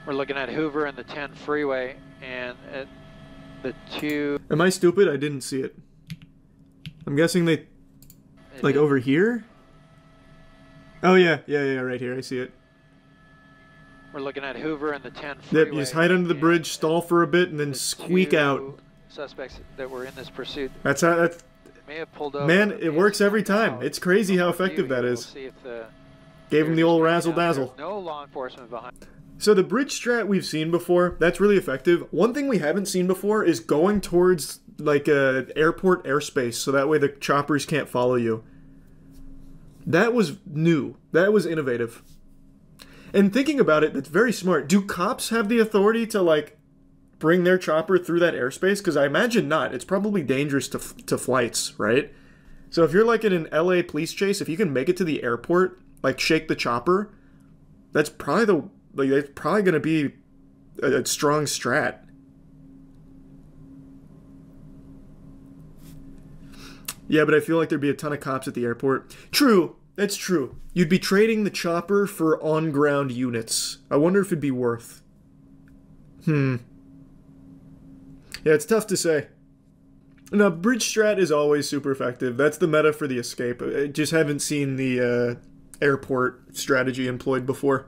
We're looking at Hoover and the 10 freeway, and at the 2... Am I stupid? I didn't see it. I'm guessing they... Like over here? Oh yeah, right here, I see it. We're looking at Hoover and the 10 freeway. Yep, you just hide under the bridge, stall for a bit, and then squeak out. Suspects that were in this pursuit. That's how... That's... May have pulled over. Man, it works every time. It's crazy how effective that is. Gave him the old razzle-dazzle. No law enforcement behind. So the bridge strat we've seen before, that's really effective. One thing we haven't seen before is going towards like a airport airspace, so that way the choppers can't follow you. That was new. That was innovative. And thinking about it, that's very smart. Do cops have the authority to like bring their chopper through that airspace? Because I imagine not. It's probably dangerous to flights, right? So if you're like in an LA police chase, if you can make it to the airport, like shake the chopper, that's probably that's probably going to be a strong strat. Yeah, but I feel like there'd be a ton of cops at the airport. True, that's true. You'd be trading the chopper for on-ground units. I wonder if it'd be worth. Yeah, it's tough to say. No, bridge strat is always super effective. That's the meta for the escape. I just haven't seen the airport strategy employed before.